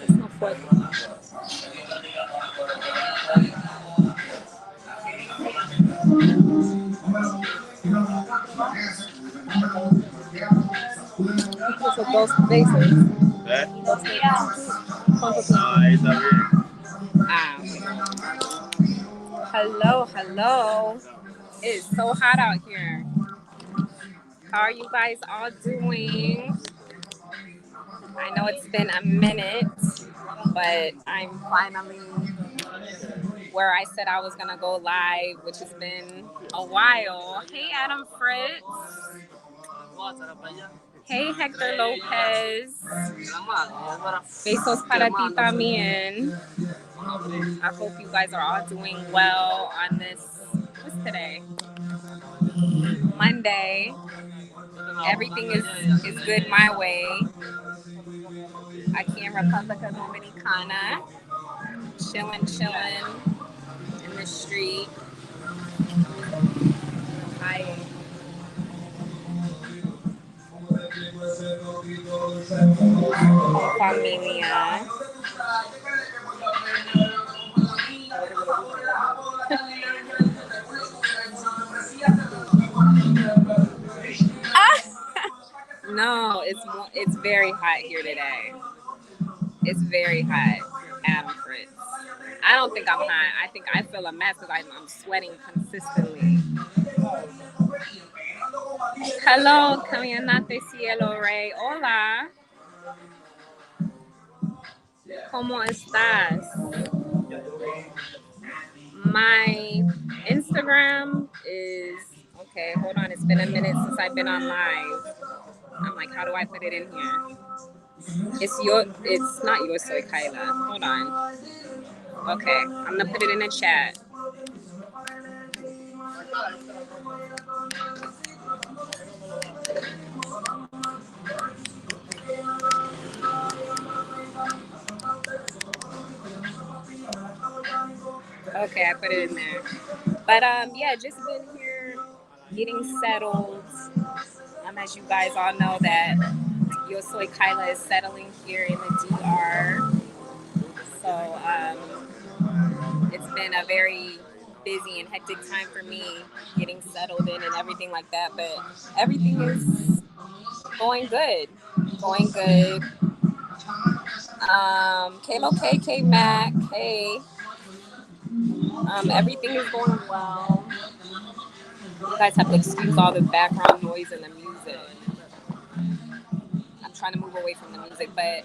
It's no fuerte. Esos dos veces. ¿Eh? Dos veces. ¿Cuánto tiempo? No, ahí está bien. Ah, okay. Hello, hello. It's so hot out here. How are you guys all doing? I know it's been a minute, but I'm finally where I said I was gonna go live, which has been a while. Hey, Adam Fritz. Hey, Hector Lopez. Besos para ti también. I hope you guys are all doing well on this. What's today? Monday. Everything is good my way. Aquí en República Dominicana. Chilling in the street. Hi. Familia. No, it's very hot here today. It's very hot, Adam Fritz. I don't think I'm hot. I think I feel a mess because I'm sweating consistently. Hello, Caminante Cielo Rey. Hola. ¿Cómo estás? My Instagram is okay. Hold on, it's been a minute since I've been on live. I'm like, how do I put it in here? It's not your soy Kyla. Hold on. Okay, I'm gonna put it in the chat. Okay, I put it in there. But yeah, just been here getting settled. As you guys all know that Yo Soy Kyla is settling here in the DR. So it's been a very busy and hectic time for me getting settled in and everything like that. But everything is going good. Going good. Kalo KK Mac, hey. Everything is going well. You guys have to excuse all the background noise and the music. I'm trying to move away from the music, but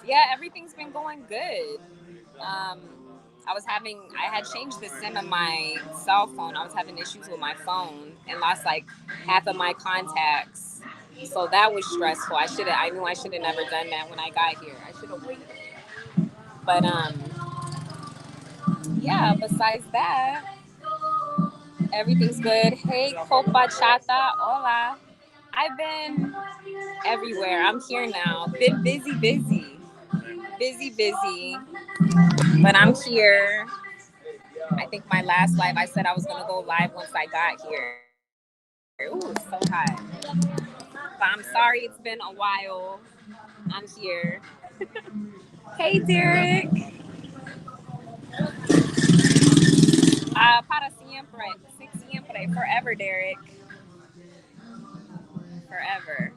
yeah, everything's been going good. I had changed the SIM of my cell phone. I was having issues with my phone and lost like half of my contacts. So that was stressful. I knew I should have never done that when I got here. I should have waited. But yeah, besides that, everything's good. Hey, Copa Chata, hola. I've been everywhere. I'm here now. Been busy. But I'm here. I think my last live, I said I was going to go live once I got here. Ooh, it's so hot. But I'm sorry it's been a while. I'm here. Hey, Derek. Para siempre. Siempre. Forever, Derek. Forever.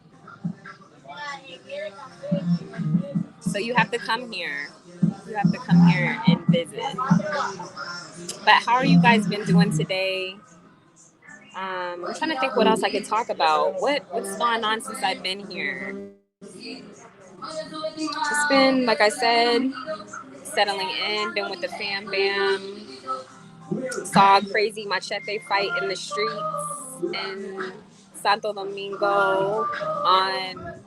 So you have to come here. You have to come here and visit. But how are you guys been doing today? I'm trying to think what else I could talk about. What's going on since I've been here? Just been, like I said, settling in. Been with the fam bam. Saw a crazy machete fight in the streets in Santo Domingo on,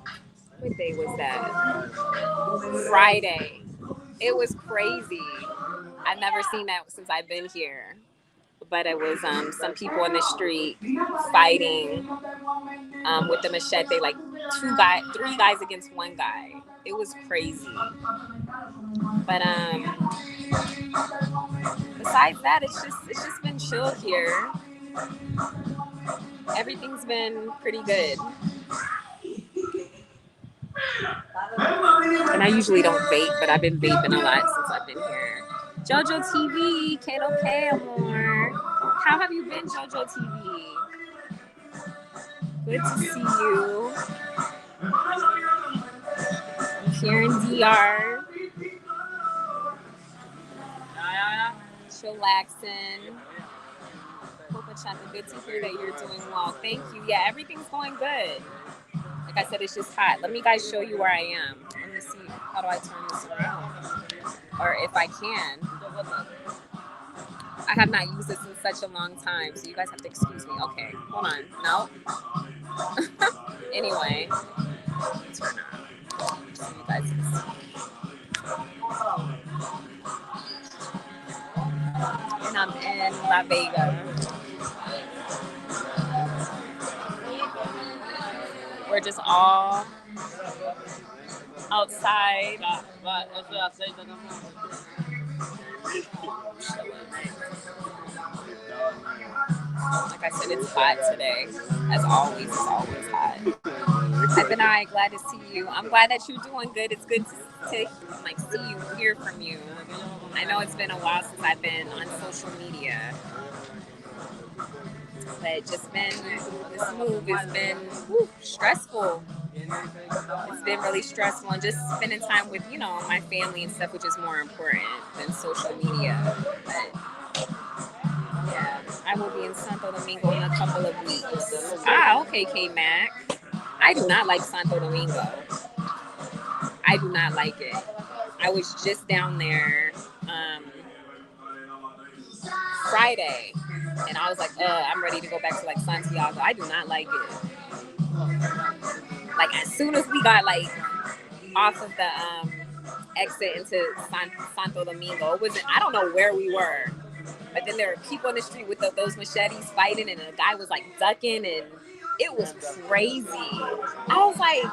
what day was that? Friday. It was crazy. I've never seen that since I've been here. But it was some people in the street fighting with the machete, like three guys against one guy. It was crazy. But besides that, it's just been chill here. Everything's been pretty good. And I usually don't vape, but I've been vaping a lot since I've been here. JoJo TV, Kato K, amor. How have you been, JoJo TV? Good to see you. I'm here in DR. Chillaxing. Good to hear that you're doing well. Thank you. Yeah, everything's going good. Like I said, it's just hot. Let me guys show you where I am. Let me see. How do I turn this around? Or if I can. I have not used this in such a long time, so you guys have to excuse me. Okay, hold on. No. Anyway. Turn around. So you guys can see. And I'm in La Vega. We're just all outside. Like I said, it's hot today. As always, it's always hot. Ebenai, glad to see you. I'm glad that you're doing good. It's good to like see you, hear from you. I know it's been a while since I've been on social media. But just been, this move has been stressful. It's been really stressful, and just spending time with, you know, my family and stuff, which is more important than social media. But yeah, I will be in Santo Domingo in a couple of weeks. Okay, K-Mac. I do not like Santo Domingo. I do not like it. I was just down there Friday, and I was like, I'm ready to go back to like Santiago. I do not like it. Like as soon as we got like off of the exit into Santo Domingo, it wasn't, I don't know where we were, but then there were people in the street with those machetes fighting, and a guy was like ducking, and it was crazy. I was like,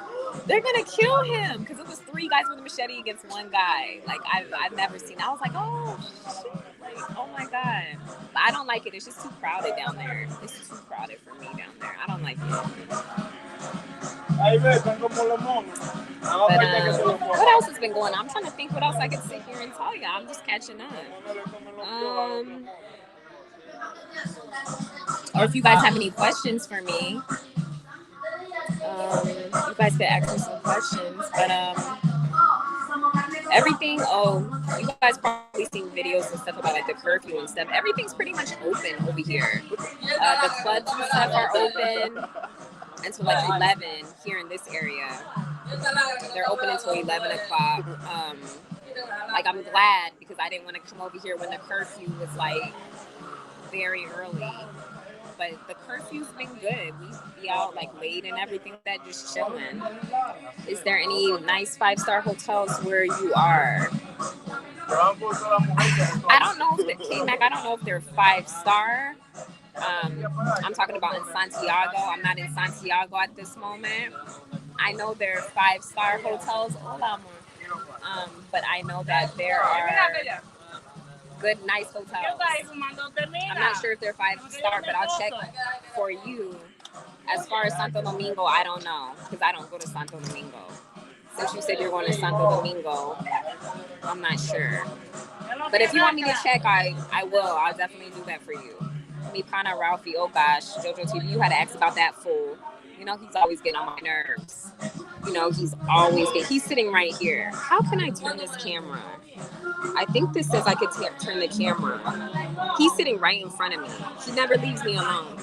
they're gonna kill him, because it was three guys with a machete against one guy. Like I've never seen. I was like, oh shit. Like, oh my god. But I don't like it. It's just too crowded down there. It's too crowded for me down there. I don't like it. But what else has been going on? I'm trying to think what else I could sit here and tell you. I'm just catching up. Or if you guys have any questions for me, you guys could ask me some questions. But everything, you guys probably seen videos and stuff about like the curfew and stuff. Everything's pretty much open over here. The clubs and stuff are open until like 11 here in this area. They're open until 11 o'clock. Like I'm glad, because I didn't want to come over here when the curfew was like very early. But the curfew's been good. We be out like late and everything like that, just chilling. Is there any nice 5-star hotels where you are? I don't know if K-Mac, I don't know if they're 5-star. I'm talking about in Santiago. I'm not in Santiago at this moment. I know there are 5-star hotels. But I know that there are good, nice hotels. I'm not sure if they're 5-star, but I'll check for you. As far as Santo Domingo, I don't know, because I don't go to Santo Domingo. Since you said you're going to Santo Domingo, I'm not sure. But if you want me to check, I will. I'll definitely do that for you. Me, Pana, Ralphie, oh gosh, JoJo TV, you had to ask about that fool. You know, he's always getting on my nerves. You know, he's sitting right here. How can I turn this camera? I think this says I could turn the camera. He's sitting right in front of me. He never leaves me alone.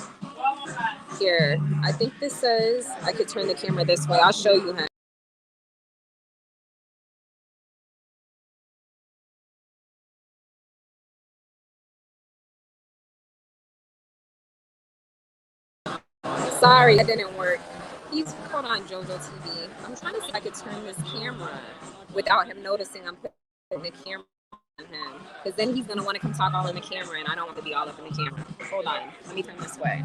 Here, I think this says I could turn the camera this way. I'll show you him. Sorry, that didn't work. Hold on, JoJo TV. I'm trying to see if I could turn this camera without him noticing I'm putting the camera him, because then he's gonna want to come talk all in the camera, and I don't want to be all up in the camera. Hold on, let me turn this way.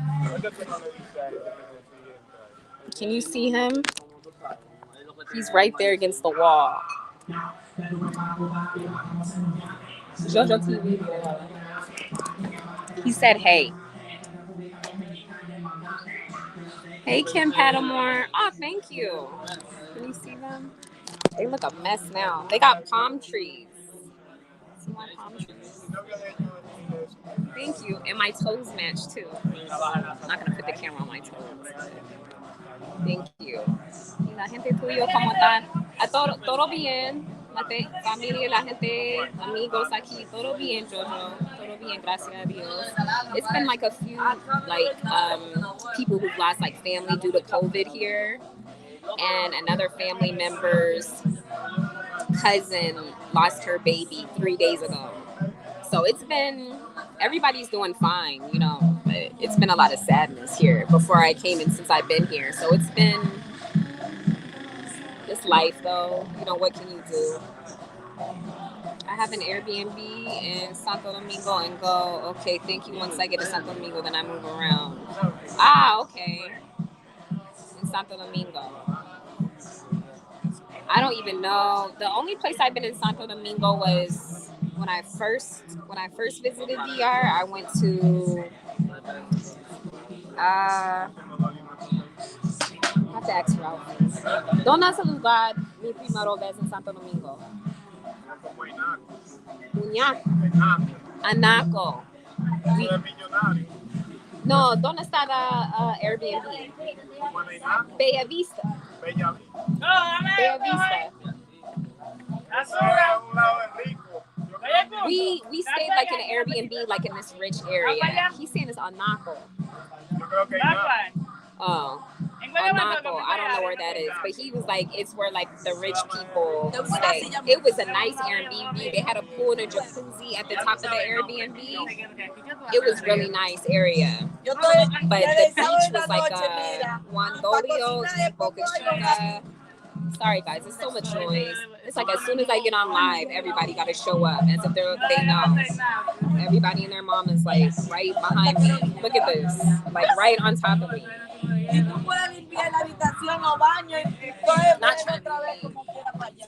Can you see him? He's right there against the wall. Jojo TV. He said, "Hey." Hey, Kim Pattamore. Oh, thank you. Can you see them? They look a mess now. They got palm trees. See my palm trees? Thank you. And my toes match too. I'm not gonna put the camera on my toes. Thank you. Y la gente tuyo, ¿cómo están? Todo bien. La familia, la gente, amigos aquí, todo bien, Jojo. Todo bien, gracias a Dios. It's been like a few, people who've lost like family due to COVID here, and another family member's cousin lost her baby 3 days ago. So everybody's doing fine, but it's been a lot of sadness here before I came and since I've been here. So it's been this life though, what can you do? I have an Airbnb in Santo Domingo and go, okay, thank you. Once I get to Santo Domingo, then I move around. Okay. In Santo Domingo. I don't even know. The only place I've been in Santo Domingo was when I first visited DR. I went to I have to ask Ralph. ¿Dónde es el lugar mi primera vez en Santo Domingo? Anaco. No, ¿dónde está la Airbnb? Bella Vista. Bella Vista. We stayed like in an Airbnb, like in this rich area. He's saying it's Anaco. Oh. Anaco. I don't know where that is, but he was like, it's where like the rich people stay. It was a nice Airbnb. They had a pool and a jacuzzi at the top of the Airbnb. It was really nice area, but the beach was like Juan Dolio and Boca Chica. Sorry guys, it's so much noise. It's like as soon as I get on live, everybody got to show up as if they know. Everybody and their mom is like right behind me. Look at this, like right on top of me. Not trying to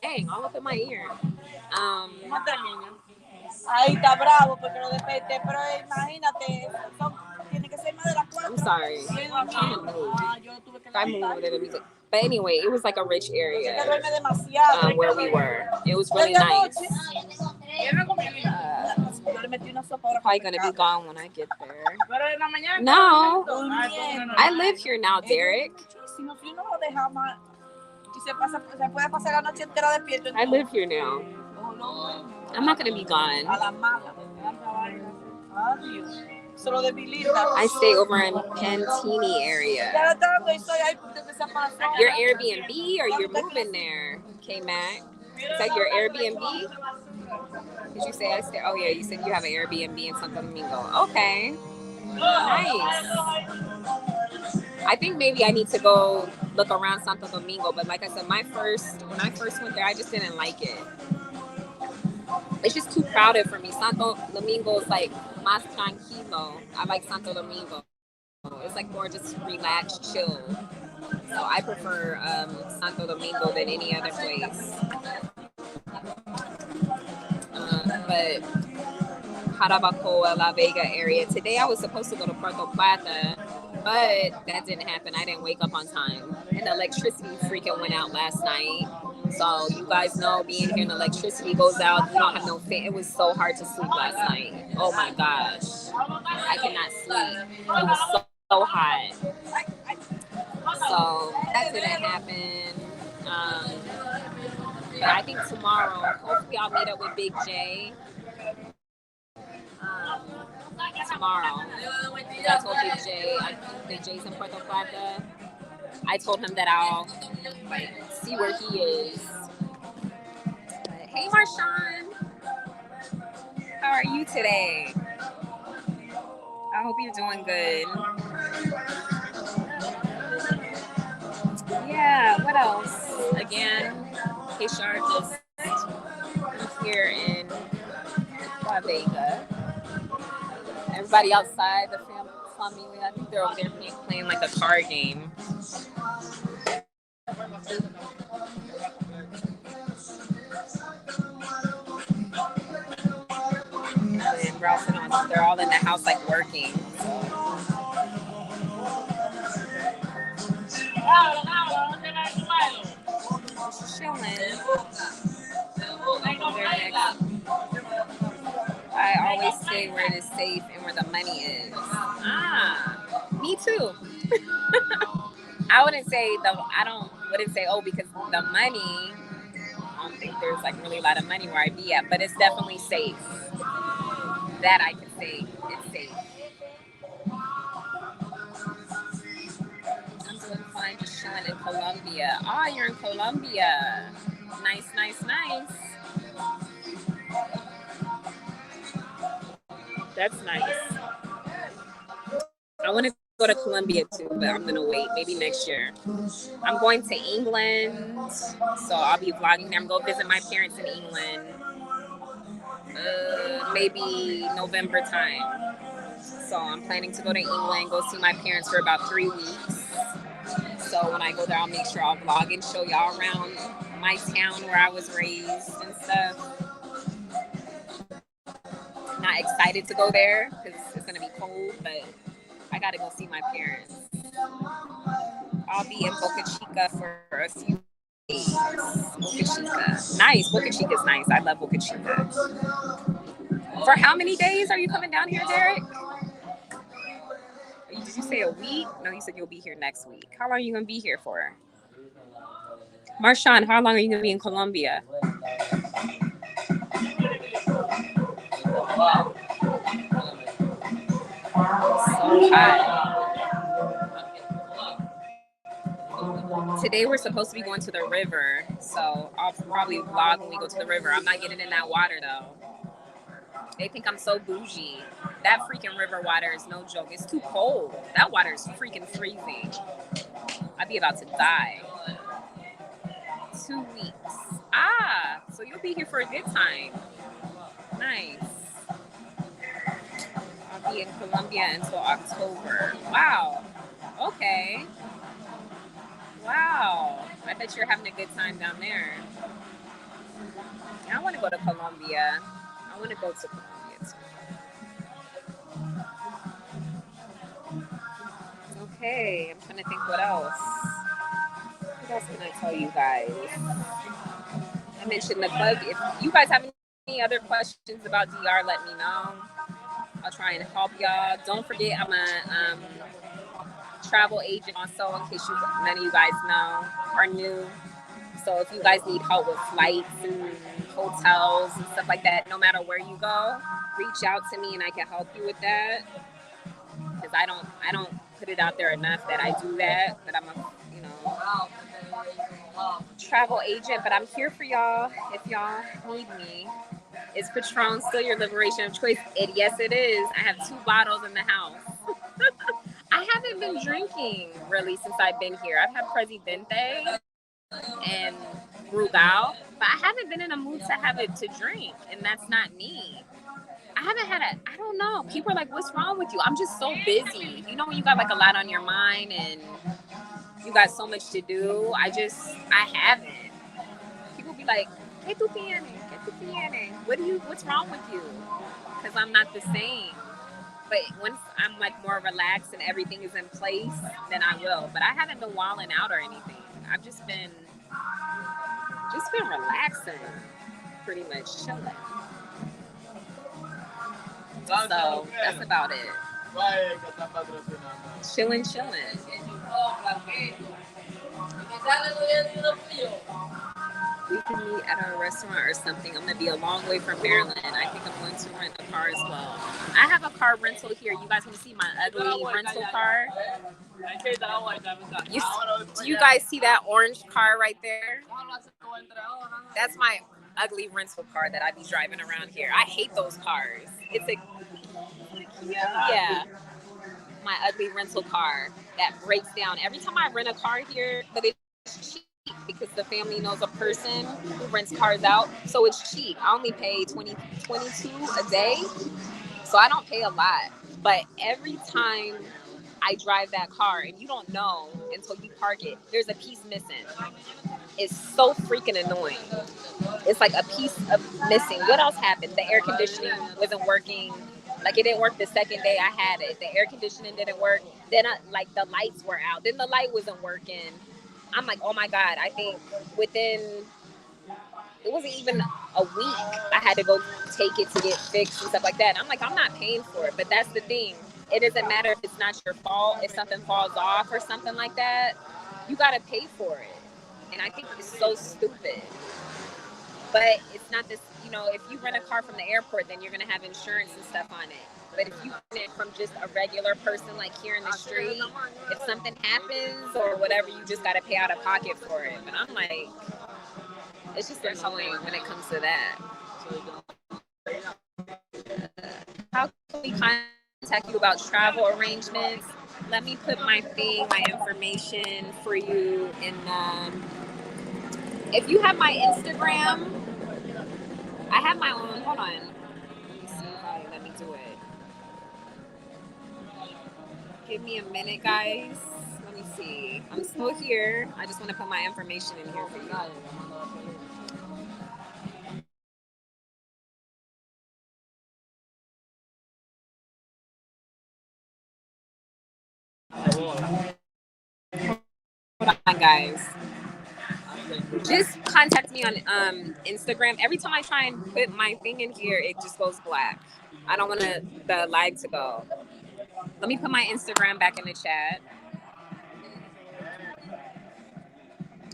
dang, all up in my ear. Ahí está bravo porque lo desperté, pero imagínate, tiene que ser más de las 4. I'm sorry. I moved with the music. But anyway, it was like a rich area where we were. It was really nice. Probably gonna be gone when I get there. No, I live here now, Derek. I live here now. I'm not gonna be gone. I stay over in Pantini area. Your Airbnb or you're moving there, K-Mac? Is that your Airbnb? Did you say I stay? Oh yeah, you said you have an Airbnb in Santo Domingo. Okay, nice. I think maybe I need to go look around Santo Domingo, but like I said, when I first went there, I just didn't like it. It's just too crowded for me. Santo Domingo is like más tranquilo. I like Santo Domingo. It's like more just relaxed, chill. So I prefer Santo Domingo than any other place. But Jarabacoa, La Vega area. Today I was supposed to go to Puerto Plata, but that didn't happen. I didn't wake up on time. And the electricity freaking went out last night. So you guys know being here and the electricity goes out, you don't have no fan. It was so hard to sleep last night. Oh my gosh. I cannot sleep. It was so hot. So that didn't happen. But I think tomorrow, hopefully I'll meet up with Big J. Tomorrow. I told Big J, Big J's in Puerto Plata. I told him that I'll see where he is. Hey, Marshawn. How are you today? I hope you're doing good. Yeah, what else? Again, Kishar just here in La Vega. Everybody outside, the family, I think they're over there playing like a card game. And they're all in the house like working. Chilling. I always stay where it is safe and where the money is. Me too. I wouldn't say because the money, I don't think there's like really a lot of money where I'd be at, but it's definitely safe. That I can say it's safe. I'm doing fine, just chilling in Colombia. You're in Colombia. Nice. That's nice. I want to go to Colombia too, but I'm gonna wait. Maybe next year. I'm going to England, so I'll be vlogging there. I'm going to visit my parents in England. Maybe November time. So I'm planning to go to England, go see my parents for about 3 weeks. So when I go there, I'll make sure I'll vlog and show y'all around my town where I was raised and stuff. Not excited to go there because it's going to be cold, but I got to go see my parents. I'll be in Boca Chica for a few days. Boca Chica. Nice. Boca Chica is nice. I love Boca Chica. For how many days are you coming down here, Derek? Did you say a week? No, you said you'll be here next week. How long are you going to be here for? Marshawn, how long are you going to be in Colombia? So hot. Today we're supposed to be going to the river, so I'll probably vlog when we go to the river. I'm not getting in that water though. They think I'm so bougie. That freaking river water is no joke. It's too cold. That water is freaking freezing. I'd be about to die. 2 weeks. So you'll be here for a good time. Nice. I'll be in Colombia until October. Wow. Okay. Wow. I bet you're having a good time down there. I want to go to Colombia. I want to go to Colombia too. Okay. I'm trying to think what else. What else can I tell you guys? I mentioned the club. If you guys have any other questions about DR, let me know. I'll try and help y'all. Don't forget, I'm a travel agent also, in case none of you guys know, are new. So if you guys need help with flights and hotels and stuff like that, no matter where you go, reach out to me and I can help you with that. Because I don't put it out there enough that I do that. But I'm a travel agent. But I'm here for y'all if y'all need me. Is Patron still your liberation of choice? Yes, it is. I have 2 bottles in the house. I haven't been drinking really since I've been here. I've had Presidente and Brugal, but I haven't been in a mood to have it to drink, and that's not me. I haven't had I don't know. People are like, what's wrong with you? I'm just so busy. You know when you got like a lot on your mind and you got so much to do? I haven't. People be like, ¿Qué tú tienes? What's wrong with you? Because I'm not the same. But once I'm like more relaxed and everything is in place, then I will. But I haven't been wilding out or anything. I've just been relaxing, pretty much chilling. So that's about it. Chilling. We can meet at a restaurant or something. I'm going to be a long way from Maryland. I think I'm going to rent a car as well. I have a car rental here. You guys want to see my ugly rental car? Do you guys see that orange car right there? That's my ugly rental car that I be driving around here. I hate those cars. Yeah. My ugly rental car that breaks down. Every time I rent a car here, but it's cheap. because the family knows a person who rents cars out. So it's cheap. I only pay 22 a day. So I don't pay a lot. But every time I drive that car and you don't know until you park it, there's a piece missing. It's so freaking annoying. It's like a piece of missing. What else happened? The air conditioning wasn't working. Like it didn't work the second day I had it. The air conditioning didn't work. Then like the lights were out. Then the light wasn't working. I'm like, oh my God. I think within, it wasn't even a week, I had to go take it to get fixed and stuff like that. And I'm like, I'm not paying for it. But that's the thing. It doesn't matter if it's not your fault. If something falls off or something like that, you got to pay for it. And I think it's so stupid. But it's not this, you know, if you rent a car from the airport, then you're going to have insurance and stuff on it. But if you rent it from just a regular person, like here in the street, if something happens or whatever, you just got to pay out of pocket for it. But I'm like, it's just annoying when it comes to that. How can we contact you about travel arrangements? Let me put my information for you in if you have my Instagram, I have my own. Hold on. Let me see if let me do it. Give me a minute, guys. Let me see. I'm still here. I just want to put my information in here for you. Hold on, guys. Just contact me on Instagram. Every time I try and put my thing in here, it just goes black. I don't want the live to go. Let me put my Instagram back in the chat.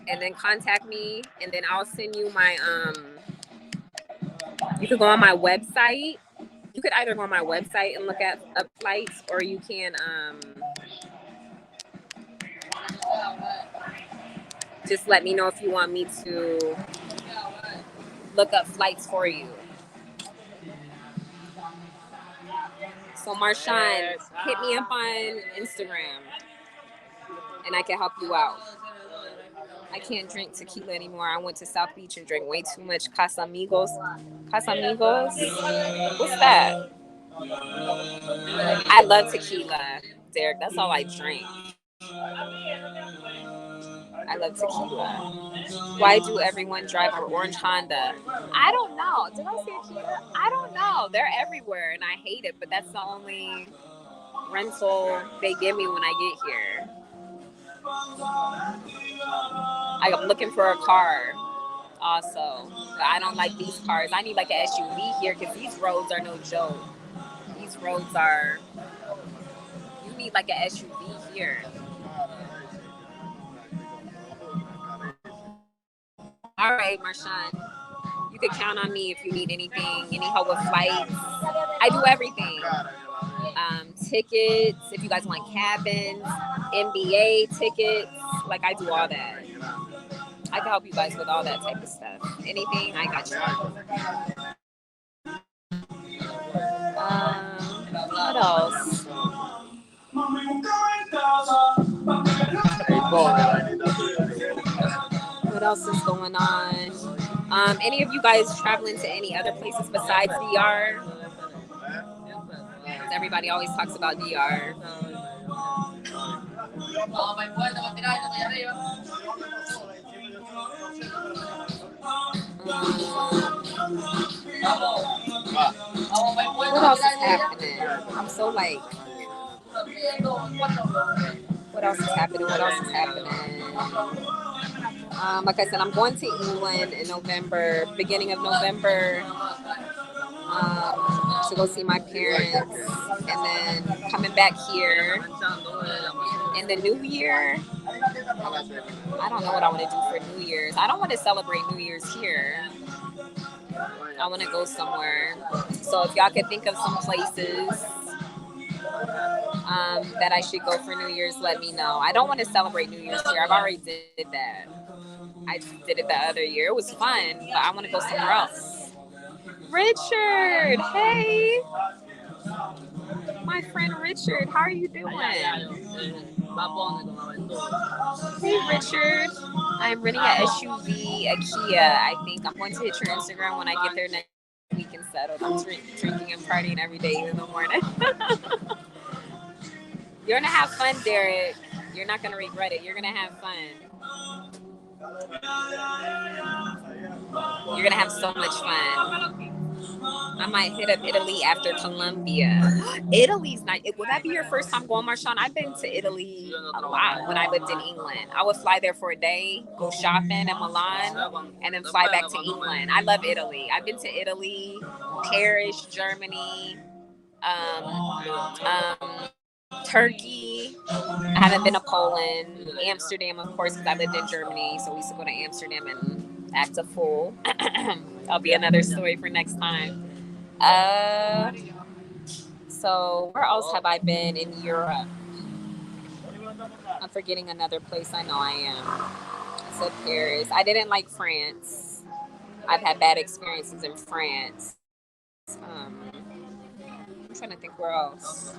And then contact me, and then I'll send you my you could go on my website. You could either go on my website and look at flights, or you can just let me know if you want me to look up flights for you. So Marshawn, hit me up on Instagram and I can help you out. I can't drink tequila anymore. I went to South Beach and drank way too much Casamigos. Casamigos? What's that? I love tequila, Derek. That's all I drink. I love tequila. Why do everyone drive an orange Honda? I don't know. Did I say tequila? I don't know. They're everywhere and I hate it, but that's the only rental they give me when I get here. I'm looking for a car also, but I don't like these cars. I need like an SUV here because these roads are no joke. These roads are, you need like an SUV here. All right, Marshawn, you can count on me if you need anything, any help with flights. I do everything. Tickets, if you guys want cabins, NBA tickets, like I do all that. I can help you guys with all that type of stuff. Anything, I got you. What else? What else is going on? Any of you guys traveling to any other places besides DR? Everybody always talks about DR. What else is happening? I'm so like, what else is happening? What else is happening? Like I said, I'm going to England in November, beginning of November, to go see my parents, and then coming back here in the new year. I don't know what I want to do for New Year's. I don't want to celebrate New Year's here. I want to go somewhere. So if y'all could think of some places that I should go for New Year's, let me know. I don't want to celebrate New Year's here. I've already did that. I just did it the other year. It was fun, but I want to go somewhere else. Richard, hey. My friend Richard. How are you doing? Hey, Richard. I'm renting a SUV, a Kia. I think I'm going to hit your Instagram when I get there next week and settled. I'm drinking and partying every day in the morning. You're going to have fun, Derek. You're not going to regret it. You're going to have fun. You're going to have so much fun. I might hit up Italy after Colombia. Italy's nice. Will that be your first time going, Marshawn? I've been to Italy a lot when I lived in England. I would fly there for a day, go shopping in Milan, and then fly back to England. I love Italy. I've been to Italy, Paris, Germany, Turkey. I haven't been to Poland, Amsterdam, of course, because I lived in Germany. So we used to go to Amsterdam and act a fool. That'll be another story for next time. So where else have I been in Europe? I'm forgetting another place I know I am. I said Paris. I didn't like France. I've had bad experiences in France. I'm trying to think where else.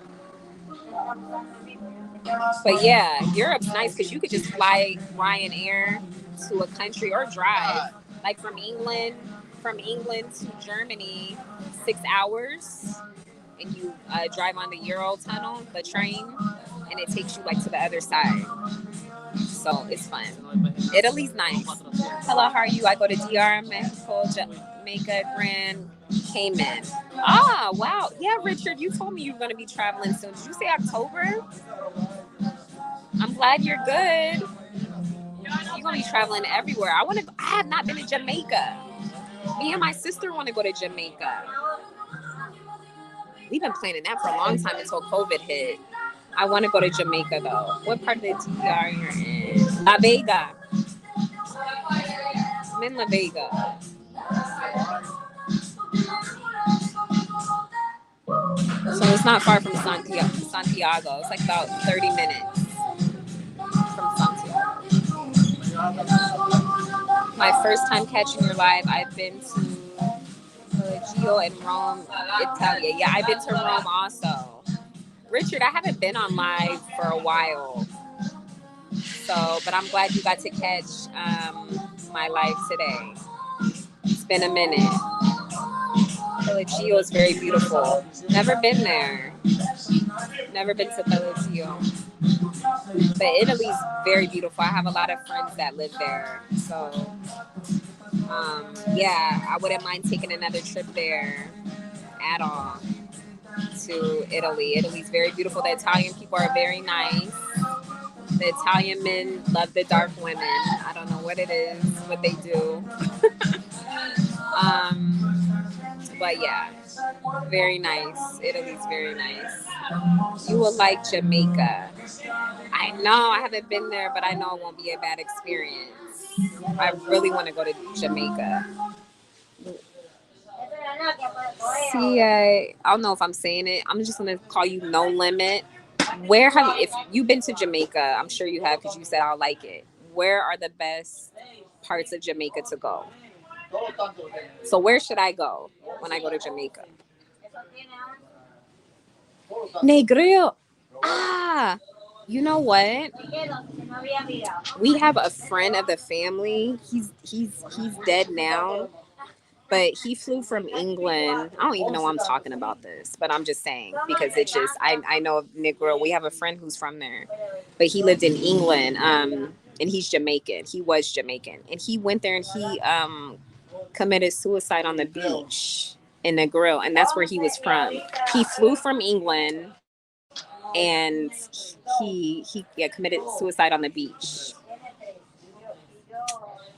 But yeah, Europe's nice because you could just fly Ryanair to a country or drive. Like from England to Germany, 6 hours. And you drive on the Euro tunnel, the train, and it takes you like to the other side. So it's fun. Italy's nice. Hello, how are you? I go to DR, Mexico, Jamaica, Grand Cayman. Ah, wow. Yeah, Richard, you told me you were going to be traveling soon. Did you say October? I'm glad you're good. You're going to be traveling everywhere. I have not been to Jamaica. Me and my sister want to go to Jamaica. We've been planning that for a long time until COVID hit. I want to go to Jamaica though. What part of the DR you're in? La Vega. I'm in La Vega. So it's not far from Santiago. It's like about 30 minutes from Santiago. My first time catching your live, I've been to Reggio and Rome, Italia. Yeah, I've been to Rome also. Richard, I haven't been on live for a while. So, but I'm glad you got to catch my live today. It's been a minute. Reggio is very beautiful. Never been there. Never been to Reggio. But Italy's very beautiful. I have a lot of friends that live there. So, yeah, I wouldn't mind taking another trip there at all to Italy. Italy's very beautiful. The Italian people are very nice. The Italian men love the dark women. I don't know what it is, what they do. But yeah, very nice. Italy's very nice. You will like Jamaica. I know I haven't been there, but I know it won't be a bad experience. I really want to go to Jamaica. See, I don't know if I'm saying it. I'm just gonna call you No Limit. If you've been to Jamaica, I'm sure you have because you said I'll like it. Where are the best parts of Jamaica to go? So where should I go when I go to Jamaica? Negril. Ah, you know what? We have a friend of the family. He's dead now. But he flew from England. I don't even know why I'm talking about this, but I'm just saying because it's just I know of Negro. We have a friend who's from there, but he lived in England. And he's Jamaican. He was Jamaican, and he went there and he committed suicide on the beach in Negril, and that's where he was from. He flew from England, and he committed suicide on the beach.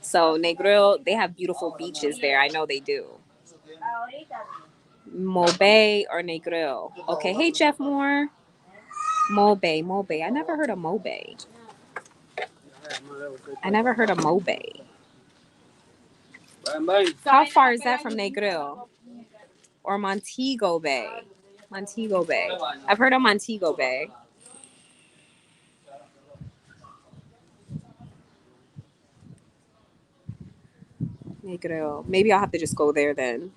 So Negril, they have beautiful beaches there. I know they do. Mobay or Negril. Okay. Hey, Jeff Moore. Mobay. I never heard of Mobay. How far is that from Negril? Or Montego Bay? Montego Bay. I've heard of Montego Bay. Negril. Maybe I'll have to just go there then.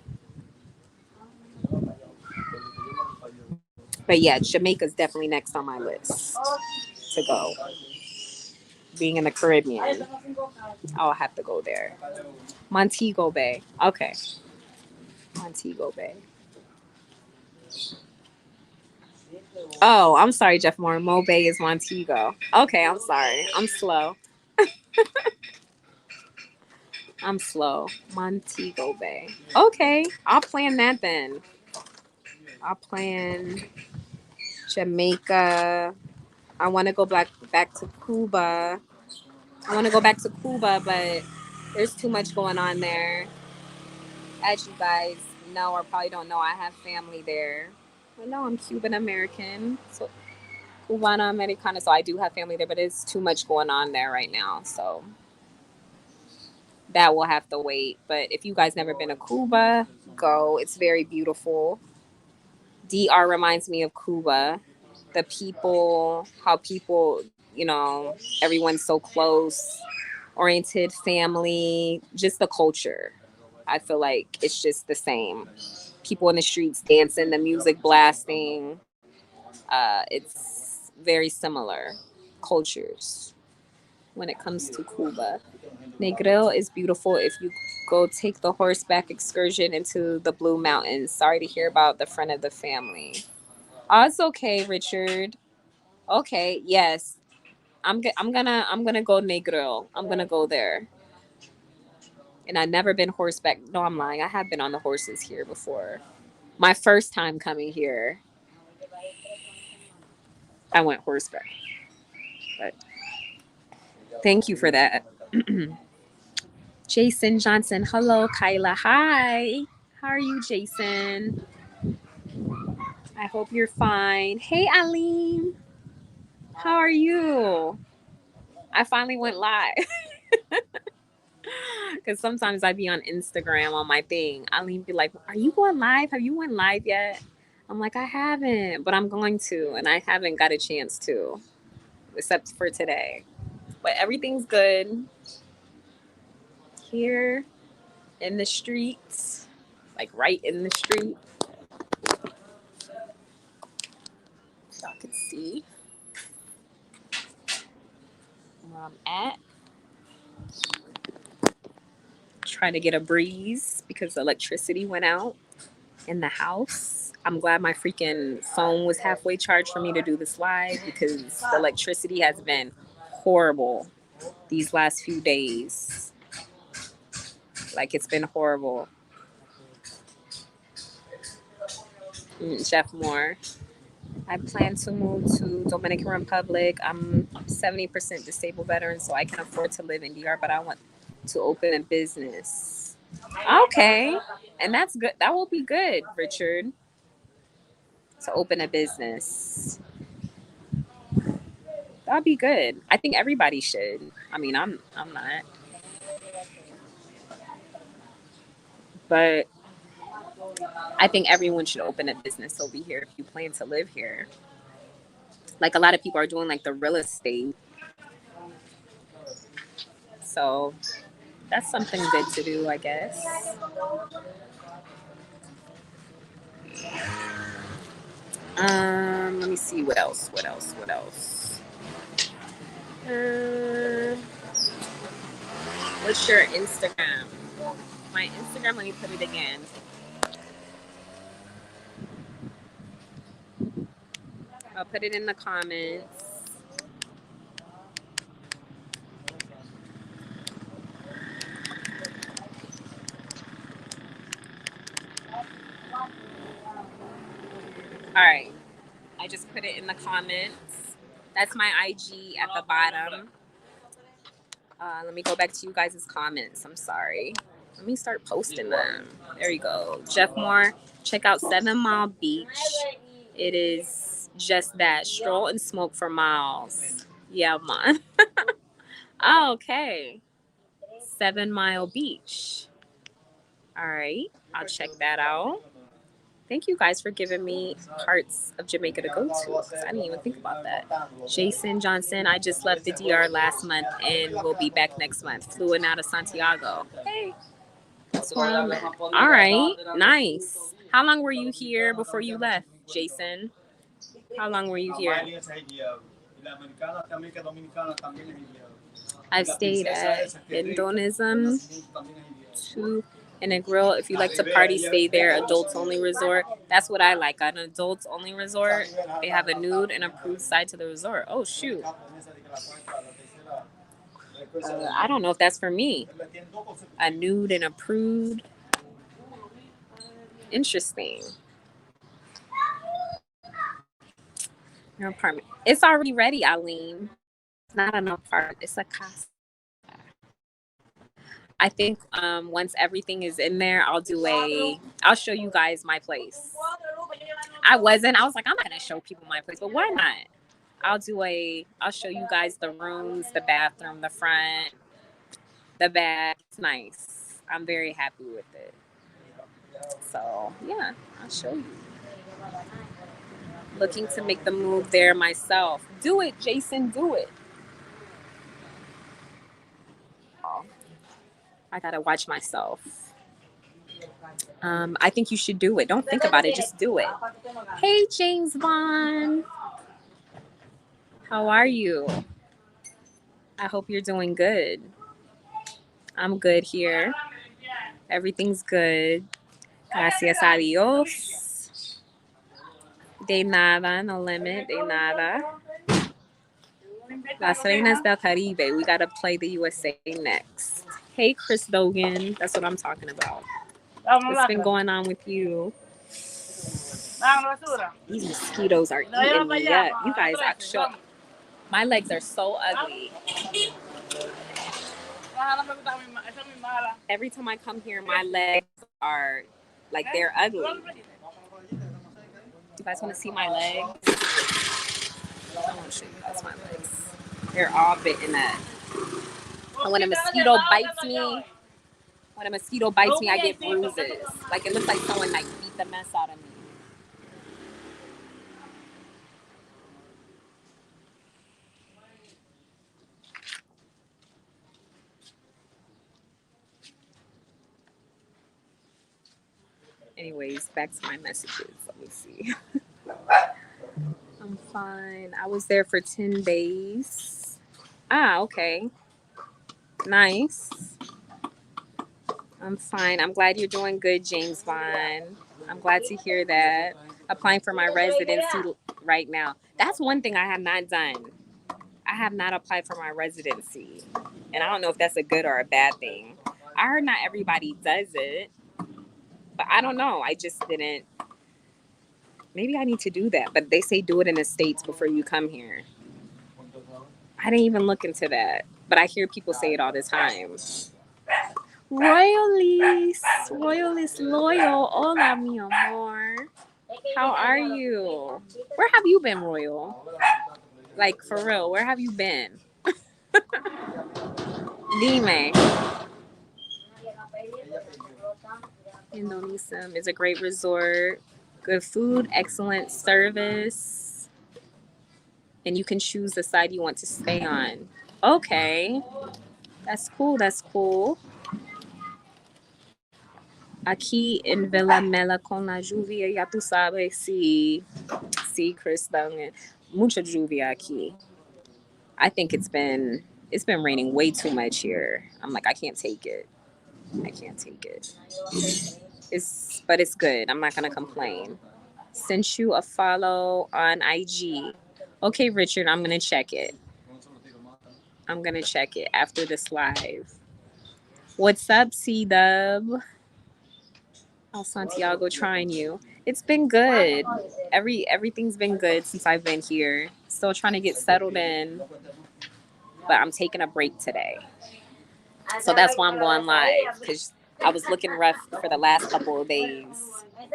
But yeah, Jamaica's definitely next on my list to go. Being in the Caribbean, I'll have to go there. Montego Bay. Okay. Montego Bay. Oh, I'm sorry, Jeff Moore. Mo Bay is Montego. Okay, I'm sorry. I'm slow. I'm slow. Montego Bay. Okay, I'll plan that then. I'll plan Jamaica. I want to go back to Cuba. I want to go back to Cuba, but there's too much going on there. As you guys know or probably don't know, I have family there. I know I'm Cuban American, so Cubana Americana, so I do have family there, but it's too much going on there right now, so that will have to wait. But if you guys never been to Cuba, go. It's very beautiful. DR reminds me of Cuba. The people, how people, everyone's so close, oriented, family, just the culture. I feel like it's just the same. People in the streets dancing, the music blasting. It's very similar cultures when it comes to Cuba. Negril is beautiful if you go take the horseback excursion into the Blue Mountains. Sorry to hear about the friend of the family. Oh, it's okay, Richard. Okay, yes. I'm gonna go Negril. I'm gonna go there. And I've never been horseback. No, I'm lying. I have been on the horses here before. My first time coming here, I went horseback. But thank you for that. Jason Johnson. Hello, Kyla. Hi. How are you, Jason? I hope you're fine. Hey, Aline. How are you? I finally went live. Because sometimes I be on Instagram on my thing. Aline be like, are you going live? Have you went live yet? I'm like, I haven't, but I'm going to. And I haven't got a chance to, except for today. But everything's good here in the streets, like right in the street. Y'all can see where I'm at. Trying to get a breeze because the electricity went out in the house. I'm glad my freaking phone was halfway charged for me to do this live because the electricity has been horrible these last few days. Like, it's been horrible. Jeff Moore. I plan to move to Dominican Republic. I'm 70% disabled veteran, so I can afford to live in DR, but I want to open a business. Okay. And that's good. That will be good, Richard, to open a business. That'll be good. I think everybody should. I mean, I'm not. But I think everyone should open a business over here if you plan to live here. Like, a lot of people are doing like the real estate. So that's something good to do, I guess. Let me see what else. What's your Instagram? My Instagram, let me put it again. I'll put it in the comments. All right. I just put it in the comments. That's my IG at the bottom. Let me go back to you guys' comments. I'm sorry. Let me start posting them. There you go. Jeff Moore, check out 7 Mile Beach. It is just that. Stroll and smoke for miles. Yeah, man. Oh, okay. 7 Mile Beach. All right. I'll check that out. Thank you guys for giving me parts of Jamaica to go to. I didn't even think about that. Jason Johnson, I just left the DR last month and will be back next month. Flew in out of Santiago. Hey. All right. Nice. How long were you here before you left, Jason? How long were you here? I've stayed at Indonesia too, in a grill. If you like to party, stay there. Adults only resort. That's what I like. An adults only resort. They have a nude and approved side to the resort. Oh shoot. I don't know if that's for me. A nude and approved. Interesting. Your apartment. It's already ready, Aline. It's not an apartment. It's a casa. I think once everything is in there, I'll show you guys my place. I was like, I'm not gonna show people my place, but why not? I'll show you guys the rooms, the bathroom, the front, the back. It's nice. I'm very happy with it. So yeah, I'll show you. Looking to make the move there myself. Do it, Jason, do it. Oh, I gotta watch myself. I think you should do it. Don't think about it, just do it. Hey, James Vaughn. How are you? I hope you're doing good. I'm good here. Everything's good. Gracias a Dios. De nada, no limit, de nada. Las Reinas del Caribe. We gotta play the USA next. Hey, Chris Dogan. That's what I'm talking about. What's been going on with you? These mosquitoes are eating me up. You guys actually, my legs are so ugly. Every time I come here, my legs are like they're ugly. You guys want to see my legs? I want to show you guys my legs. They're all bitten up. And when a mosquito bites me, I get bruises. Like it looks like someone like beat the mess out of me. Anyways, back to my messages. Let me see. I'm fine. I was there for 10 days. Okay. Nice. I'm fine. I'm glad you're doing good, James Vaughn. I'm glad to hear that. Applying for my residency right now. That's one thing I have not done. I have not applied for my residency. And I don't know if that's a good or a bad thing. I heard not everybody does it. But I don't know. I just didn't. Maybe I need to do that. But they say do it in the States before you come here. I didn't even look into that. But I hear people say it all the time. Royalist loyal. Hola, mi amor. How are you? Where have you been, Royal? Like, for real, where have you been? Dime. Indonesia is a great resort. Good food, excellent service. And you can choose the side you want to stay on. Okay. That's cool. Aquí en Villa Mela con la lluvia, ya tú sabes, sí, Chris, mucha lluvia aquí. I think it's been raining way too much here. I'm like, I can't take it. But it's good. I'm not gonna complain. Sent you a follow on IG. Okay, Richard, I'm gonna check it. After this live. What's up, C-Dub? Oh, Santiago, trying you. It's been good. Everything's been good since I've been here. Still trying to get settled in, but I'm taking a break today. So that's why I'm going live, because I was looking rough for the last couple of days.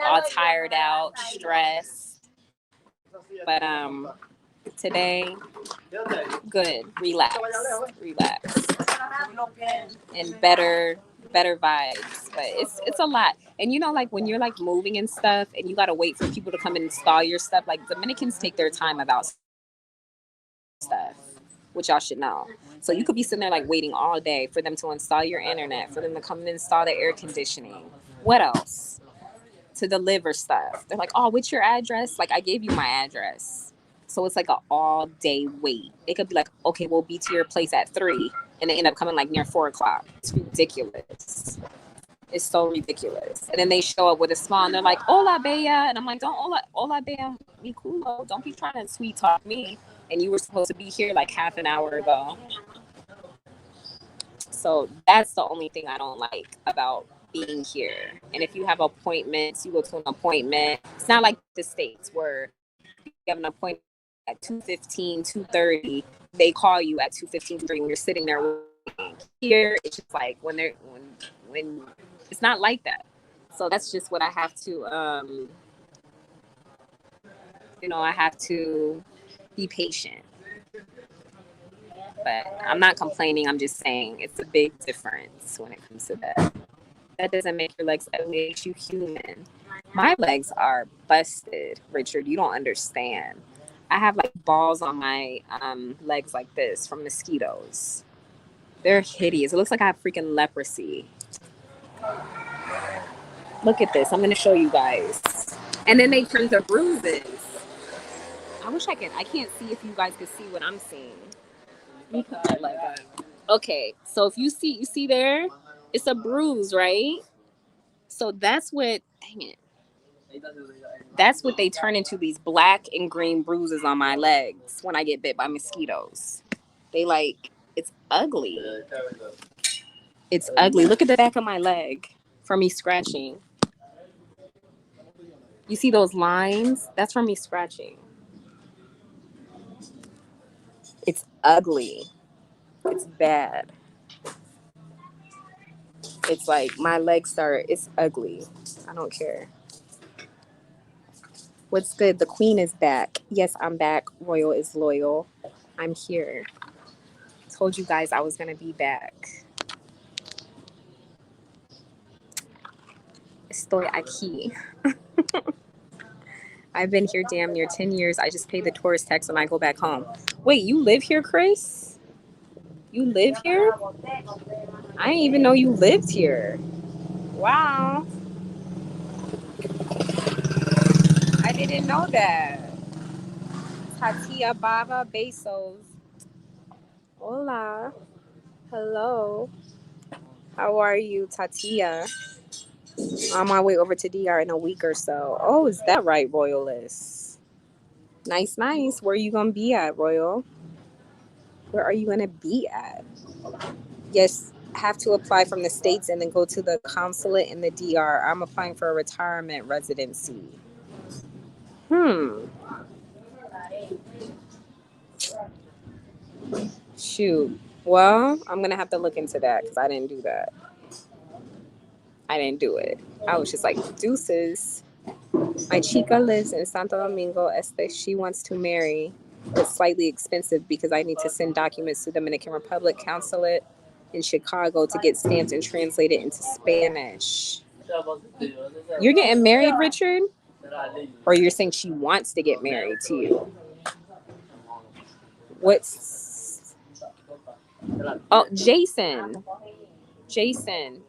All tired out, stressed. But today, good. Relax. And better vibes. But it's a lot. And you know, like when you're like moving and stuff and you gotta wait for people to come and install your stuff, like Dominicans take their time about stuff, which y'all should know. So you could be sitting there like waiting all day for them to install your internet, for them to come and install the air conditioning. What else? to deliver stuff. They're like, oh, what's your address? Like, I gave you my address. So it's like an all day wait. It could be like, okay, we'll be to your place at 3, and they end up coming like near 4 o'clock. It's ridiculous. It's so ridiculous. And then they show up with a smile and they're like, hola, bella. And I'm like, don't hola, bella, mi culo. Don't be trying to sweet talk me. And you were supposed to be here like half an hour ago. So that's the only thing I don't like about being here. And if you have appointments, you go to an appointment. It's not like the States where you have an appointment at 2:15, 2:30. They call you at 2:15, 2:30 when you're sitting there waiting. Here, it's just like when it's not like that. So that's just what I have to, I have to be patient. But I'm not complaining. I'm just saying it's a big difference when it comes to that. That doesn't make your legs ugly. It makes you human. My legs are busted, Richard. You don't understand. I have like balls on my legs like this from mosquitoes. They're hideous. It looks like I have freaking leprosy. Look at this. I'm going to show you guys. And then they turn to bruises. I wish I can't see if you guys could see what I'm seeing. Let me put my leg up. Okay, so if you see there, it's a bruise, right? So that's what, dang it. That's what they turn into, these black and green bruises on my legs when I get bit by mosquitoes. It's ugly. It's ugly. Look at the back of my leg from me scratching. You see those lines? That's from me scratching. It's ugly. It's bad. It's like my legs it's ugly. I don't care. What's good? The queen is back. Yes, I'm back. Royal is loyal. I'm here. Told you guys I was going to be back. Estoy aquí. I've been here damn near 10 years. I just pay the tourist tax when I go back home. Wait, you live here, Chris? You live here? I didn't even know you lived here. Wow. I didn't know that. Tatia Baba Besos. Hola. Hello. How are you, Tatia? On my way over to DR in a week or so. Oh, is that right, Royalist? Nice, nice. Where are you going to be at, Royal? Where are you going to be at? Yes, have to apply from the States and then go to the consulate in the DR. I'm applying for a retirement residency. Shoot. Well, I'm going to have to look into that because I didn't do that. I didn't do it. I was just like, deuces. My chica lives in Santo Domingo Este. She wants to marry. It's slightly expensive because I need to send documents to Dominican Republic Consulate in Chicago to get stamped and translated into Spanish. You're getting married, Richard? Or you're saying she wants to get married to you? Oh, Jason,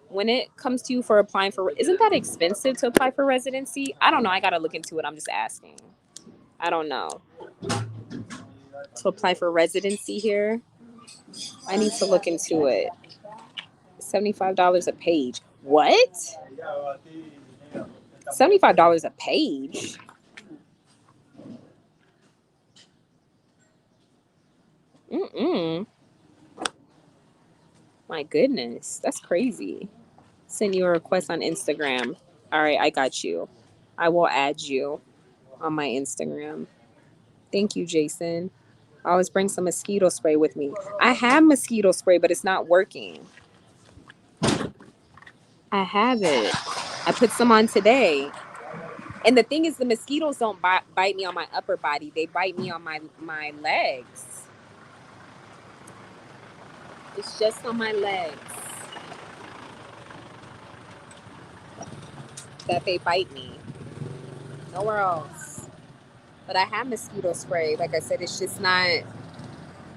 when it comes to you for applying for, isn't that expensive to apply for residency? I don't know. I got to look into it. I'm just asking. I don't know. To apply for residency here, I need to look into it. $75 a page. What? $75 a page? My goodness, that's crazy. Send you a request on Instagram. All right, I got you. I will add you on my Instagram. Thank you, Jason. I always bring some mosquito spray with me. I have mosquito spray, but it's not working. I have it. I put some on today. And the thing is, the mosquitoes don't bite me on my upper body. They bite me on my legs. It's just on my legs that they bite me. Nowhere else. But I have mosquito spray. Like I said, it's just not...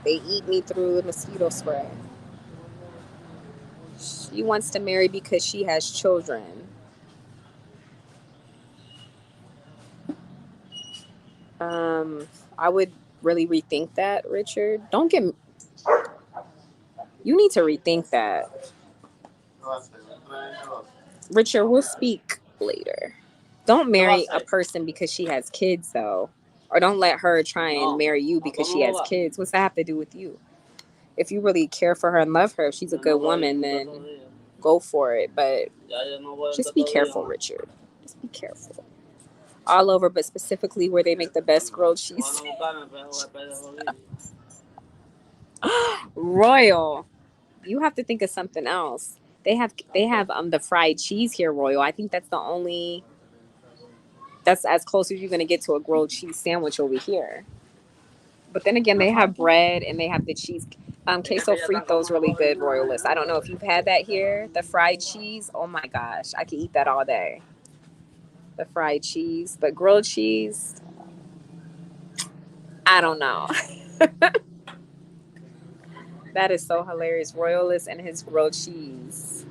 They eat me through the mosquito spray. She wants to marry because she has children. I would really rethink that, Richard. Don't get. You need to rethink that, Richard. We'll speak later. Don't marry a person because she has kids, though, or don't let her try and marry you because she has kids. What's that have to do with you? If you really care for her and love her, if she's a good woman, then go for it. But just be careful, Richard. Just be careful. All over, but specifically where they make the best grilled cheese. Royal, you have to think of something else. They have the fried cheese here, Royal. I think that's as close as you're gonna get to a grilled cheese sandwich over here. But then again, they have bread and they have the cheese. Queso frito's really good, Royalist. I don't know if you've had that here. The fried cheese. Oh my gosh, I could eat that all day. The fried cheese, but grilled cheese, I don't know. That is so hilarious. Royalist and his grilled cheese.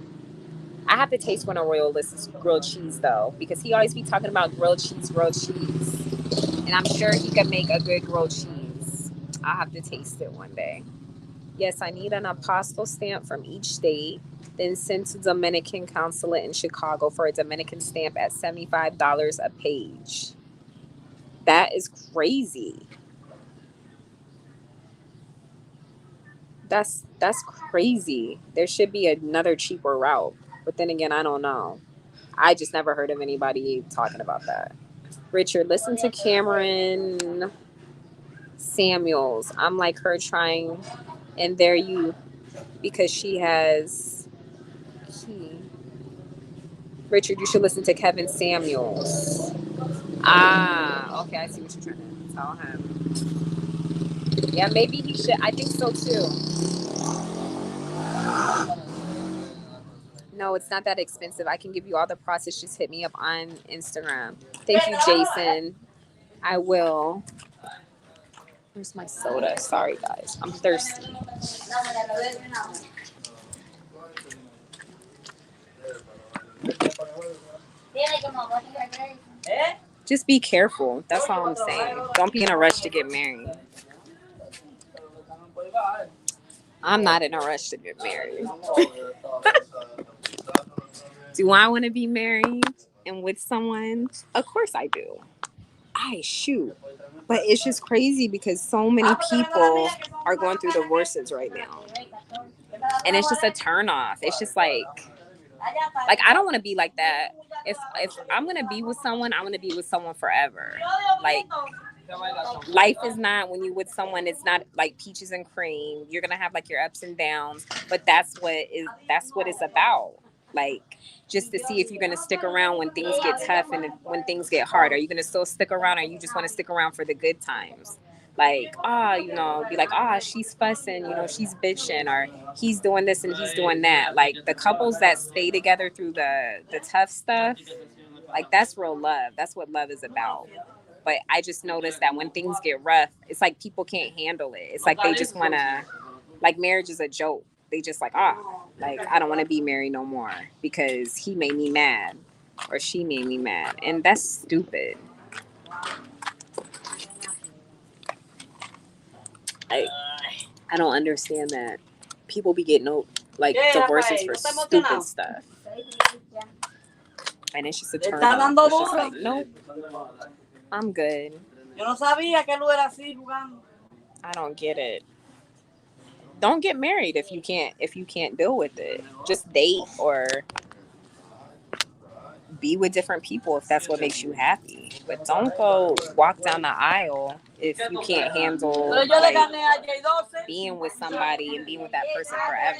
I have to taste one of Royalist's grilled cheese though, because he always be talking about grilled cheese, and I'm sure he can make a good grilled cheese. I'll have to taste it one day. Yes, I need an apostille stamp from each state, then send to Dominican consulate in Chicago for a Dominican stamp at $75 a page. That is crazy. That's crazy. There should be another cheaper route. But then again, I don't know. I just never heard of anybody talking about that. Richard, listen to Cameron Samuels. I'm like her trying, and there you, because she has key. Richard, you should listen to Kevin Samuels. Ah, okay, I see what you're trying to tell him. Yeah, maybe he should. I think so too. No, it's not that expensive. I can give you all the process. Just hit me up on Instagram. Thank you, Jason. I will. Where's my soda? Sorry, guys. I'm thirsty. Just be careful. That's all I'm saying. Don't be in a rush to get married. I'm not in a rush to get married. Do I want to be married and with someone? Of course I do. I shoot. But it's just crazy because so many people are going through divorces right now. And it's just a turn off. It's just like I don't want to be like that. If I'm gonna be with someone, I want to be with someone forever. Like life is not, when you with someone, it's not like peaches and cream. You're gonna have like your ups and downs, but that's what it's about. Like just to see if you're gonna stick around when things get tough and when things get hard. Are you gonna still stick around, or you just want to stick around for the good times? Like, be like, she's fussing, she's bitching, or he's doing this and he's doing that. Like the couples that stay together through the tough stuff, like that's real love. That's what love is about. But I just noticed that when things get rough, it's like people can't handle it. It's like they just want to, like marriage is a joke. They just like, like I don't want to be married no more because he made me mad or she made me mad. And that's stupid. I don't understand that. People be getting divorces for stupid stuff. And it's just a turn off. It's just like, nope, I'm good. I don't get it. Don't get married if you can't deal with it. Just date or be with different people if that's what makes you happy. But don't go walk down the aisle if you can't handle being with somebody and being with that person forever.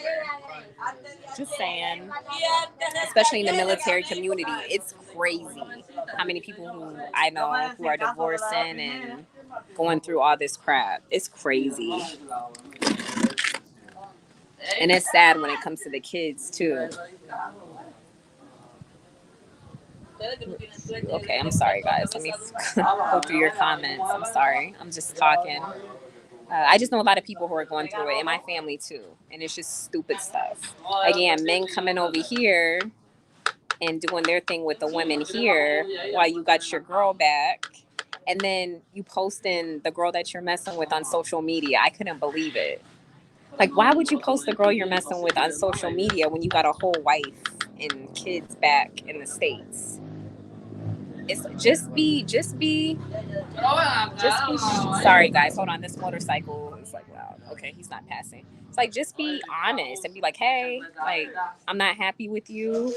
Just saying. Especially in the military community, it's crazy how many people who I know who are divorcing and going through all this crap. It's crazy. And it's sad when it comes to the kids too. Okay, I'm sorry, guys. Let me go through your comments. I'm sorry. I'm just talking. I just know a lot of people who are going through it in my family too. And it's just stupid stuff. Again, men coming over here and doing their thing with the women here while you got your girl back. and then you posting the girl that you're messing with on social media. I couldn't believe it. Like, why would you post the girl you're messing with on social media when you got a whole wife and kids back in the States? It's sorry guys, hold on, this motorcycle is like loud. Okay, he's not passing. It's like, just be honest and be like, hey, like, I'm not happy with you.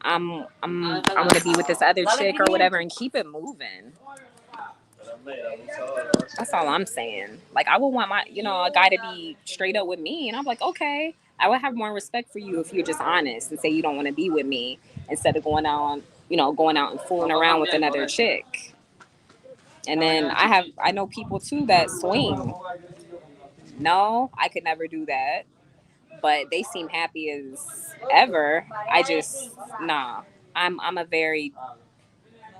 I'm gonna be with this other chick or whatever, and keep it moving. That's all I'm saying. Like, I would want my, a guy to be straight up with me, and I'm like, okay. I would have more respect for you if you're just honest and say you don't want to be with me instead of going out and fooling around with another chick. And then I know people too that swing. No, I could never do that. But they seem happy as ever. I just nah. I'm a very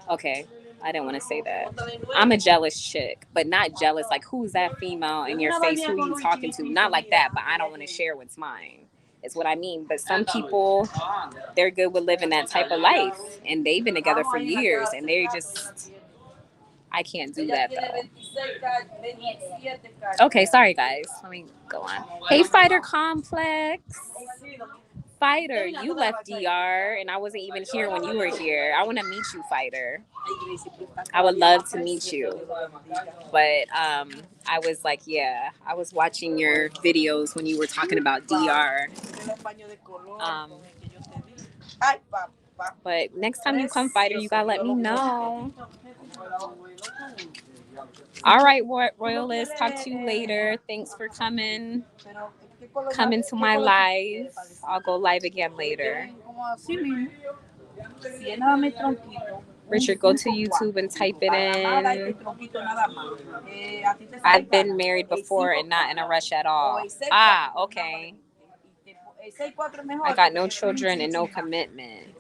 okay. I didn't want to say that. I'm a jealous chick, but not jealous like, who's that female in your face? Who are you talking to? Not like that, but I don't want to share what's mine. Is what I mean. But some people, they're good with living that type of life, and they've been together for years, and they just, I can't do that though. Okay, sorry guys. Let me go on. Hey, Fighter Complex. Fighter, you left DR, and I wasn't even here when you were here. I want to meet you, Fighter. I would love to meet you. But I was like, yeah, I was watching your videos when you were talking about DR. But next time you come, Fighter, you gotta let me know. All right, Royalist. Talk to you later. Thanks for coming to my live. I'll go live again later. Richard, go to YouTube and type it in. I've been married before and not in a rush at all. Ah, okay. I got no children and no commitment.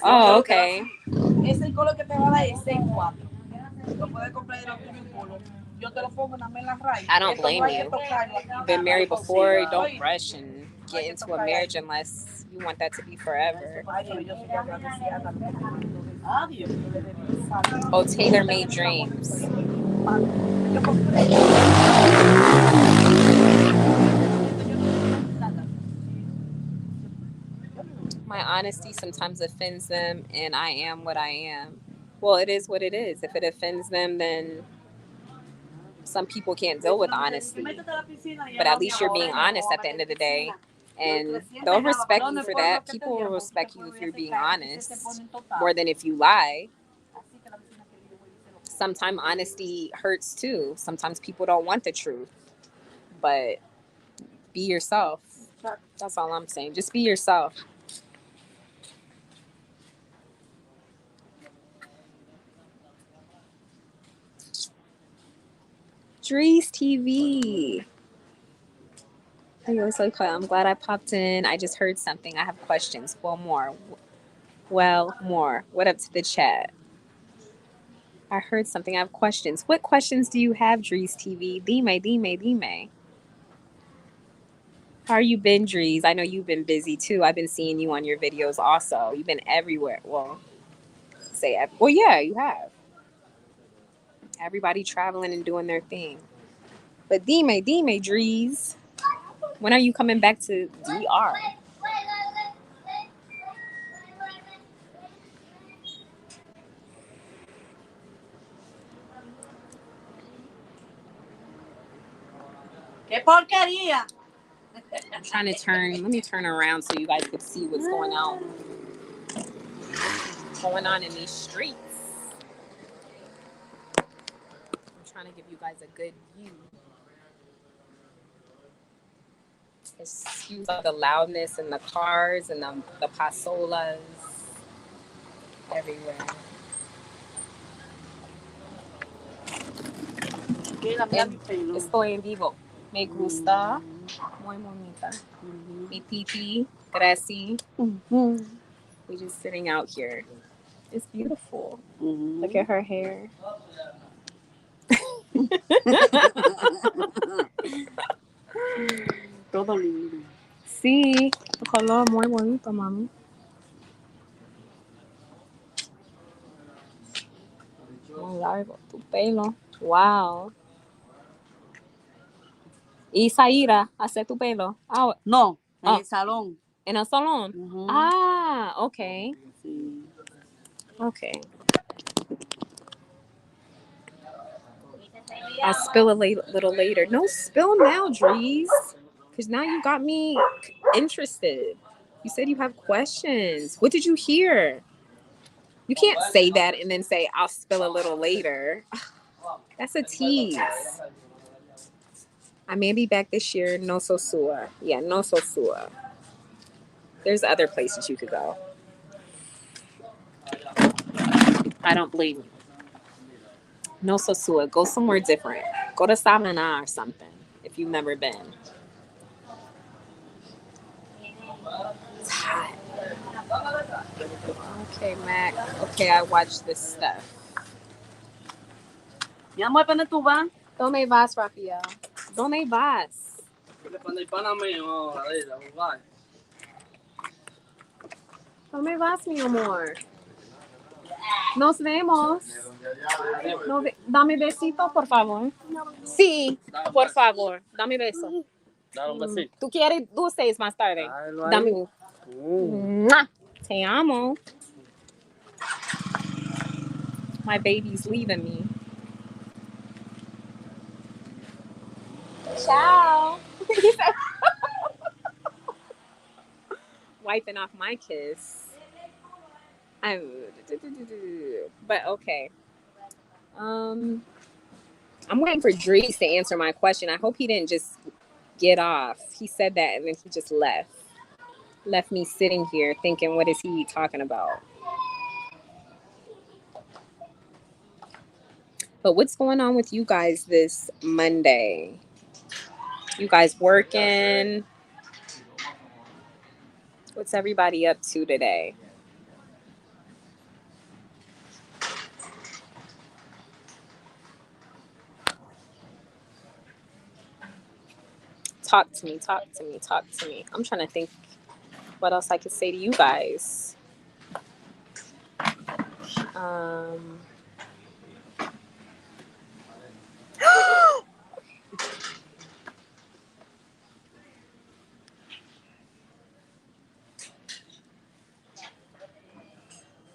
Oh, okay. I don't blame you. You've been married before. Don't rush and get into a marriage unless you want that to be forever. Oh, tailor-made dreams. My honesty sometimes offends them, and I am what I am. Well, it is what it is. If it offends them, then some people can't deal with honesty. But at least you're being honest at the end of the day. And they'll respect you for that. People will respect you if you're being honest more than if you lie. Sometimes honesty hurts too. Sometimes people don't want the truth. But be yourself. That's all I'm saying. Just be yourself. Drees TV. I'm glad I popped in. I just heard something. I have questions. More. What up to the chat? I heard something. I have questions. What questions do you have, Drees TV? Dime. How are you been, Drees? I know you've been busy too. I've been seeing you on your videos also. You've been everywhere. Well, yeah, you have. Everybody traveling and doing their thing. But dime, Drees. When are you coming back to DR? ¡Qué porquería! I'm trying to let me turn around so you guys can see what's going on in these streets. I'm trying to give you guys a good view. Excuse the loudness and the cars and the pasolas everywhere. Estoy en vivo. Me gusta. Muy bonita. Mi titi. Gracie. We're just sitting out here. It's beautiful. Look at her hair. Todo lindo. Sí, el color muy bonito, mami. Muy largo tu pelo. Wow. ¿Y Zaira hace tu pelo? Ah, No, en Oh. el salón. en el salón. Ujú. Ah, okay. Sí. Okay. I'll spill a little later. No, spill now, Drees. Because now you got me interested. You said you have questions. What did you hear? You can't say that and then say, I'll spill a little later. That's a tease. I may be back this year. No Sosua. Yeah, no Sosua. There's other places you could go. I don't blame you. No Sosua. Go somewhere different. Go to Samana or something if you've never been. It's hot. Okay, Mac. Okay, I watched this stuff. Mi amor, ¿dónde tú vas? ¿Dónde vas, Rafael? ¿Dónde vas? ¿Dónde vas, mi amor? Nos vemos. Dame besito, por favor. Sí, por favor. Dame beso. ¿Tú quieres dulces más tarde? Dame un. ¡Mua! Te amo. My baby's leaving me. Ciao. Wiping off my kiss. But okay. I'm waiting for Dries to answer my question. I hope he didn't just get off. He said that and then he just left. Left me sitting here thinking, what is he talking about? But what's going on with you guys this Monday? You guys working? What's everybody up to today? Talk to me, talk to me, talk to me. I'm trying to think what else I could say to you guys.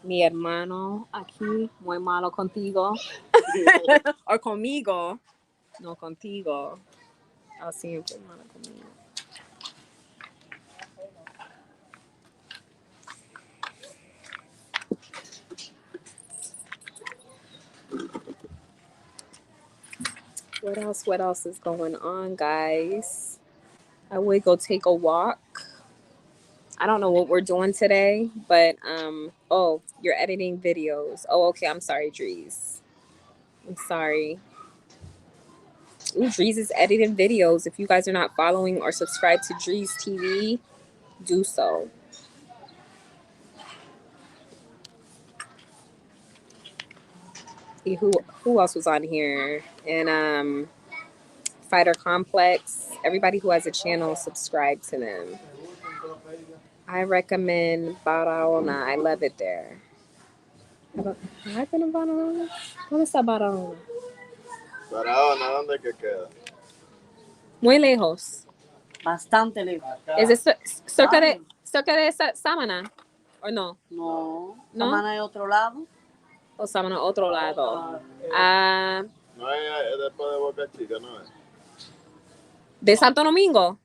Mi hermano aquí, muy malo contigo. O conmigo. No contigo. O siempre malo conmigo. What else is going on, guys? I would go take a walk. I don't know what we're doing today, but oh, you're editing videos. Oh, okay, I'm sorry, Dries. I'm sorry. Ooh, Dries is editing videos. If you guys are not following or subscribed to Dries TV, do so. Who else was on here? And Fighter Complex. Everybody who has a channel, subscribe to them. I recommend Barahona. I love it there. Have I been in Barahona? ¿Dónde está Barahona? Barahona, ¿dónde que queda? Muy lejos. Bastante lejos. ¿Es eso cerca de Samana? ¿O no? No. ¿No? Samana es otro lado. O Samana, otro lado. Ah, No es después de Boca Chica, ¿no es? ¿de Santo Domingo?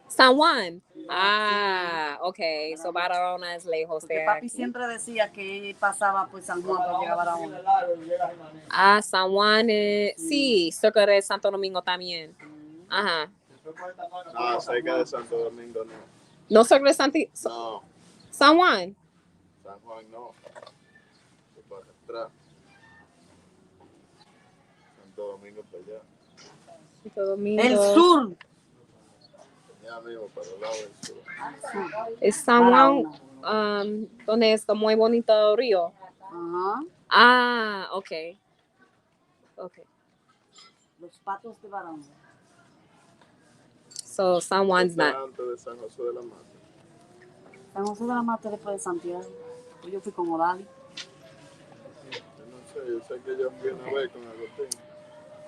San Juan. Ah, okay. So Barahona es lejos Porque de papi aquí. siempre decía que él pasaba por San Juan para llegar a Barahona. Ah, San Juan es... Sí, cerca de Santo Domingo también. Ajá. No, cerca de Santo Domingo no. ¿No cerca de No, San Juan? San Juan no. Para atrás. Santo Domingo para allá. Santo Domingo. El sur. Ya mismo, para el lado del sur. Es San Juan, donde está muy bonito el río. Ajá. Ah, okay. Okay. Los patos de Barahona. So San Juan's not. Antes de San José de la Mata. San José de la Mata después de Santiago. Yo fui con Odali. Yo sé que yo envié una vez con Agustín.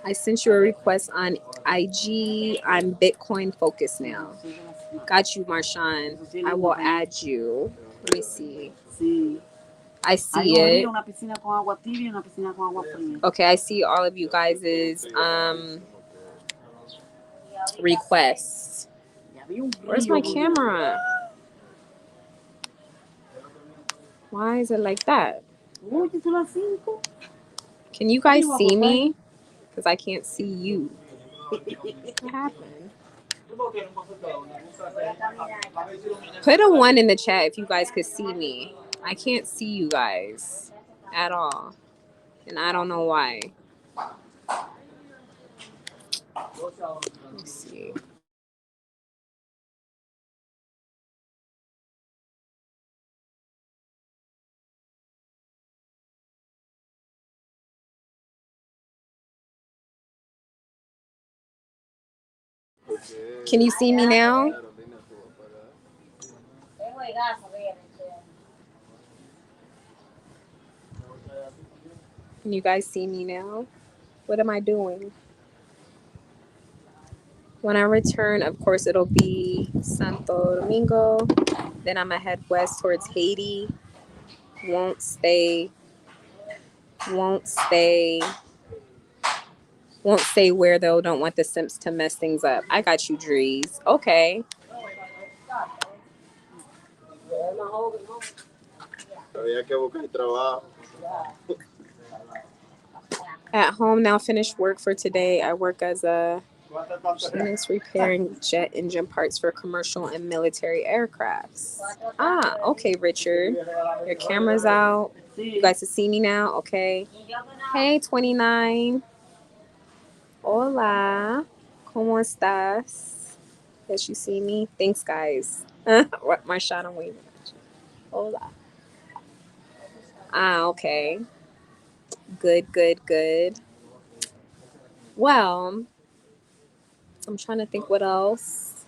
I sent you a request on IG. I'm Bitcoin focused now. Got you, Marshawn. I will add you. Let me see. Sí. I Hay see un río, it. una piscina con agua tibia y una piscina con agua fría. Okay, I see all of you guys' requests. Y había un Where's río my muy camera? Why is it like that? grande. Oye, son las 5. Can you guys see me? Because I can't see you. What happened? Put a 1 in the chat if you guys could see me. I can't see you guys at all. And I don't know why. Let's see. Can you see me now? Can you guys see me now? What am I doing? When I return, of course, it'll be Santo Domingo. Then I'm gonna head west towards Haiti. Won't stay where though. Don't want the simps to mess things up. I got you, Drees. Okay. Había que buscar trabajo. At home now, finished work for today. I work as a machinist repairing jet engine parts for commercial and military aircrafts. Ah, okay, Richard. Your camera's out. You guys can see me now, okay? Hey, 29. Hola. ¿Cómo estás? Yes, you see me? Thanks, guys. What, Marshawn, I'm waving at you. Hola. Ah, okay. Good, good, good. Well, I'm trying to think what else.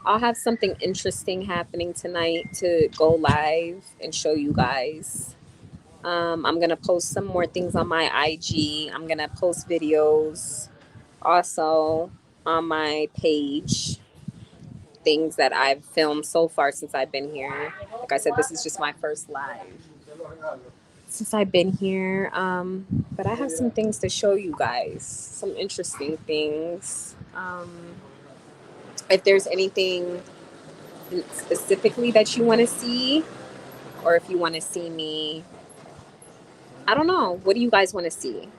I'll have something interesting happening tonight to go live and show you guys. I'm going to post some more things on my IG. I'm going to post videos also on my page. Things that I've filmed so far since I've been here. Like I said, this is just my first live since I've been here. But I have some things to show you guys, some interesting things. If there's anything specifically that you want to see, or if you want to see me, I don't know. What do you guys want to see?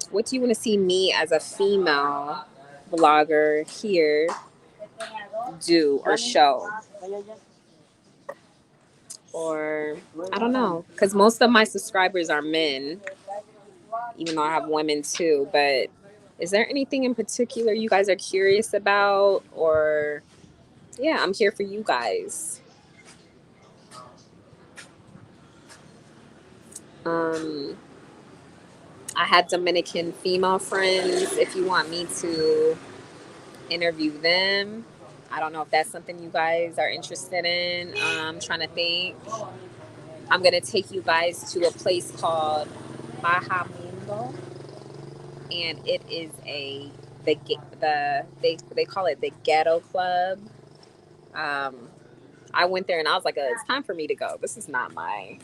What do you want to see me as a female vlogger here do or show? Or I don't know, because most of my subscribers are men, even though I have women too. But is there anything in particular you guys are curious about? Or yeah, I'm here for you guys. I had Dominican female friends. If you want me to interview them, I don't know if that's something you guys are interested in. I'm trying to think. I'm gonna take you guys to a place called Bahamundo, and it is they call it the Ghetto Club. I went there and I was like, it's time for me to go. This is not my.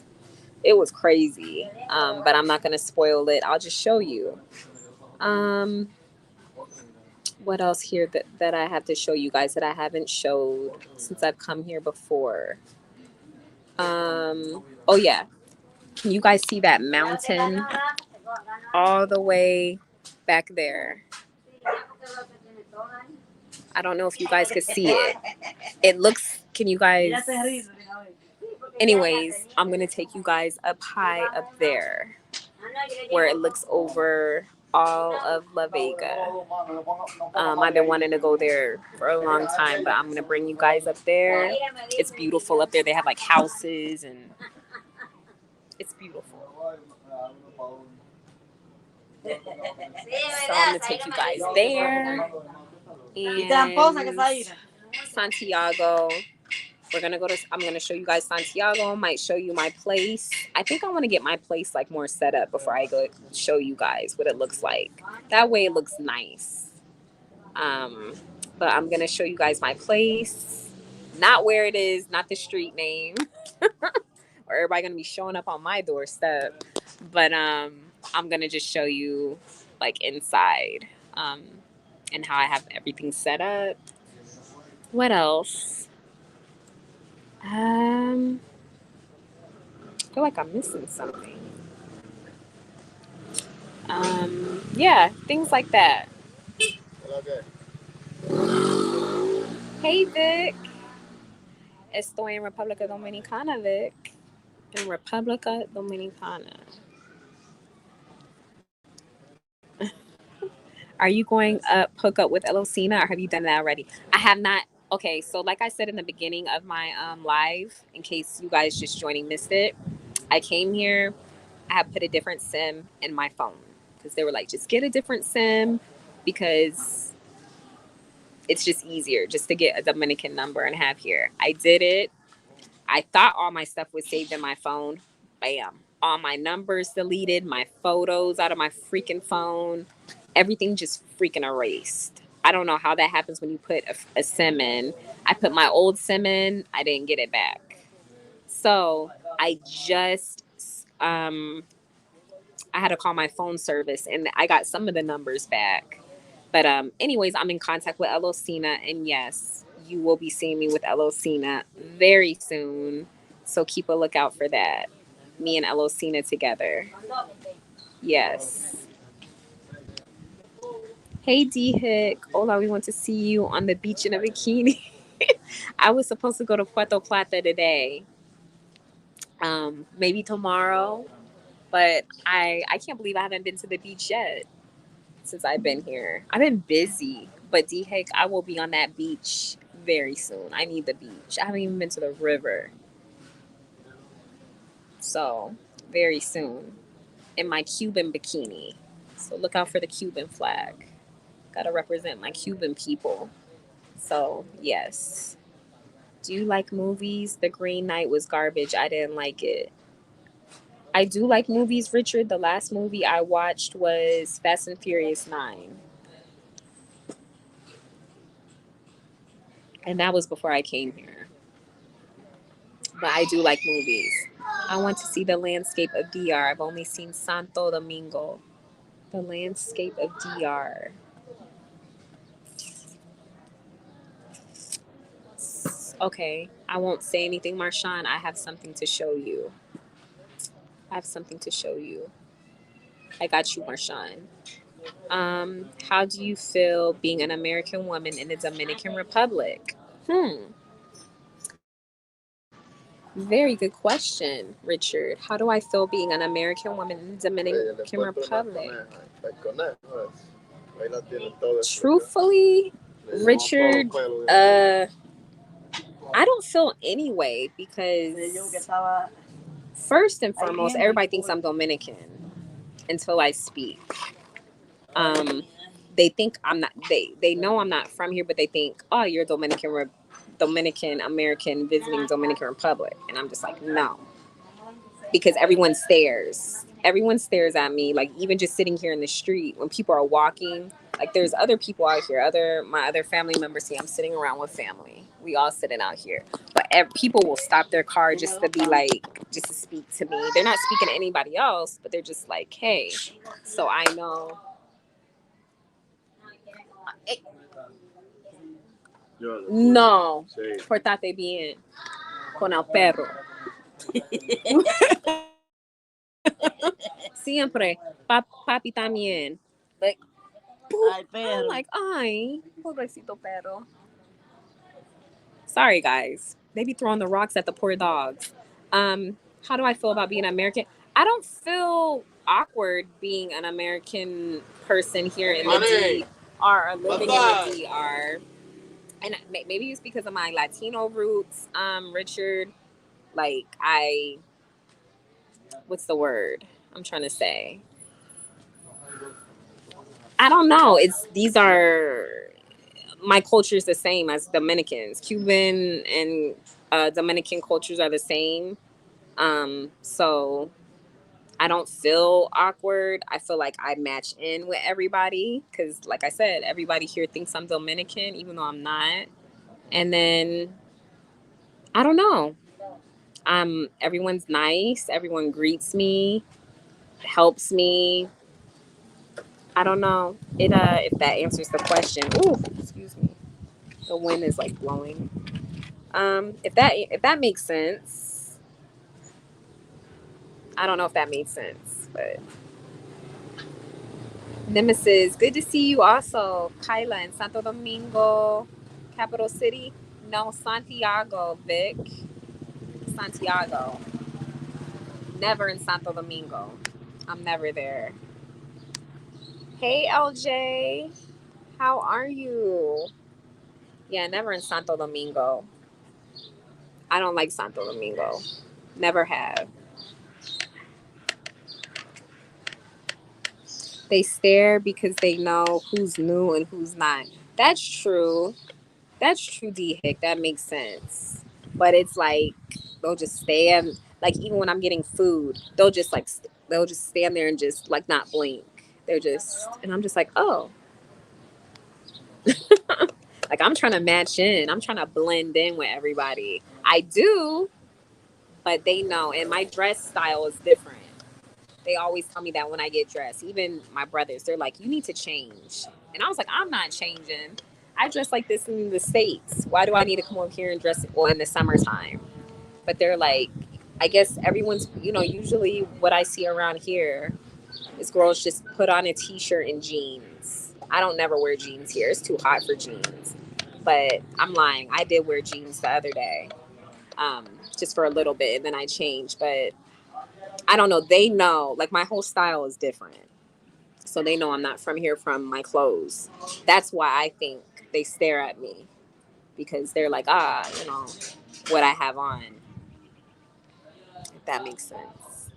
It was crazy, but I'm not gonna spoil it. I'll just show you. What else here that I have to show you guys that I haven't showed since I've come here before? Oh yeah. Can you guys see that mountain all the way back there? I don't know if you guys could see it. It looks, can you guys? Anyways, I'm going to take you guys up high up there where it looks over all of La Vega. I've been wanting to go there for a long time, but I'm going to bring you guys up there. It's beautiful up there. They have like houses and it's beautiful. So I'm going to take you guys there. And Santiago. I'm gonna show you guys Santiago. Might show you my place. I think I want to get my place like more set up before I go show you guys what it looks like. That way it looks nice. But I'm gonna show you guys my place. Not where it is, not the street name. Or everybody gonna be showing up on my doorstep. But I'm gonna just show you like inside. And how I have everything set up. What else? I feel like I'm missing something. Yeah, things like that. Okay. Hey, Vic. Estoy en República Dominicana, Vic. En República Dominicana. Are you going up, hook up with Elosina, or have you done that already? I have not. Okay, so like I said in the beginning of my live, in case you guys just joining missed it, I came here. I have put a different SIM in my phone because they were like, just get a different SIM because it's just easier just to get a Dominican number and have here. I did it. I thought all my stuff was saved in my phone. Bam. All my numbers deleted, my photos out of my freaking phone. Everything just freaking erased. I don't know how that happens when you put a SIM in. I put my old SIM in. I didn't get it back. So I just, I had to call my phone service and I got some of the numbers back. But anyways, I'm in contact with Elosina, and yes, you will be seeing me with Elosina very soon. So keep a lookout for that. Me and Elosina together. Yes. Hey D Hick. Hola, we want to see you on the beach in a bikini. I was supposed to go to Puerto Plata today. Maybe tomorrow. But I can't believe I haven't been to the beach yet since I've been here. I've been busy, but D Heck, I will be on that beach very soon. I need the beach. I haven't even been to the river. So, very soon in my Cuban bikini. So, look out for the Cuban flag. Got to represent my Cuban people. So, yes. Do you like movies? The Green Knight was garbage. I didn't like it. I do like movies, Richard. The last movie I watched was Fast and Furious 9. And that was before I came here. But I do like movies. I want to see the landscape of DR. I've only seen Santo Domingo. The landscape of DR. Okay, I won't say anything, Marshawn. I have something to show you. I have something to show you. I got you, Marshawn. How do you feel being an American woman in the Dominican Republic? Very good question, Richard. How do I feel being an American woman in the Dominican Republic? Truthfully, Richard, I don't feel any way because first and foremost, everybody thinks I'm Dominican until I speak. They think I'm not. They know I'm not from here, but they think, oh, you're Dominican American visiting Dominican Republic, and I'm just like, no, because everyone stares. Everyone stares at me, like even just sitting here in the street when people are walking. Like there's other people out here, my other family members. See, I'm sitting around with family. We all sitting out here, but people will stop their car just to be like, just to speak to me. They're not speaking to anybody else, but they're just like, hey. So I know. No, portate bien con el perro. Siempre, papi también. Like, I'm like, ay, pobrecito perro. Sorry, guys. They be throwing the rocks at the poor dogs. How do I feel about being American? I don't feel awkward being an American person here in the DR or living in the DR. And maybe it's because of my Latino roots, Richard. Like what's the word I'm trying to say? I don't know. These are my culture is the same as Dominicans, Cuban and Dominican cultures are the same. So I don't feel awkward. I feel like I match in with everybody because, like I said, everybody here thinks I'm Dominican, even though I'm not. And then I don't know. Everyone's nice. Everyone greets me, helps me. I don't know. If that answers the question. Ooh, excuse me. The wind is like blowing. If that makes sense. I don't know if that made sense, but Nemesis, good to see you also. Kyla in Santo Domingo, capital city. No, Santiago, Vic. Santiago. Never in Santo Domingo. I'm never there. Hey, LJ. How are you? Yeah, never in Santo Domingo. I don't like Santo Domingo. Never have. They stare because they know who's new and who's not. That's true. That's true, D Hick. That makes sense. But it's like they'll just stand. Like even when I'm getting food, they'll just stand there and just like not blink. They're just, and I'm just like, oh, like I'm trying to match in. I'm trying to blend in with everybody. I do, but they know. And my dress style is different. They always tell me that when I get dressed. Even my brothers, they're like, you need to change. And I was like, I'm not changing. I dress like this in the States. Why do I need to come over here and dress well in the summertime? But they're like, I guess everyone's, usually what I see around here is girls just put on a t-shirt and jeans. I don't never wear jeans here. It's too hot for jeans. But I'm lying. I did wear jeans the other day, just for a little bit, and then I changed. But I don't know. They know, like my whole style is different. So they know I'm not from here from my clothes. That's why I think they stare at me because they're like, what I have on. If that makes sense.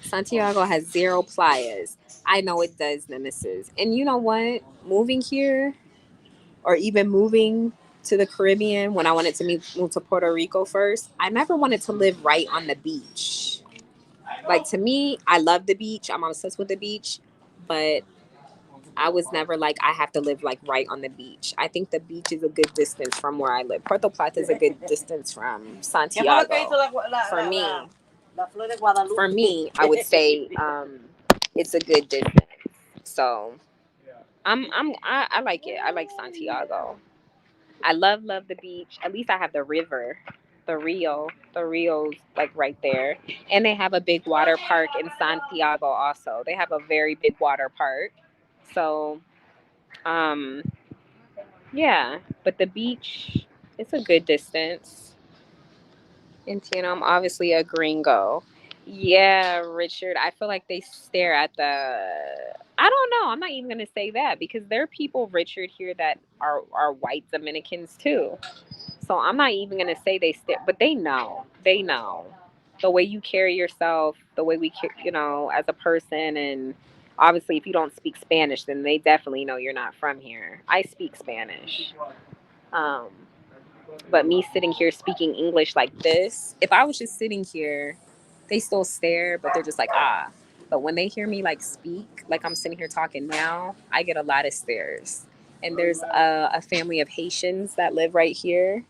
Santiago has 0 playas. I know it does, Nemesis. And you know what? Moving here or even moving to the Caribbean when I wanted to move to Puerto Rico first, I never wanted to live right on the beach. Like to me, I love the beach. I'm obsessed with the beach. But I was never like, I have to live like right on the beach. I think the beach is a good distance from where I live. Puerto Plata is a good distance from Santiago. For me, I would say it's a good distance. So I like it. I like Santiago. I love the beach. At least I have the river, the Rio's like right there, and they have a big water park in Santiago. Also, they have a very big water park. So, um, yeah. But the beach, it's a good distance. And I'm obviously a gringo. Yeah, Richard. I feel like they stare at the. I don't know. I'm not even gonna say that because there are people, Richard, here that are white Dominicans too. So I'm not even gonna say they stare, but they know. They know the way you carry yourself, the way as a person, and obviously if you don't speak Spanish, then they definitely know you're not from here. I speak Spanish. Um, but me sitting here speaking English like this, if I was just sitting here, they still stare, but they're just like, ah. But when they hear me like speak, like I'm sitting here talking now, I get a lot of stares. And there's a family of Haitians that live right here.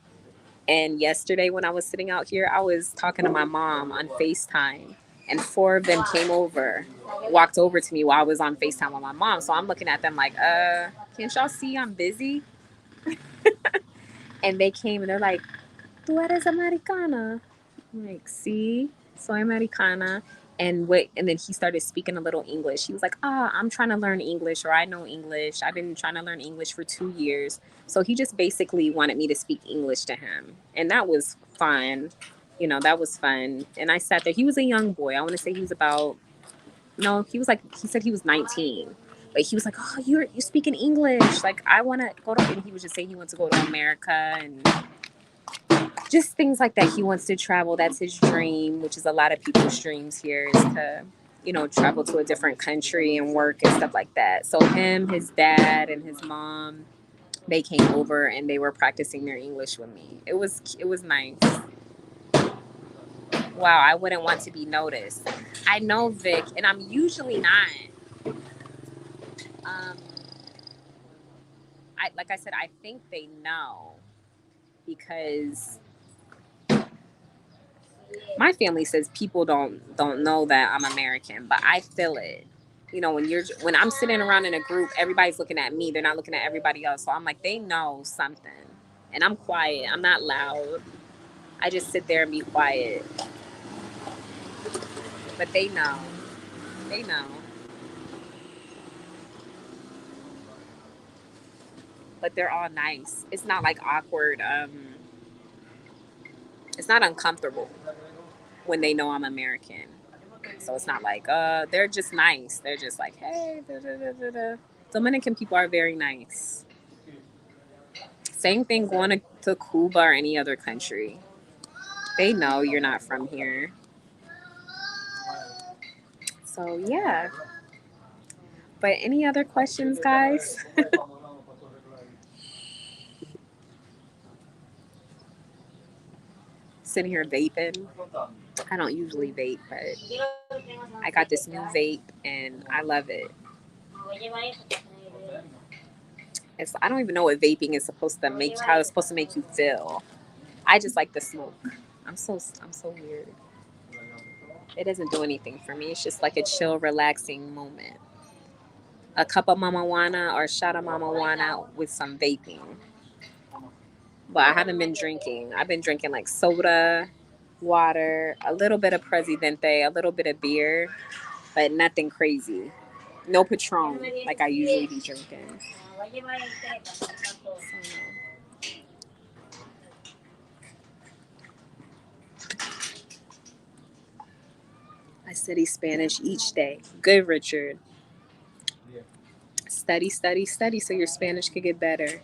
And yesterday when I was sitting out here, I was talking to my mom on FaceTime. And 4 of them came over, walked over to me while I was on FaceTime with my mom. So I'm looking at them like, can't y'all see I'm busy? And they came and they're like, tú eres americana. I'm like, sí, soy americana. And then he started speaking a little English. He was like, I'm trying to learn English, or I know English. I've been trying to learn English for 2 years. So he just basically wanted me to speak English to him. And that was fun. That was fun. And I sat there. He was a young boy. I want to say he was about, no, he said he was 19. But he was like, oh, you're speaking English. Like, I want to go to, and he was just saying he wants to go to America and just things like that. He wants to travel. That's his dream, which is a lot of people's dreams here, is to, travel to a different country and work and stuff like that. So him, his dad, and his mom, they came over and they were practicing their English with me. It was nice. Wow, I wouldn't want to be noticed. I know Vic, and I'm usually not. Like I said, I think they know because my family says people don't know that I'm American, but I feel it. You know, when I'm sitting around in a group, everybody's looking at me. They're not looking at everybody else. So I'm like, they know something, and I'm quiet. I'm not loud. I just sit there and be quiet. But they know. They know. But they're all nice. It's not like awkward. It's not uncomfortable when they know I'm American. So it's not like they're just nice. They're just like, hey, da, da, da, da, da. Dominican people are very nice. Same thing going to Cuba or any other country. They know you're not from here. So yeah. But any other questions, guys? Sitting here vaping. I don't usually vape, but I got this new vape and I love it. I don't even know what vaping is supposed to make, how it's supposed to make you feel. I just like the smoke. I'm so weird. It doesn't do anything for me. It's just like a chill, relaxing moment. A cup of mamajuana or a shot of mamajuana with some vaping. But I haven't been drinking. I've been drinking like soda, water, a little bit of Presidente, a little bit of beer, but nothing crazy. No Patron like I usually be drinking. So, I study Spanish each day. Good, Richard. Study, study, study so your Spanish could get better.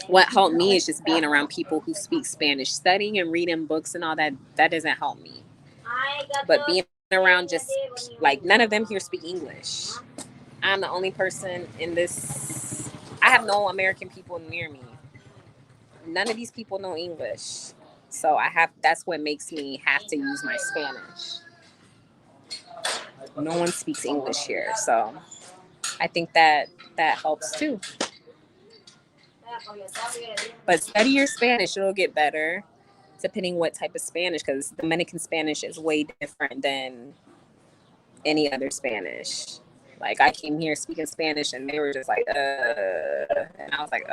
What helped me is just being around people who speak Spanish. Studying and reading books and all that, that doesn't help me. But being around just like none of them here speak English. I'm the only person in this. I have no American people near me. None of these people know English. So that's what makes me have to use my Spanish. No one speaks English here. So I think that helps too. But study your Spanish, it'll get better depending what type of Spanish, because Dominican Spanish is way different than any other Spanish. Like I came here speaking Spanish and they were just like, and I was like,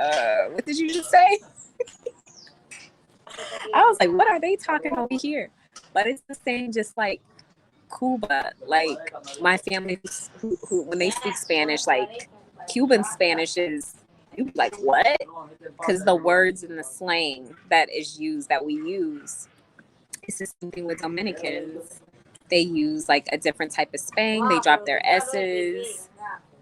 what did you just say? I was like, what are they talking over here? But it's the same, just like Cuba. Like my family, who when they speak Spanish, like Cuban Spanish is, you be like, what? Because the words and the slang that is used, that we use, it's the same thing with Dominicans. They use like a different type of spang. They drop their S's.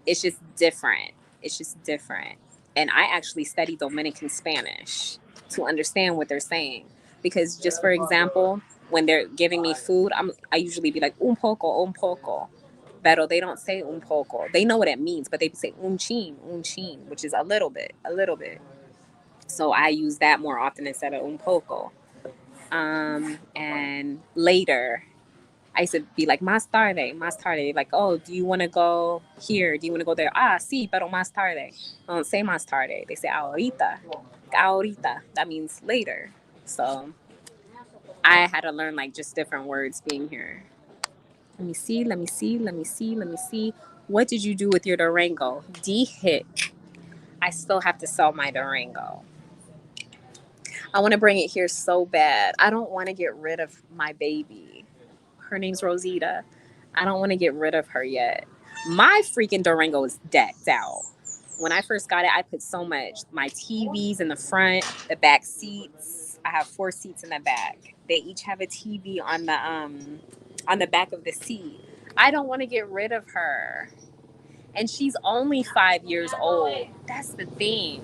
It's just different. It's just different. And I actually study Dominican Spanish to understand what they're saying. Because just for example, when they're giving me food, I usually be like, un poco. Pero they don't say un poco. They know what it means, but they say un chin, which is a little bit. So I use that more often instead of un poco. And later, I used to be like, más tarde. Like, oh, do you want to go here? Do you want to go there? Ah, sí, pero más tarde. They don't say más tarde. They say ahorita. Ahorita. That means later. So I had to learn like just different words being here. Let me see. What did you do with your Durango? D-hit. I still have to sell my Durango. I want to bring it here so bad. I don't want to get rid of my baby. Her name's Rosita. I don't want to get rid of her yet. My freaking Durango is decked out. When I first got it, I put so much. My TVs in the front, the back seats. I have 4 seats in the back. They each have a TV on the back of the seat. I don't want to get rid of her. And she's only 5 years old. That's the thing.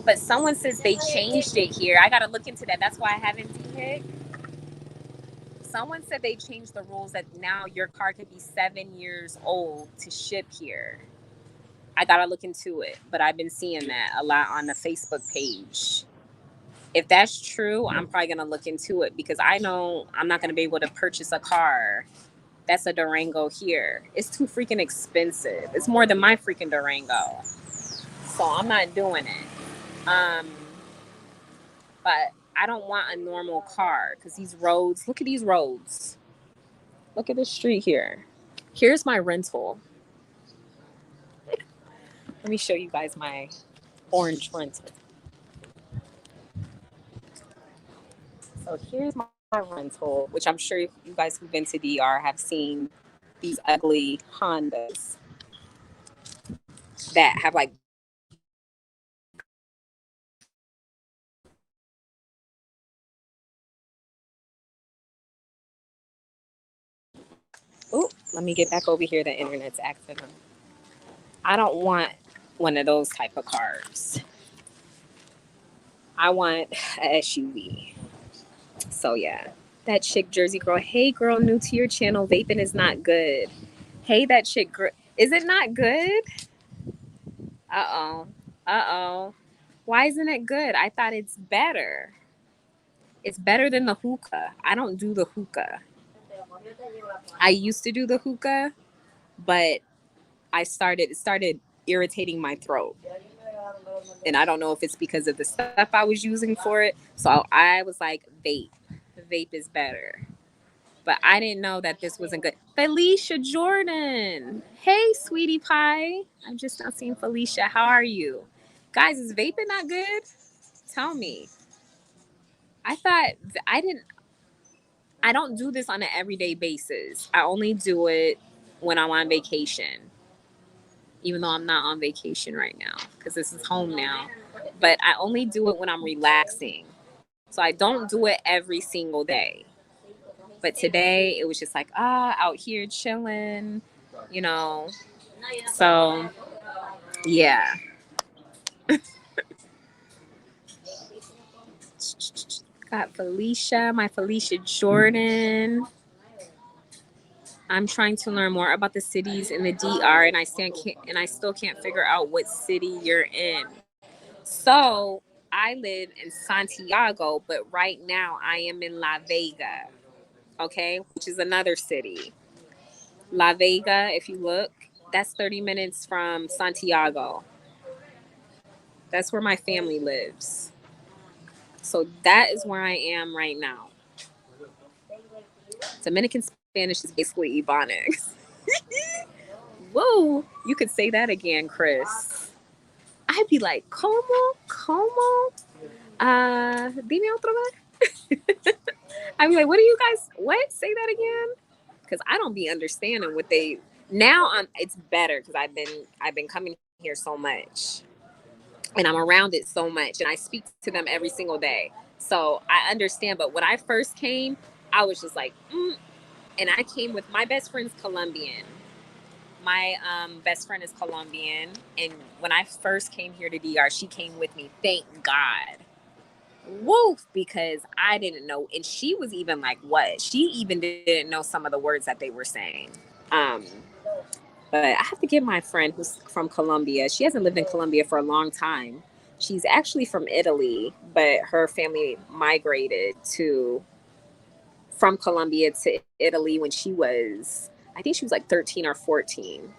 But someone says they changed it here. I got to look into that. That's why I haven't hit. Someone said they changed the rules that now your car could be 7 years old to ship here. I got to look into it. But I've been seeing that a lot on the Facebook page. if that's true, I'm probably gonna look into it because I know I'm not gonna be able to purchase a car that's a Durango here. It's too freaking expensive. It's more than my freaking Durango. So I'm not doing it. But I don't want a normal car because these roads, look at these roads. Look at this street here. Here's my rental. Let me show you guys my orange rental. So here's my rental, which I'm sure you guys who've been to DR have seen these ugly Hondas that have like oh, let me get back over here. The internet's acting up. I don't want one of those type of cars. I want a SUV. So yeah. That chick Jersey girl. Hey girl, new to your channel. Vaping is not good. Hey, that chick girl. Is it not good? Uh-oh. Uh-oh. Why isn't it good? I thought it's better. It's better than the hookah. I don't do the hookah. I used to do the hookah, but it started irritating my throat. And I don't know if it's because of the stuff I was using for it. So I was like, vape. Vape is better. But I didn't know that this wasn't good. Felicia Jordan. Hey, sweetie pie. I'm just not seeing Felicia. How are you? Guys, is vaping not good? Tell me. I thought I don't do this on an everyday basis. I only do it when I'm on vacation. Even though I'm not on vacation right now because this is home now. But I only do it when I'm relaxing. So I don't do it every single day. But today it was just like, out here chilling, you know. So, yeah. Got Felicia, my Felicia Jordan. I'm trying to learn more about the cities in the DR, and I still can't figure out what city you're in. So I live in Santiago, but right now I am in La Vega, okay, which is another city. La Vega, if you look, that's 30 minutes from Santiago. That's where my family lives. So that is where I am right now. Dominican Spanish is basically Ebonics. Whoa, you could say that again, Chris. I'd be like, como? Dime otro vez. I'd be like, what do you guys, what? Say that again? Because I don't be understanding what they, now it's better because I've been coming here so much. And I'm around it so much and I speak to them every single day. So I understand. But when I first came, I was just like, And I came with my best friend's Colombian. My best friend is Colombian. And when I first came here to DR, she came with me. Thank God. Woof, because I didn't know. And she was even like, what? She even didn't know some of the words that they were saying. But I have to give my friend who's from Colombia. She hasn't lived in Colombia for a long time. She's actually from Italy, but her family migrated from Colombia to Italy when I think she was like 13 or 14.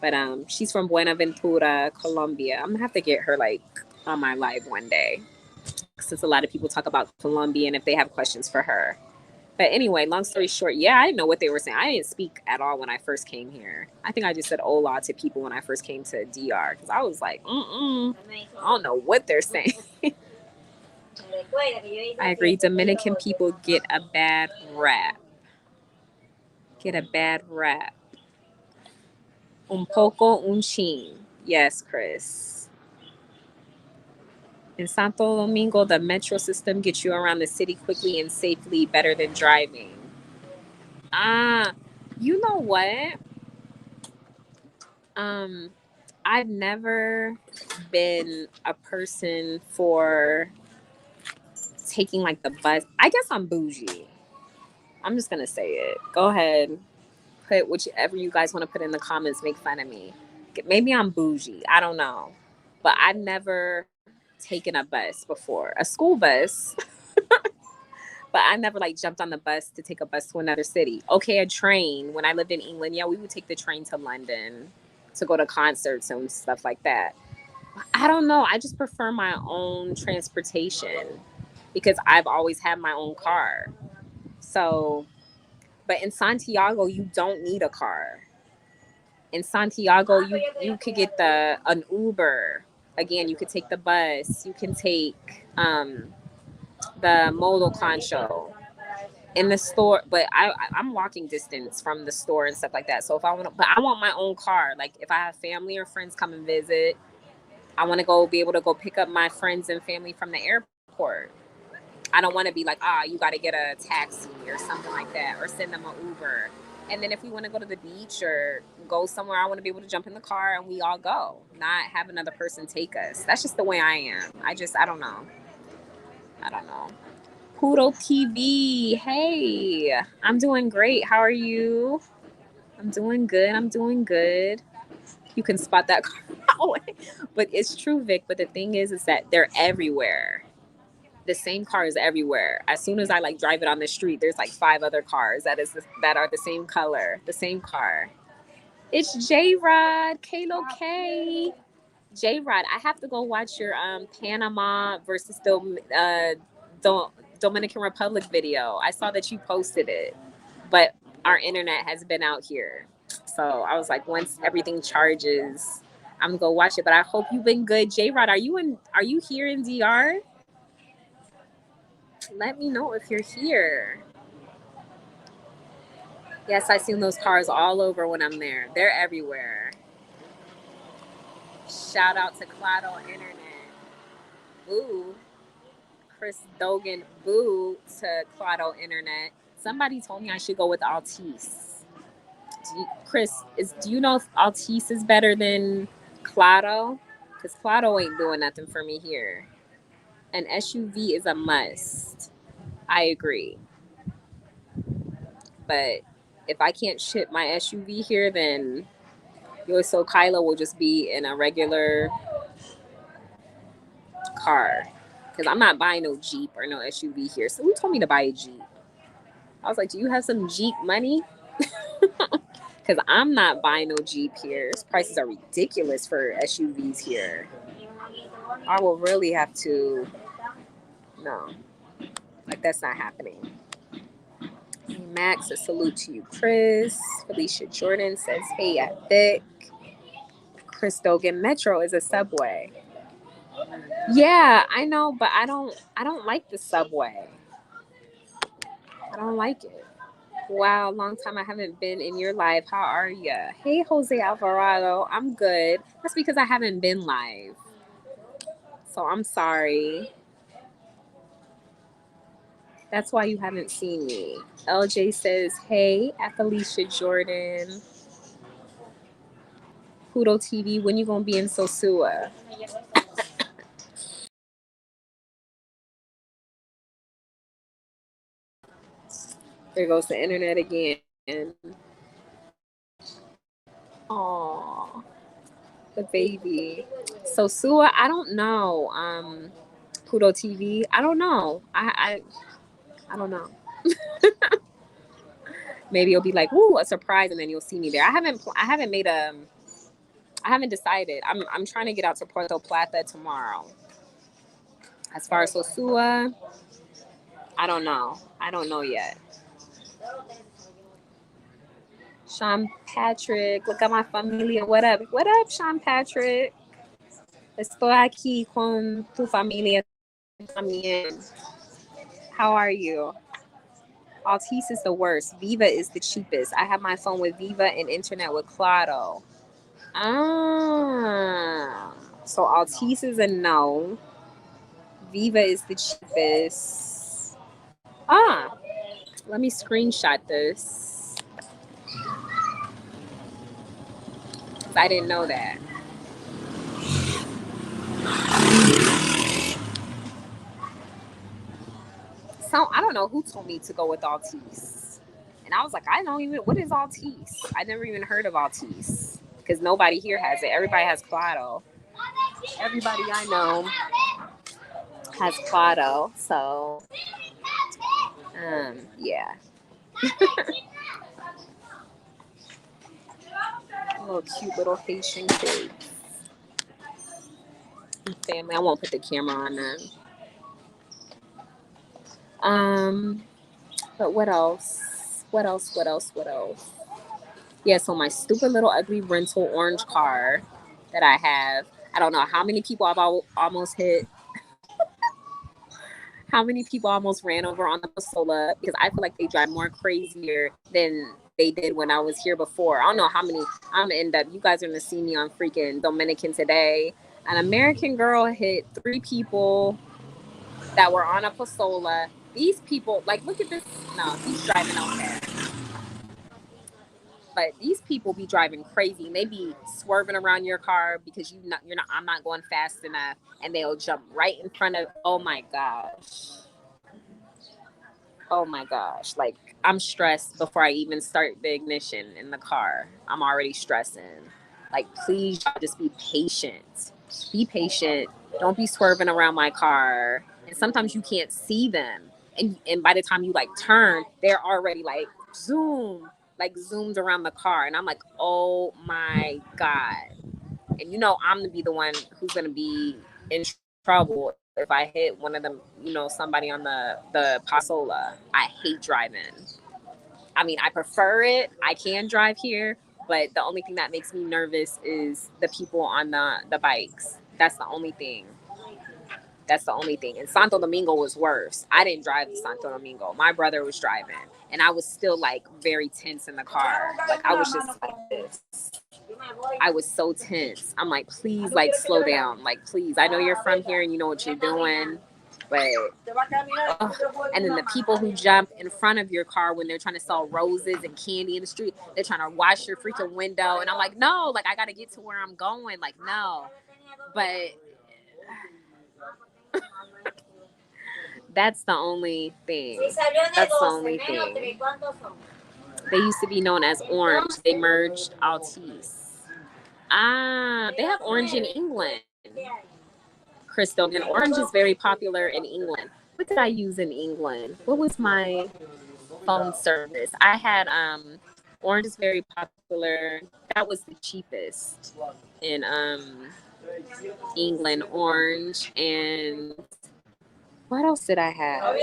But she's from Buenaventura, Colombia. I'm gonna have to get her like on my live one day, since a lot of people talk about Colombia and if they have questions for her. But anyway, long story short, yeah, I didn't know what they were saying. I didn't speak at all when I first came here. I think I just said hola to people when I first came to DR because I was like, I don't know what they're saying. I agree. Dominican people get a bad rap. Un poco, un chin. Yes, Chris. In Santo Domingo, the metro system gets you around the city quickly and safely, better than driving. You know what? I've never been a person for taking like the bus. I guess I'm bougie. I'm just gonna say it. Go ahead. Put whichever you guys want to put in the comments. Make fun of me. Maybe I'm bougie. I don't know. But I've never taken a bus before, a school bus. But I never like jumped on the bus to take a bus to another city. Okay, a train. When I lived in England, yeah, we would take the train to London to go to concerts and stuff like that. I don't know. I just prefer my own transportation because I've always had my own car. So, but in Santiago, you don't need a car. In Santiago, you could get an Uber. Again, you could take the bus. You can take the Modo Concho in the store. But I'm walking distance from the store and stuff like that. So if I want, but I want my own car. Like if I have family or friends come and visit, I want to be able to go pick up my friends and family from the airport. I don't want to be like, you got to get a taxi or something like that, or send them an Uber. And then if we want to go to the beach or go somewhere, I want to be able to jump in the car and we all go, not have another person take us. That's just the way I am. I don't know. Poodle TV. Hey, I'm doing great. How are you? I'm doing good. You can spot that car. But it's true, Vic. But the thing is that they're everywhere. The same car is everywhere. As soon as I like drive it on the street, there's like 5 other cars that are the same color, the same car. It's J-Rod, Kalo K. J-Rod, I have to go watch your Panama versus Dominican Republic video. I saw that you posted it, but our internet has been out here. So I was like, once everything charges, I'm gonna go watch it. But I hope you've been good. J-Rod, are you here in DR? Let me know if you're here. Yes, I seen those cars all over when I'm there. They're everywhere. Shout out to Clado Internet. Boo. Chris Dogan, boo to Clado Internet. Somebody told me I should go with Altice. Do you know if Altice is better than Clado? Because Clado ain't doing nothing for me here. An SUV is a must. I agree. But if I can't ship my SUV here, then so Kyla will just be in a regular car. Because I'm not buying no Jeep or no SUV here. So who told me to buy a Jeep? I was like, do you have some Jeep money? Because I'm not buying no Jeep here. Prices are ridiculous for SUVs here. I will really have to... No. Like, that's not happening. Max, a salute to you, Chris. Felicia Jordan says, hey, at Vic. Chris Dogan, Metro is a subway. Yeah, I know, but I don't like the subway. I don't like it. Wow, long time I haven't been in your live. How are you? Hey, Jose Alvarado. I'm good. That's because I haven't been live. So I'm sorry. That's why you haven't seen me. LJ says, hey, at Felicia Jordan. Poodle TV, when you gonna be in Sosua? There goes the internet again. Aww, the baby. Sosua, I don't know. Poodle TV, I don't know. I don't know. Maybe it'll be like, woo, a surprise, and then you'll see me there. I haven't decided. I'm trying to get out to Puerto Plata tomorrow. As far as Sosua, I don't know. I don't know yet. Sean Patrick, look at my familia. What up? What up, Sean Patrick? Estoy aquí con tu familia también. How are you? Altice is the worst. Viva is the cheapest. I have my phone with Viva and internet with Claro. So Altice is a no. Viva is the cheapest. Let me screenshot this. I didn't know that. So I don't know who told me to go with Altice. And I was like, what is Altice? I never even heard of Altice. Because nobody here has it. Everybody has Claro. Everybody I know has Clado. So, yeah. Little cute little Haitian kids. Family. I won't put the camera on them. But what else? What else? What else? What else? Yeah, so my stupid little ugly rental orange car that I have. I don't know how many people I've almost hit. How many people almost ran over on the Pasola because I feel like they drive more crazier than they did when I was here before. I don't know how many I'm gonna end up. You guys are gonna see me on freaking Dominican today. An American girl hit 3 people that were on a Pasola. These people, like, look at this. No, he's driving okay. But these people be driving crazy and they be swerving around your car because I'm not going fast enough, and they'll jump right in front of. Oh my gosh. Oh my gosh. Like, I'm stressed before I even start the ignition in the car. I'm already stressing. Like, please just be patient. Be patient. Don't be swerving around my car. And sometimes you can't see them. And by the time you like turn, they're already like zoomed around the car. And I'm like, oh my God. And I'm gonna be the one who's gonna be in trouble if I hit one of them, somebody on the Pasola. I hate driving. I mean, I prefer it. I can drive here, but the only thing that makes me nervous is the people on the bikes. That's the only thing. That's the only thing. And Santo Domingo was worse. I didn't drive to Santo Domingo. My brother was driving. And I was still like very tense in the car. Like, I was just like this. I was so tense. I'm like, please, like, slow down. Like, please. I know you're from here and you know what you're doing. But, and then the people who jump in front of your car when they're trying to sell roses and candy in the street, they're trying to wash your freaking window. And I'm like, no, like, I got to get to where I'm going. Like, no. But that's the only thing. That's the only thing. They used to be known as Orange. They merged Altice. They have Orange in England. Crystal, and Orange is very popular in England. What did I use in England? What was my phone service? I had Orange is very popular. That was the cheapest in England, Orange. And what else did I have?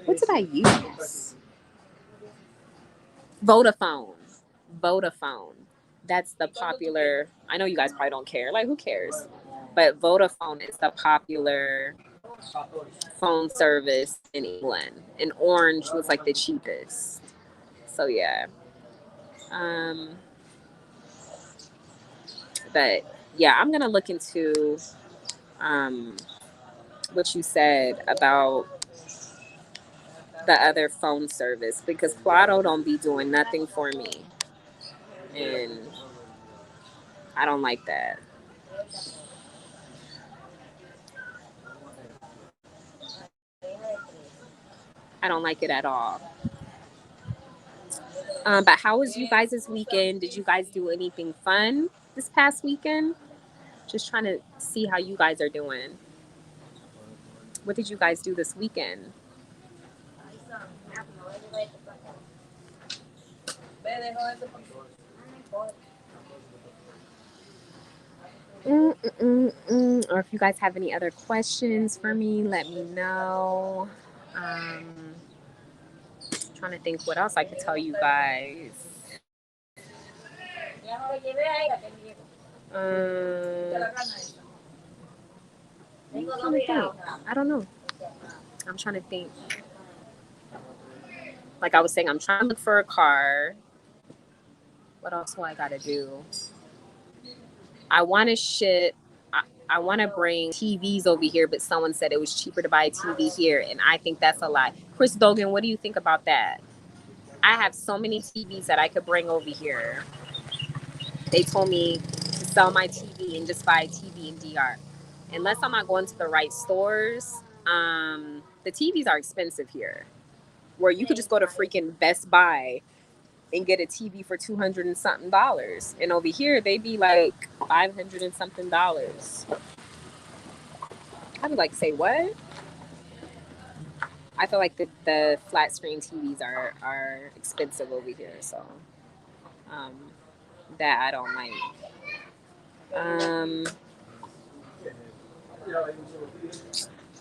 What did I use? Vodafone. That's the popular. I know you guys probably don't care. Like, who cares? But Vodafone is the popular phone service in England. And Orange was like the cheapest. So yeah. But yeah, I'm gonna look into what you said about the other phone service, because Claro don't be doing nothing for me. And I don't like that. I don't like it at all. But how was you guys' weekend? Did you guys do anything fun this past weekend? Just trying to see how you guys are doing. What did you guys do this weekend? Or if you guys have any other questions for me, let me know. Trying to think what else I could tell you guys. I don't know. I'm trying to think. Like I was saying, I'm trying to look for a car. What else do I gotta do? I want to I want to bring TVs over here, but someone said it was cheaper to buy a TV here, and I think that's a lie. Chris Dogan, what do you think about that? I have so many TVs that I could bring over here. They told me to sell my TV and just buy a TV in DR. Unless I'm not going to the right stores, the TVs are expensive here. Where you could just go to freaking Best Buy and get a TV for $200 and something. And over here, they be like $500 and something. I would like to say what? I feel like the flat screen TVs are expensive over here, so um, that I don't like. Um,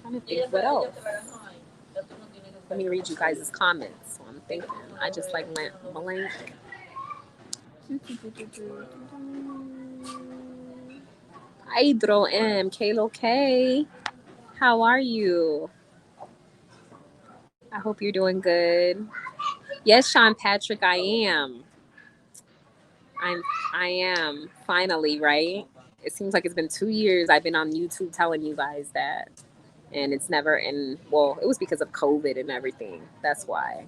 trying to think what else. Let me read you guys' comments. So I'm thinking. I just like went blank. Hydro M, Kalo K. How are you? I hope you're doing good. Yes, Sean Patrick, I am. I'm I am finally, right? It seems like it's been 2 years I've been on YouTube telling you guys that. And it's never in well, it was because of COVID and everything. That's why.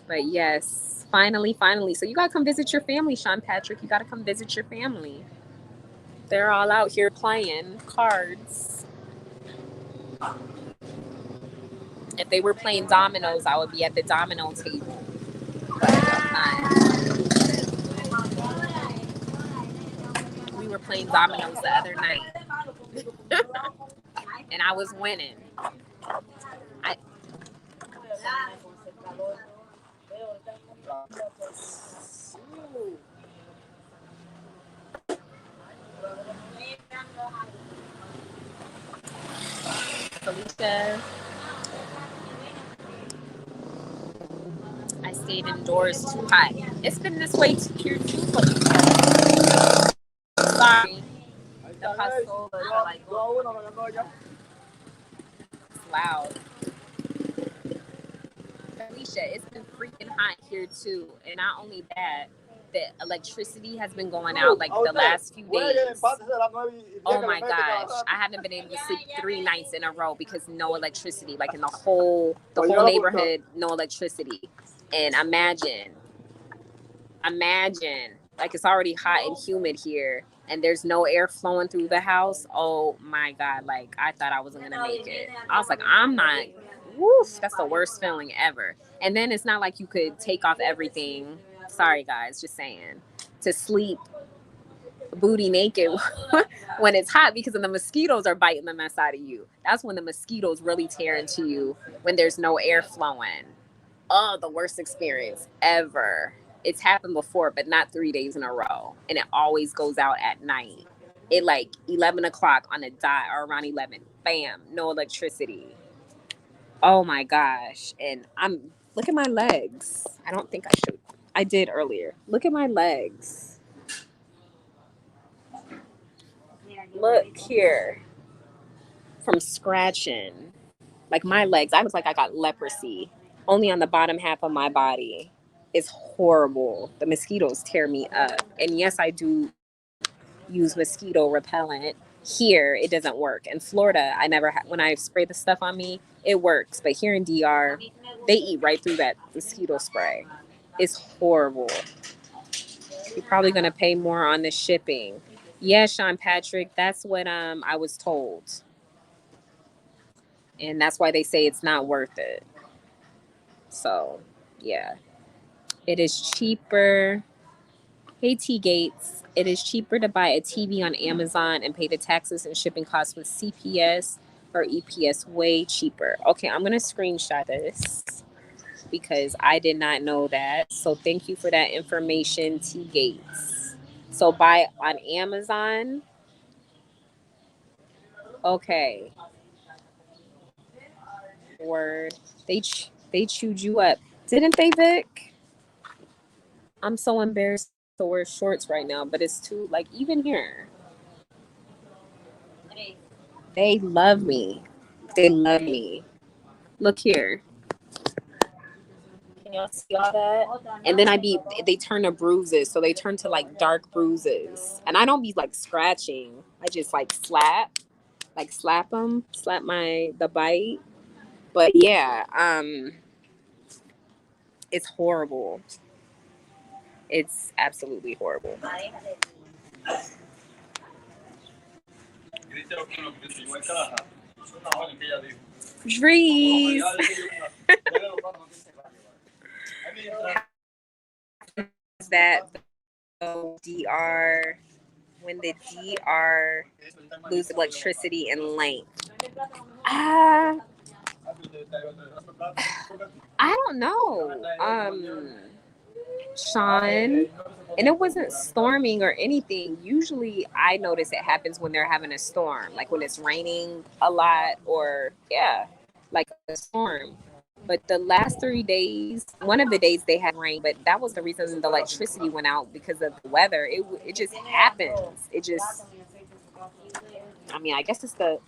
But yes, finally, finally. So you gotta come visit your family, Sean Patrick. You gotta come visit your family. They're all out here playing cards. If they were playing dominoes, I would be at the domino table. But I'm not. We were playing dominoes the other night. And I was winning. I Felicia, I stayed indoors too hot. It's been this way here too, Felicia. Sorry. The pasolas are like it's loud. Felicia, it's been freaking hot here too. And not only that, the electricity has been going out like the last few days. Oh my gosh. I haven't been able to sleep 3 nights in a row because no electricity. Like in the whole neighborhood, no electricity. And imagine, like it's already hot and humid here and there's no air flowing through the house. Oh my God. Like I thought I wasn't gonna make it. I was like, I'm not. Woof, that's the worst feeling ever. And then it's not like you could take off everything. Sorry guys, just saying. To sleep booty naked when it's hot because of the mosquitoes are biting the mess out of you. That's when the mosquitoes really tear into you when there's no air flowing. Oh, the worst experience ever. It's happened before, but not 3 days in a row. And it always goes out at night. It like 11 o'clock on a dot or around 11. Bam, no electricity. Oh my gosh. And look at my legs. I don't think I should. I did earlier. Look at my legs. Look here. From scratching. Like my legs, I was like I got leprosy. Only on the bottom half of my body. It's horrible. The mosquitoes tear me up. And yes, I do use mosquito repellent. Here, it doesn't work. In Florida, I never when I spray the stuff on me, it works. But here in DR, they eat right through that mosquito spray. It's horrible. You're probably gonna pay more on the shipping. Yeah, Sean Patrick, that's what I was told. And that's why they say it's not worth it. So, yeah. It is cheaper. Hey T Gates, it is cheaper to buy a TV on Amazon and pay the taxes and shipping costs with CPS or EPS way cheaper. Okay, I'm gonna screenshot this because I did not know that. So thank you for that information, T Gates. So buy on Amazon. Okay. Word. They chewed you up, didn't they, Vic? I'm so embarrassed to wear shorts right now, but it's too like even here. They love me. They love me. Look here. Can y'all see all that? And then they turn to bruises. So they turn to like dark bruises. And I don't be like scratching. I just like slap them, the bite. But yeah, it's horrible. It's absolutely horrible. Drees. That DR when the DR lose electricity and light? Uh, I don't know. Sean, and it wasn't storming or anything. Usually I notice it happens when they're having a storm, like when it's raining a lot or like a storm. But the last 3 days, one of the days they had rain, but that was the reason the electricity went out because of the weather. It just happens. It just, I mean, I guess it's the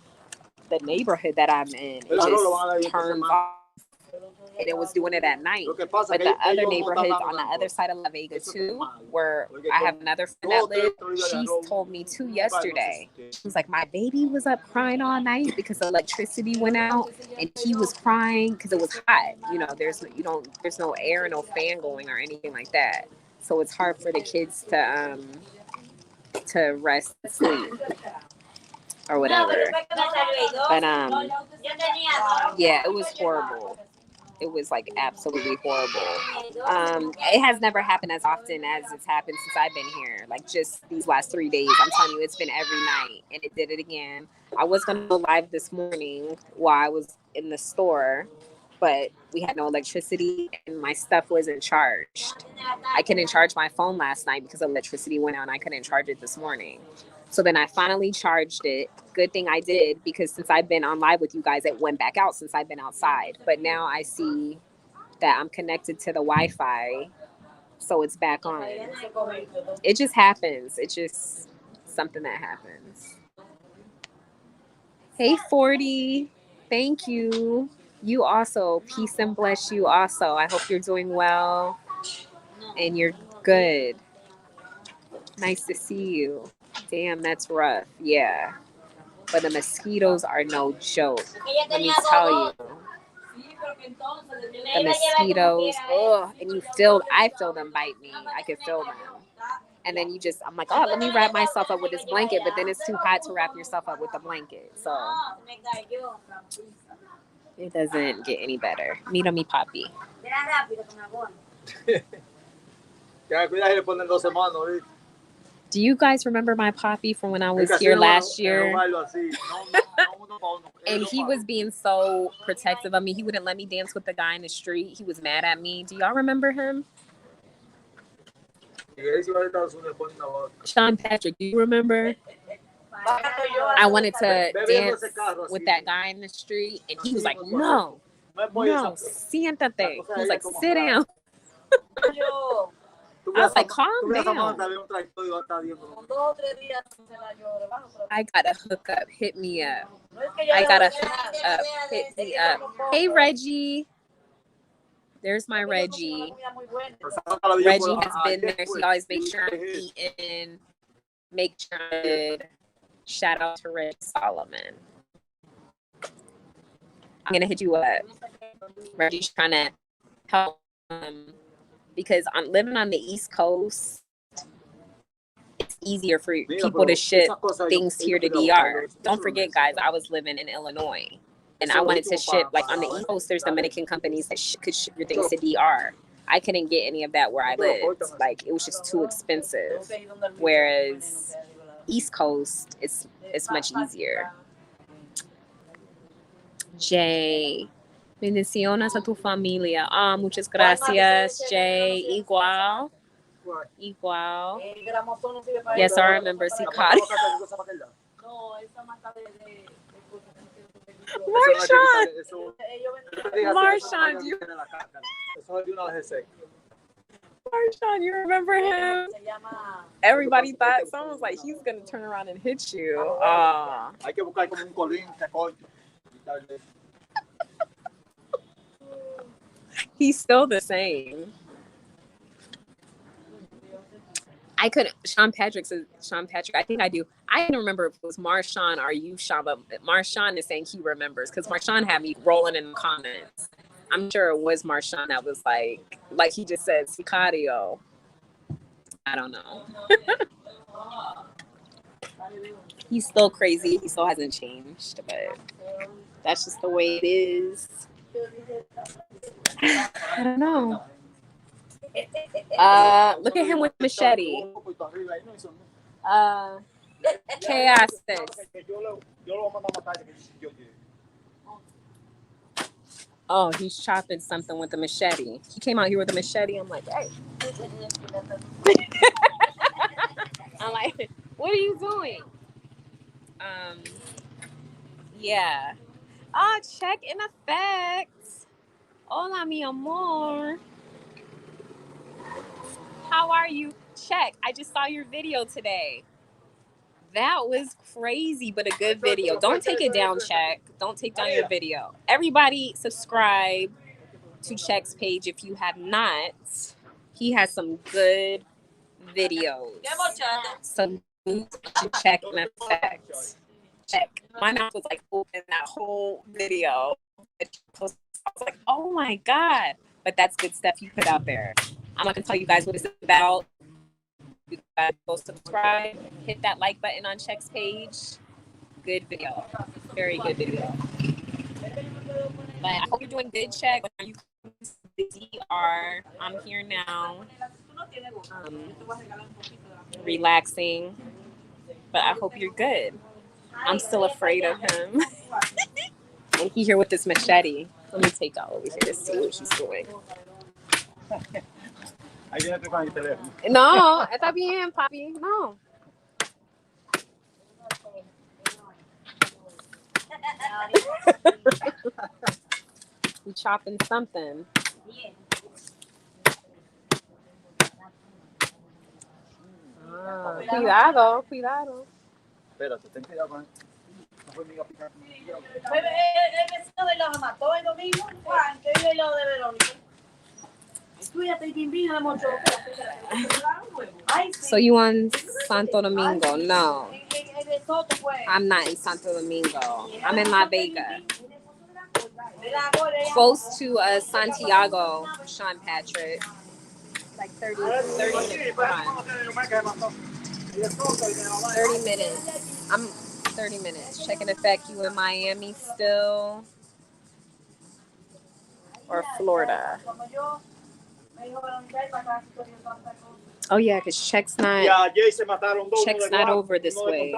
neighborhood that I'm in. It just turns off. And it was doing it at night. But the other neighborhoods on the other side of La Vega too, where I have another friend that lives, she told me too yesterday. She was like, my baby was up crying all night because the electricity went out, and he was crying because it was hot. You know, there's no air, no fan going or anything like that. So it's hard for the kids to rest and sleep or whatever. But yeah, it was horrible. It was like absolutely horrible. It has never happened as often as it's happened since I've been here. Like just these last 3 days, I'm telling you, it's been every night, and it did it again. I was gonna go live this morning while I was in the store, but we had no electricity and my stuff wasn't charged. I couldn't charge my phone last night because electricity went out and I couldn't charge it this morning. So then I finally charged it. Good thing I did, because since I've been on live with you guys, it went back out since I've been outside. But now I see that I'm connected to the Wi-Fi, so it's back on. It just happens. It's just something that happens. Hey, 40. Thank you. You also. Peace and bless you also. I hope you're doing well and you're good. Nice to see you. Damn, that's rough. Yeah. But the mosquitoes are no joke. Let me tell you. The mosquitoes, and I feel them bite me. I can feel them. And then I'm like, oh, let me wrap myself up with this blanket. But then it's too hot to wrap yourself up with the blanket. So it doesn't get any better. Mira mi papi. Do you guys remember my papi from when I was here last year? And he was being so protective of me. He wouldn't let me dance with the guy in the street. He was mad at me. Do y'all remember him? Sean Patrick, do you remember? I wanted to dance with that guy in the street, and he was like, no, siéntate. He was like, sit down. I was like, calm down. I got a hookup. Hit me up. I got a hookup. Hit me up. Hey, Reggie. There's my Reggie. Reggie has been there. He always makes sure I'm eating. Make sure I'm good. Shout out to Reggie Solomon. I'm going to hit you up. Reggie's trying to help because I'm living on the East Coast. It's easier for people to ship things here to DR. Don't forget, guys, I was living in Illinois. And I wanted to ship, like on the East Coast, there's Dominican companies that could ship your things to DR. I couldn't get any of that where I lived. Like, it was just too expensive. Whereas East Coast, it's much easier. Jay, bendiciones a tu familia. Muchas gracias, Jay. Igual. Yes, I remember Sicario. Marshawn, you remember him? Everybody thought someone was like, he's gonna turn around and hit you. He's still the same. I couldn't. Sean Patrick. I think I do. I didn't remember if it was Marshawn or you, Sean, but Marshawn is saying he remembers because Marshawn had me rolling in the comments. I'm sure it was Marshawn that was like he just said, Sicario. I don't know. He's still crazy. He still hasn't changed, but that's just the way it is. I don't know. Look at him with machete. ¿Qué haces? Oh, he's chopping something with a machete. He came out here with a machete. I'm like, hey. I'm like, what are you doing? Yeah. Oh, check in effect. Hola, mi amor. How are you? Check. I just saw your video today. That was crazy, but a good video. Don't take it down, Check. Don't take down your video. Everybody subscribe to Check's page if you have not. He has some good videos. Some news to Check in effect. Check. My mouth was like open that whole video. I was like, oh my God. But that's good stuff you put out there. I'm not going to tell you guys what it's about. You guys go subscribe, hit that like button on Check's page. Good video. Very good video. But I hope you're doing good, Check. When you come to the DR, I'm here now. Relaxing. But I hope you're good. I'm still afraid of him. And he here with this machete. Let me take y'all over here to see what he's doing. No, está bien, papi. No. You chopping something. Ah, cuidado, cuidado. Espérate, ten cuidado con esto. No fue amiga picar. El vecino de los mató el domingo, Juan, que vive al lado de Verónica. Cuídate, Jimbina, mucho. So you on Santo Domingo? No. I'm not in Santo Domingo. I'm in La Vega. Close to Santiago, Sean Patrick. Like 30 minutes. 30 minutes. I'm 30 minutes. Check in effect. You in Miami still? Or Florida? Oh yeah, because Check's not over this way.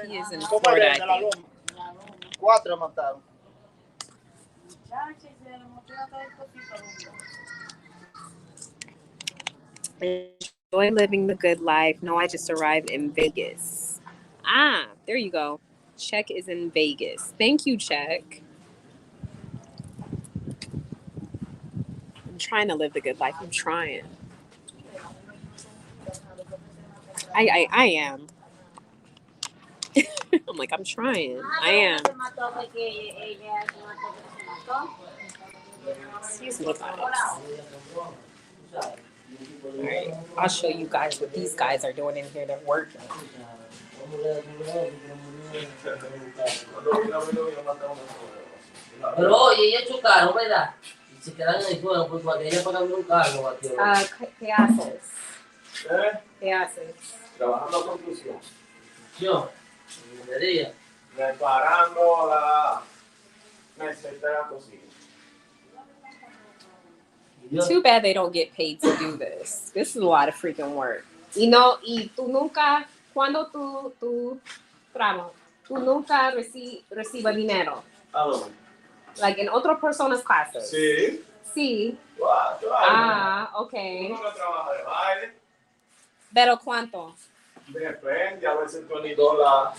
He is in Florida, I think. Enjoy living the good life. No, I just arrived in Vegas. Ah, there you go. Check is in Vegas. Thank you, Check. I'm trying to live the good life. I'm trying. I am. I'm like, I'm trying. I am. Excuse me, guys. All right, I'll show you guys what these guys are doing in here. They're working. Pero oye, ellos chocaron, ¿verdad? Y se quedan en el suelo, pues cuando ella pagando un cargo, batió. ¿Qué haces? ¿Qué haces? Trabajando construcción. Yo, en minería. Reparando la meseta de la cocina. Too bad they don't get paid to do this. This is a lot of freaking work. Y tú nunca, cuando tú nunca recibas dinero. ¿A dónde? Like in otras personas' classes. Sí. Sí. Wow, Okay. Uno no trabaja de baile. ¿Pero cuánto? Depende, a veces $20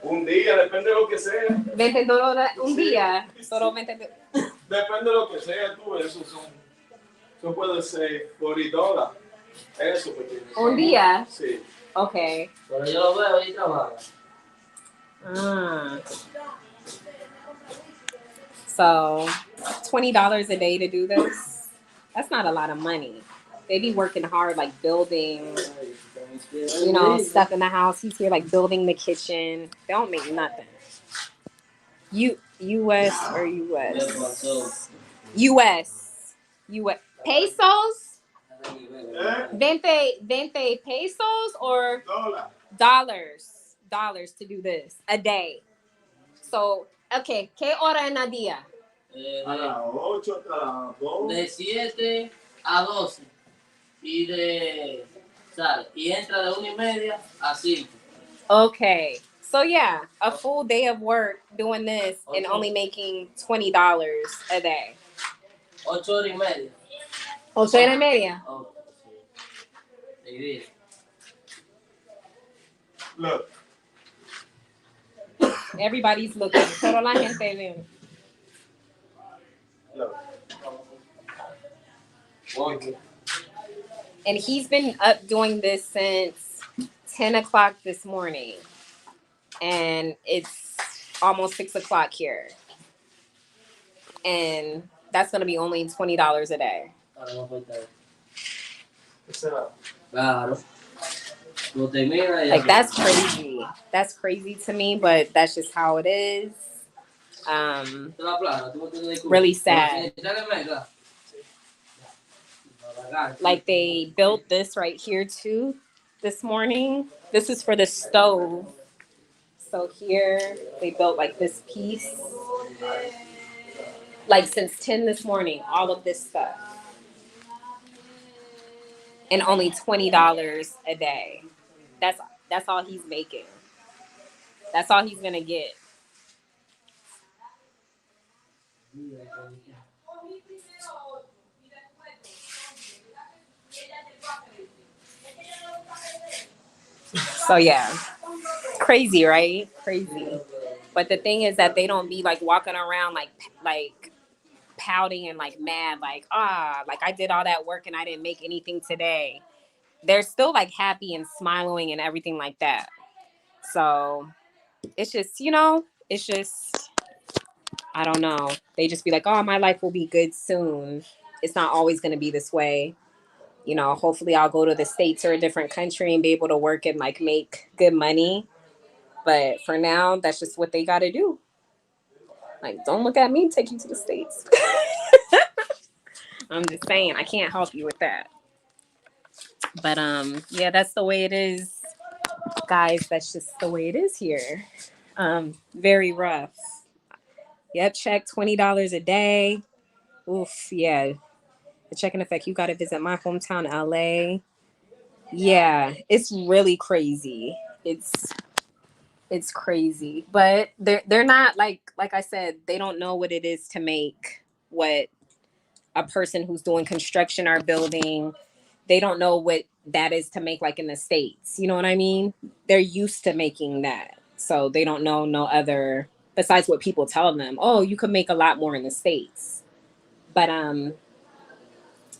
un día, depende de lo que sea. $20 un día. Solo Depende de lo que sea, tú, eso puede ser $40. Eso, porque un día. Sí. Okay. Pero yo lo veo y trabajo. So, $20 a day to do this? That's not a lot of money. They be working hard, like building, stuff in the house. He's here, like building the kitchen. They don't make nothing. U.S. or U.S.? U.S. Pesos? 20 pesos or dollars to do this a day. So, okay, ¿qué hora en el día? A las 8 hasta las 2. De 7 a 12. Y de Sale. Y entra de 1:30 a 5. Okay. So yeah, a full day of work doing this and only making $20 a day. 8 horas y media. 8:30. Oh, sí. Dividí. Look. Everybody's looking. Toda la gente ve. Look. Okay. And he's been up doing this since 10 o'clock this morning. And it's almost 6 o'clock here. And that's going to be only $20 a day. Ahora no falta eso. Será? Claro. Tú terminas y Like, ya. that's crazy. That's crazy to me, but that's just how it is. Te la plana, tú me tienes disculpa. Really sad. Dale. Like, they built this right here too this morning. This is for the stove. So here they built like this piece. Like since 10 this morning, all of this stuff. And only $20 a day. That's all he's making. That's all he's gonna get. So yeah, crazy, right? Crazy. But the thing is that they don't be like walking around like pouting and like mad, like like I did all that work and I didn't make anything today. They're still like happy and smiling and everything like that. So it's just, it's just, I don't know. They just be like, oh, my life will be good soon. It's not always going to be this way. Hopefully I'll go to the States or a different country and be able to work and like make good money. But for now, that's just what they got to do. Like, don't look at me, take you to the States. I'm just saying, I can't help you with that. But yeah, that's the way it is, guys. That's just the way it is here. Very rough. Yep, check $20 a day. Oof, yeah. The checking effect. You got to visit my hometown, LA. Yeah, it's really crazy. It's crazy, but they're not like I said. They don't know what it is to make what a person who's doing construction or building. They don't know what that is to make like in the States. You know what I mean? They're used to making that, so they don't know no other besides what people tell them. Oh, you could make a lot more in the States, but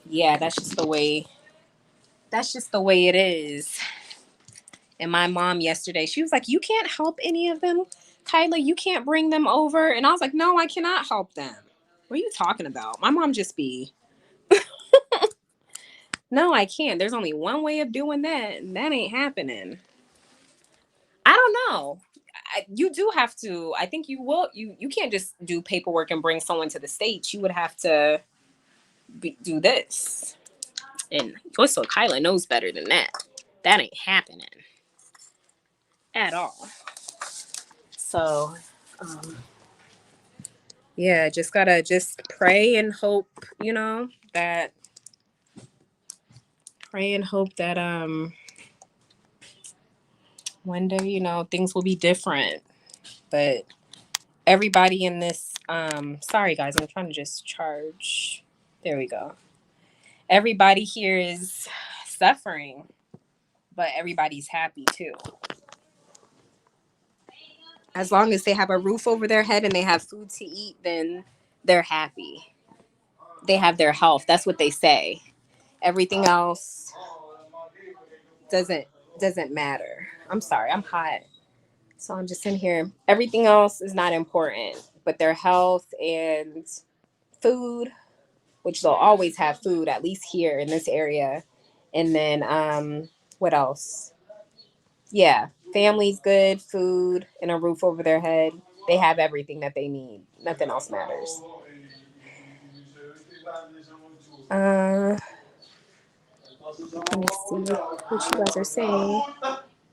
yeah, that's just the way it is. And my mom yesterday, she was like, you can't help any of them, Kyla. You can't bring them over. And I was like, no, I cannot help them. What are you talking about? My mom just be, no, I can't. There's only one way of doing that, and that ain't happening. I don't know. You do have to. I think you will. You can't just do paperwork and bring someone to the States. You would have to do this. And also, Kyla knows better than that. That ain't happening at all. So, yeah, just gotta pray and hope, that one day, things will be different. But everybody in this, sorry guys, I'm trying to just charge. There we go. Everybody here is suffering, but everybody's happy too. As long as they have a roof over their head and they have food to eat, then they're happy. They have their health. That's what they say. Everything else doesn't matter. I'm sorry, I'm hot. So I'm just in here. Everything else is not important, but their health and food, which they'll always have food, at least here in this area. And then what else? Yeah, family's good, food, and a roof over their head. They have everything that they need. Nothing else matters. Let me see what you guys are saying.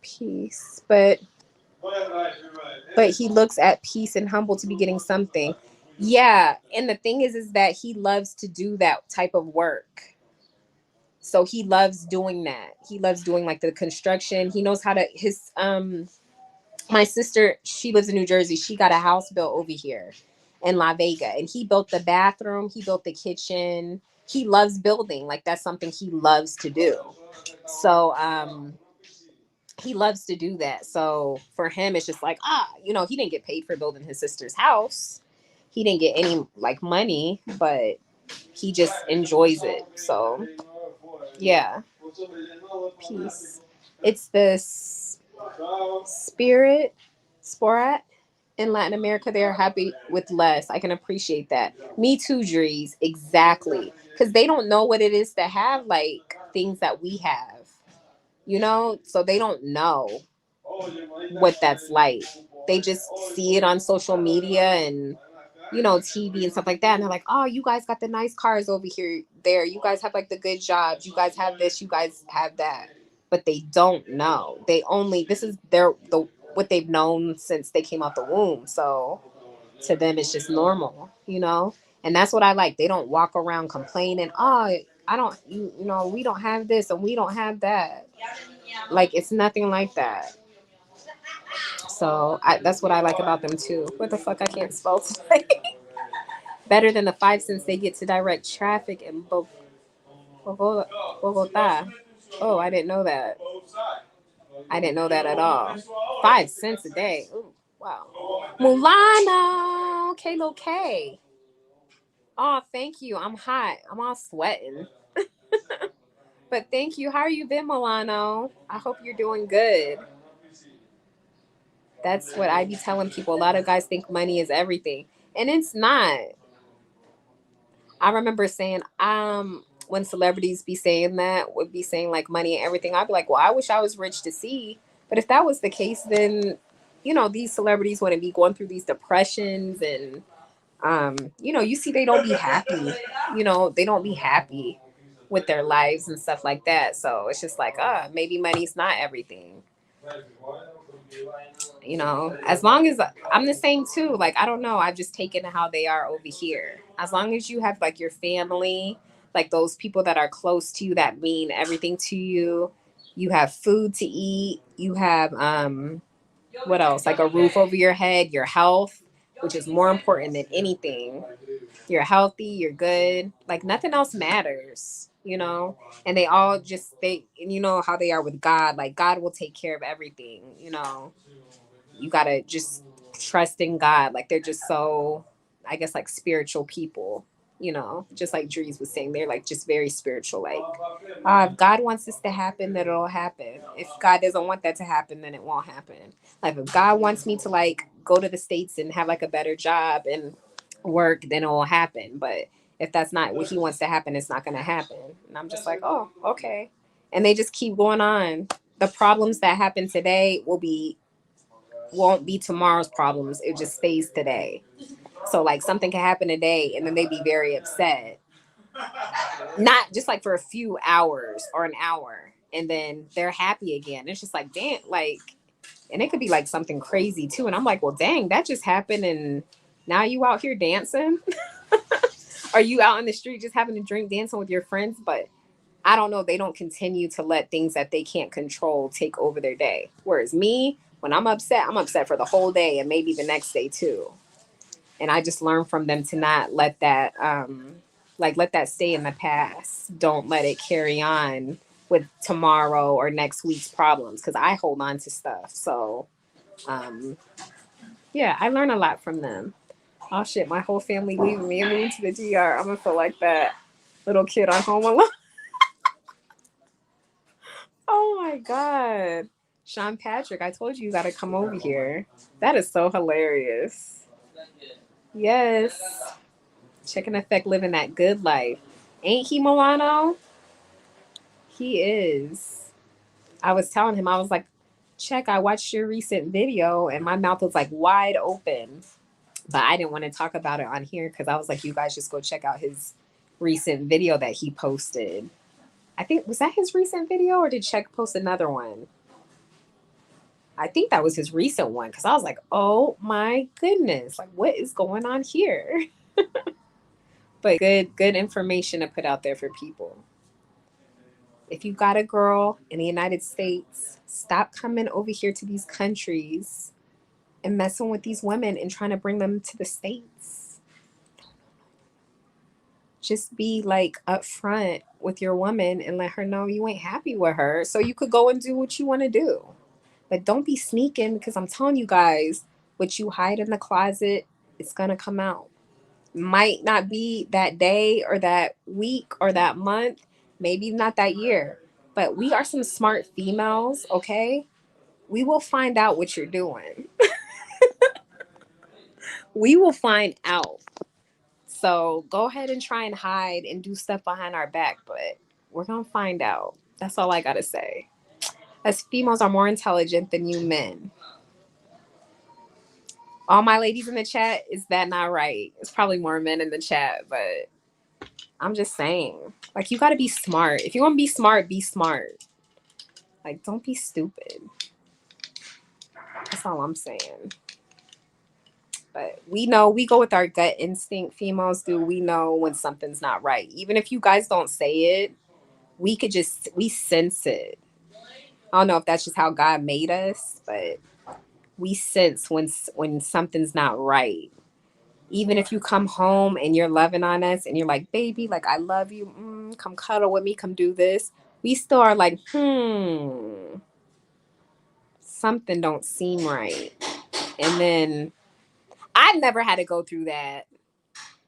Peace. But he looks at peace and humble to be getting something. Yeah, and the thing is that he loves to do that type of work. So he loves doing that. He loves doing like the construction. He knows how to my sister, she lives in New Jersey. She got a house built over here in La Vega, and he built the bathroom, he built the kitchen. He loves building. Like that's something he loves to do. So he loves to do that. So for him it's just like, he didn't get paid for building his sister's house. He didn't get any like money, but he just enjoys it. So yeah. Peace. It's this Sporat in Latin America. They are happy with less. I can appreciate that. Me too, Dries. Exactly. Because they don't know what it is to have like things that we have, so they don't know what that's like. They just see it on social media and TV and stuff like that, and they're like, oh, you guys got the nice cars over here, there, you guys have like the good jobs, you guys have this, you guys have that. But they don't know. This is what they've known since they came out the womb. So to them it's just normal. And that's what I like. They don't walk around complaining, oh, I don't, we don't have this and we don't have that. Like it's nothing like that. So that's what I like about them too. What the fuck, I can't spell today. Better than the 5 cents they get to direct traffic in Bogota. Oh, I didn't know that. I didn't know that at all. 5 cents a day. Ooh, wow. Mulano, K. Oh, thank you. I'm hot. I'm all sweating. But thank you. How are you been, Milano? I hope you're doing good. That's what I be telling people. A lot of guys think money is everything, and it's not. I remember saying, when celebrities be saying that, would be saying like money and everything, I'd be like, well, I wish I was rich to see. But if that was the case, then, these celebrities wouldn't be going through these depressions and, you see they don't be happy. They don't be happy with their lives and stuff like that. So it's just like, maybe money's not everything. As long as I'm the same too, like, I don't know, I've just taken how they are over here. As long as you have like your family, like those people that are close to you that mean everything to you, you have food to eat, you have what else, like a roof over your head, your health, which is more important than anything. You're healthy, you're good, like nothing else matters. And they all just, and you know how they are with God, like God will take care of everything. You gotta just trust in God. Like they're just so, I guess, like spiritual people, just like Dries was saying, they're like just very spiritual. Like, if God wants this to happen, then it'll happen. If God doesn't want that to happen, then it won't happen. Like if God wants me to like go to the States and have like a better job and work, then it will happen. But if that's not what he wants to happen, it's not going to happen. And I'm just like, oh, okay. And they just keep going on. The problems that happen today won't be tomorrow's problems. It just stays today. So like something can happen today and then they be very upset. Not just like for a few hours or an hour, and then they're happy again. It's just like, damn, like, and it could be like something crazy too. And I'm like, well, dang, that just happened and now you out here dancing? Are you out in the street just having a drink, dancing with your friends? But I don't know. They don't continue to let things that they can't control take over their day. Whereas me, when I'm upset for the whole day and maybe the next day too. And I just learned from them to not let that, let that stay in the past. Don't let it carry on with tomorrow or next week's problems. Cause I hold on to stuff. So, yeah, I learn a lot from them. Oh shit, my whole family leaving me and moving to the DR. I'm gonna feel like that little kid on Home Alone. Oh my God. Sean Patrick, I told you gotta come over here. That is so hilarious. Yes. Chicken Effect living that good life. Ain't he, Milano? He is. I was telling him, I was like, check, I watched your recent video and my mouth was like wide open. But I didn't want to talk about it on here because I was like, you guys just go check out his recent video that he posted. I think, was that his recent video or did Check post another one? I think that was his recent one because I was like, oh my goodness, like what is going on here? But good information to put out there for people. If you got a girl in the United States, stop coming over here to these countries and messing with these women and trying to bring them to the States. Just be like upfront with your woman and let her know you ain't happy with her so you could go and do what you want to do. But don't be sneaking, because I'm telling you guys, what you hide in the closet, it's going to come out. Might not be that day or that week or that month, maybe not that year. But we are some smart females, okay? We will find out what you're doing. We will find out. So go ahead and try and hide and do stuff behind our back, but we're going to find out. That's all I got to say. Us females are more intelligent than you men. All my ladies in the chat, is that not right? It's probably more men in the chat, but I'm just saying. Like, you got to be smart. If you want to be smart, be smart. Like, don't be stupid. That's all I'm saying. But we know, we go with our gut instinct. Females do. We know when something's not right. Even if you guys don't say it, we sense it. I don't know if that's just how God made us, but we sense when something's not right. Even if you come home and you're loving on us and you're like, baby, like, I love you. Come cuddle with me. Come do this. We still are like, something don't seem right. And then I've never had to go through that.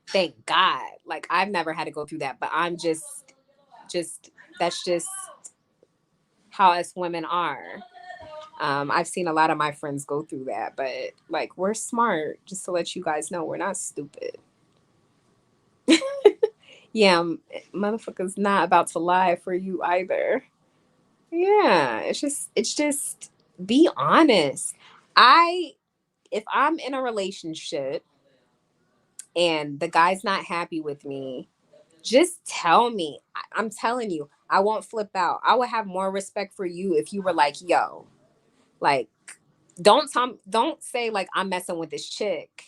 Thank God. Like, I've never had to go through that, but I'm just that's just how us women are. I've seen a lot of my friends go through that, but like, we're smart. Just to let you guys know, we're not stupid. Yeah, motherfucker's not about to lie for you either. Yeah, it's just be honest. If I'm in a relationship and the guy's not happy with me, just tell me. I'm telling you, I won't flip out. I would have more respect for you if you were like, yo, like, don't say like, I'm messing with this chick.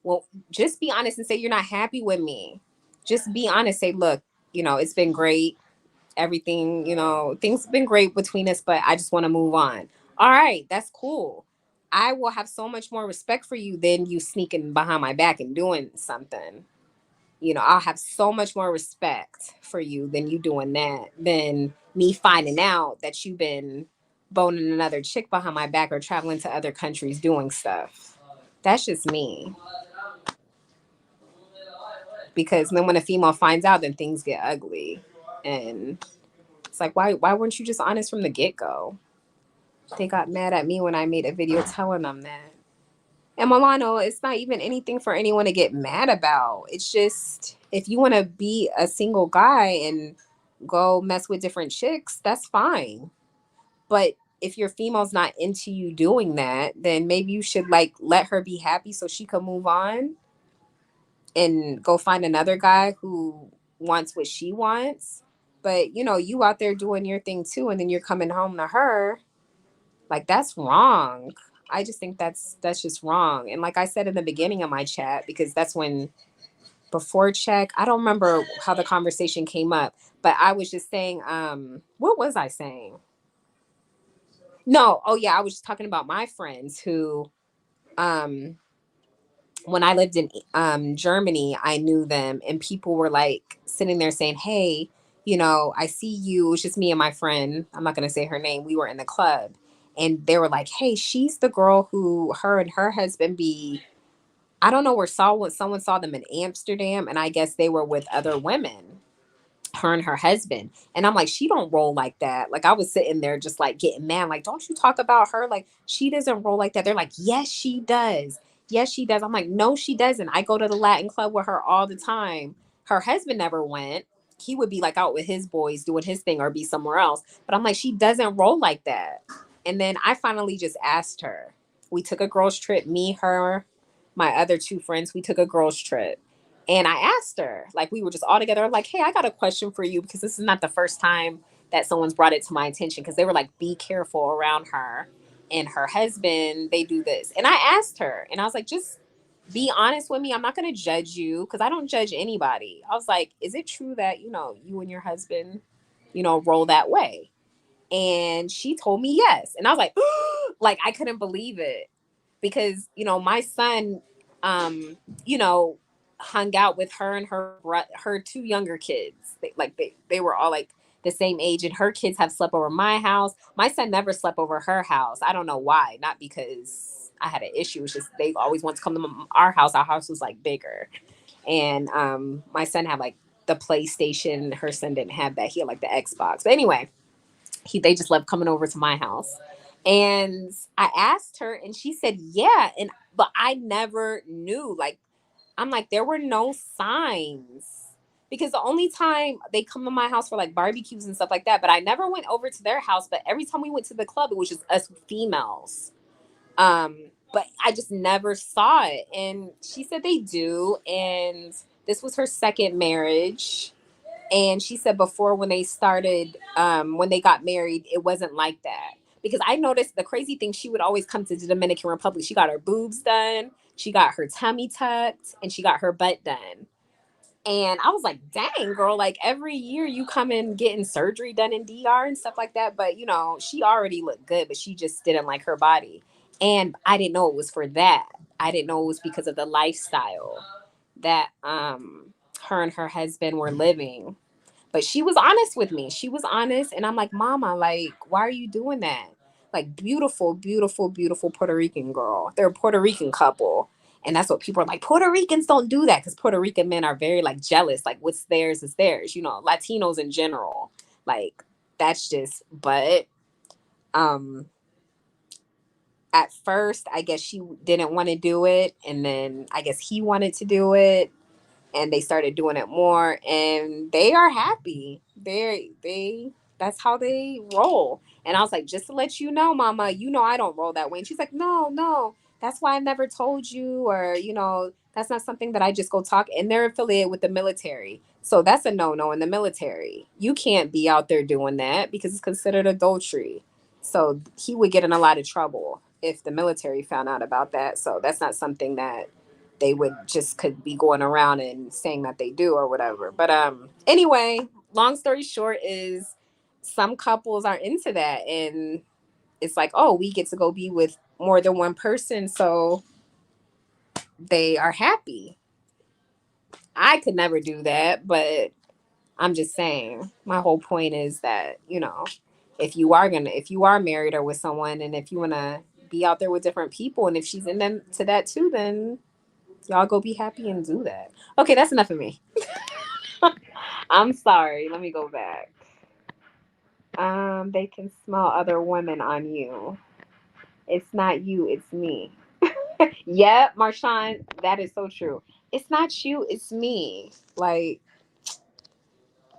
Well, just be honest and say you're not happy with me. Just be honest. Say, look, it's been great. Everything, things have been great between us, but I just want to move on. All right, that's cool. I will have so much more respect for you than you sneaking behind my back and doing something. I'll have so much more respect for you than you doing that, than me finding out that you've been boning another chick behind my back or traveling to other countries doing stuff. That's just me. Because then when a female finds out, then things get ugly. And it's like, why weren't you just honest from the get-go? They got mad at me when I made a video telling them that. And Milano, it's not even anything for anyone to get mad about. It's just, if you want to be a single guy and go mess with different chicks, that's fine. But if your female's not into you doing that, then maybe you should like let her be happy so she can move on and go find another guy who wants what she wants. But you out there doing your thing too, and then you're coming home to her. Like, that's wrong. I just think that's just wrong. And like I said in the beginning of my chat, because that's when, before check, I don't remember how the conversation came up, but I was just saying, what was I saying? No, oh yeah, I was just talking about my friends who, when I lived in Germany, I knew them, and people were like sitting there saying, hey, I see you. It was just me and my friend. I'm not going to say her name. We were in the club, and they were like, hey, she's the girl who her and her husband be, I don't know where someone saw them in Amsterdam, and I guess they were with other women, her and her husband. And I'm like, she don't roll like that. Like, I was sitting there just like getting mad. Like, don't you talk about her? Like, she doesn't roll like that. They're like, yes, she does. Yes, she does. I'm like, no, she doesn't. I go to the Latin club with her all the time. Her husband never went. He would be like out with his boys doing his thing or be somewhere else. But I'm like, she doesn't roll like that. And then I finally just asked her. We took a girls trip, me, her, my other two friends. We took a girls trip. And I asked her, like, we were just all together, like, hey, I got a question for you, because this is not the first time that someone's brought it to my attention, because they were like, be careful around her and her husband. They do this. And I asked her, and I was like, just be honest with me. I'm not going to judge you, because I don't judge anybody. I was like, is it true that, you and your husband roll that way? And she told me yes. And I was like, like, I couldn't believe it because, my son, um, you know, hung out with her and her two younger kids. They were all like the same age, and her kids have slept over my house. My son never slept over her house. I don't know why. Not because I had an issue. It's just they always want to come to our house. Our house was like bigger. And my son had like the PlayStation. Her son didn't have that. He had like the Xbox. But anyway, they just loved coming over to my house. And I asked her and she said, yeah. But I never knew. Like, I'm like, there were no signs. Because the only time they come to my house for like barbecues and stuff like that, but I never went over to their house. But every time we went to the club, it was just us females. But I just never saw it. And she said they do. And this was her second marriage. And she said before when they started, when they got married, it wasn't like that. Because I noticed the crazy thing, she would always come to the Dominican Republic. She got her boobs done, she got her tummy tucked, and she got her butt done. And I was like, dang, girl, like every year you come in getting surgery done in DR and stuff like that. But, she already looked good, but she just didn't like her body. And I didn't know it was for that. I didn't know it was because of the lifestyle that her and her husband were living. But she was honest with me. She was honest. And I'm like, Mama, like, why are you doing that? Like, beautiful, beautiful, beautiful Puerto Rican girl. They're a Puerto Rican couple. And that's what people are like, Puerto Ricans don't do that because Puerto Rican men are very, like, jealous. Like, what's theirs is theirs. Latinos in general. Like, that's just, but at first, I guess she didn't want to do it. And then I guess he wanted to do it. And they started doing it more, and they are happy. That's how they roll. And I was like, just to let you know, Mama, I don't roll that way. And she's like, no, that's why I never told you, or that's not something that I just go talk. And they're affiliated with the military, so that's a no in the military. You can't be out there doing that because it's considered adultery. So he would get in a lot of trouble if the military found out about that. So that's not something that they would just could be going around and saying that they do or whatever. But anyway, long story short is some couples are into that, and it's like, oh, we get to go be with more than one person, so they are happy. I could never do that, but I'm just saying, my whole point is that, if you are married or with someone, and if you want to be out there with different people, and if she's in them to that too, then y'all go be happy and do that. Okay, that's enough of me. I'm sorry. Let me go back. They can smell other women on you. It's not you, it's me. Yep, Marshawn, that is so true. It's not you, it's me. Like,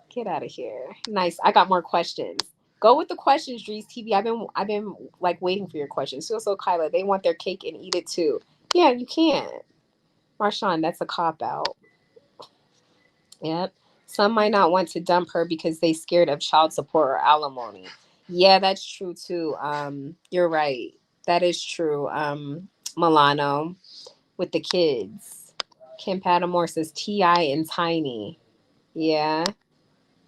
get out of here. Nice. I got more questions. Go with the questions, Drees TV. I've been like waiting for your questions. So Kyla, they want their cake and eat it too. Yeah, you can't. Marshawn, that's a cop out. Yep. Some might not want to dump her because they scared of child support or alimony. Yeah, that's true too. You're right. That is true. Milano with the kids. Kim Pattamore says T.I. and Tiny. Yeah.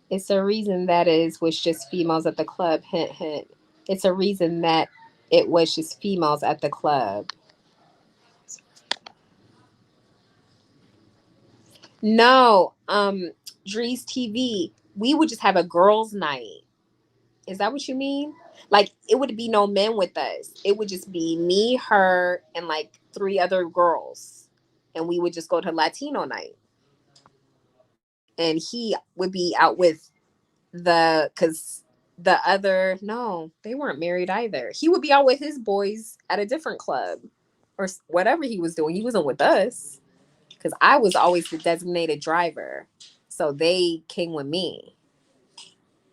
It's a reason that is was just females at the club. Hint hint. It's a reason that it was just females at the club. No, Drees TV. We would just have a girls' night. Is that what you mean? Like, it would be no men with us. It would just be me, her, and like three other girls. And we would just go to Latino night. And he would be out with because the other, no, they weren't married either. He would be out with his boys at a different club or whatever he was doing. He wasn't with us because I was always the designated driver. So they came with me.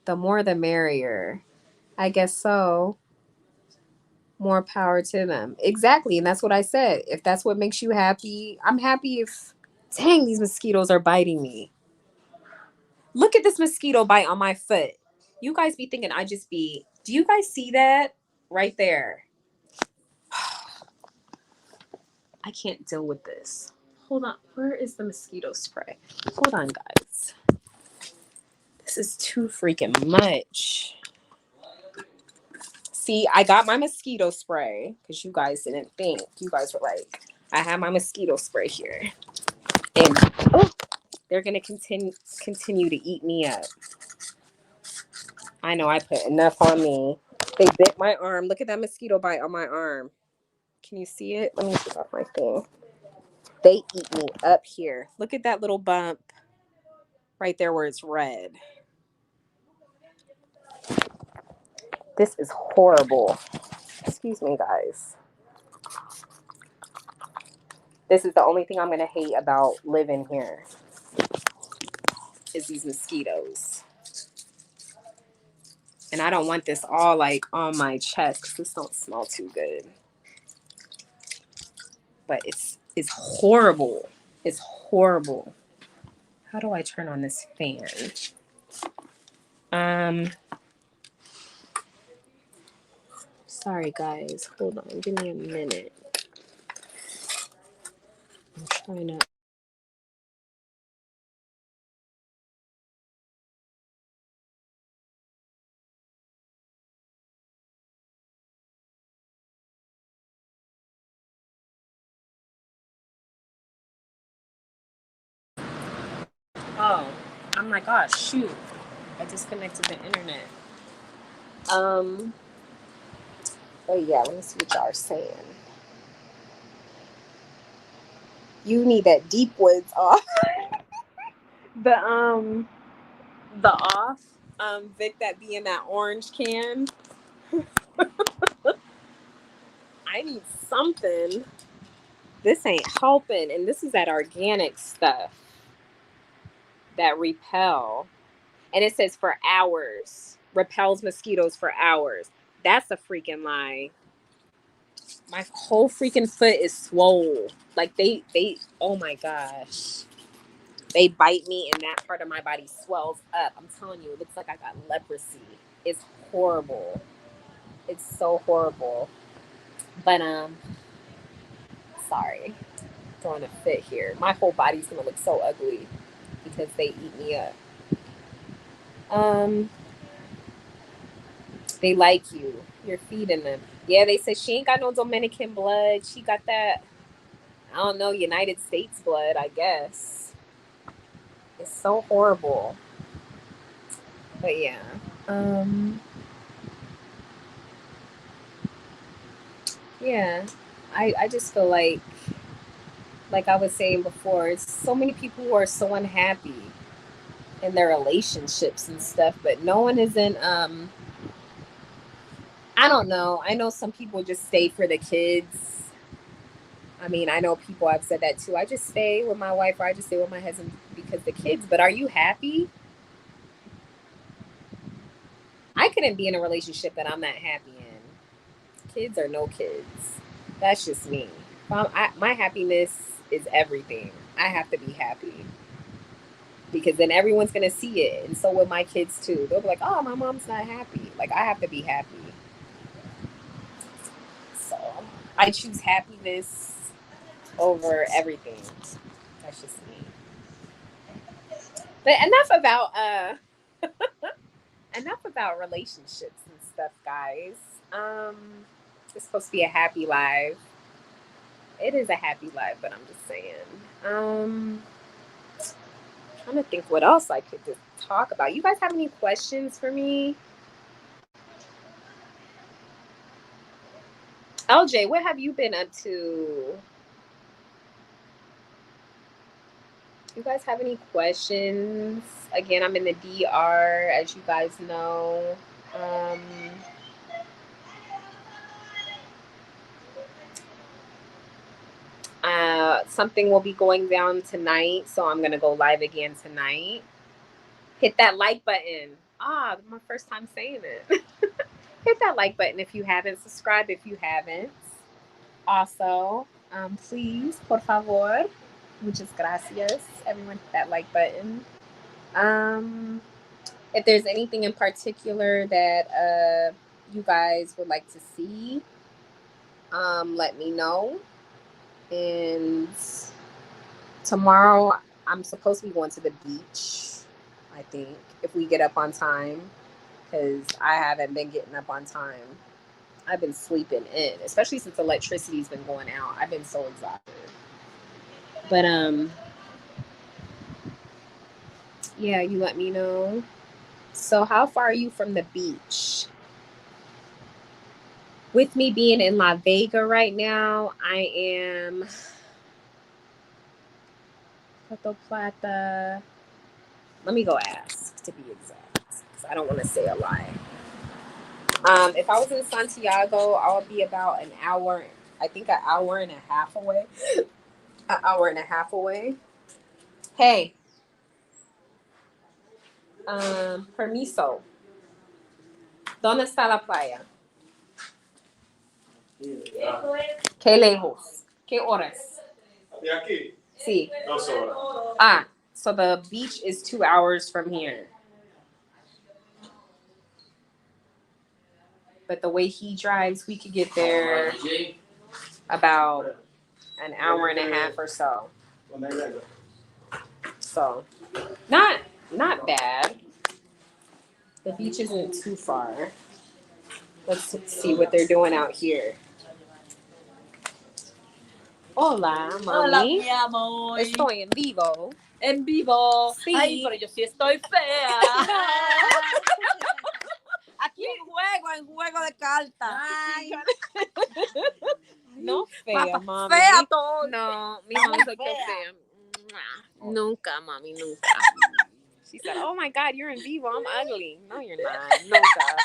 The more the merrier. I guess so. More power to them. Exactly. And that's what I said. If that's what makes you happy, I'm happy if, dang, these mosquitoes are biting me. Look at this mosquito bite on my foot. You guys be thinking do you guys see that right there? I can't deal with this. Hold on. Where is the mosquito spray? Hold on, guys. This is too freaking much. See, I got my mosquito spray because you guys didn't think. You guys were like, I have my mosquito spray here. And they're going to continue to eat me up. I know I put enough on me. They bit my arm. Look at that mosquito bite on my arm. Can you see it? Let me take off my thing. They eat me up here. Look at that little bump right there where it's red. This is horrible. Excuse me, guys. This is the only thing I'm going to hate about living here is these mosquitoes. And I don't want this all like on my chest because this don't smell too good. But it's horrible. It's horrible. How do I turn on this fan? Sorry guys. Hold on. Give me a minute. I'm trying to. Oh, I'm like, oh shoot. I disconnected the internet. But yeah, let me see what y'all are saying. You need that deep woods off. the off Vic that be in that orange can. I need something. This ain't helping, and this is that organic stuff that repel. And it says for hours. Repels mosquitoes for hours. That's a freaking lie. My whole freaking foot is swole. Like they oh my gosh. They bite me and that part of my body swells up. I'm telling you, it looks like I got leprosy. It's horrible. It's so horrible. But sorry. Throwing a fit here. My whole body's gonna look so ugly because they eat me up. They like you. You're feeding them. Yeah, they said she ain't got no Dominican blood. She got that, I don't know, United States blood, I guess. It's so horrible. But yeah. Yeah. I just feel like I was saying before, it's so many people who are so unhappy in their relationships and stuff, but no one is in I don't know. I know some people just stay for the kids. I mean, I know people have said that too. I just stay with my wife or I just stay with my husband because the kids. But are you happy? I couldn't be in a relationship that I'm not happy in. Kids or no kids. That's just me. My happiness is everything. I have to be happy. Because then everyone's going to see it. And so will my kids too. They'll be like, oh, my mom's not happy. Like, I have to be happy. So I choose happiness over everything. That's just me. But enough about relationships and stuff, guys. It's supposed to be a happy life. It is a happy life, but I'm just saying. Trying to think what else I could just talk about. You guys have any questions for me? LJ, what have you been up to? You guys have any questions? Again, I'm in the DR, as you guys know. Something will be going down tonight, so I'm gonna go live again tonight. Hit that like button. My first time saying it. Hit that like button if you haven't. Subscribe if you haven't. Also, please, por favor, muchas gracias. Everyone hit that like button. If there's anything in particular that you guys would like to see, let me know. And tomorrow I'm supposed to be going to the beach. I I think, if we get up on time, because I haven't been getting up on time. I've been sleeping in, especially since electricity's been going out. I've been so exhausted. But yeah, you let me know. So how far are you from the beach? With me being in La Vega right now, I am Puerto Plata. Let me go ask to be exact, because I don't want to say a lie. If I was in Santiago, I would be about an hour. I think an hour and a half away. An hour and a half away. Hey, permiso. ¿Dónde está la playa? ¿Qué lejos? ¿Qué horas? ¿De aquí? Sí. 2 horas. Ah, so the beach is 2 hours from here. But the way he drives, we could get there about an hour and a half or so. So, not bad. The beach isn't too far. Let's see what they're doing out here. Hola, Hola, mami. mi amor. Estoy en vivo. En vivo. Sí. Ay, pero yo sí estoy fea. Aquí en juego de cartas. Ay, No fea, papá, mami. fea todo. No, mi mami dice que fea. Nunca, mami, nunca. She said, "Oh my God, you're in vivo. I'm ugly." No, you're not. Nunca.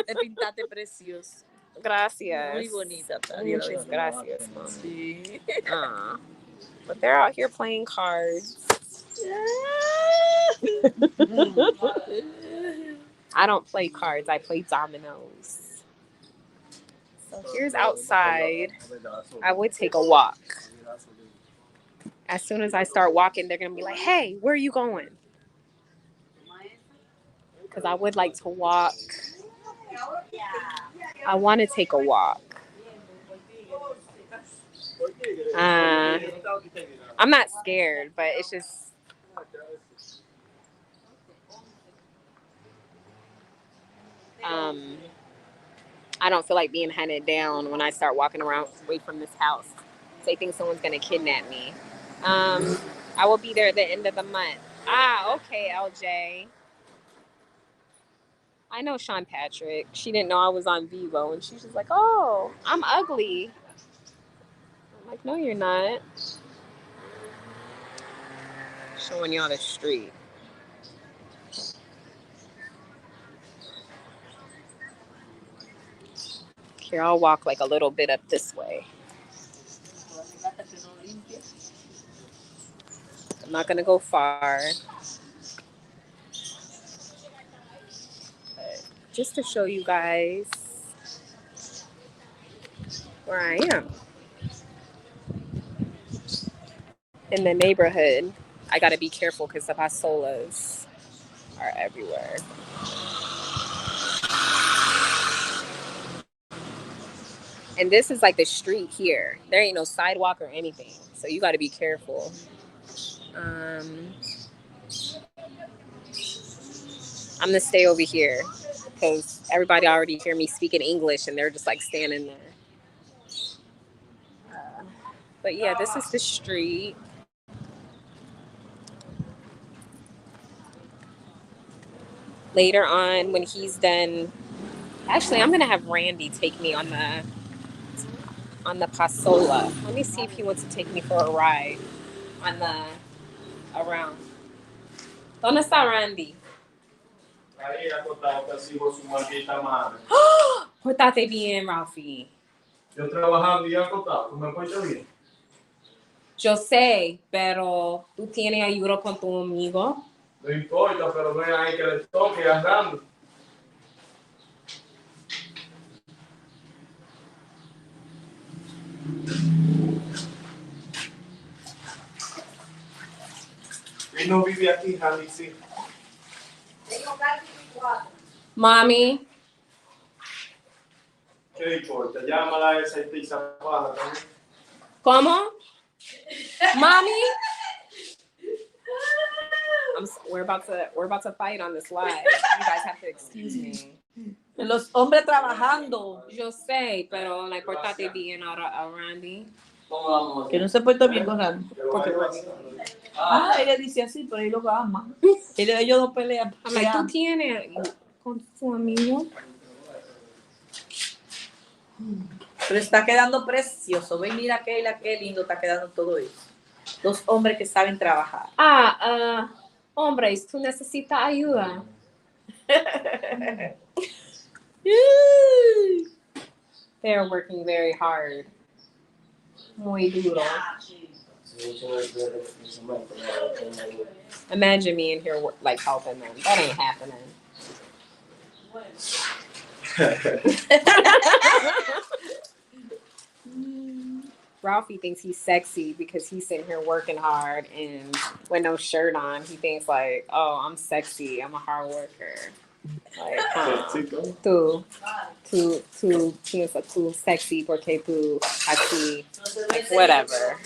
Te pintaste precioso. Gracias. Muy bonita. Muchas gracias, mami. Sí. But they're out here playing cards. I don't play cards. I play dominoes. So here's outside. I would take a walk. As soon as I start walking, they're going to be like, "Hey, where are you going?" Because I would like to walk. I want to take a walk. I'm not scared, but it's just... I don't feel like being hunted down when I start walking around away from this house. They think someone's going to kidnap me. I will be there at the end of the month. Ah, okay, LJ. I know Sean Patrick. She didn't know I was on Vivo, and she's just like, "Oh, I'm ugly." I'm like, "No, you're not." Showing y'all the street. Here, I'll walk like a little bit up this way. I'm not gonna go far. But just to show you guys where I am in the neighborhood. I gotta be careful because the pasolas are everywhere. And this is like the street here. There ain't no sidewalk or anything. So you gotta be careful. I'm gonna stay over here because everybody already hear me speaking English and they're just like standing there. But yeah, this is the street. Later on, when he's done, actually, I'm gonna have Randy take me on the pasola. Let me see if he wants to take me for a ride on the around. ¿Dónde está Randy? Ahí acostado casi con su maldita madre. Pórtate bien, Ralphie. Yo trabajando y acostado, ¿tú me portas bien? Yo sé, pero tú tienes ayuda con tu amigo. No importa, pero no es ahí que le toque andando. Él no vive aquí, Randy, sí. Mami. ¿Qué importa? Llámala a esa y zapada también. ¿Cómo? Mami. we're about to fight on this live. You guys have to excuse me. Los hombres trabajando. Yo sé, pero la portate bien a Randy. ¿Cómo vamos? Que no se porta bien con Randy. Porque Ella dice así, pero ellos lo aman. Ellos dos pelean. I'm like, tú tienes con tu amigo. Pero está quedando precioso. Ve, mira qué lindo está quedando todo eso. Dos hombres que saben trabajar. Hombres, tú necesitas ayuda. They're working very hard. Muy duro. Imagine me in here like helping them. That ain't happening. Ralphie thinks he's sexy because he's sitting here working hard and with no shirt on. He thinks like, oh, I'm sexy. I'm a hard worker. Like, tú piensas tú sexy porque tú así, like, whatever.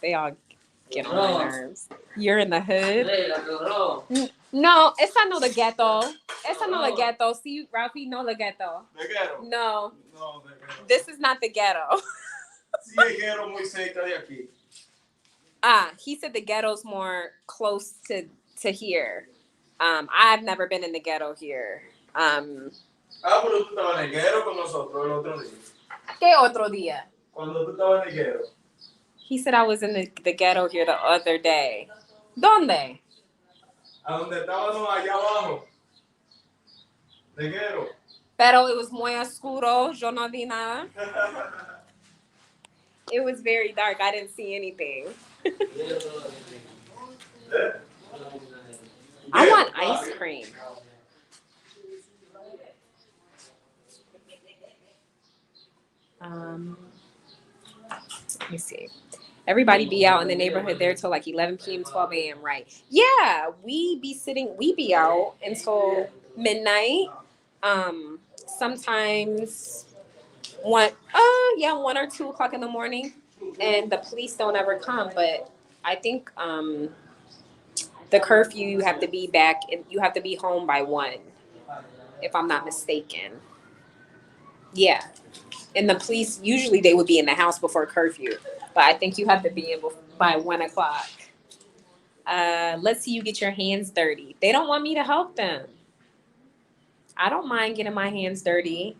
They all get on my nerves. You're in the hood. No, esa no the ghetto. Esa no the ghetto. See, Ralphie, no the ghetto. ¿De ghetto? No. No, de ghetto. This is not the ghetto. Sí, hay ghetto muy cerca de aquí. He said the ghetto's more close to here. I've never been in the ghetto here. Pero tú estabas en el ghetto con nosotros el otro día. ¿Qué otro día? Cuando tú estabas en el ghetto. He said I was in the ghetto here the other day. ¿Dónde? A donde estábamos allá abajo. De ghetto. Pero it was muy oscuro. Yo no vi nada. It was very dark. I didn't see anything. I want ice cream. Let me see. Everybody be out in the neighborhood there till like 11 p.m., 12 a.m., right? Yeah, we be out until midnight. Sometimes 1 or 2 o'clock in the morning, and the police don't ever come. But I think the curfew, you have to be back and you have to be home by 1, if I'm not mistaken. Yeah. And the police, usually they would be in the house before curfew, but I think you have to be in by 1 o'clock. Let's see you get your hands dirty. They don't want me to help them. I don't mind getting my hands dirty.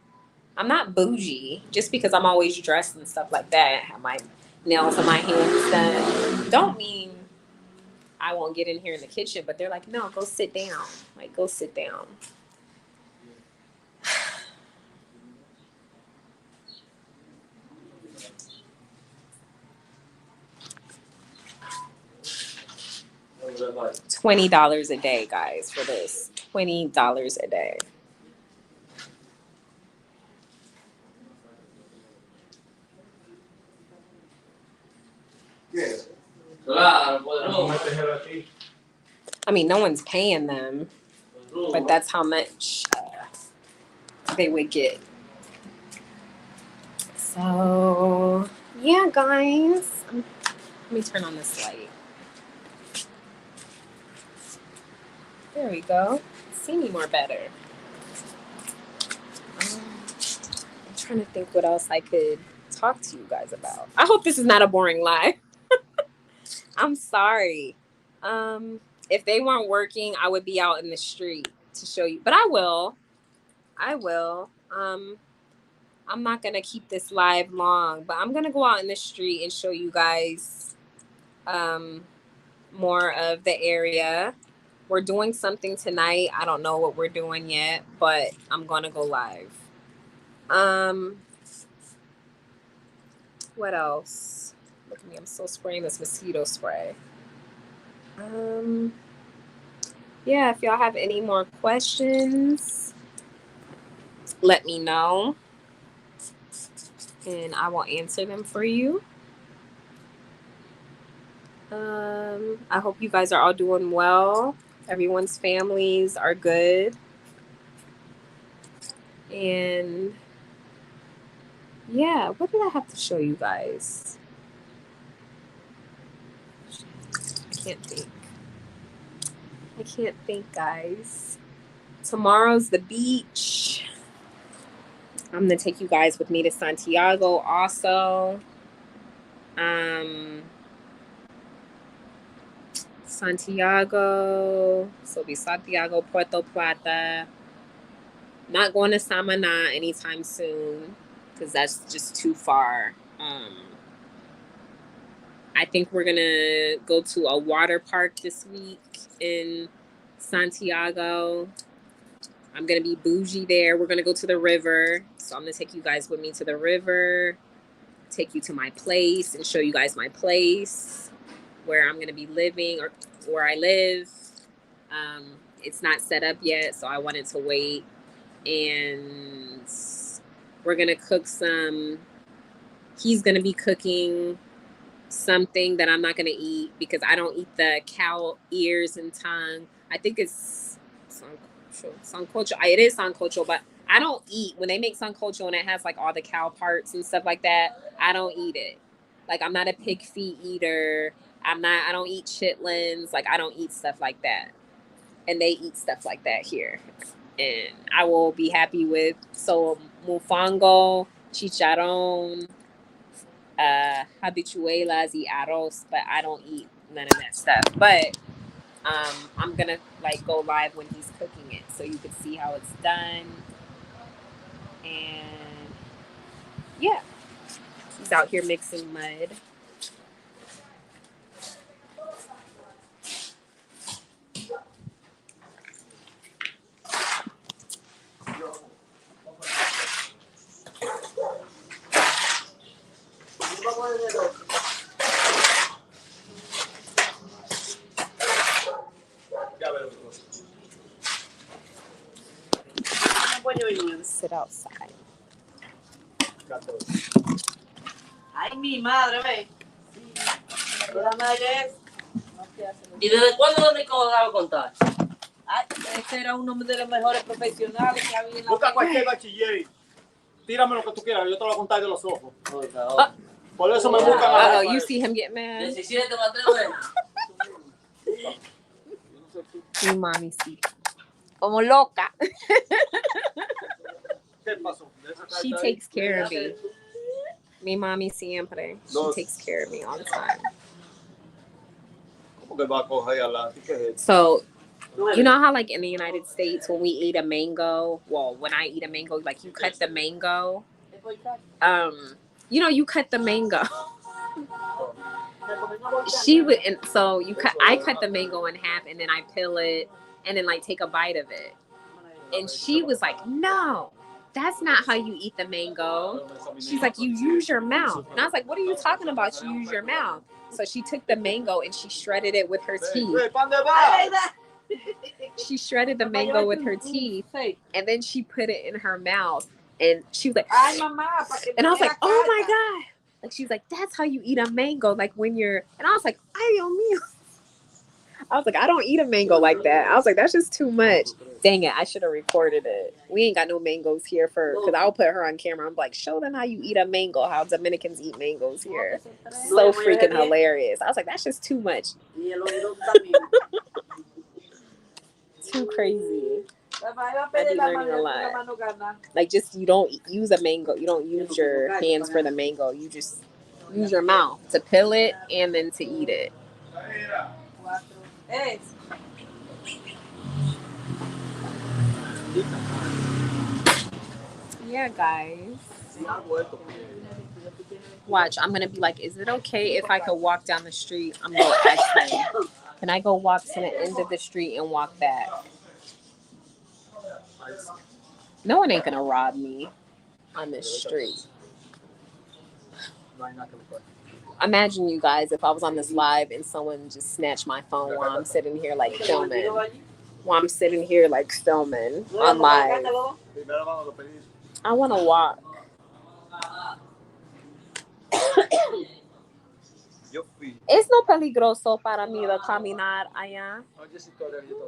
I'm not bougie just because I'm always dressed and stuff like that. Have my nails and my hands done. Don't mean I won't get in here in the kitchen, but they're like, no, go sit down. Like, go sit down. $20 a day, guys, for this. $20 a day. I mean, no one's paying them, but that's how much they would get. So, yeah, guys. Let me turn on this light. There we go. See me more better. I'm trying to think what else I could talk to you guys about. I hope this is not a boring live. I'm sorry. If they weren't working, I would be out in the street to show you. But I will. I'm not going to keep this live long, but I'm going to go out in the street and show you guys more of the area. We're doing something tonight. I don't know what we're doing yet, but I'm going to go live. What else? Look at me. I'm still spraying this mosquito spray. Yeah, if y'all have any more questions, let me know and I will answer them for you. I hope you guys are all doing well. Everyone's families are good. And yeah, what did I have to show you guys? can't think, guys. Tomorrow's the beach. I'm gonna take you guys with me to Santiago also. Santiago. So be Santiago, Puerto Plata. Not going to Samaná anytime soon because that's just too far. I think we're gonna go to a water park this week in Santiago. I'm gonna be bougie there. We're gonna go to the river. So I'm gonna take you guys with me to the river, take you to my place and show you guys my place where I'm gonna be living or where I live. It's not set up yet, so I wanted to wait. And we're gonna cook he's gonna be cooking something that I'm not gonna eat because I don't eat the cow ears and tongue. I think it's sancocho. It is sancocho, but I don't eat when they make sancocho and it has like all the cow parts and stuff like that. I don't eat it. Like I'm not a pig feet eater. I don't eat chitlins. Like I don't eat stuff like that. And they eat stuff like that here. And I will be happy with mofongo, chicharrón, habichuelas y arroz, but I don't eat none of that stuff. But I'm gonna like go live when he's cooking it so you can see how it's done. And yeah, he's out here mixing mud. Sit outside. Ay, mi madre, ve. La madre es. ¿Y desde cuándo los Nico daba contar? Ay, ese era uno de los mejores profesionales que había en la Busca cualquier bachiller. Tírame lo que tú quieras, yo te lo voy a contar de los ojos. Ah. Por eso me buscan a You see him get mad? 17 más 3 Mi mami sí. Como loca. ¿Qué pasó? She takes care of me. Mi mami siempre. She takes care of me all the time. ¿Cómo que va a coger adelante? ¿Qué es esto? So, you know how like in the United States when we eat a mango, well, when I eat a mango, like you cut the mango. You cut the mango. I cut the mango in half and then I peel it and then like take a bite of it. And she was like, no, that's not how you eat the mango. She's like, you use your mouth. And I was like, what are you talking about? You use your mouth. So she took the mango and she shredded it with her teeth. She shredded the mango with her teeth and then she put it in her mouth and she was like, and I was like, oh my God. Like she's like, that's how you eat a mango. Like when you're, and I was like, I was like, I don't eat a mango like that. I was like, that's just too much. Dang it, I should have recorded it. We ain't got no mangoes here because I'll put her on camera. I'm like, show them how you eat a mango, how Dominicans eat mangoes here. So freaking hilarious. I was like, that's just too much. Too crazy. I be learning a lot. Like just, you don't use a mango. You don't use your hands for the mango. You just use your mouth to peel it and then to eat it. Yeah, guys. Watch, I'm gonna be like, is it okay if I could walk down the street? I'm gonna ask him, can I go walk to the end of the street and walk back? No one ain't gonna rob me on this street. Imagine you guys if I was on this live and someone just snatched my phone while I'm sitting here like filming. While I'm sitting here like filming on live. I want to walk. Es no peligroso para mí de caminar allá.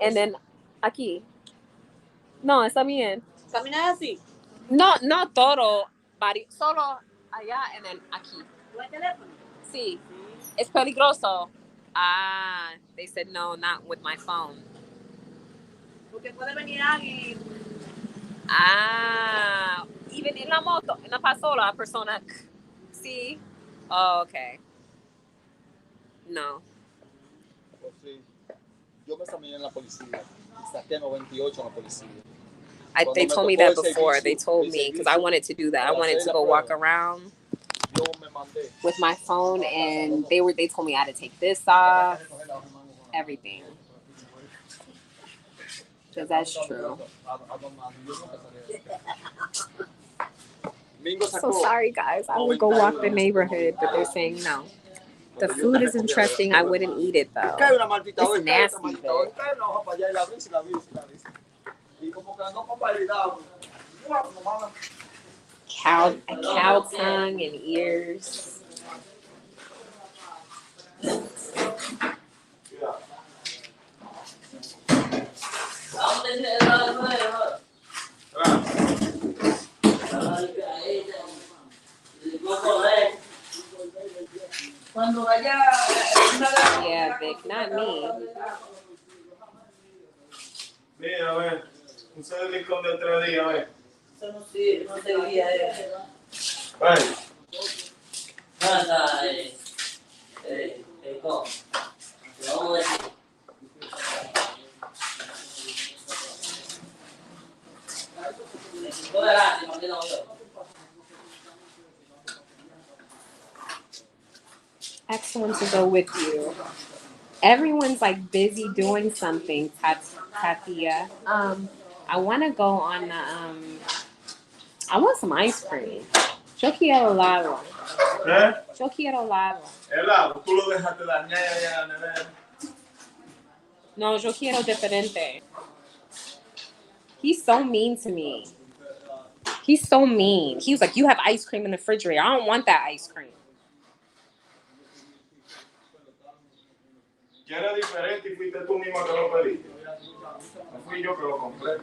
And then aquí. No, está bien. ¿Caminas así? No todo, solo allá and then aquí. Sí, es peligroso. Ah, they said no, not with my phone. Porque puede venir alguien. Ah, even en la moto, en la pasola, persona. Sí. Oh, okay. No. Pues sí. Yo me examiné en la policía y saqué 98 en la policía. They told me that before. They told me because I wanted to do that. I wanted to go walk around with my phone, and they told me I had to take this off, everything. Because that's true. So sorry, guys. I would go walk the neighborhood, but they're saying no. The food is interesting. I wouldn't eat it though. It's nasty. Cow tongue and ears. Yeah, Vic, not me. Mira, a ver. Un silicón de 3 días, a ver. Eso no sirve, no servía eso. Bueno. Nada, ¿cómo? Vamos a decir. Excellent to go with you. Everyone's like busy doing something, Tatia. I want to go on the, I want some ice cream. Yo quiero helado. ¿Eh? Yo quiero helado. Helado, tú lo dejaste dañar allá en la nevera. No, yo quiero diferente. He's so mean to me. He's so mean. He was like, you have ice cream in the refrigerator. I don't want that ice cream. Que era diferente y fuiste tú misma que lo pediste. No fui yo que lo compré.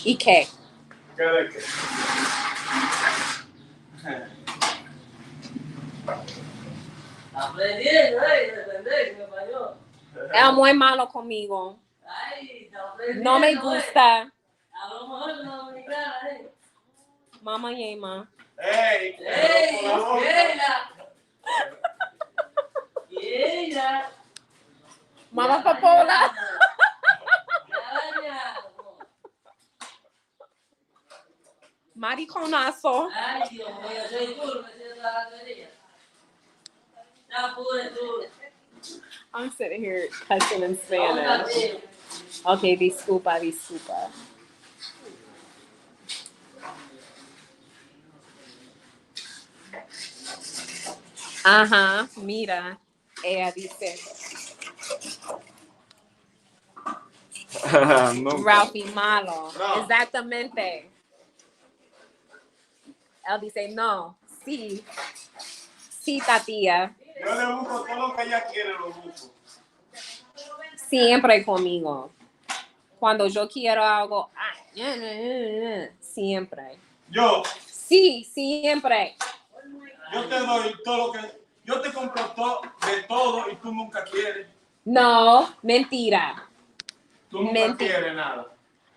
¿Y qué? ¿Qué de qué? Aprendiendo, depende, me falló. Es muy malo conmigo. Ay, está aprendiendo. No me gusta. A lo mejor la dominicana, Mama Yema. ¡Ey! ¡Ey! ¡Ella! Mama Papola. Mariconazo. Ay, Dios mío, soy tú, me siento la batería. Ya pude tú. I'm sitting here cussing in Spanish. Okay, disculpa, disculpa. Ajá, mira, ella dice. No. Ralphie malo. No. Exactamente. Él dice, no, sí. Sí, Tatia. Yo le busco todo lo que ella quiere, lo busco. Siempre conmigo. Cuando yo quiero algo, siempre. Yo Sí, siempre. te doy todo lo que... Yo te compro todo, de todo y tú nunca quieres. No, mentira. Tú nunca quieres nada.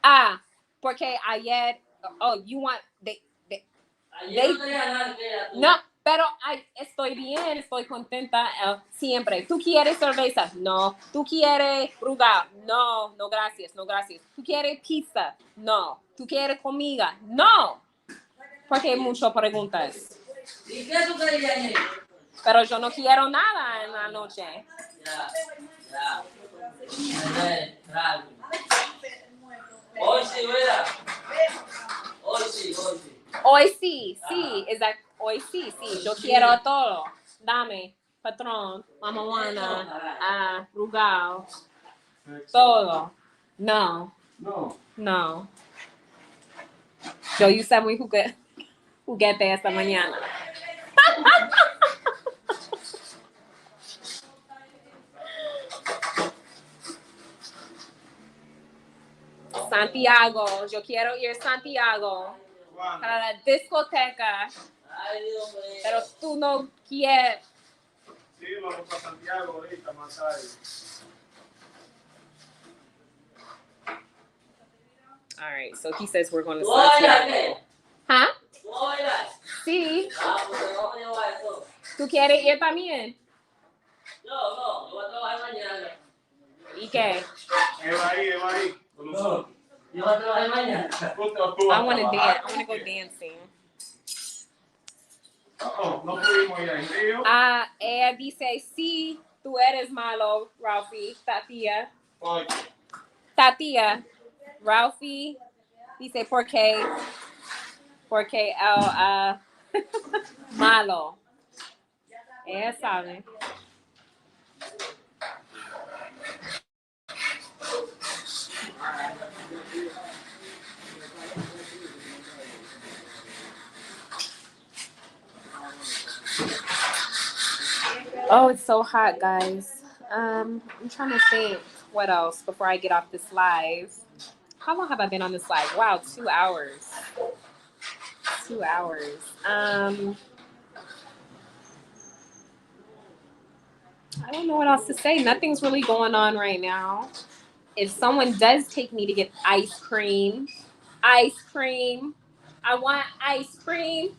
Ah, porque ayer, you want, Ayer no tenía nada que era tú. no, pero estoy bien, estoy contenta siempre. ¿Tú quieres cerveza? No. ¿Tú quieres rugal? No, no gracias, no gracias. ¿Tú quieres pizza? No. ¿Tú quieres comida? No. Porque hay muchas preguntas. ¿Y qué tú querías ayer? Pero yo no quiero nada en la noche. Ya. Hoy sí, ¿verdad? Hoy sí. Hoy sí, hoy sí. Yo quiero todo. Dame, patrón, mamá Juana, rugal, todo. No. Yo usé muy juguete esta mañana. Santiago, yo quiero ir a Santiago para la discoteca, Ay, Dios mío. pero tú no quieres. Sí, vamos a Santiago ahorita, más tarde. All right, so he says we're going to ¿Tú vas a bailar Santiago. qué? Huh? ¿Tú vas a bailar? Sí. Ah, pues te vamos a llevar eso. ¿Tú quieres ir también? No, yo voy a trabajar mañana. ¿Y qué? Eva ahí. Con nosotros. Yo voy a trabajar mañana. I want to dance. I want to go dancing. No pudimos ir al río. Ella dice, sí, tú eres malo, Ralphie, Tatia. Oye, Tatia, Ralphie dice, porque el malo. Ella sabe. Oh, it's so hot, guys. I'm trying to think what else before I get off this live. How long have I been on this live? Wow, 2 hours. 2 hours. I don't know what else to say. Nothing's really going on right now. If someone does take me to get ice cream, I want ice cream.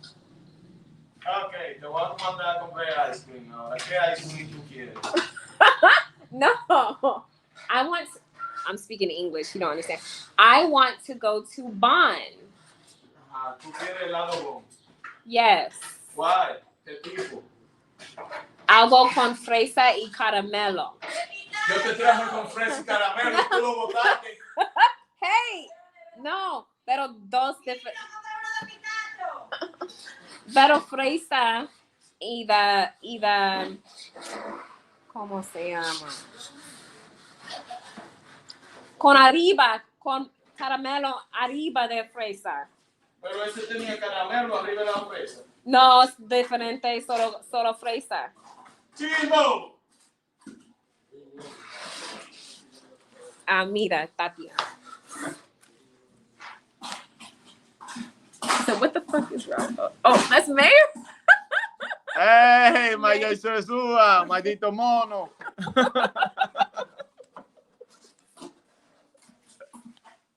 ok, te voy a mandar a comprar ice cream ahora. ¿Qué ice cream tú quieres? No, I'm speaking English. You don't understand. I want to go to Bonn. Ajá, tú quieres helado bon. Yes. Why? ¿Qué tipo? Algo con fresa y caramelo. Yo te traje con fresa y caramelo y tú lo botaste. Hey, no, pero dos diferentes. Pero fresa y the, ¿cómo se llama? Con caramelo arriba de fresa. Pero ese tenía caramelo arriba de la fresa. No, es diferente, solo fresa. ¡Chivo! Mira, Tatia. So what the fuck is wrong? Oh, that's Mayor? ¡Ey, Mayor Sosúa! ¡Maldito mono!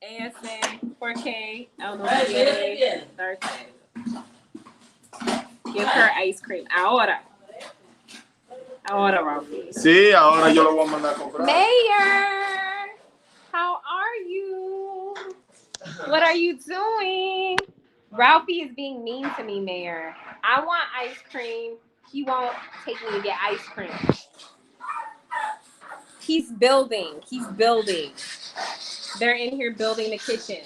ASN 4K. I don't know. Hey, ¿qué bien? Thursday. Give her ice cream. Ahora, Ralphie. Sí, ahora yo lo voy a mandar a comprar. Mayor, how are you? What are you doing? Ralphie is being mean to me, Mayor. I want ice cream. He won't take me to get ice cream. He's building. They're in here building the kitchen.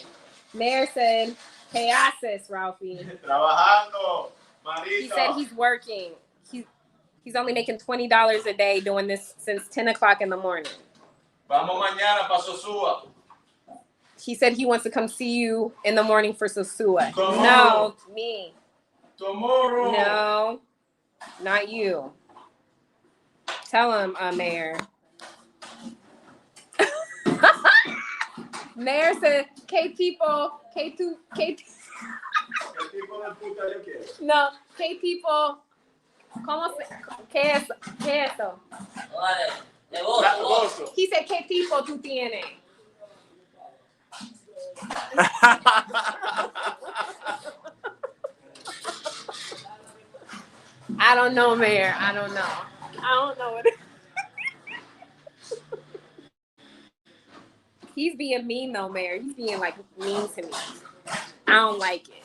Mayor said, "¿Qué haces, Ralphie?" Trabajando, Marita. He said he's working. He's only making $20 a day doing this since 10 o'clock in the morning. Vamos mañana para Sosúa. He said he wants to come see you in the morning for Sosua. Tomorrow. No, me. Tomorrow. No, not you. Tell him, Mayor. Mayor said, K people, K2, K. ¿Qué tipo de puta yo quiero? No, K people. ¿Cómo se? ¿Qué es? ¿Qué es eso? Vale, negocio. He said, ¿qué tipo tú tienes? I don't know, Mayor. I don't know what it is. He's being mean though, Mayor. He's being like mean to me. I don't like it.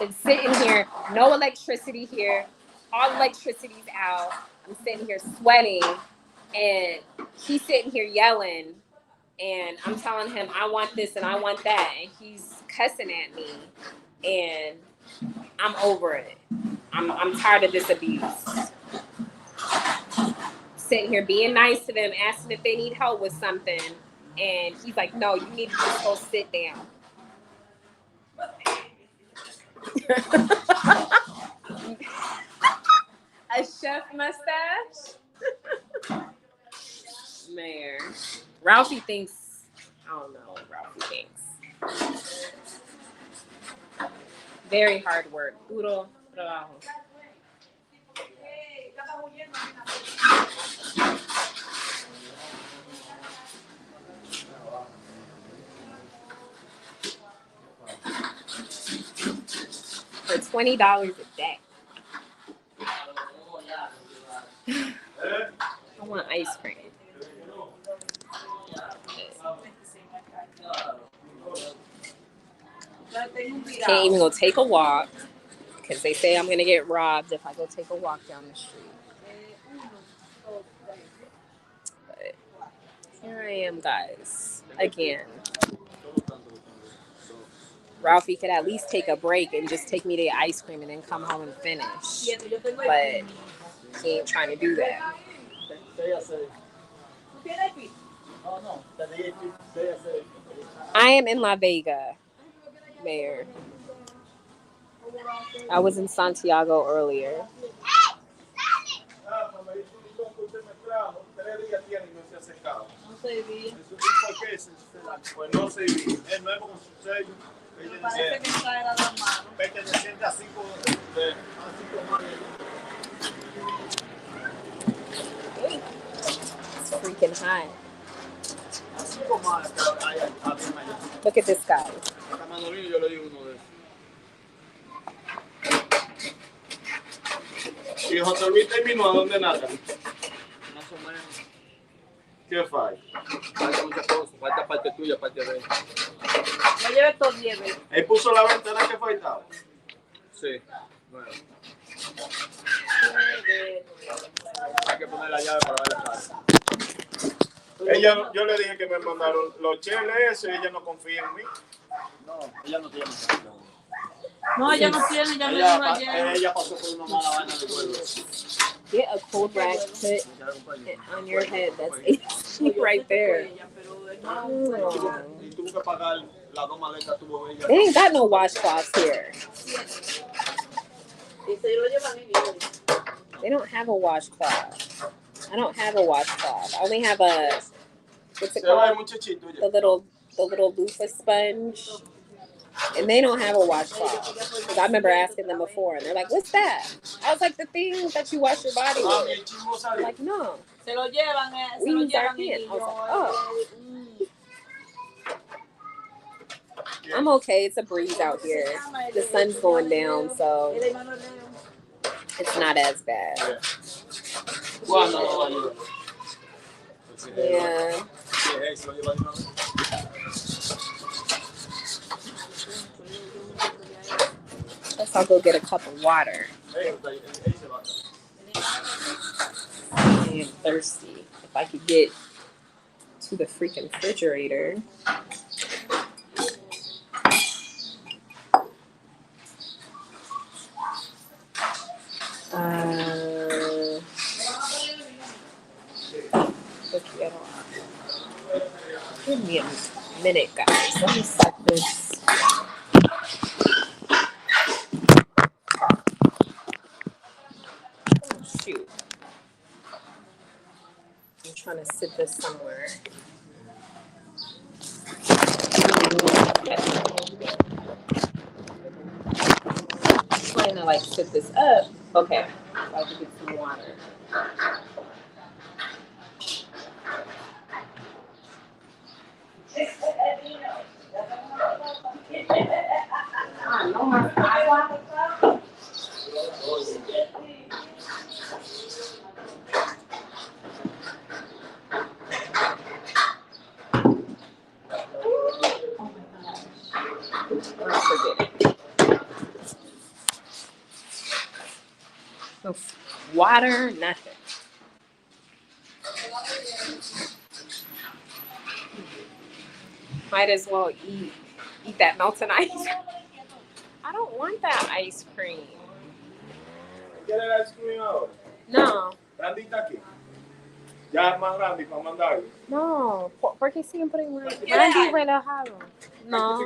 It's sitting here, no electricity here. All electricity's out. I'm sitting here sweating, and he's sitting here yelling, and I'm telling him I want this and I want that, and he's cussing at me, and I'm over it. I'm tired of this abuse. Sitting here being nice to them, asking if they need help with something, and he's like, "No, you need to just go sit down." A chef mustache? Mayor. Ralphie thinks, I don't know what Ralphie thinks. Very hard work. Duro trabajo. $20 a day. I want ice cream. Can't even go take a walk because they say I'm gonna get robbed if I go take a walk down the street. But here I am, guys. Again. Ralphie could at least take a break and just take me to get ice cream and then come home and finish. But he ain't trying to do that. I am in La Vega, Mayor. I was in Santiago earlier. It's freaking hot. Look at this guy. Y José Luis terminó, ¿a dónde nada? Más o menos. ¿Qué fue? Falta muchas cosas. Falta parte tuya, parte de él. No lleve estos 10 veces. Él puso la ventana que faltaba. Sí. Bueno. Hay que poner la llave para darle casa. Ella, yo le dije que me mandaron los cheles eso y ella no confía en mí. No, ella no tiene. No, ella no tiene, ya me dijo ayer. Ella pasó por una mala vaina de vuelo. Get a cold rack, put it on your head. That's AC right there. Oh. Y tuvo que pagar las dos maletas tuvo ella. They ain't got no washcloths here. They don't have a washcloth. I don't have a washcloth. I only have a what's it called? The little loofah sponge. And they don't have a washcloth. Because I remember asking them before, and they're like, "What's that?" I was like, "The thing that you wash your body with." They're like, "No, Se lo llevan, we use our hand." I was like, "Oh, I'm okay. It's a breeze out here. The sun's going down, so it's not as bad." Yeah. Guess I'll go get a cup of water. I am thirsty. If I could get to the freaking refrigerator. Give me a minute, guys. Let me set this. Shoot. I'm trying to sit this somewhere. I'm trying to sit this up. Okay. So I can get some water. No más agua. No water, nothing. Might as well eat that melted ice. I don't want that ice cream. ¿Quieres ice cream ahora? No. Randy está aquí. Ya es más Randy para mandarle. No. ¿Por qué siguen poniendo Randy relajado? No.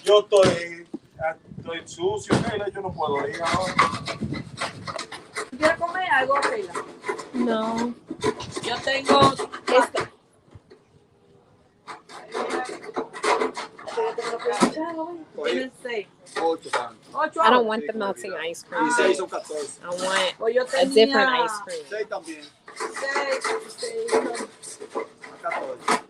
Yo estoy sucio, Keila, yo no puedo ir ahora. ¿Quieres comer algo, Keila? No. Yo tengo esto. Tienen 6. 8. I don't want the melting ice cream. 16 son 14. I want Pues yo a tenía different ice cream. 6 también. 14.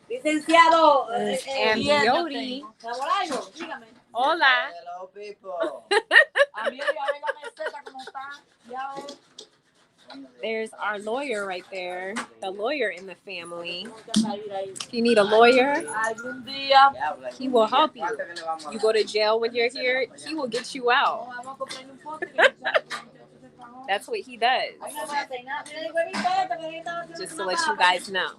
Licenciado. And Yodi. ¿Sabor algo? Dígame. Hola. Hello, people. A mí, a ver la meseta como está. Ya ves. There's our lawyer right there. The lawyer in the family. Tengo que salir ahí. If you need a lawyer, Algún día. he will help you. You go to jail when you're here, he will get you out. Vamos a comprarle un pote. Que el muchacho se fajó. That's what he does. Ay, no voy a hacer nada. Yo le digo, "Evita, que yo estaba haciendo Just to una let you papa". guys know.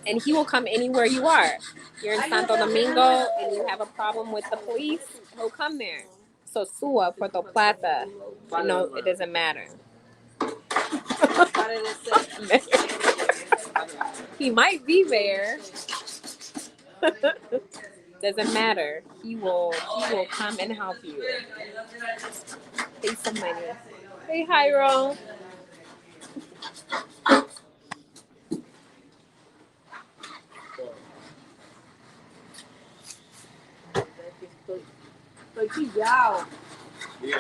And he will come anywhere you are. You're in Santo Domingo and you have a problem with the police, he'll come there. Sosua, Puerto Plata. No, it doesn't matter. He might be there. Doesn't matter. He will come and help you. Pay some money. Hey, Jairo. Estoy pillado. Bien.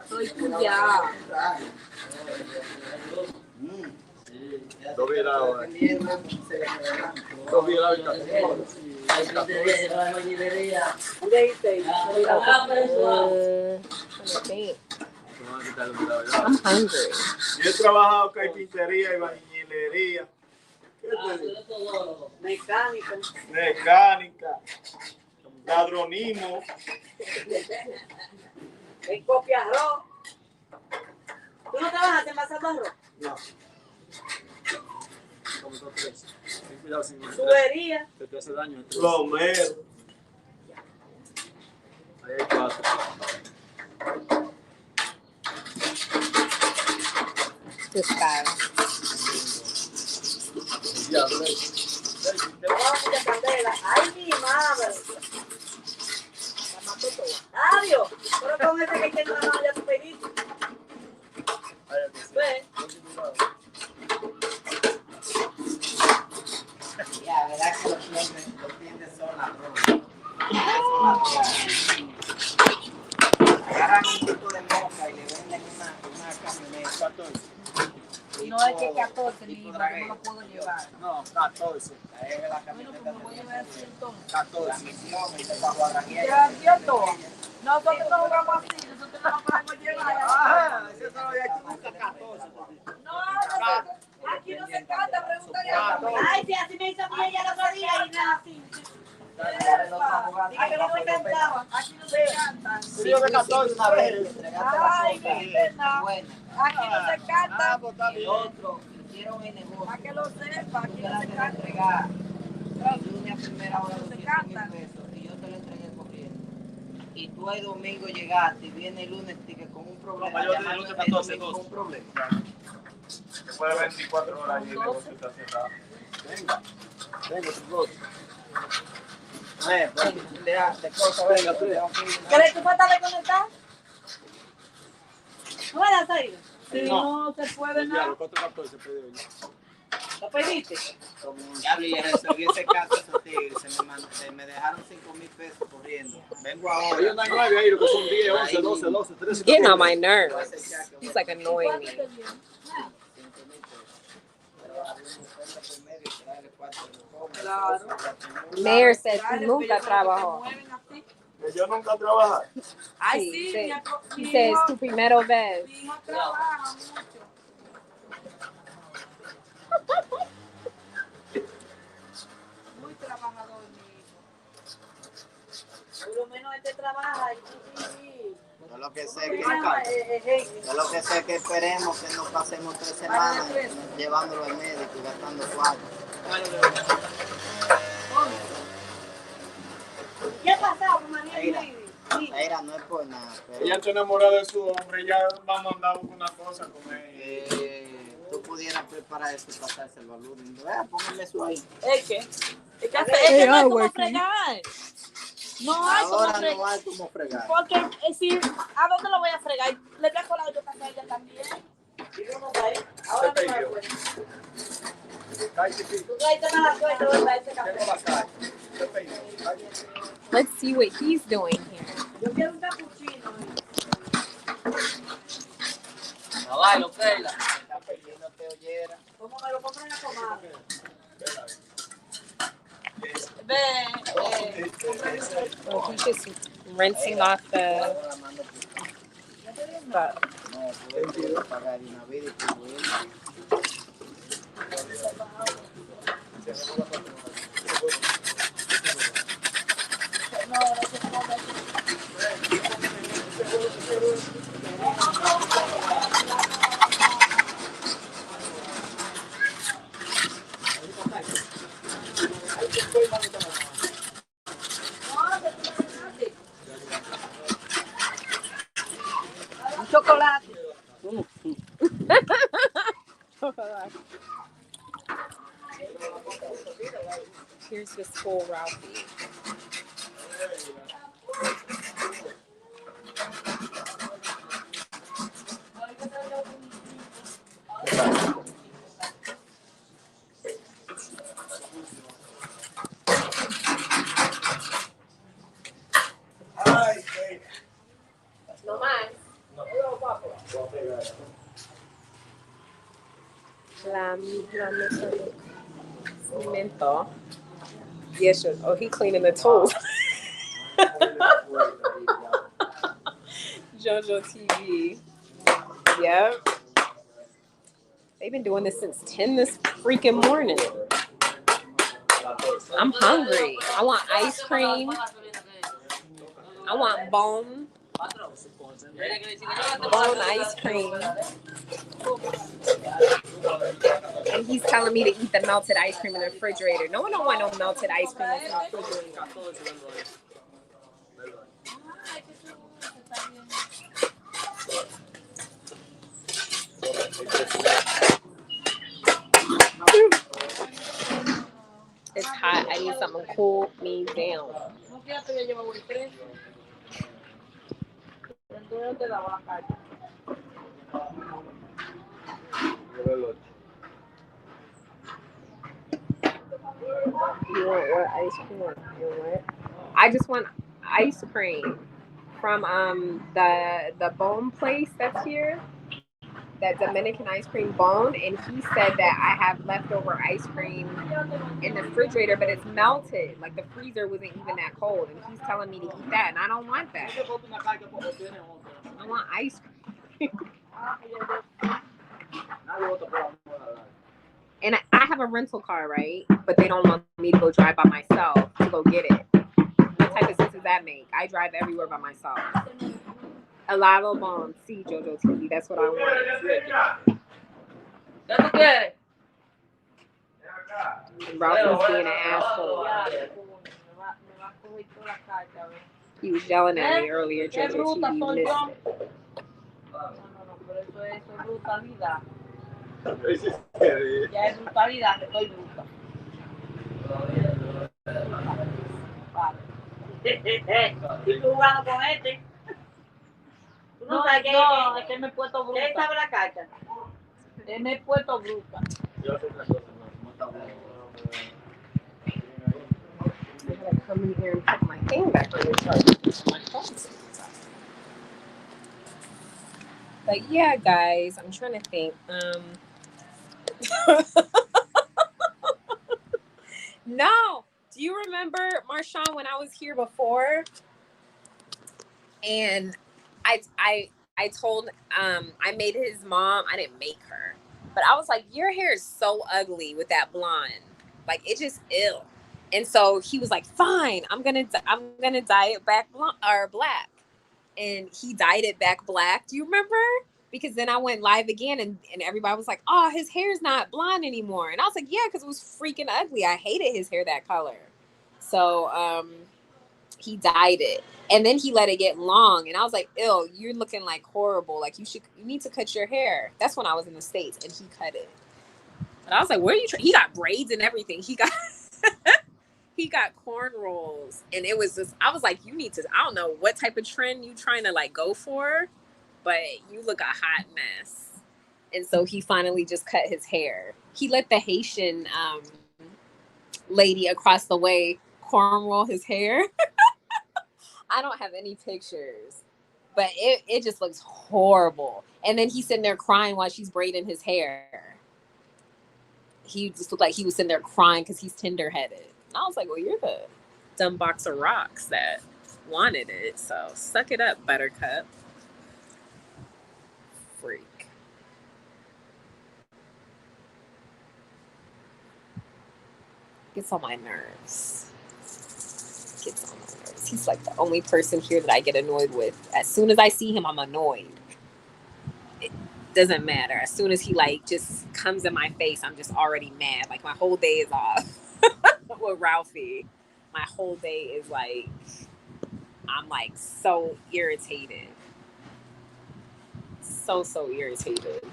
Estoy pillado. Dos virados. Dos virados y ¿Dónde dijiste? I'm hungry. Yo he trabajado carpintería y bañilería. ¿Qué te digo? Mecánica. Mecánica. Ladronismo. El copia arroz. ¿Tú no trabajas envasando arroz? No. Como son tres. Ten cuidado sin Tubería. te hace daño. Plomero. Ahí hay cuatro. This guy. Ya, Mucha candela. Ay, mi madre. La mató toda. Adiós. Pero con ese que tiene la mano ya tu pedito. Ve. Ya, verás que los clientes son las drogas. Agarran un tipo de moca y le venden una camioneta. No es que 14 ni porque no lo puedo llevar. No, 14. Ahí ve la Bueno, camioneta. pues me voy a llevar así entonces. 14. Misión, y se va a guardaría. Ya, ¿cierto? Nosotros no jugamos así, nosotros no lo podemos llevar. Ajá, ese no había hecho nunca 14. No, aquí no se canta, pregúntale a la. Ay, sí, así me hizo a mí ella el otro día y nada así. Aquí no se cantaba, aquí no se canta. Yo de 14 una vez. Ay, qué pena. Aquí no se canta. Ah, pues está El bien. otro, hicieron el negocio. Para que lo sepa, aquí Yo no te se la canta. entregar el lunes a primera hora Se 200.000 canta. pesos y yo te lo entregué corriendo. Y tú el domingo llegaste y viene el lunes que con un problema. No, yo llamando el lunes el 14, domingo con un problema. Después de 24 horas y el negocio está cerrado. Venga, venga, tus dos. Pues, de cosas, venga, tú. ¿Crees que tú puedes desconectar? ¿No vas a salir? Si No. no se puede Ya, nada. los 414 se pidió ya. ¿Lo pediste? Ya y resolví ese caso a esos tigres. Se me dejaron 5.000 pesos corriendo. Vengo Hay ahora. una 9 ahí, lo que son 10, 11, 12, 12, 13. Getting on my nerves. He's like annoying me. 5.000 pesos. Pero había un oferta por medio y traerle 4 de comer. Claro. Mayor said Dale, he nunca porque trabajó. se mueven así. Que yo nunca trabajé. Ay, Sí, sí, sí. mi He says hijo- tu primero vez. mi hijo trabaja mucho. Muy trabajador, mi hijo. Por lo menos este trabaja y Yo lo que sé que sí. yo lo que sé que esperemos que no pasemos 3 semanas llevándolo al médico y gastando cuarto. ¿Qué ha pasado, María? Mira. Sí. Mira, no es por nada, pero Ella está enamorada de su hombre, ya vamos a andar con una cosa con él. tú pudieras preparar eso y pasárselo al lunes. Póngame eso ahí. ¿Es qué? Es que no hay como fregar. No hay como Ahora fregar. no hay como fregar. Porque si, ¿a dónde lo voy a fregar? Le voy a colar yo casa a ella también. ¿Y cómo está ahí? Ahora no me acuerdo. Tú traiste mala suerte, ¿verdad? Ese café. Let's see what he's doing here. Yo quiero un capuchino. No bailo, Keila. Está perdiendo te oyera. ¿Cómo me lo compran a comadre? Oh, he's just rinsing off the stuff. No, puedo pagar una vez y distribuir. Un chocolate. Here's the school Ralphie. No más. La mesa de cemento. Yes, sure. Oh, he cleaning the tools. JoJo TV. Yep. They've been doing this since 10 this freaking morning. I'm hungry. I want ice cream. I want bone ice cream. And he's telling me to eat the melted ice cream in the refrigerator. No one don't want no melted ice cream in the refrigerator. It's hot. I need something to cool me down. You want what ice cream? You want what? I just want ice cream from the bone place that's here. That Dominican ice cream bone, and he said that I have leftover ice cream in the refrigerator, but it's melted. Like the freezer wasn't even that cold, and he's telling me to eat that, and I don't want that. I want ice cream. And I have a rental car, right? But they don't want me to go drive by myself to go get it. What type of sense does that make? I drive everywhere by myself. A lavo bone. See, JoJo TV. That's what I want. Ralph was being an asshole. He was yelling at me earlier, JoJo TV. Listen. Ya es brutalidad, estoy bruta. ¿Y tú jugando con este? ¿Tú no sabes qué? No, es que me he puesto bruta. ¿Qué sabe la carta? Me he puesto bruta. Yo hago otra cosa, no está bueno. I gotta come in here and put my thing back on the charger. My phone's But yeah, guys, I'm trying to think. No, do you remember, Marshawn, when I was here before? And I told I made his mom. I didn't make her, but I was like, your hair is so ugly with that blonde. Like it just ill. And so he was like, fine, I'm gonna dye it back blonde or black. And he dyed it back black. Do you remember? Because then I went live again and everybody was like, oh, his hair's not blonde anymore. And I was like, yeah, because it was freaking ugly. I hated his hair that color. So he dyed it. And then he let it get long. And I was like, ew, you're looking like horrible. Like you need to cut your hair. That's when I was in the States and he cut it. And I was like, where are you he got braids and everything. He got he got cornrows. And it was just, I was like, you need to, I don't know what type of trend you trying to like go for, but you look a hot mess. And so he finally just cut his hair. He let the Haitian lady across the way cornrow his hair. I don't have any pictures, but it just looks horrible. And then he's sitting there crying while she's braiding his hair. He just looked like he was sitting there crying because he's tender-headed. I was like, well, you're the dumb box of rocks that wanted it. So suck it up, Buttercup. Freak. Gets on my nerves. Gets on my nerves. He's like the only person here that I get annoyed with. As soon as I see him, I'm annoyed. It doesn't matter. As soon as he like just comes in my face, I'm just already mad. Like my whole day is off. With Ralphie, my whole day is like, I'm like so irritated. So irritated.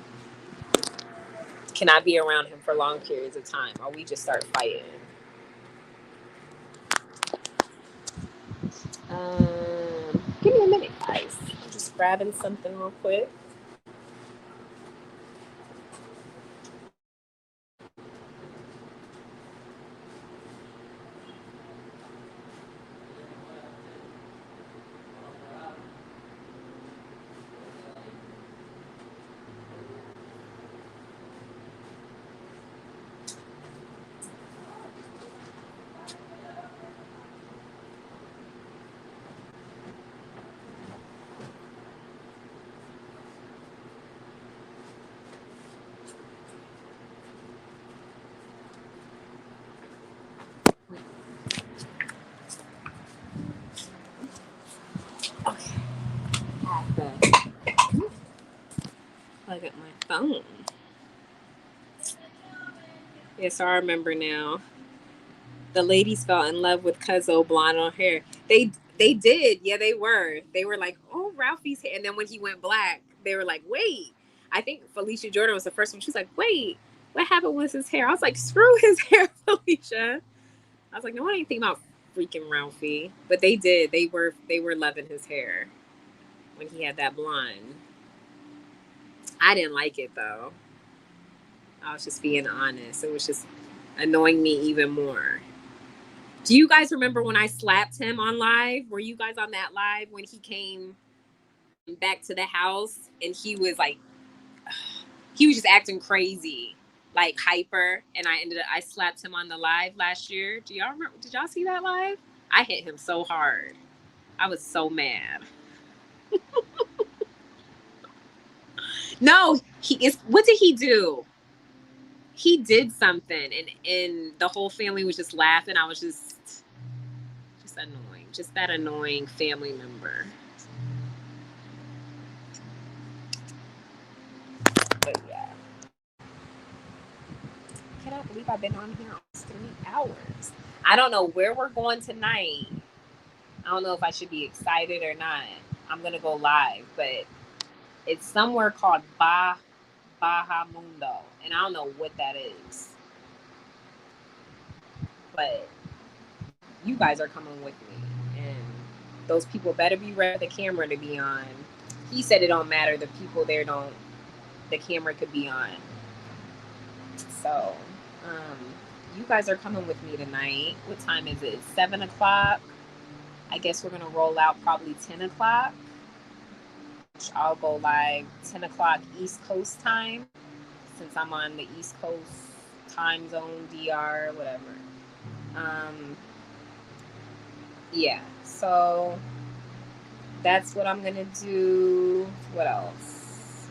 Cannot be around him for long periods of time or we just start fighting. Give me a minute, guys. I'm just grabbing something real quick. Okay. I have to plug up my phone. Yes, I remember now. The ladies fell in love with Cuzzo blonde on hair. They did. Yeah, they were. They were like, oh, Ralphie's hair. And then when he went black, they were like, wait. I think Felicia Jordan was the first one. She was like, wait, what happened with his hair? I was like, screw his hair, Felicia. I was like, no one ain't thinking about freaking Ralphie. But they did. They were loving his hair when he had that blonde. I didn't like it though. I was just being honest. It was just annoying me even more. Do you guys remember when I slapped him on live? Were you guys on that live when he came back to the house and he was like, he was just acting crazy, like hyper, and I slapped him on the live last year. Do y'all remember? Did y'all see that live? I hit him so hard. I was so mad. No, what did he do? He did something and the whole family was just laughing. I was just annoying. Just that annoying family member. But yeah. I cannot believe I've been on here almost 3 hours. I don't know where we're going tonight. I don't know if I should be excited or not. I'm going to go live, but it's somewhere called Baja Mundo, and I don't know what that is. But you guys are coming with me, and those people better be ready for the camera to be on. He said it don't matter. The people there don't. The camera could be on. So, you guys are coming with me tonight. What time is it? 7 o'clock. I guess we're gonna roll out probably 10 o'clock. I'll go live 10 o'clock East Coast time, since I'm on the East Coast time zone, DR, whatever. Yeah, so that's what I'm gonna do. What else?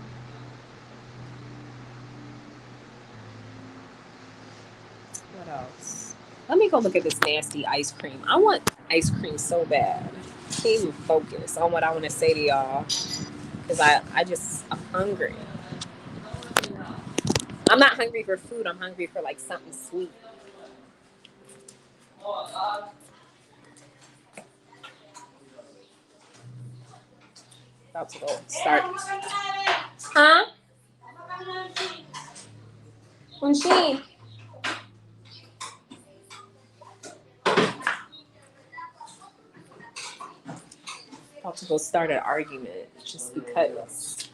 What else? Let me go look at this nasty ice cream. I want ice cream so bad. I can't even focus on what I want to say to y'all, because I'm hungry. I'm not hungry for food. I'm hungry for like something sweet. About to go start. Huh? Munshi. About to go start an argument just because.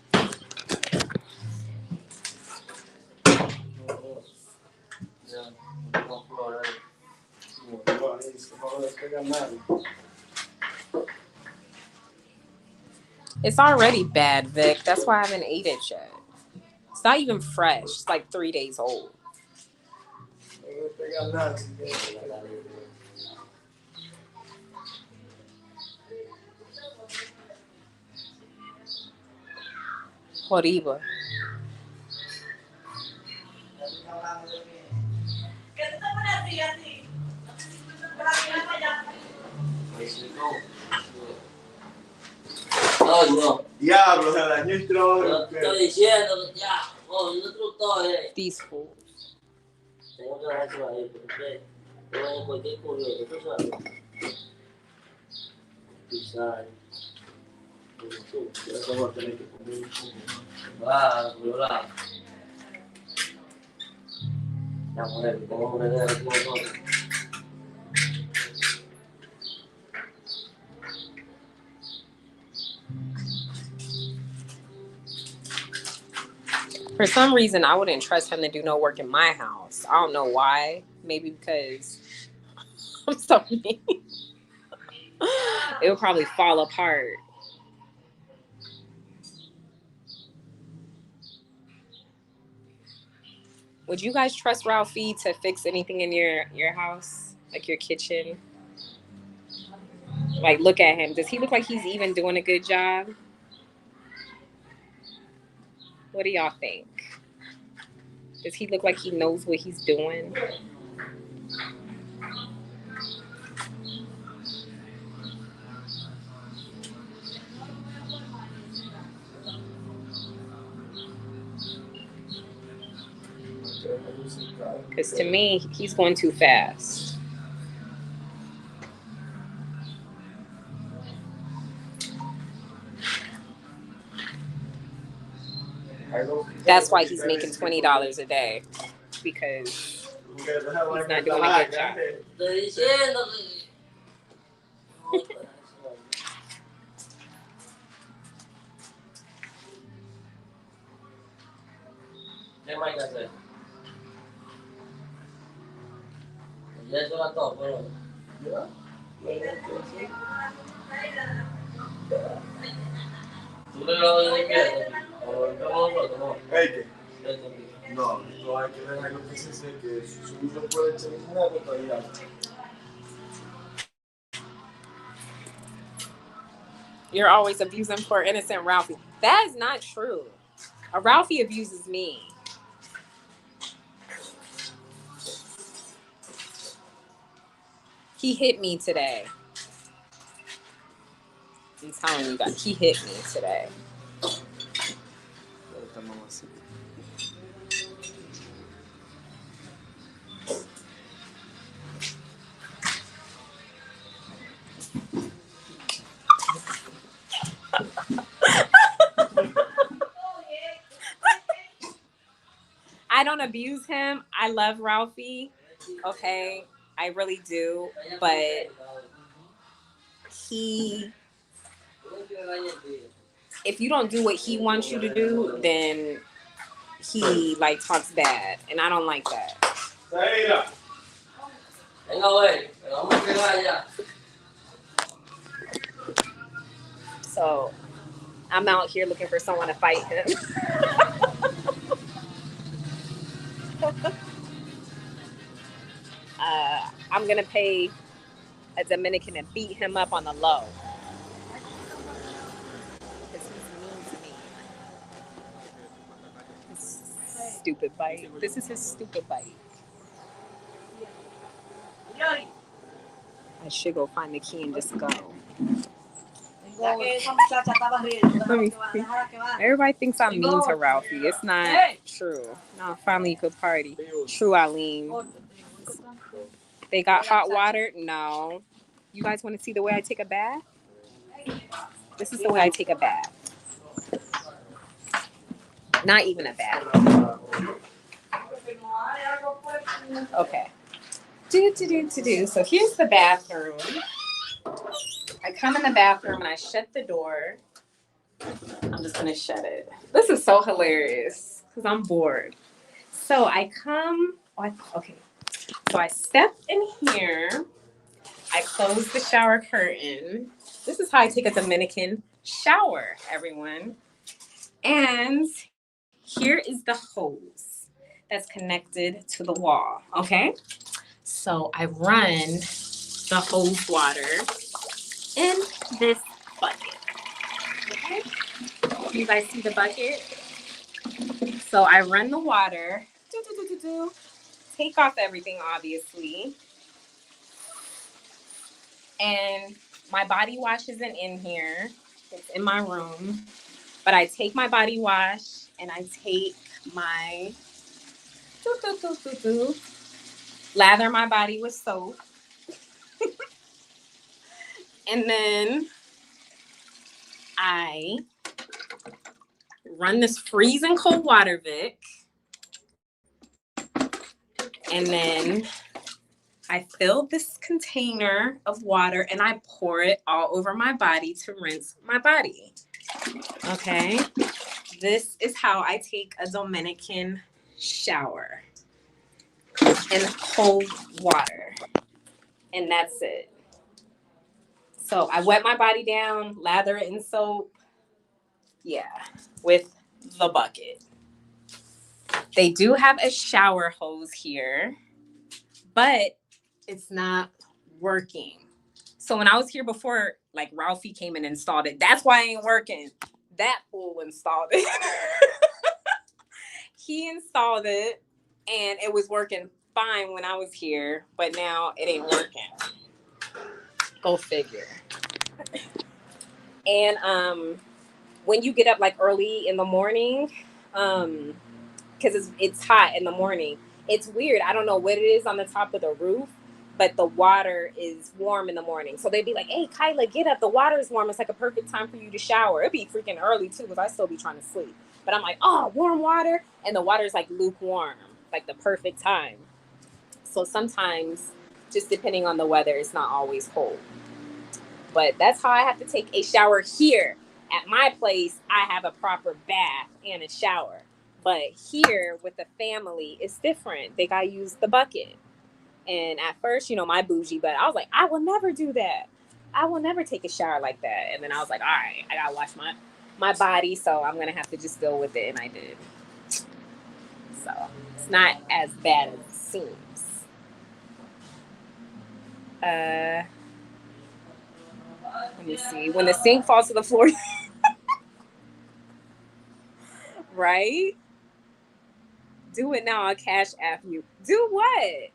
It's already bad, Vic. That's why I haven't ate it yet. It's not even fresh. It's like 3 days old. Joriba. ¿Qué tú te pones así, así? Para mirar para allá. Ay, no. Diablo, se dañó el Yo trono. te estoy diciendo que ya. Oh, un instructor, These fools. Tengo que dejarlo ahí, porque yo cualquier curioso, tú sabes. Pisar. Yo voy a tener que comer un poco. Ah, cuidado. Ya, mujer, ¿cómo me dejas aquí nosotros? For some reason, I wouldn't trust him to do no work in my house. I don't know why. Maybe because I'm so mean. It would probably fall apart. Would you guys trust Ralphie to fix anything in your house, like your kitchen? Like, look at him. Does he look like he's even doing a good job? What do y'all think? Does he look like he knows what he's doing? Because to me, he's going too fast. That's why he's making $20 a day, because he's not doing a good job. Estoy diciendo que. ¿Qué más hay que hacer? Ya eso era todo, pero. ¿Tú le lo de limpieza? ¿O lo limpiamos nosotros? No. ¿Ey, qué? No, no hay que ver algo que se sé que su hijo puede echar una gota de agua. You're always abusing poor innocent Ralphie. That is not true. A Ralphie abuses me. He hit me today. I'm telling you guys, he hit me today. I don't abuse him. I love Ralphie. Okay, I really do. But if you don't do what he wants you to do, then he like talks bad, and I don't like that. Venga, güey, vamos a quedar allá. So I'm out here looking for someone to fight him. I'm gonna pay a Dominican to beat him up on the low. Because he's mean to me. His stupid bite. This is his stupid bite. I should go find the key and just go. Ya que esa muchacha estaba riendo, Let me see. déjala que va. Everybody thinks I'm mean to Ralphie. It's not true. No, finally you could party. True, Eileen. They got hot water? No. You guys want to see the way I take a bath? This is the way I take a bath. Not even a bath. Okay. So here's the bathroom. I come in the bathroom and I shut the door. I'm just gonna shut it. This is so hilarious because I'm bored. So I come. Okay. So I step in here. I close the shower curtain. This is how I take a Dominican shower, everyone. And here is the hose that's connected to the wall. Okay. So I run the hose water in this bucket. Okay. You guys see the bucket? So I run the water, take off everything, obviously. And my body wash isn't in here. It's in my room. But I take my body wash and I take my lather my body with soap. And then I run this freezing cold water, Vic. And then I fill this container of water and I pour it all over my body to rinse my body. Okay? This is how I take a Dominican shower in cold water. And that's it. So I wet my body down, lather it in soap. Yeah, with the bucket. They do have a shower hose here, but it's not working. So when I was here before, like Ralphie came and installed it. That's why it ain't working. That fool installed it. He installed it and it was working fine when I was here, but now it ain't working. Go figure. And when you get up like early in the morning, because it's hot in the morning, it's weird. I don't know what it is on the top of the roof, but the water is warm in the morning. So they'd be like, hey, Kyla, get up. The water is warm. It's like a perfect time for you to shower. It'd be freaking early too, because I still be trying to sleep. But I'm like, oh, warm water. And the water is like lukewarm, like the perfect time. So sometimes, just depending on the weather, it's not always cold. But that's how I have to take a shower here. At my place, I have a proper bath and a shower. But here with the family, it's different. They got to use the bucket. And at first, you know, my bougie, but I was like, I will never do that. I will never take a shower like that. And then I was like, all right, I got to wash my body. So I'm going to have to just go with it. And I did. So it's not as bad as it seems. Let me see. When the sink falls to the floor, right? Do it now. I'll cash app you. Do what?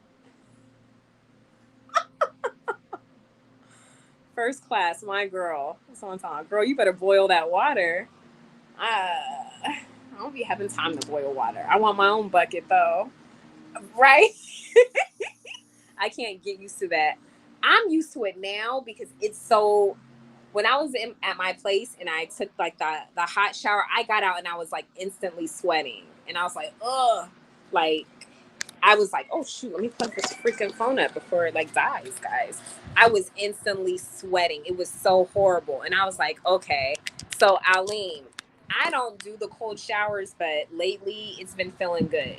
First class, my girl. That's what I'm talking. Girl, you better boil that water. I don't be having time to boil water. I want my own bucket though. Right? I can't get used to that. I'm used to it now because it's so. When I was at my place and I took like the hot shower, I got out and I was like instantly sweating. And I was like, ugh. Like, I was like, oh shoot, let me plug this freaking phone up before it like dies, guys. I was instantly sweating. It was so horrible. And I was like, okay. So Aline, I don't do the cold showers, but lately it's been feeling good.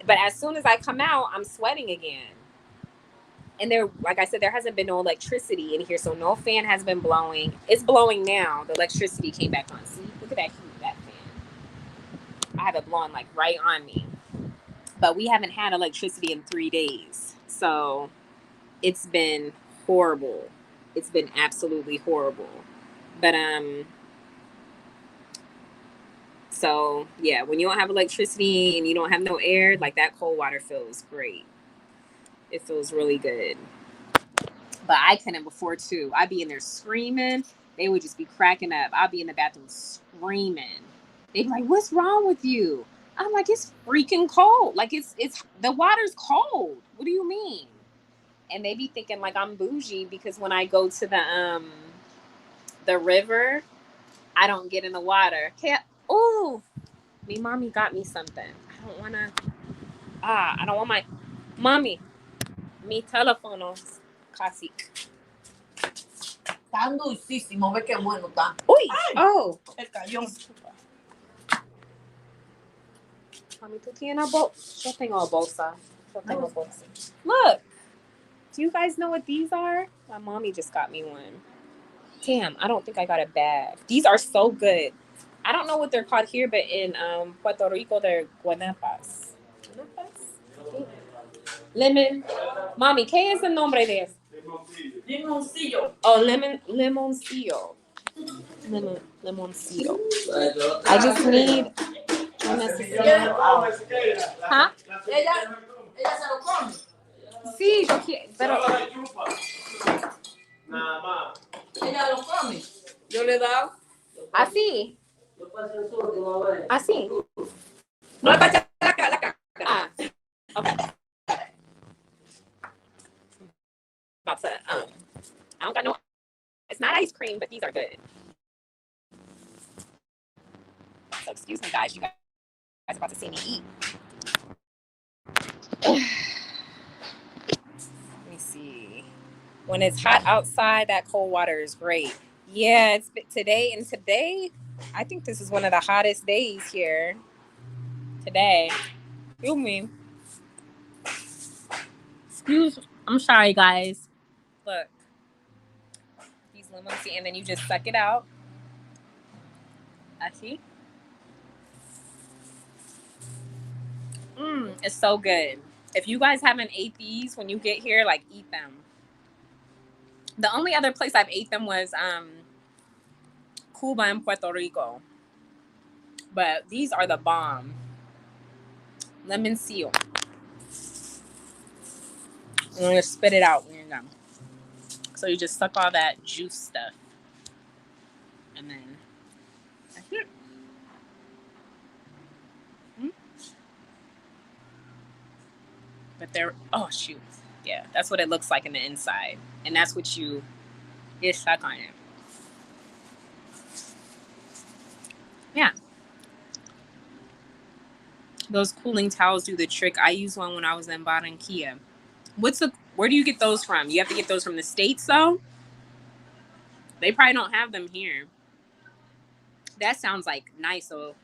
But as soon as I come out, I'm sweating again. And there, like I said, there hasn't been no electricity in here, so no fan has been blowing. It's blowing now. The electricity came back on. See, look at that heat, that fan. I have it blowing like right on me. But we haven't had electricity in 3 days, so it's been horrible. It's been absolutely horrible. But so yeah, when you don't have electricity and you don't have no air, like that cold water feels great. It feels really good. But I couldn't before too. I'd be in there screaming. They would just be cracking up. I'd be in the bathroom screaming. They'd be like, what's wrong with you? I'm like, it's freaking cold. Like it's the water's cold. What do you mean? And they be thinking like I'm bougie because when I go to the river, I don't get in the water. Oh, me mommy got me something. I don't want my mommy. Mi teléfono casi. Tan dulcísimo, ve qué bueno está. Uy! Ay, Oh! el cayón. Mami, tú tienes yo tengo bolsa. Yo tengo bolsa. Look! Do you guys know what these are? My mommy just got me one. Damn, I don't think I got a bag. These are so good. I don't know what they're called here, but in Puerto Rico, they're guanapas. ¿Guanapas? Lemon. Mami, ¿qué es el nombre de eso? Limoncillo. Oh, limoncillo. Limoncillo. I just need no necesito. ¿Ah? Ella se lo come. Sí, yo quiero, pero Nada más. Ella lo come. Yo le he dado. así, Yo pasé el sur, que no ve. así. No le pasa la cara. Ah, okay. About to, I don't got no. It's not ice cream, but these are good. So excuse me, guys. You guys are about to see me eat. Let me see. When it's hot outside, that cold water is great. Yeah, it's today, and today, I think this is one of the hottest days here. Today. Excuse me. I'm sorry, guys. Look. These lemons, and then you just suck it out. Así. It's so good. If you guys haven't ate these when you get here, like, eat them. The only other place I've ate them was Cuba and Puerto Rico. But these are the bomb. Lemon seal. I'm going to spit it out when you're done. So you just suck all that juice stuff. And then that's it. But they're, oh shoot. Yeah, that's what it looks like in the inside. And that's what you get stuck on it. Yeah. Those cooling towels do the trick. I used one when I was in Barranquilla. Where do you get those from? You have to get those from the States though? They probably don't have them here. That sounds like nice. So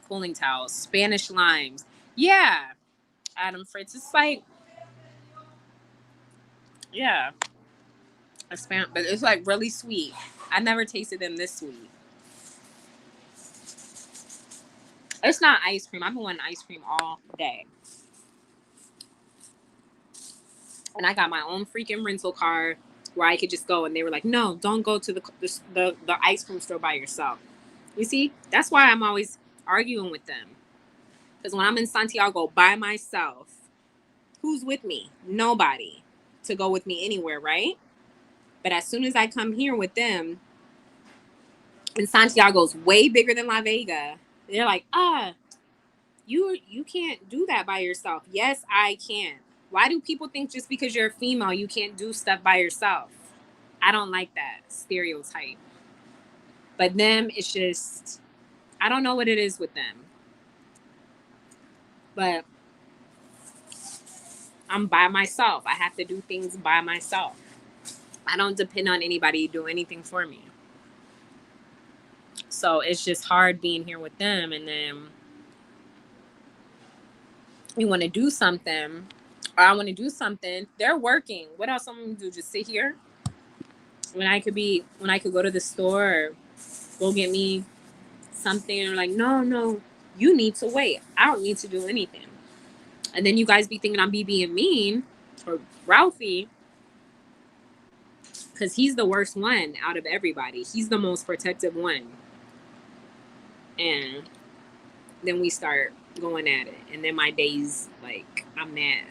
cooling towels, Spanish limes. Yeah. Adam Fritz. It's like, yeah. But it's like really sweet. I never tasted them this sweet. It's not ice cream. I've been wanting ice cream all day. And I got my own freaking rental car where I could just go. And they were like, no, don't go to the ice cream store by yourself. You see? That's why I'm always arguing with them. Because when I'm in Santiago by myself, who's with me? Nobody to go with me anywhere, right? But as soon as I come here with them, and Santiago's way bigger than La Vega, they're like, you can't do that by yourself. Yes, I can. Why do people think just because you're a female, you can't do stuff by yourself? I don't like that stereotype. But them, it's just, I don't know what it is with them. But I'm by myself. I have to do things by myself. I don't depend on anybody to do anything for me. So it's just hard being here with them. And then you want to do something, or I want to do something. They're working. What else I'm going to do? Just sit here? When I could go to the store or go get me something, and like, no, you need to wait. I don't need to do anything. And then you guys be thinking I'm being mean, or Ralphie, because he's the worst one out of everybody. He's the most protective one. And then we start going at it. And then my days, like, I'm mad.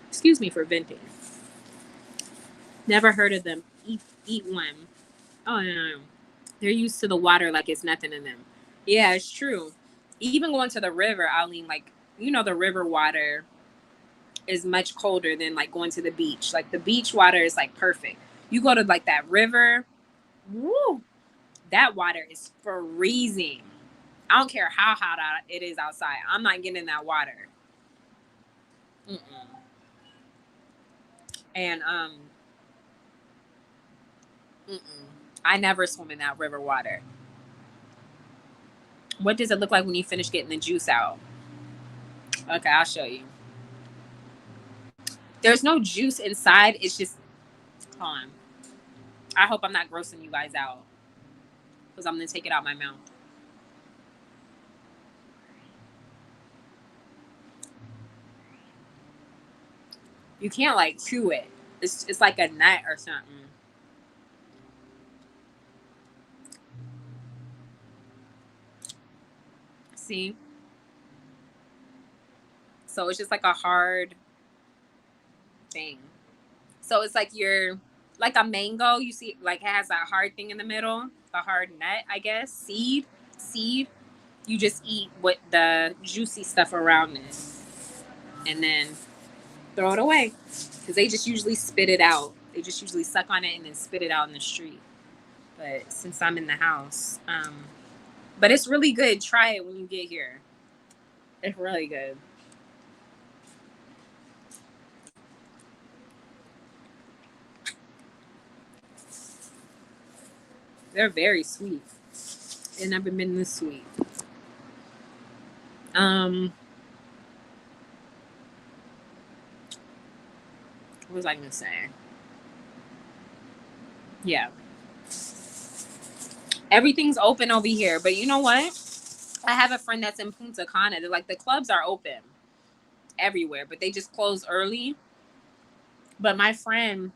Excuse me for venting. Never heard of them. Eat one. Oh, no. They're used to the water like it's nothing in them. Yeah, it's true. Even going to the river, Eileen, like, the river water is much colder than, like, going to the beach. Like, the beach water is, like, perfect. You go to, like, that river, woo, that water is freezing. I don't care how hot it is outside. I'm not getting in that water. And, I never swim in that river water. What does it look like when you finish getting the juice out? Okay, I'll show you. There's no juice inside. It's just, hold on. I hope I'm not grossing you guys out, because I'm going to take it out my mouth. You can't, like, chew it. It's like a nut or something. See? So it's just like a hard thing. So it's like like a mango. You see, like it has that hard thing in the middle, the hard nut, I guess. Seed. You just eat what the juicy stuff around it, and then throw it away because they just usually spit it out. They just usually suck on it and then spit it out in the street. But since I'm in the house, but it's really good. Try it when you get here. It's really good. They're very sweet. They've never been this sweet. What was I gonna say? Yeah. Everything's open over here, but you know what? I have a friend that's in Punta Cana. They're like, the clubs are open everywhere, but they just close early. But my friend,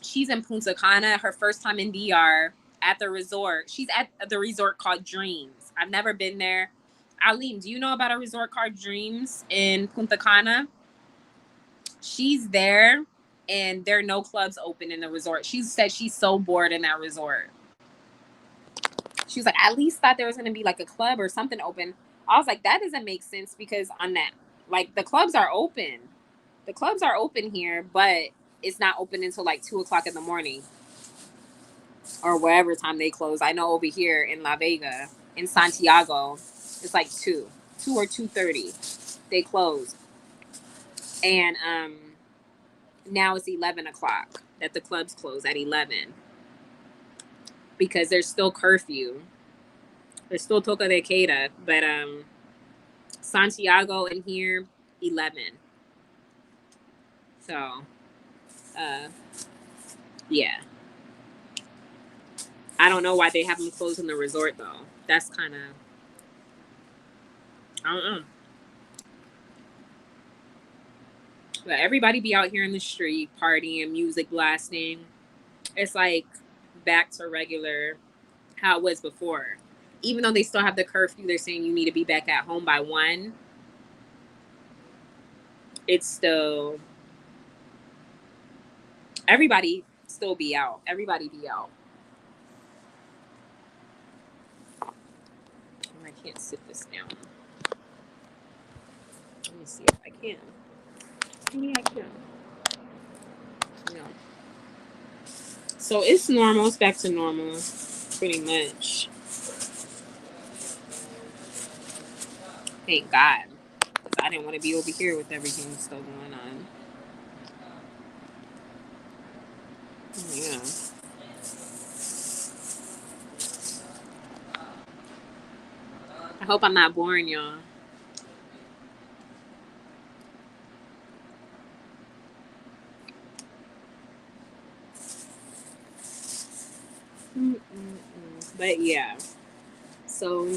she's in Punta Cana, her first time in DR at the resort. She's at the resort called Dreams. I've never been there. Aline, do you know about a resort called Dreams in Punta Cana? She's there, and there are no clubs open in the resort. She said she's so bored in that resort. She was like, I at least thought there was going to be like a club or something open. I was like, that doesn't make sense because on that, like the clubs are open. The clubs are open here, but it's not open until like 2:00 in the morning or wherever time they close. I know over here in La Vega, in Santiago, it's like 2 or 2:30. They close. And now it's 11:00 that the clubs close at 11 because there's still curfew. There's still toca de queda, but Santiago in here 11. So, yeah. I don't know why they have them closed in the resort though. That's kind of, I don't know. But everybody be out here in the street partying, music blasting. It's like back to regular how it was before. Even though they still have the curfew, they're saying you need to be back at home by 1. It's still, everybody still be out. Everybody be out. I can't sit this down. Let me see if I can. Maybe I can. No. So it's normal. It's back to normal, pretty much. Thank God. Because I didn't want to be over here with everything still going on. Yeah. I hope I'm not boring y'all. But yeah. So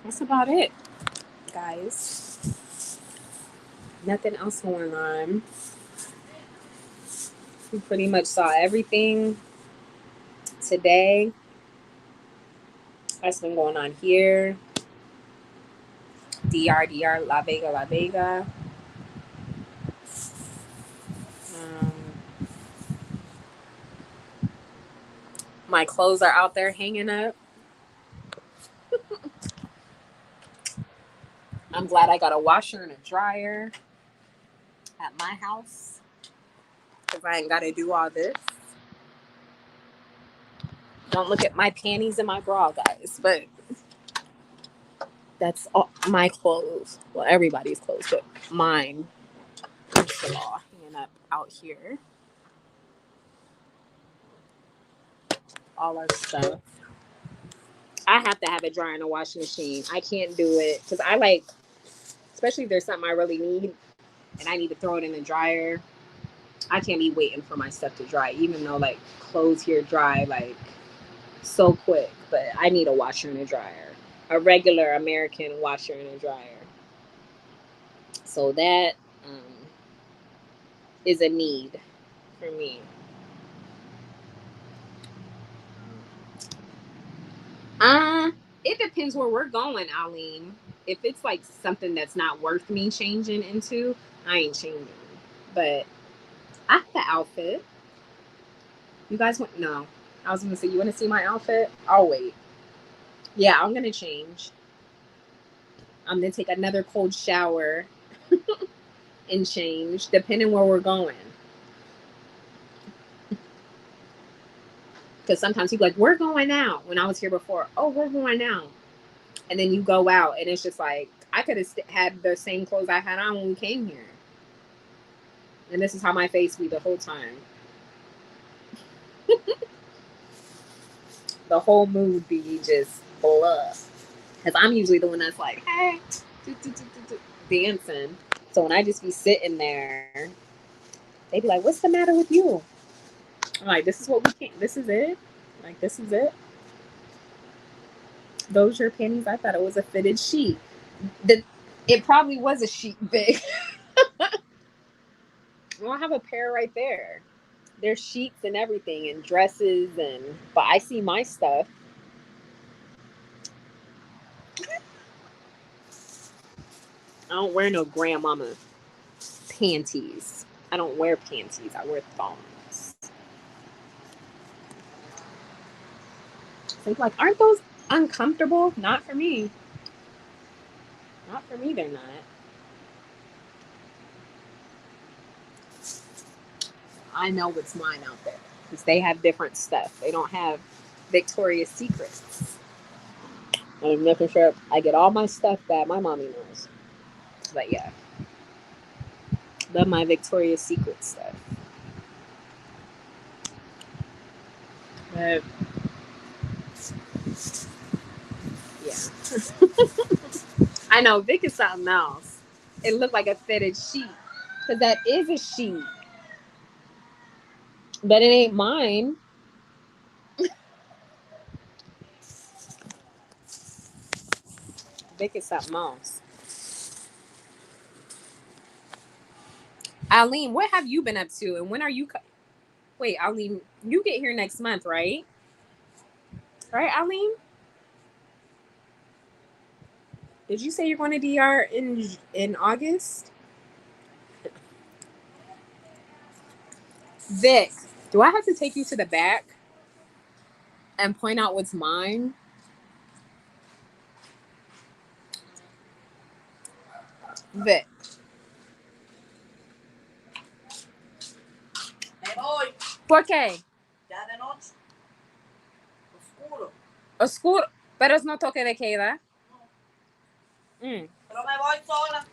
that's about it, guys. Nothing else going on. We pretty much saw everything today. That's been going on here. DR, La Vega. My clothes are out there hanging up. I'm glad I got a washer and a dryer at my house because I ain't got to do all this. Don't look at my panties and my bra, guys, but that's all my clothes. Well, everybody's clothes, but mine. Hanging up out here. All our stuff. I have to have it dry in a washing machine. I can't do it because I like, especially if there's something I really need and I need to throw it in the dryer. I can't be waiting for my stuff to dry, even though like clothes here dry like so quick. But I need a washer and a dryer, a regular American washer and a dryer. So that is a need. for me. It depends where we're going, Aline. If it's like something that's not worth me changing into, I ain't changing. But I have the outfit. You guys want? No, I was gonna say, you want to see my outfit? I'll wait. Yeah, I'm gonna change. I'm gonna take another cold shower and change, depending where we're going. Because sometimes people like, we're going out. When I was here before, oh, we're going out. And then you go out, and it's just like, I could have had the same clothes I had on when we came here. And this is how my face be the whole time. The whole mood be just blah. Because I'm usually the one that's like, hey, dancing. So when I just be sitting there, they be like, what's the matter with you? I'm like, this is what we can't, this is it? Like, this is it? Those your panties? I thought it was a fitted sheet. It probably was a sheet big. Well, I have a pair right there. There's sheets and everything and dresses but I see my stuff. I don't wear no grandmama panties. I don't wear panties. I wear thongs. So like, aren't those uncomfortable? Not for me. Not for me, they're not. I know what's mine out there. Because they have different stuff. They don't have Victoria's Secrets. I'm making sure I get all my stuff that my mommy knows. But yeah. Love my Victoria's Secret stuff. But yeah. I know Vic is something else. It looked like a fitted sheet. Because that is a sheet. But it ain't mine. Vic is something else. Aline, what have you been up to? And when are you... Wait, Aline, you get here next month, right? Right, Aline? Did you say you're going to DR in August? Vic, do I have to take you to the back and point out what's mine? Vic. Me voy. ¿Por qué? Ya de noche. Oscuro. Oscuro. Pero es no toque de queda. Mm. Pero me voy sola.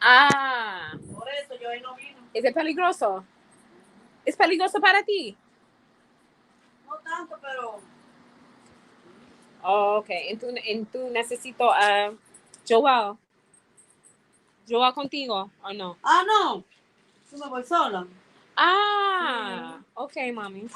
Ah. Por eso yo ahí no vino. ¿Es peligroso? ¿Es peligroso para ti? No tanto, pero... Oh, ok. ¿En tu necesito a Joel? ¿Joel contigo o no? Ah, no. Yo me voy sola. Ah. Ok, mami.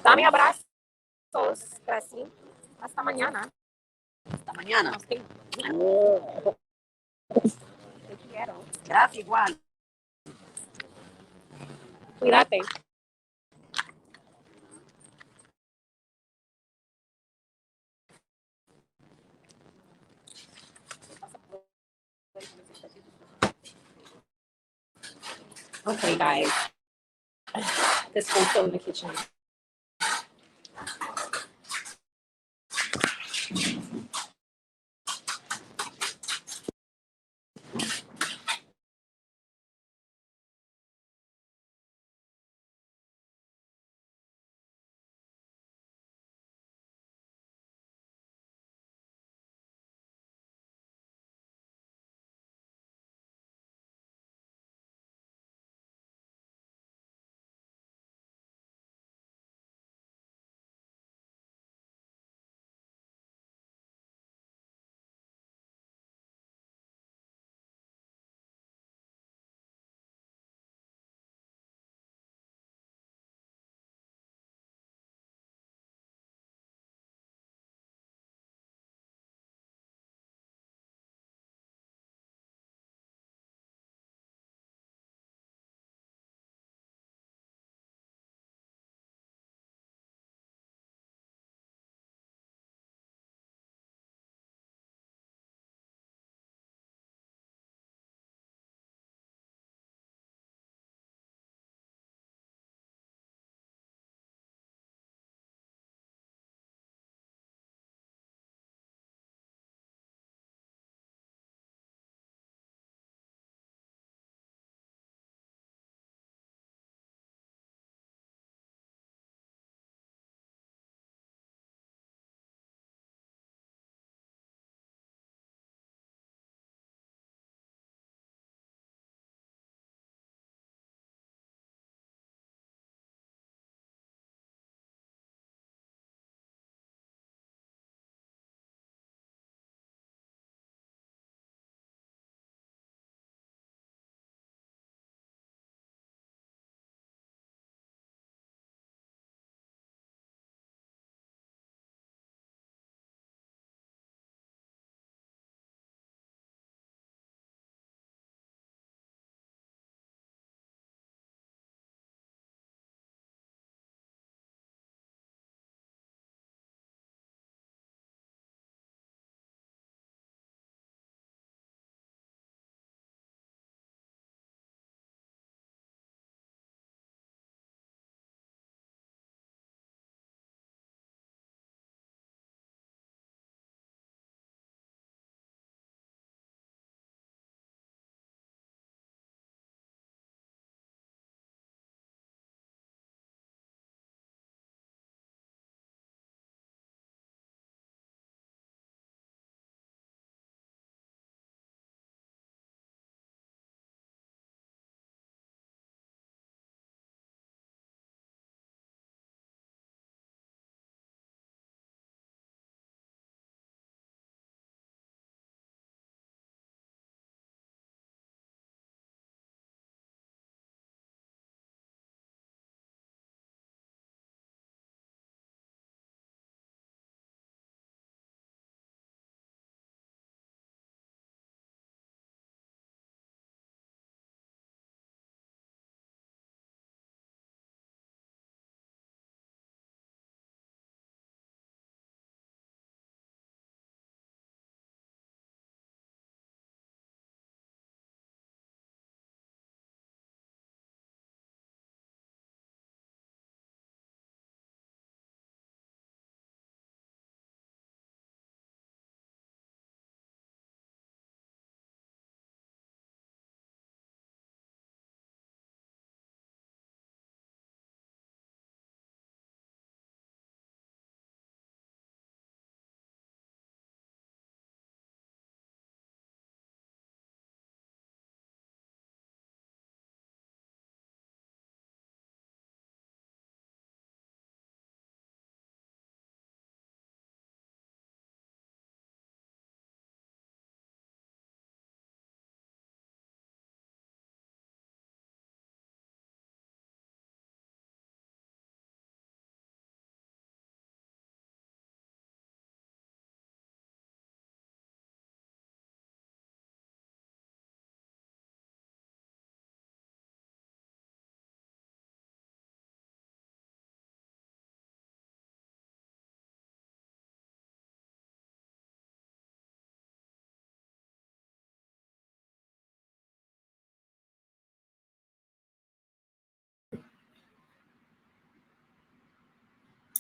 Dame abrazos, Ceci. Hasta mañana. Hasta mañana. Te quiero. Gracias, igual. Cuídate. Okay, guys. This food's still in the kitchen.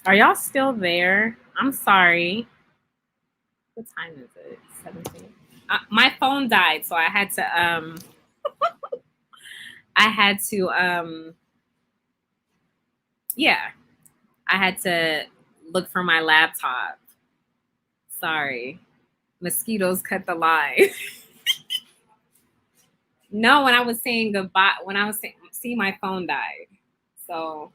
Are y'all still there? I'm sorry. What time is it? 17. My phone died, so I had to yeah, I had to look for my laptop. Sorry. Mosquitoes cut the line. No, when I was saying goodbye, when I was saying, see, my phone died. So,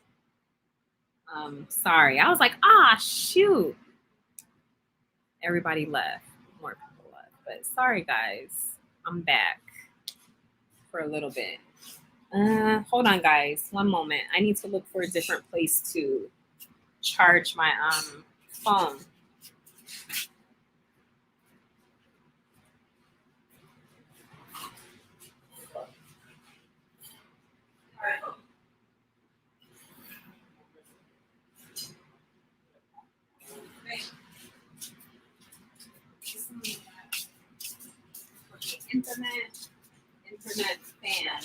sorry. I was like, shoot. Everybody left. More people left. But sorry, guys. I'm back for a little bit. Hold on, guys. One moment. I need to look for a different place to charge my phone. Internet fan.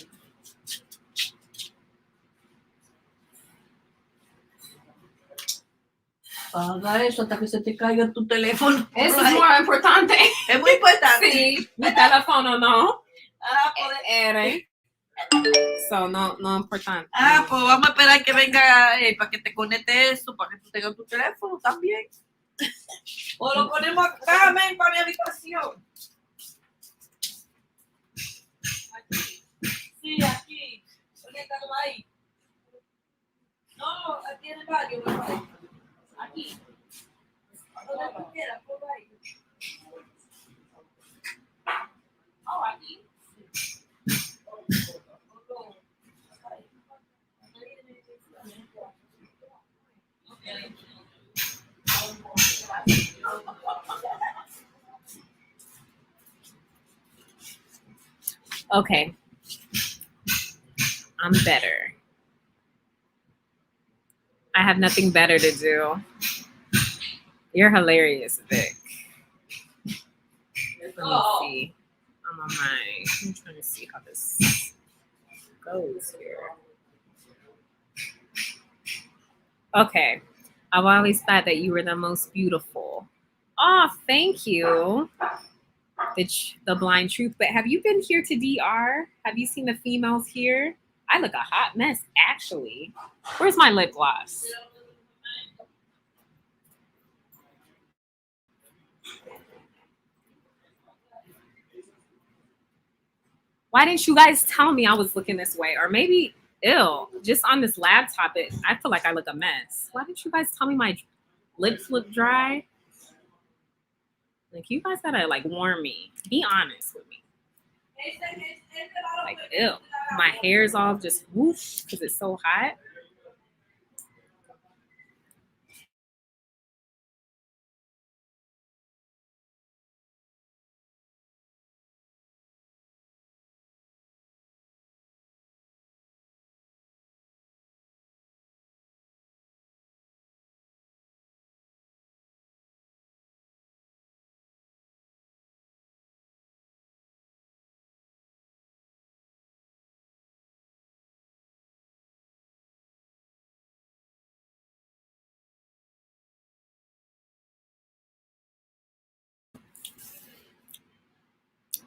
Haga eso hasta que se te caiga tu teléfono. Eso es muy importante. Es muy importante. Sí, mi teléfono no. Pues, So, no importante. pues vamos a esperar que venga para que te conecte eso, para que tú tengas tu teléfono también. O lo ponemos acá, men, para mi habitación. Sí, aquí. Conéctalo ahí. No, aquí en el barrio, ¿verdad? Aquí. Donde tú quieras, por ahí. Oh, aquí. Okay. I'm better. I have nothing better to do. You're hilarious, Vic. Let me see. I'm trying to see how this goes here. Okay. I've always thought that you were the most beautiful. Oh, thank you. The blind truth. But have you been here to DR? Have you seen the females here? I look a hot mess, actually. Where's my lip gloss? Why didn't you guys tell me I was looking this way? Or maybe, just on this laptop, I feel like I look a mess. Why didn't you guys tell me my lips look dry? Like, you guys gotta, like, warn me. Be honest with me. Like, ew. My hair's all just whoosh because it's so hot.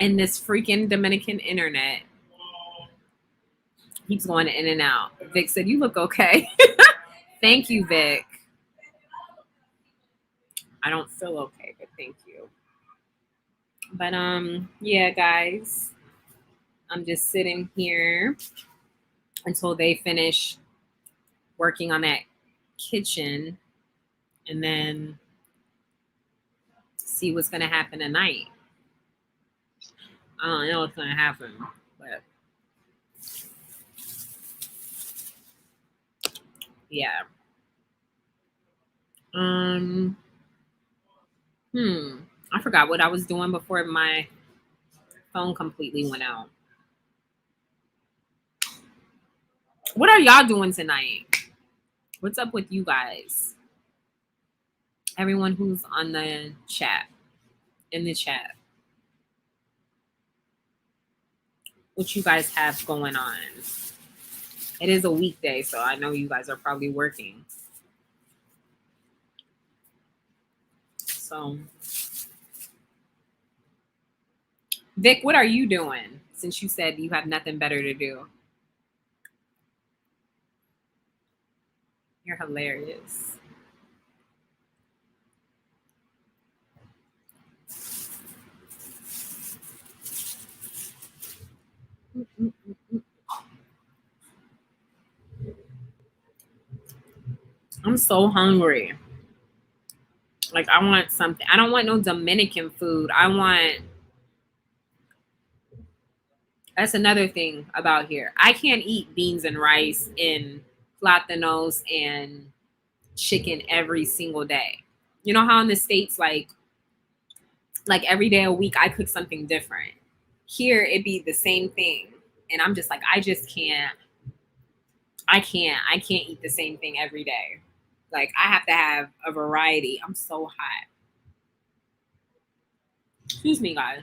And this freaking Dominican internet keeps going in and out. Vic said, you look okay. Thank you, Vic. I don't feel okay, but thank you. But yeah, guys. I'm just sitting here until they finish working on that kitchen and then see what's gonna happen tonight. I don't know what's gonna happen, but yeah. I forgot what I was doing before my phone completely went out. What are y'all doing tonight? What's up with you guys? Everyone who's on the chat, in the chat. What you guys have going on? It is a weekday, so I know you guys are probably working. So, Vic, what are you doing since you said you have nothing better to do? You're hilarious. I'm so hungry. Like, I want something. I don't want no Dominican food. That's another thing about here. I can't eat beans and rice and platanos and chicken every single day. You know how in the States, like every day a week, I cook something different. Here, it'd be the same thing. And I'm just like, I just can't. I can't eat the same thing every day. Like, I have to have a variety. I'm so hot. Excuse me, guys.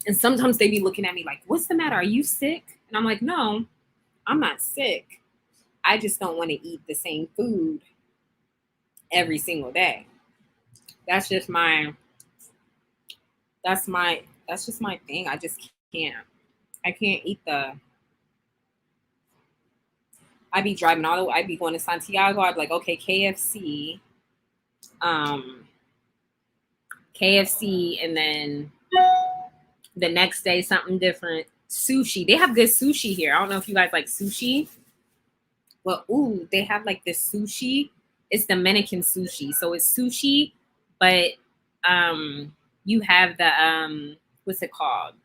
And sometimes they be looking at me like, what's the matter? Are you sick? And I'm like, no, I'm not sick. I just don't want to eat the same food every single day. That's just my thing. I just can't. I can't eat I'd be driving all the way. I'd be going to Santiago. I'd be like, okay, KFC, and then the next day something different. Sushi. They have good sushi here. I don't know if you guys like sushi. Well, ooh, they have like this sushi. It's Dominican sushi. So it's sushi, but you have the what's it called?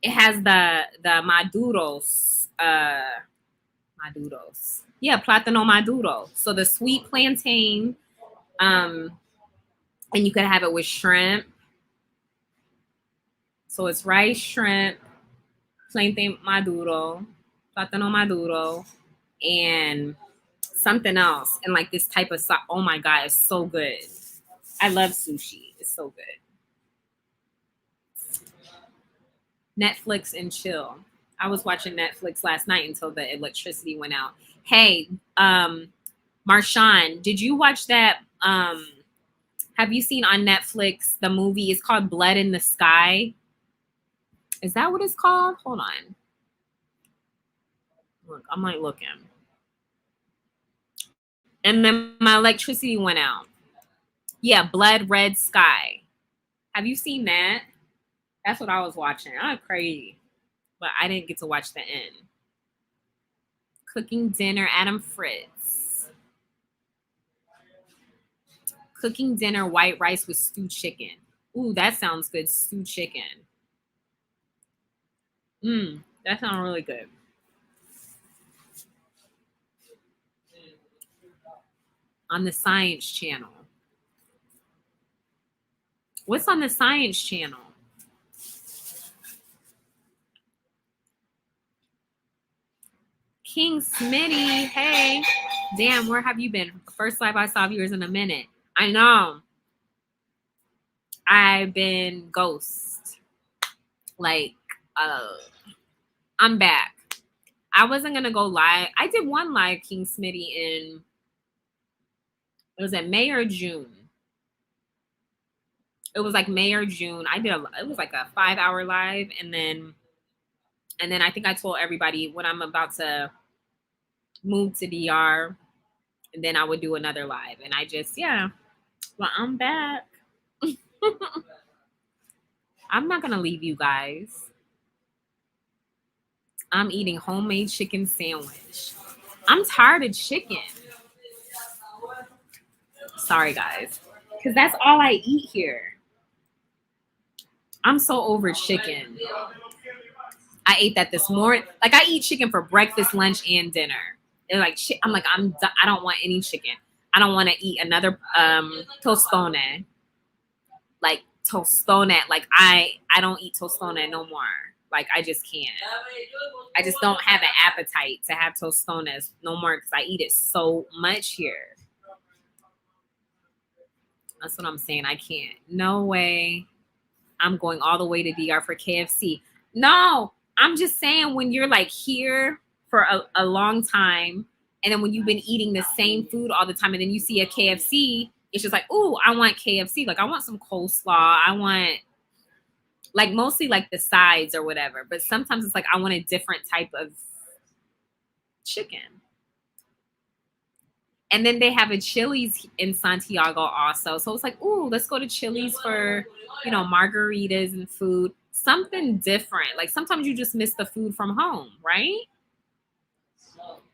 It has the maduros. Maduros. Yeah, plátano maduro. So the sweet plantain, and you can have it with shrimp. So it's rice, shrimp, plantain maduro, plátano maduro, and something else. And like this type of sauce. Oh my God, it's so good. I love sushi. It's so good. Netflix and chill. I was watching Netflix last night until the electricity went out. Hey, Marshawn, did you watch that? Have you seen on Netflix the movie? It's called Blood in the Sky. Is that what it's called? Hold on. Look, I'm like looking. And then my electricity went out. Yeah, Blood Red Sky. Have you seen that? That's what I was watching. I'm crazy. But I didn't get to watch the end. Cooking dinner, Adam Fritz. Cooking dinner, white rice with stewed chicken. Ooh, that sounds good. Stewed chicken. That sounds really good. On the Science Channel. What's on the Science Channel? King Smitty, hey. Damn, where have you been? First live I saw viewers in a minute. I know. I've been ghost. Like, I'm back. I wasn't going to go live. I did one live King Smitty in, it was in May or June. It was like May or June. It was like a 5-hour live. And then I think I told everybody when I'm about to move to DR, and then I would do another live. And I just, yeah, well, I'm back. I'm not going to leave you guys. I'm eating homemade chicken sandwich. I'm tired of chicken. Sorry, guys. Because that's all I eat here. I'm so over chicken. I ate that this morning. Like, I eat chicken for breakfast, lunch, and dinner. And like, I don't want any chicken. I don't want to eat another tostone. Like, tostone. Like, I don't eat tostone no more. Like, I just can't. I just don't have an appetite to have tostones no more because I eat it so much here. That's what I'm saying. I can't. No way. I'm going all the way to DR for KFC. No, I'm just saying when you're like here for a long time And then when you've been eating the same food all the time and then you see a KFC, it's just like, ooh, I want KFC. Like I want some coleslaw. I want like mostly like the sides or whatever. But sometimes it's like I want a different type of chicken. And then they have a Chili's in Santiago also. So it's like, ooh, let's go to Chili's for, margaritas and food. Something different. Like sometimes you just miss the food from home, right?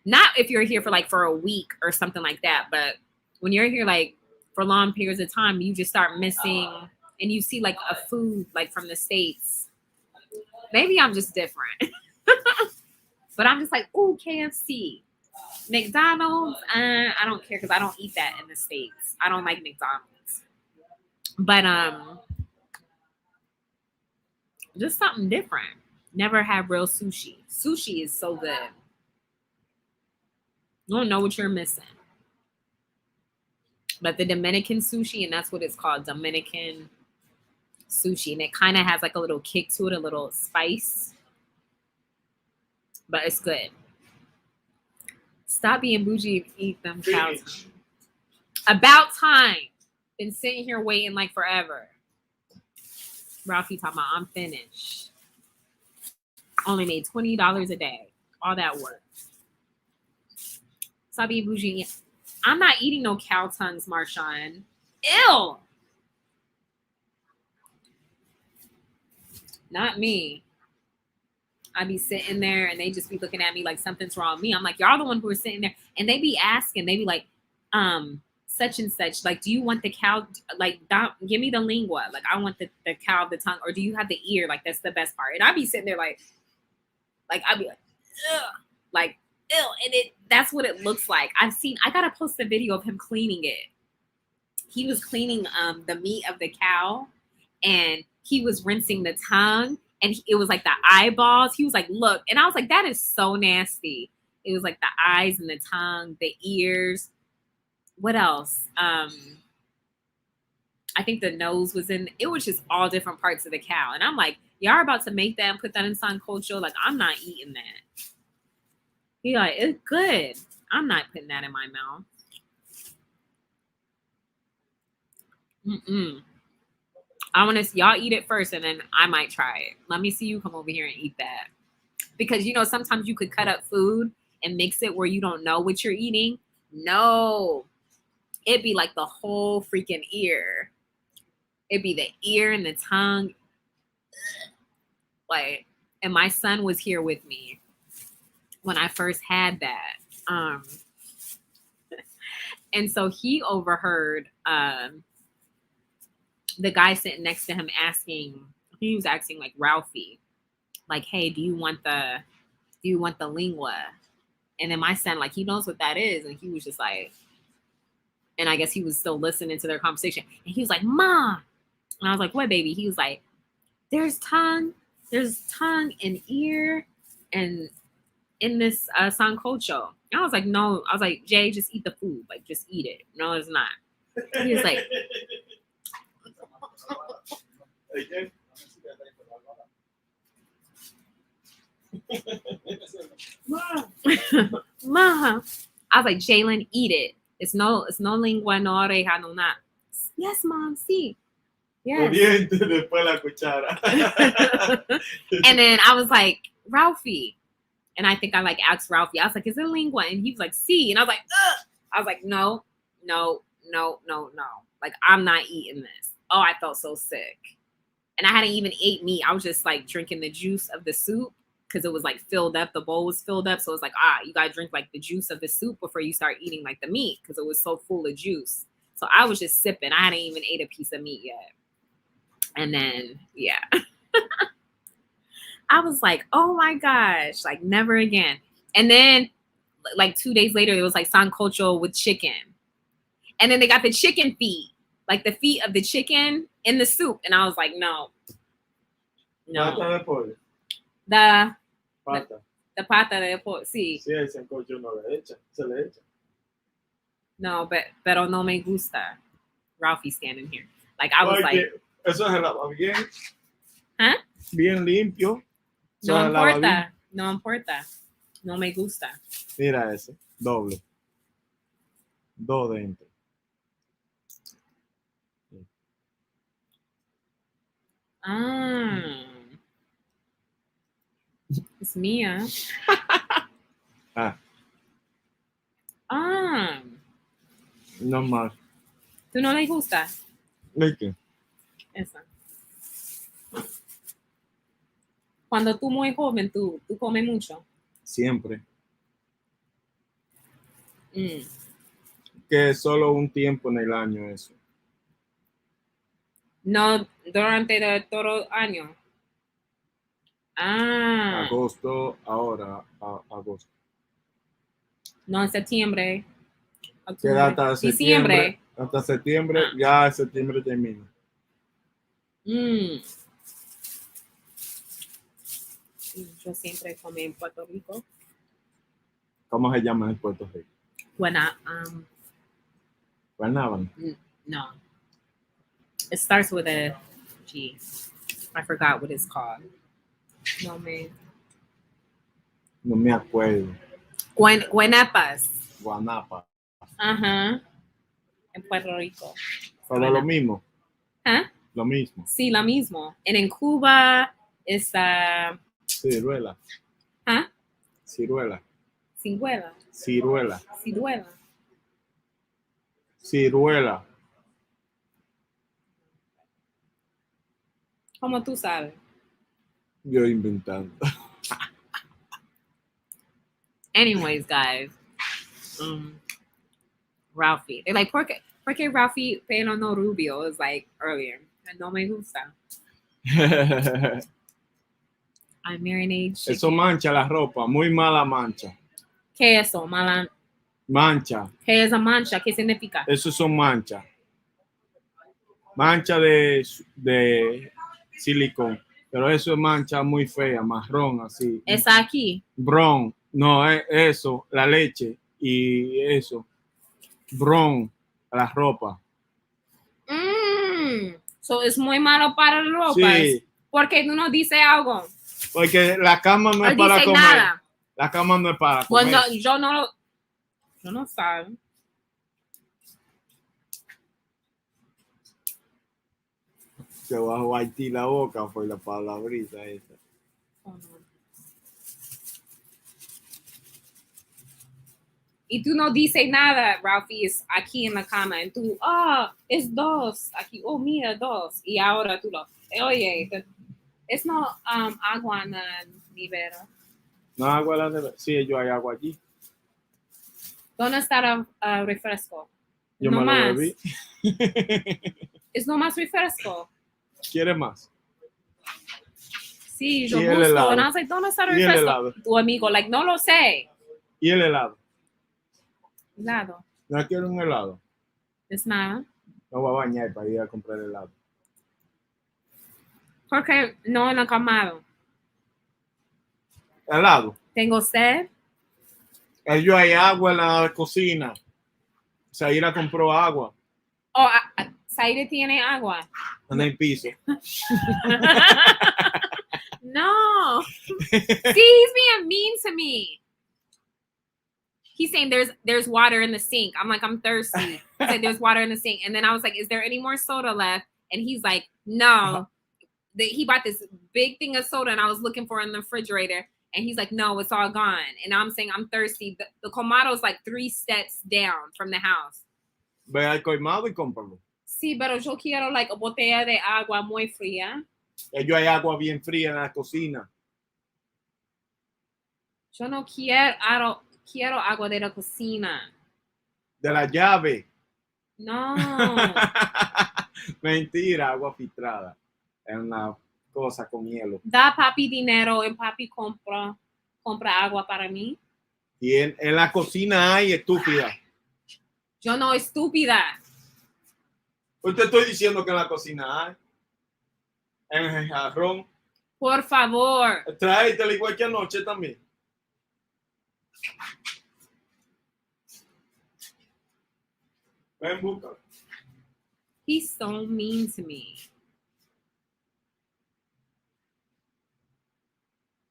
Not if you're here for a week or something like that. But when you're here like for long periods of time, you just start missing and you see like a food like from the States. Maybe I'm just different. But I'm just like, ooh, KFC. McDonald's, I don't care because I don't eat that in the States. I don't like McDonald's. But just something different. Never had real sushi. Sushi is so good. You don't know what you're missing. But the Dominican sushi, and that's what it's called, Dominican sushi. And it kind of has like a little kick to it, a little spice. But it's good. Stop being bougie and eat them cows. About time. Been sitting here waiting like forever. Ralphie talking about I'm finished. Only made $20 a day. All that work. Stop being bougie. I'm not eating no cow tongues, Marshawn. Ew. Not me. I be sitting there and they just be looking at me like something's wrong with me. I'm like, y'all the one who are sitting there. And they be asking, they be like, such and such. Like, do you want the cow? Like, give me the lingua. Like, I want the cow, the tongue. Or do you have the ear? Like, that's the best part. And I be sitting there like I'd be like, ugh. Like, ew. And that's what it looks like. I gotta post a video of him cleaning it. He was cleaning the meat of the cow and he was rinsing the tongue. And it was like the eyeballs. He was like, look. And I was like, that is so nasty. It was like the eyes and the tongue, the ears. What else? I think the nose was in. It was just all different parts of the cow. And I'm like, y'all are about to make that and put that in sancocho. Like, I'm not eating that. He like, it's good. I'm not putting that in my mouth. I want to y'all eat it first and then I might try it. Let me see you come over here and eat that. Because, sometimes you could cut up food and mix it where you don't know what you're eating. No. It'd be like the whole freaking ear. It'd be the ear and the tongue. Like, and my son was here with me when I first had that. And so he overheard the guy sitting next to him he was asking like Ralphie, like, hey, do you want the lingua? And then my son, like, he knows what that is. And he was just like, and I guess he was still listening to their conversation. And he was like, Mom. And I was like, what, baby? He was like, there's tongue and ear and in this sancocho. And I was like, no. I was like, Jay, just eat the food. Like, just eat it. No, it's not. He was like, Mom. I was like, Jalen, eat it. It's no lingua, no oreja, no nada. Yes, Mom, see. Yes. Después la cuchara. And then I was like, Ralphie. And I think I like asked Ralphie. I was like, is it lingua? And he was like, see. And I was like, ugh. I was like, no. Like, I'm not eating this. Oh, I felt so sick. And I hadn't even ate meat. I was just like drinking the juice of the soup because it was like filled up. The bowl was filled up. So it was like, you got to drink like the juice of the soup before you start eating like the meat because it was so full of juice. So I was just sipping. I hadn't even ate a piece of meat yet. And then, yeah. I was like, oh my gosh, like never again. And then like 2 days later, it was like sancocho with chicken. And then they got the chicken feet, like the feet of the chicken in the soup. And I was like, no. Pata de pollo. The Pata. The pata de pollo, sí. Sí, el sancocho no le echa. Se le echa. No, pero no me gusta. Ralphie's standing here. Like, I was like. Eso se lava bien. Huh? Bien limpio. No importa. No importa. No me gusta. Mira ese. Doble. 2 dentro. Ah. Es mía. Ah, Ah. no más. ¿Tú no le gusta? ¿De qué? Esa. Cuando tú muy joven, tú comes mucho. Siempre. Mm. Que es solo un tiempo en el año eso. No durante todo el año. Ah. Agosto, ahora, agosto. No, en septiembre. Queda Octubre. hasta septiembre. Diciembre. Hasta septiembre, Ah. ya en septiembre termina. Mm. Yo siempre comí en Puerto Rico. ¿Cómo se llama en Puerto Rico? Guanábana. No. It starts with a G. I forgot what it's called. No, man. No me acuerdo. Guanapas. Guanapa. Ajá. En Puerto Rico. Pero lo mismo. ¿Ah? Lo mismo. Sí, lo mismo. En Cuba es Ciruela. ¿ah? Ciruela. Ciruela. Ciruela. Ciruela. Ciruela. ¿Cómo tú sabes? Yo inventando. Anyways, guys. Ralphie. They're like, ¿por qué Ralphie pelo no rubio? It was like earlier. No me gusta. I marinade chicken. Eso mancha la ropa. Muy mala mancha. ¿Qué es eso? Mala. Mancha. ¿Qué es a mancha? ¿Qué significa? Eso son manchas. Mancha de silicón. Pero eso es mancha muy fea, marrón así. Es aquí. Brown. No, es eso, la leche y eso. Brown, la ropa. So es muy malo para la ropa. Sí. ¿Por qué tú no dices algo? Porque la cama no es No para dice comer. nada. La cama no es para comer. Bueno, yo no sabe. Se bajó a Haití la boca por la palabrita esa. Oh, no. Y tú no dices nada, Ralphie, es aquí en la cama. Y tú, es 2. Aquí, mira, 2. Y ahora tú lo, oye, es no agua en la nevera. No agua en la nevera. Sí, yo hay agua allí. ¿Dónde está el refresco? Yo no me más. lo bebí. Es no más refresco. ¿Quieres más? Sí, yo ¿Y el busco. helado? And I was like, ¿dónde está el ¿Y el refresco? helado? Tu amigo, like, no lo sé. ¿Y el helado? Helado. ¿No quiero un helado? Es nada. No voy a bañar para ir a comprar helado. Porque no en el camado. ¿Helado? Tengo sed. Yo hay agua en la cocina. Saira compró agua Saide tiene agua. en el piso. No. See, he's being mean to me. He's saying there's water in the sink. I'm like, I'm thirsty. He said there's water in the sink. And then I was like, is there any more soda left? And he's like, no. He bought this big thing of soda and I was looking for it in the refrigerator. And he's like, no, it's all gone. And I'm saying, I'm thirsty. The Comado's like 3 steps down from the house. Ve al colmado y cómpralo. Sí, pero yo quiero like a botella de agua muy fría. Yo hay agua bien fría en la cocina. Yo no quiero agua de la cocina. De la llave. No. Mentira, agua filtrada. Es una cosa con hielo. Da papi dinero y papi compra agua para mí. Y en la cocina hay, estúpida. Yo no estúpida. Pues te estoy diciendo que en la cocina hay. En el jarrón. Por favor. Tráetela igual que anoche también. Ven, busca. He's so mean to me.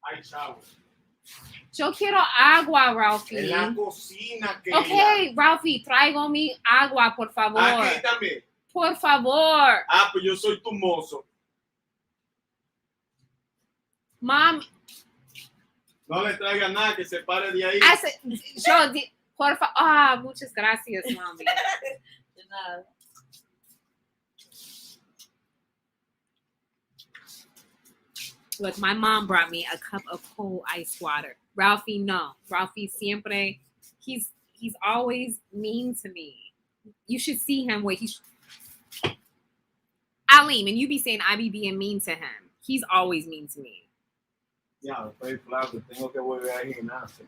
Hay shower. Yo quiero agua, En la Ralphie. cocina, que Okay, Ralphie, traigo mi agua, por favor. Aquí también. Por favor. Ah, pues yo soy tu mozo. Mom, No le traiga nada, que se pare de ahí. por favor. Ah, muchas gracias, mami. De nada. Look, my mom brought me a cup of cold ice water. Ralphie, no. Ralphie siempre, he's always mean to me. You should see him where he's Alim, and you be saying I be being mean to him. He's always mean to me. Ya, estoy flaco, tengo que volver al gimnasio.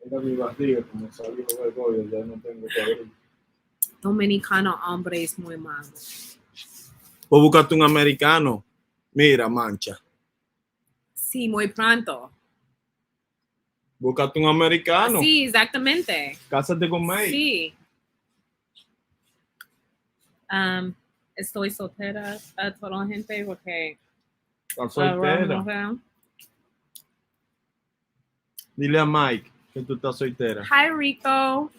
Tengo mi barriga, como salió del golpe, ya no tengo que abrir. Dominicano hombre es muy malo. O búscate un americano. Mira, mancha. Sí, muy pronto. Búscate un americano. Sí, exactamente. Cásate con May. Sí. Estoy soltera a toda la gente porque Estás soltera. Dile a Mike que tú estás soltera. Hi, Rico.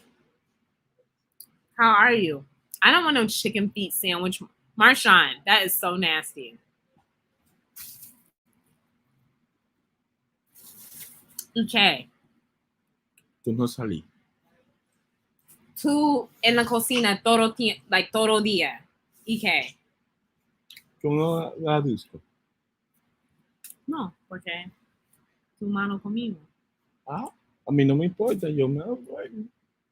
How are you? I don't want no chicken feet sandwich. Marshawn, that is so nasty. Okay. Tú no salí. Tú en la cocina todo día. Okay. Tú no la disco. No, porque tu mano conmigo. Ah, a mí no me importa. Yo me hago bueno.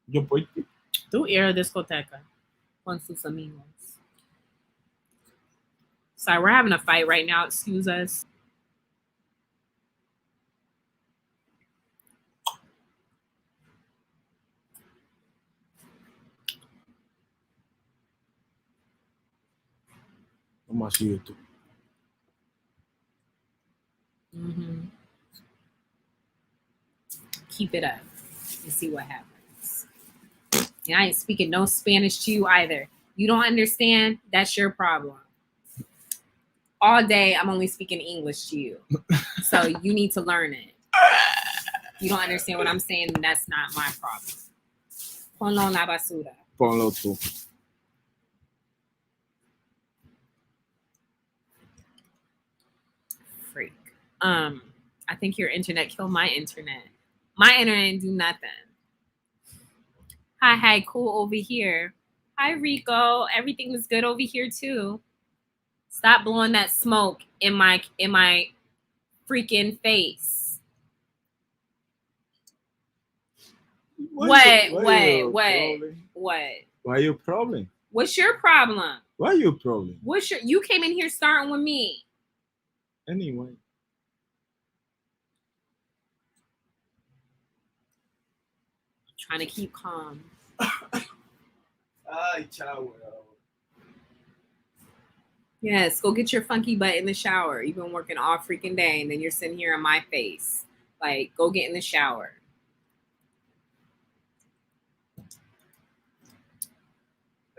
Yo por ti. Tú ir a discoteca con sus amigos. Sorry, we're having a fight right now. Excuse us. ¿Cómo así tú? Mm-hmm. Keep it up and see what happens. And I ain't speaking no Spanish to you either. You don't understand? That's your problem. All day, I'm only speaking English to you. So you need to learn it. You don't understand what I'm saying, and that's not my problem. Ponlo en la basura. Ponlo tú. Freak. I think your internet killed my internet. My internet didn't do nothing. Hi, cool over here. Hi, Rico. Everything was good over here too. Stop blowing that smoke in my freaking face. What? Why are you problem? What's your problem? Why are you problem? You came in here starting with me. Anyway. Trying to keep calm. Ay, chao. Yes, go get your funky butt in the shower. You've been working all freaking day, and then you're sitting here in my face. Like, go get in the shower.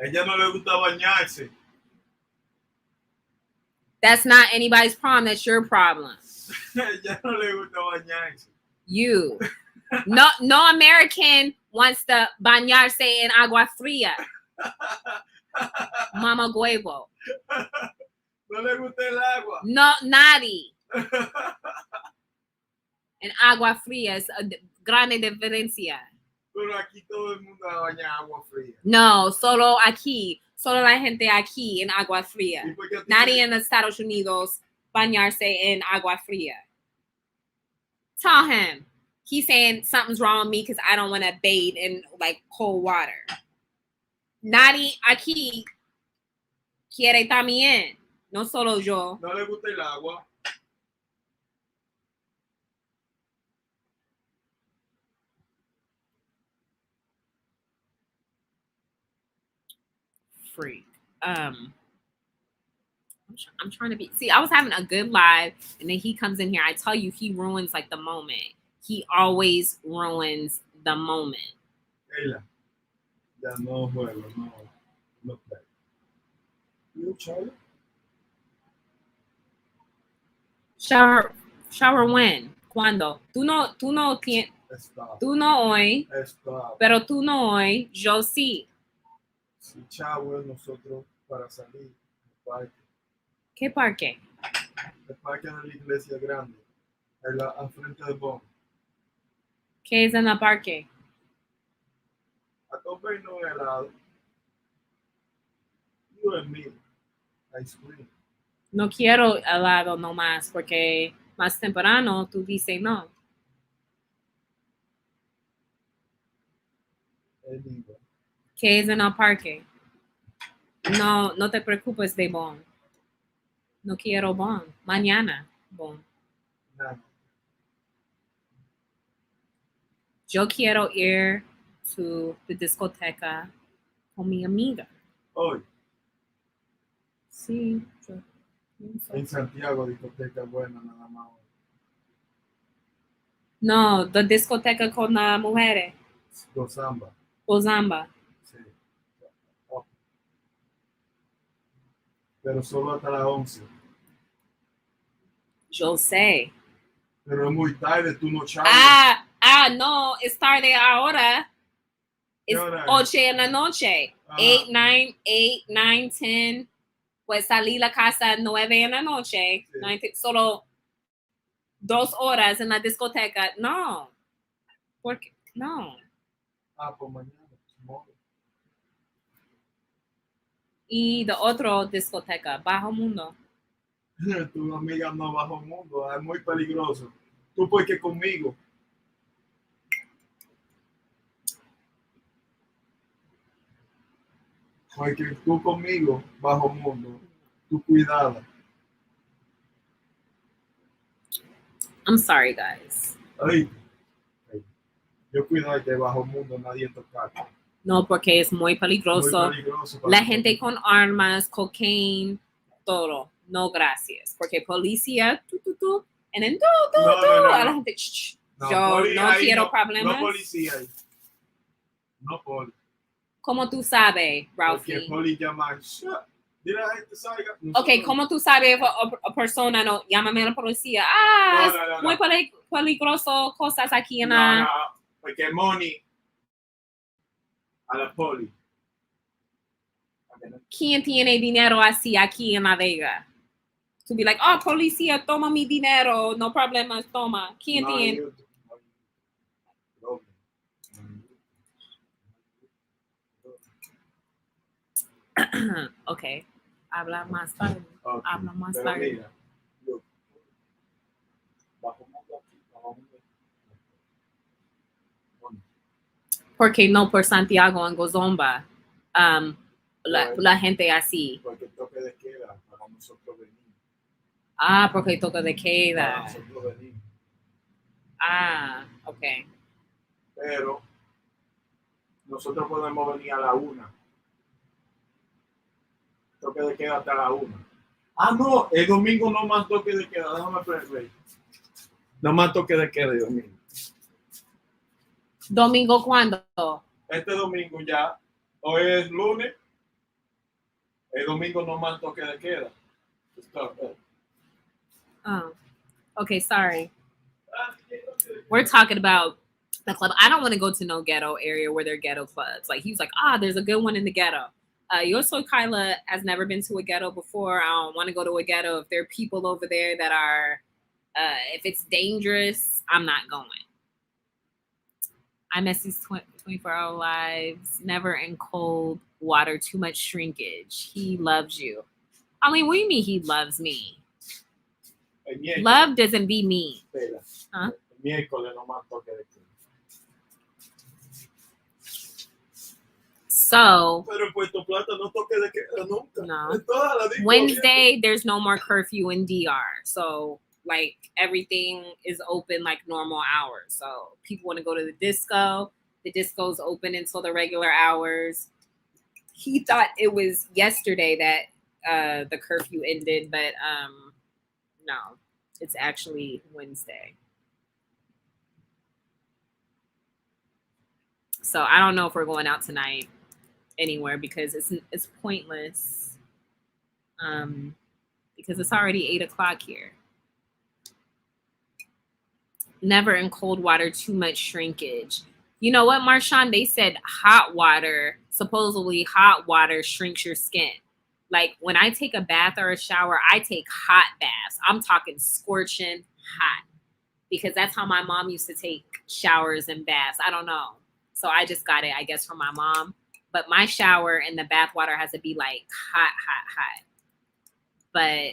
Ella no le gusta bañarse. That's not anybody's problem. That's your problem. Ella no le gusta bañarse. You. No American wants to bañarse en agua fría. Mama huevo. No le gusta el agua. No, nadie. En agua fría es a grande diferencia. Pero aquí todo el mundo va a bañar agua fría. No, solo aquí. Solo la gente aquí en agua fría. Nadie en Estados Unidos bañarse en agua fría. Tell him. He's saying something's wrong with me because I don't want to bathe in like cold water. Nadie aquí quiere también. No solo yo. No le gusta el agua. Freak. I'm trying to be. See, I was having a good live, and then he comes in here. I tell you, he ruins like the moment. He always ruins the moment. Ella. Ya no juego, no play. You, Charlie? Shower Shower when? ¿Cuándo? Tú no Stop. tú no hoy, Stop. pero tú no hoy, yo sí. Si shower nosotros para salir al parque. ¿Qué parque? El parque de la iglesia grande. Al frente del Bon. ¿Qué es en el parque? A comernos un helado. You and me. Ice cream. No quiero helado nomás porque más temprano tú dices no. Anyway. ¿Qué es en el parque? No, no te preocupes de bon. No quiero bon. Mañana, bon. Nada. Yo quiero ir to the discoteca con mi amiga. Hoy, Sí, yo pienso. en Santiago, discoteca buena, nada más. No, the discoteca con las mujeres. Gozamba. Ozamba. Sí. Oh. Pero solo hasta las 11. Yo sé. Pero es muy tarde, tú no shower. No, es tarde ahora. ¿Qué Es hora es? 8 en la noche. Ah. 8, 9, 10. Pues salí la casa 9 en la noche. Sí. 9, solo 2 horas en la discoteca. No. ¿Por qué? No. Pues mañana. Tomorrow. Y de otro discoteca, Bajo Mundo. Tu amiga no bajo el mundo, es muy peligroso. Tú porque conmigo. Porque tú conmigo bajo el mundo. Tú cuidada. I'm sorry, guys. Ay, yo cuido de que bajo el mundo nadie toca. No, porque es muy peligroso. Muy peligroso para La nosotros. gente con armas, cocaine, todo. No, gracias. Porque policía, and then No. a la gente, No, yo poli, no ahí quiero no, problemas. No policía ahí. No poli. ¿Cómo tú sabes, Porque Ralphie? poli llama. Dile a la gente salga. Ok, ¿cómo tú sabes a persona no? Llámame a la policía. No. Muy peligroso cosas aquí en No, la... no, porque money a la poli. ¿Quién tiene dinero así aquí en La Vega? To be like, policía, toma mi dinero, no problemas, toma. ¿Quién No, tiene? Ok, habla más tarde. Okay. Habla más Pero tarde. mira, yo, bajo mundo aquí, bajo mundo. Porque no por Santiago en Gozomba. La gente así. Porque el toque de queda para nosotros venir. Porque toca de Para queda. nosotros venir. Ok. Pero nosotros podemos venir a la 1. Toque de queda hasta la 1. No, el domingo no más toque de queda. Déjame ver. No más toque de queda el domingo. ¿Domingo cuándo? Este domingo ya, hoy es lunes. El domingo no más toque de queda. Stop. Okay, sorry. We're talking about the club. I don't want to go to no ghetto area where there are ghetto clubs. Like, he was like, there's a good one in the ghetto. Yo soy Kyla has never been to a ghetto before. I don't want to go to a ghetto. If there are people over there that are, if it's dangerous, I'm not going. I miss these 24-hour lives, never in cold water, too much shrinkage. He loves you. I mean, what do you mean he loves me? Love doesn't be me. Huh? Miércoles no más toque de queda. So, Pero en Puerto Plata no toque de queda nunca. No. En toda la disco Wednesday, there's no more curfew in DR. So, like, everything is open like normal hours. So, people want to go to the disco. The disco's open until the regular hours. He thought it was yesterday that the curfew ended, but no, it's actually Wednesday. So, I don't know if we're going out tonight anywhere because it's pointless. Because it's already 8 o'clock here. Never in cold water, too much shrinkage. You know what, Marshawn? They said hot water, supposedly hot water shrinks your skin. Like when I take a bath or a shower, I take hot baths. I'm talking scorching hot because that's how my mom used to take showers and baths. I don't know. So I just got it, I guess, from my mom. But my shower and the bath water has to be like hot, hot, hot. But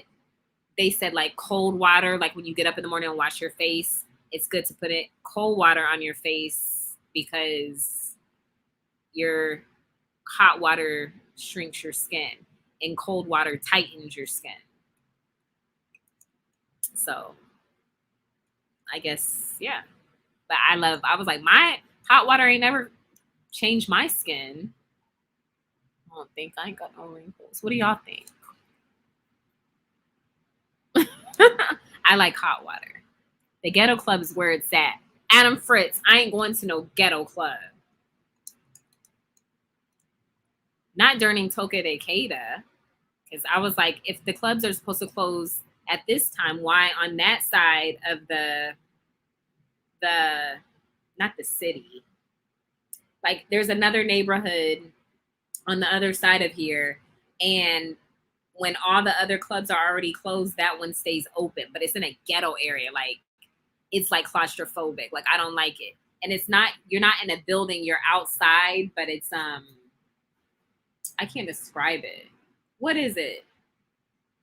they said like cold water, like when you get up in the morning and wash your face, it's good to put it cold water on your face because your hot water shrinks your skin and cold water tightens your skin. So I guess, yeah. But I was like, my hot water ain't never changed my skin. I don't think I ain't got no wrinkles. What do y'all think? I like hot water. The ghetto club is where it's at. Adam Fritz, I ain't going to no ghetto club. Not during Toca de Queda. Because I was like, if the clubs are supposed to close at this time, why on that side of the not the city. Like there's another neighborhood on the other side of here. And when all the other clubs are already closed, that one stays open. But it's in a ghetto area. Like it's like claustrophobic. Like I don't like it. And it's not, you're not in a building, you're outside, but it's I can't describe it. What is it?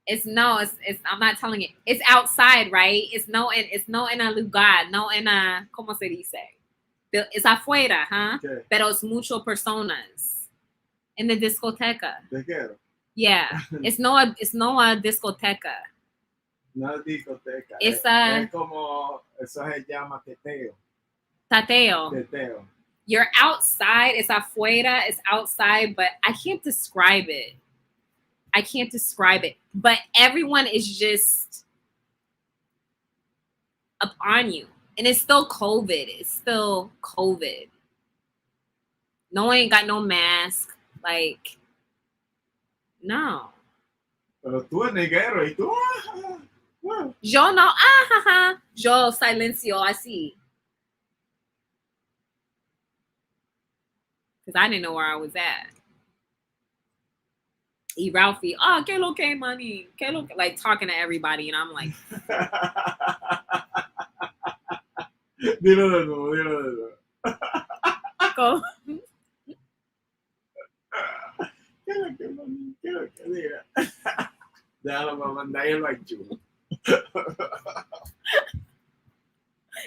It's I'm not telling it. It's outside, right? It's no en a lugar, no en a, ¿cómo se dice? It's afuera, huh? Okay. Pero es mucho personas in the discoteca. Te quiero. Yeah, it's no a discoteca. No es discoteca. Es es como, eso se llama teteo. Tateo. Teteo. You're outside. It's afuera. It's outside, but I can't describe it. But everyone is just up on you. And it's still COVID. No one ain't got no mask. Like, no. Pero tú eres neguero y tú. Yo no. Jaja. Yo silencio así. Because I didn't know where I was at. E. Ralphie, oh, que lo que, money? Que lo que? Like talking to everybody, and I'm like, Dilo de nuevo. go. ¿Qué es lo que diga? Déjalo para mandar el bachulo.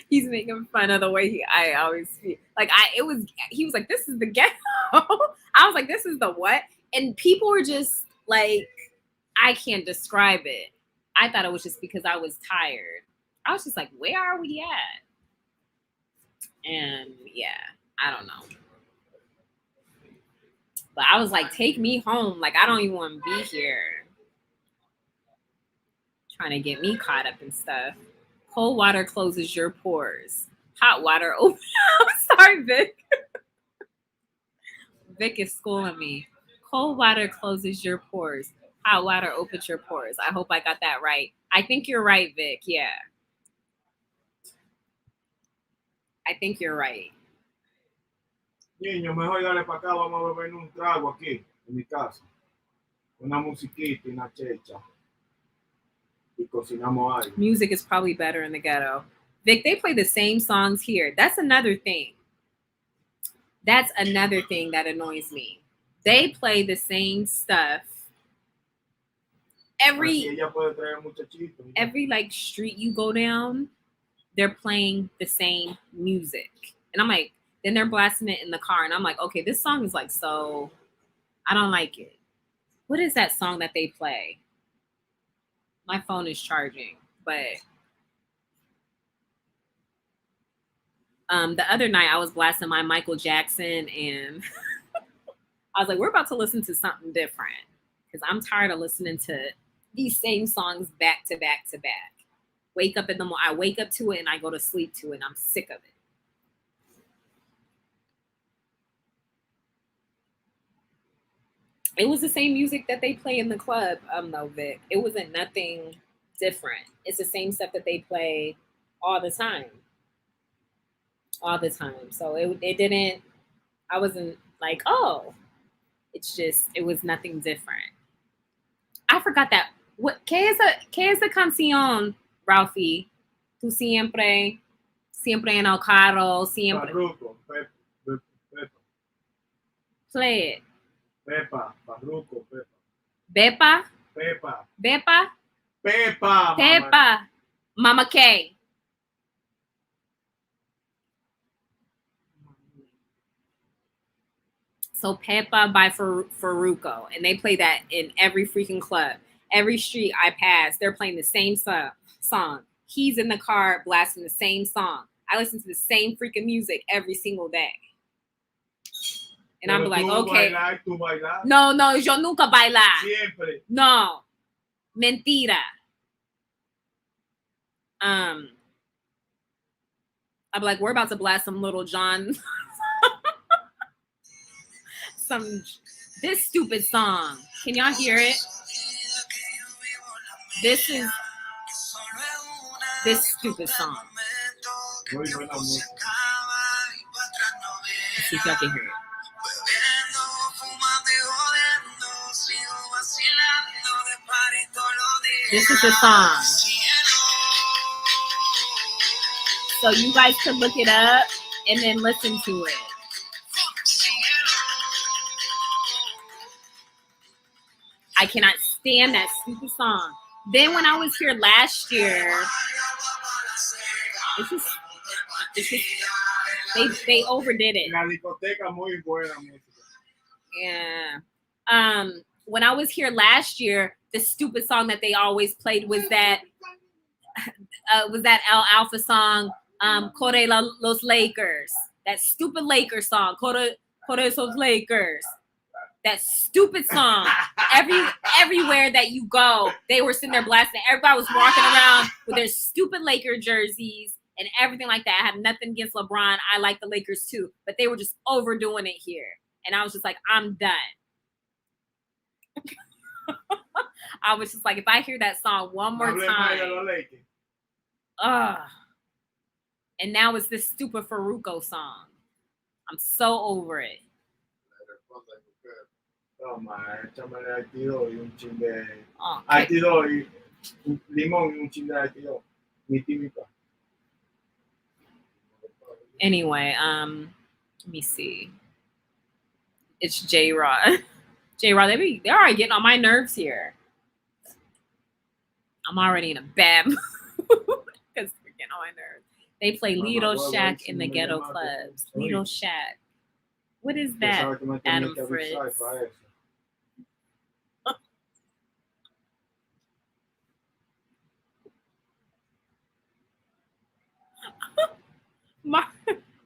He's making fun of the way I always feel. Like he was like, this is the ghetto. I was like, this is the what? And people were just like, I can't describe it. I thought it was just because I was tired. I was just like, where are we at? And yeah, I don't know. But I was like, take me home. Like, I don't even want to be here. Trying to get me caught up and stuff. Cold water closes your pores. Hot water opens. I'm sorry, Vic. Vic is schooling me. Cold water closes your pores. Hot water opens your pores. I hope I got that right. I think you're right, Vic. Yeah. I think you're right. Niño, mejor dale para acá. Vamos a beber un trago aquí, en mi casa. Una musiquita y una checha. Y cocinamos algo. Music is probably better in the ghetto. Vic, they play the same songs here. That's another thing. That's another thing that annoys me. They play the same stuff. Every like street you go down, they're playing the same music. And I'm like, then they're blasting it in the car. And I'm like, okay, this song is like, so I don't like it. What is that song that they play? My phone is charging, but the other night I was blasting my Michael Jackson and I was like, we're about to listen to something different because I'm tired of listening to these same songs back to back to back. Wake up in the morning, I wake up to it and I go to sleep to it and I'm sick of it. It was the same music that they play in the club, though, Vic. It wasn't nothing different. It's the same stuff that they play all the time. all the time. So it didn't. I wasn't like, oh, it's just it was nothing different. I forgot that. What? ¿Qué es la canción, Ralphie? Tú siempre en el carro, siempre. Farruko, Pepa. Play it. Pepa, Farruko, Pepa. Bepa, Pepa. Bepa, Pepa. Pepa, Mama K. So Pepa by Farruko, and they play that in every freaking club, every street I pass. They're playing the same song. He's in the car blasting the same song. I listen to the same freaking music every single day, and I'm like, okay, Bailar. no, yo nunca bailar. Siempre. No, mentira. I'm like, we're about to blast some Little John. This stupid song. Can y'all hear it? This is this stupid song. Let's see if y'all can hear it. This is the song. So you guys can look it up and then listen to it. I cannot stand that stupid song. Then when I was here last year, it's just they overdid it. La discoteca muy buena música. Yeah. When I was here last year, the stupid song that they always played was that El Alpha song, Corre los Lakers. That stupid Lakers song, Corre esos Lakers. That stupid song. Everywhere that you go, they were sitting there blasting. Everybody was walking around with their stupid Laker jerseys and everything like that. I have nothing against LeBron. I like the Lakers too, but they were just overdoing it here. And I was just like, I'm done. I was just like, if I hear that song one more time. And now it's this stupid Farruko song. I'm so over it. Toma, échame Haitido y un chin de Okay. Haitido y limón y un chin de Haitido. Mi típica. Anyway, let me see. It's J-Rod. J-Rod, they're already getting on my nerves here. I'm already in a bad mood because they're getting on my nerves. They play Lido Shack in the ghetto clubs. Lido Shack. What is that, Adam Fritz?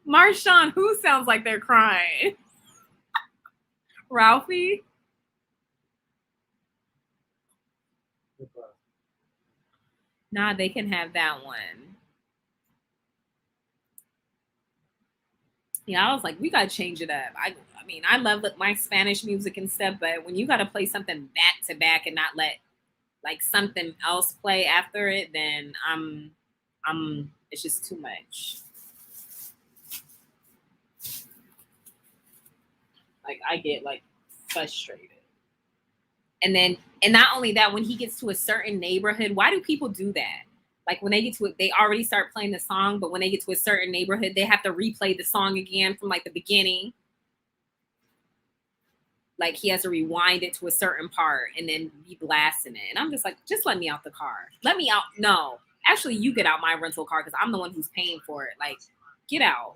Marshawn, who sounds like they're crying? Ralphie? Nah, they can have that one. Yeah, I was like, we gotta change it up. I mean, I love my Spanish music and stuff, but when you gotta play something back to back and not let like something else play after it, then it's just too much. Like I get like frustrated. And not only that, when he gets to a certain neighborhood, why do people do that? Like when they get to it, they already start playing the song, but when they get to a certain neighborhood, they have to replay the song again from like the beginning. Like he has to rewind it to a certain part and then be blasting it. And I'm just like, just let me out the car. Let me out. No, actually, you get out my rental car because I'm the one who's paying for it. Like, get out,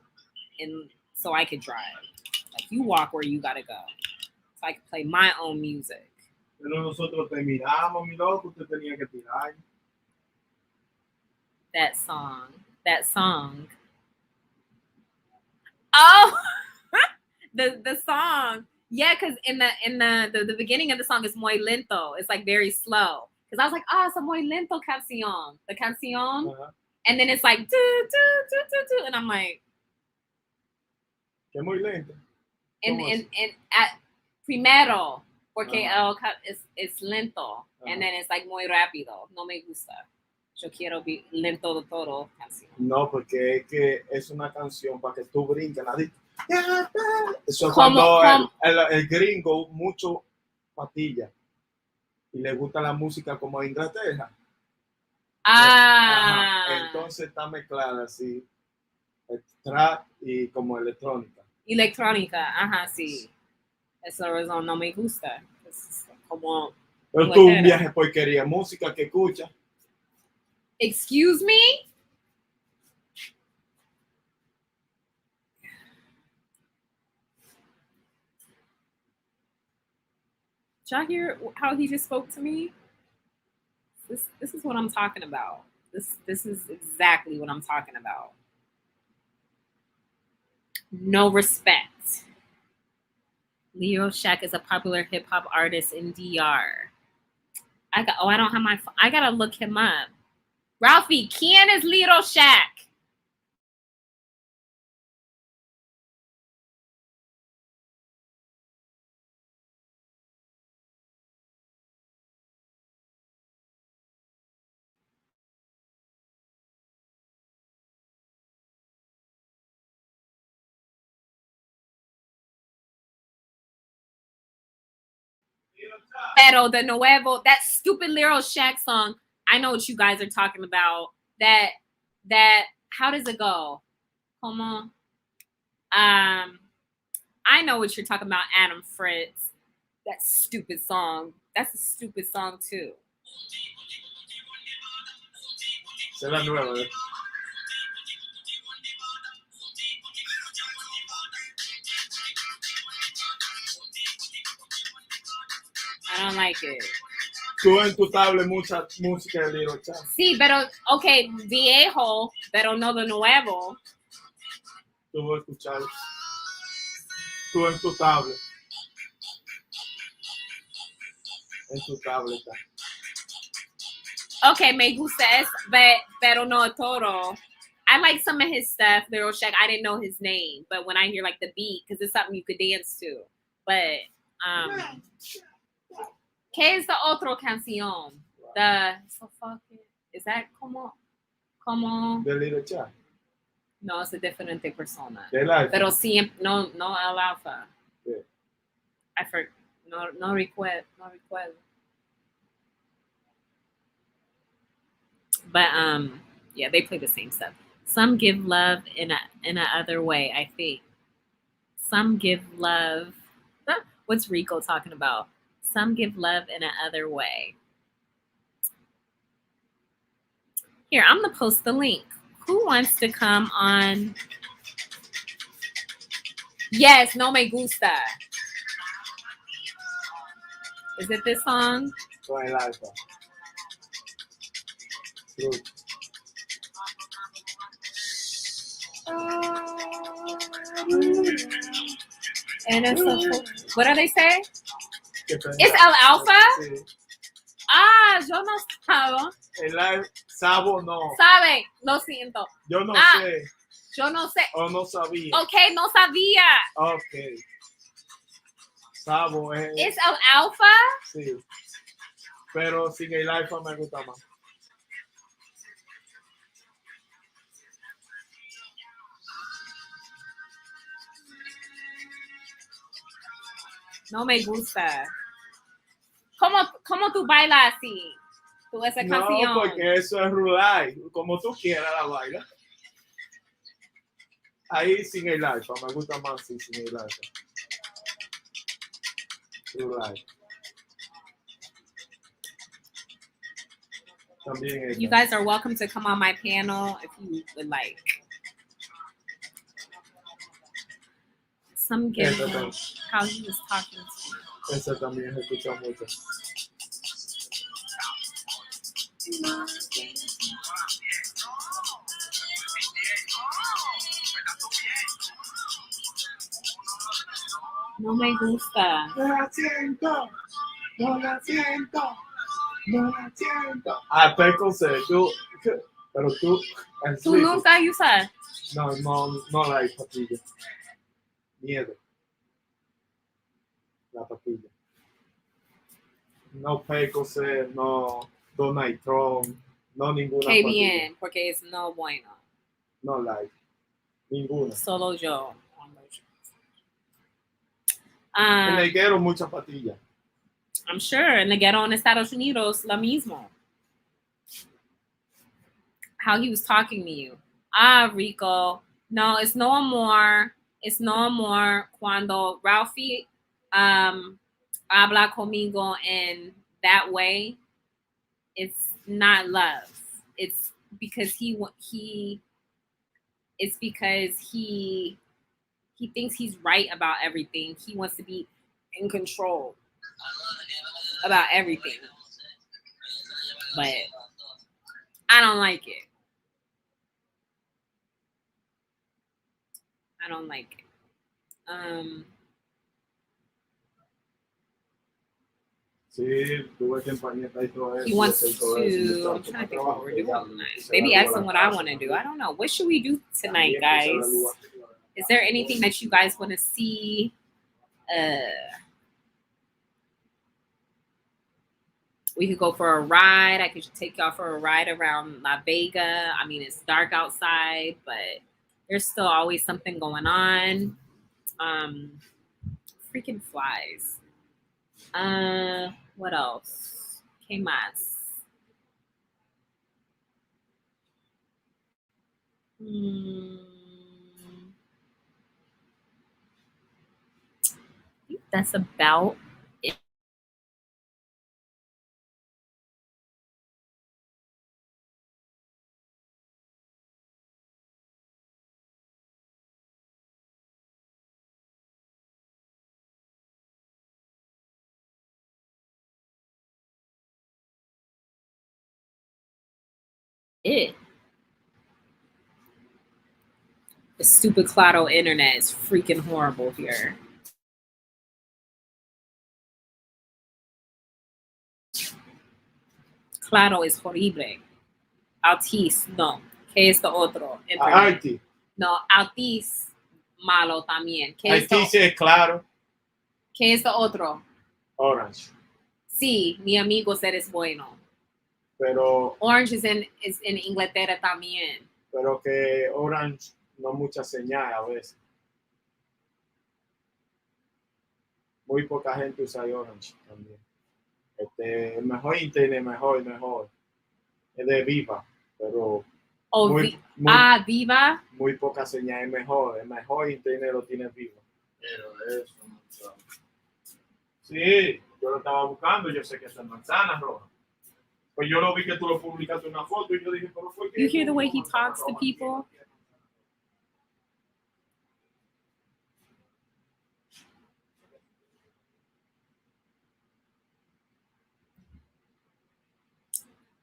and so I could drive. Like you walk where you gotta go, so I can play my own music. Pero nosotros te miramos, mi loco, usted tenía que tirar. That song. Oh, the song. Yeah, because in the beginning of the song is muy lento. It's like very slow. Because I was like, it's a muy lento canción. The canción. Uh-huh. And then it's like, do, do, do, do, do. And I'm like. Que muy lento. And at primero, porque es lento. Uh-huh. And then it's like muy rápido. No me gusta. Yo quiero be lento de todo canción. No, porque es que es una canción para que tú brinques. Nadie... Eso es ¿Cómo, cuando cómo? el gringo mucho patilla y le gusta la música como de Inglaterra. Ah. Ajá. Entonces está mezclada así, trap y como electrónica. Electrónica, ajá, sí. Esa razón no me gusta. Es como Pero tú un viaje porquería, música que escuchas. Excuse me? Did y'all hear how he just spoke to me? This is what I'm talking about. This is exactly what I'm talking about. No respect. Leo Shack is a popular hip hop artist in DR. I don't have my phone. I gotta look him up. Ralphie, ¿quién es Leo Shack? Pero de nuevo, that stupid Lil Shack song. I know what you guys are talking about. That how does it go? Como I know what you're talking about, Adam Fritz. That stupid song. That's a stupid song too. Esa es la nueva, ¿eh? I don't like it. Tú en tu tablet mucha música de Lil Chat. Sí, pero, okay, viejo, pero no de nuevo. Tú vas a escuchar. Tú en tu tablet. En tu tableta. Okay, me gusta es, pero no todo. I like some of his stuff, Lil Shack. I didn't know his name, but when I hear like the beat, because it's something you could dance to. But, ¿qué es la otra canción? So fucking, is that como? De Lil Chat. No, es a diferente persona. Del Alfa. Pero siempre, no al Alfa. Yeah. I forgot. No recuerdo. But yeah, they play the same stuff. Some give love in a other way, I think. Some give love. What's Rico talking about? Some give love in a other way. Here, I'm gonna post the link. Who wants to come on? Yes, no me gusta. Is it this song? Con el Alfa. True. And it's what do they say? ¿Qué pena? It's El Alfa? Sí. Ah, yo no sabo. El Sabo no. Sabe, lo siento. Yo no sé. Yo no sé. O no sabía. Okay, no sabía. Ok. Sabo es. It's El Alfa? Sí. Pero sin el Alfa me gusta más. No me gusta. ¿Cómo tú bailas así? Tú esa canción. No, porque eso es rural. Como tú quieras la baila. Ahí sin el Alfa. Me gusta más así, sin el Alfa. Rural. También ella. You guys are welcome to come on my panel if you would like. Some give him how he was talking to Esa también se escucha mucho. No me gusta. No la siento. No la siento. No la siento. Ah, Peco sé. Pero tú. ¿Tú nunca usas? No la hay patilla. Miedo. La patilla. No Peco sé, no Donald Trump, No, ninguna Que patilla. bien, porque es no bueno. No like. Ninguna. Solo yo. En el guero, muchas patillas. I'm sure in the ghetto en Estados Unidos, lo mismo. How he was talking to you. Ah, Rico. No, it's no amor. It's no amor cuando Ralphie habla conmigo in that way. It's not love. It's because he it's because he thinks he's right about everything. He wants to be in control about everything. But I don't like it. I don't like it. Sí, tuve que empañetar y todo eso. He wants hacer todo eso. to. I'm trying to think what we're doing tonight. Maybe ask him what I want to do. I don't know. What should we do tonight, guys? Is there anything that you guys want to see? We could go for a ride. I could take y'all for a ride around La Vega. I mean, it's dark outside, but there's still always something going on. Freaking flies. What else? ¿Qué más? I think that's about it. The stupid Claro internet is freaking horrible here. Claro es horrible. Altis, no. ¿Qué es lo otro? Altis. No, Altis, malo también. ¿Qué Altis es claro. ¿Qué es lo otro? Orange. Sí, mi amigo eres bueno. Pero Orange es en Inglaterra también. Pero que Orange no mucha señal a veces. Muy poca gente usa Orange también. El mejor internet, mejor. Es de Viva, pero Viva. Muy poca señal, es mejor. El mejor internet lo tiene Viva. Pero eso no sabe. Sí, yo lo estaba buscando, yo sé que es en Manzana Roja. Pues yo lo vi que tú lo publicaste una foto y yo dije, pero fue que... You hear the way he talks to people?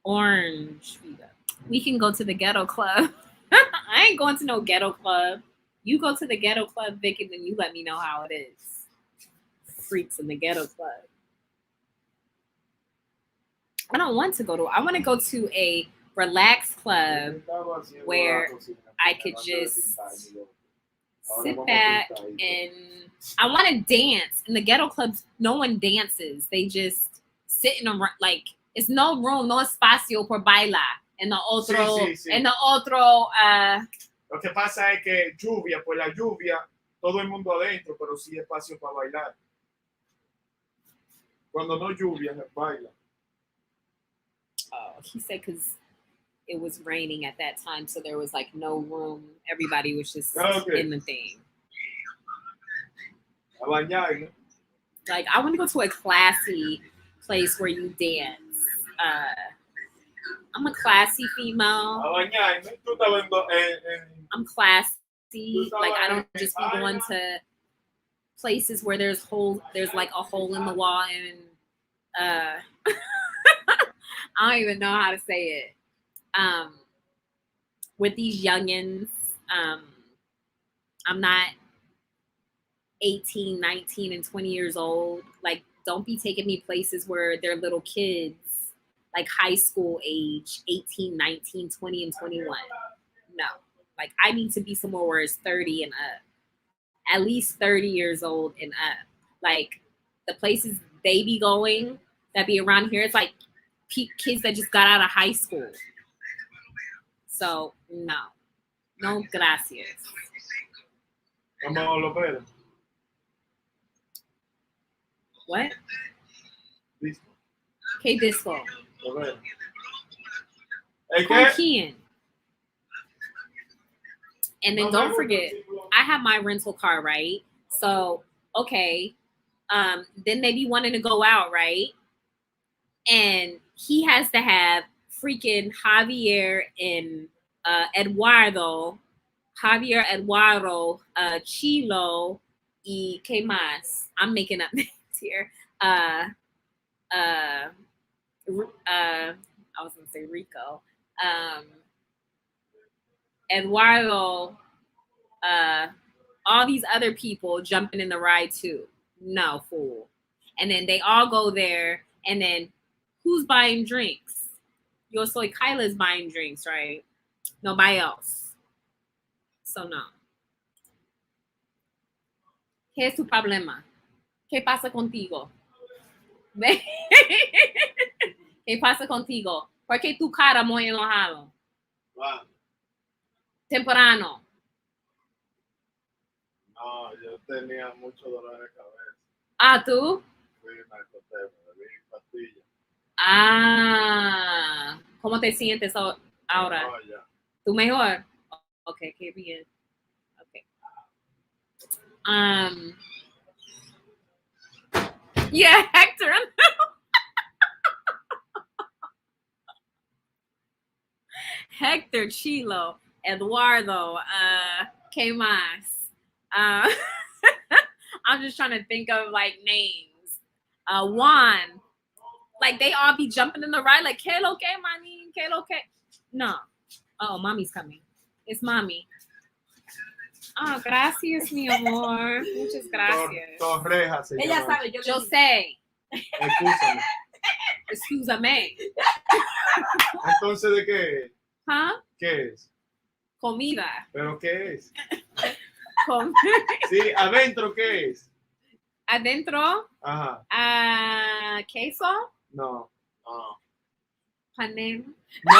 Orange. We can go to the ghetto club. I ain't going to no ghetto club. You go to the ghetto club, Vic, and then you let me know how it is. Freaks in the ghetto club. I don't want to go to. I want to go to a relaxed club where I could just sit back and I want to dance. In the ghetto clubs, no one dances. They just sit in a like. It's no room, no espacio por bailar. En el otro, sí. En el otro. Lo que pasa es que por la lluvia, todo el mundo adentro, pero sí espacio para bailar. Cuando no lluvia, baila. Oh, he said because it was raining at that time, so there was like no room. Everybody was just in the thing. A bañar, ¿no? Like I want to go to a classy place where you dance. I'm a classy female. I'm classy. Like I don't just be going to places where there's like a hole in the wall and I don't even know how to say it. With these youngins, I'm not 18, 19, and 20 years old. Like, don't be taking me places where they're little kids, like high school age, 18, 19, 20, and 21. No. Like, I need to be somewhere where it's 30 and up. At least 30 years old and up. Like, the places they be going that be around here, it's like kids that just got out of high school. So no gracias. Vamos a lo Pérez. What? Listo. K Disco. Lo Pérez. ¿El Con qué? Kian. And then don't forget, I have my rental car, right? So, okay. Then they be wanting to go out, right? And he has to have freaking Javier and Eduardo, Chilo, y que más? I'm making up names here. I was gonna say Rico. Eduardo, all these other people jumping in the ride too. No, fool. And then they all go there, and then who's buying drinks? Yo soy Kyla's buying drinks, right? Nobody else. So no. ¿Qué es tu problema? ¿Qué pasa contigo? ¿Qué pasa contigo? ¿Por qué tu cara muy enojado? Wow. Temprano. No, yo tenía mucho dolor de cabeza. Ah, ¿tú? Fui me acosté, me bebí pastillas. Ah. ¿Cómo te sientes ahora? No, ya. ¿Tú mejor? Ok, qué bien. Okay. Yeah, Hector. Hector, Chilo, Eduardo, ¿qué más? I'm just trying to think of like names. Juan. Like they all be jumping in the ride, like, ¿qué lo que, mami? ¿Qué lo que? No. Oh, mommy's coming. It's mommy. Oh, gracias, mi amor. Muchas gracias. Torreja se Ella llama. sabe, Yo sé. Excúsame. Excúsame. Entonces, ¿de qué es? Huh? ¿Qué es? Comida. ¿Pero qué es? Sí, adentro, ¿qué es? adentro, Ajá. queso, No. No. panela. No.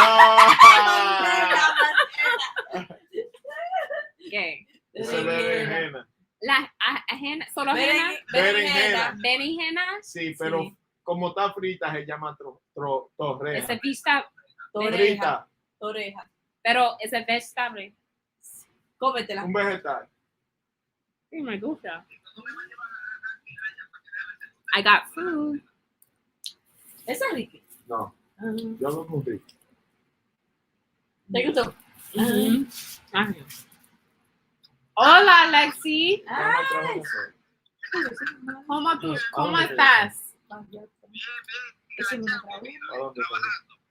¿Qué? Eso es berenjena. La ajena, solo ajena. Berenjena. Berenjena. Sí, pero Sí. como está frita se llama torreja. Ese vista, Frita. Oreja. pero ese vegetable. Cómetela. Un vegetal. Sí, me gusta. I got food. Esa es rica. No. Yo no muy rico. ¿Te gustó? Ajá. Hola, Alexi. ¿Cómo estás? ¿A dónde fue?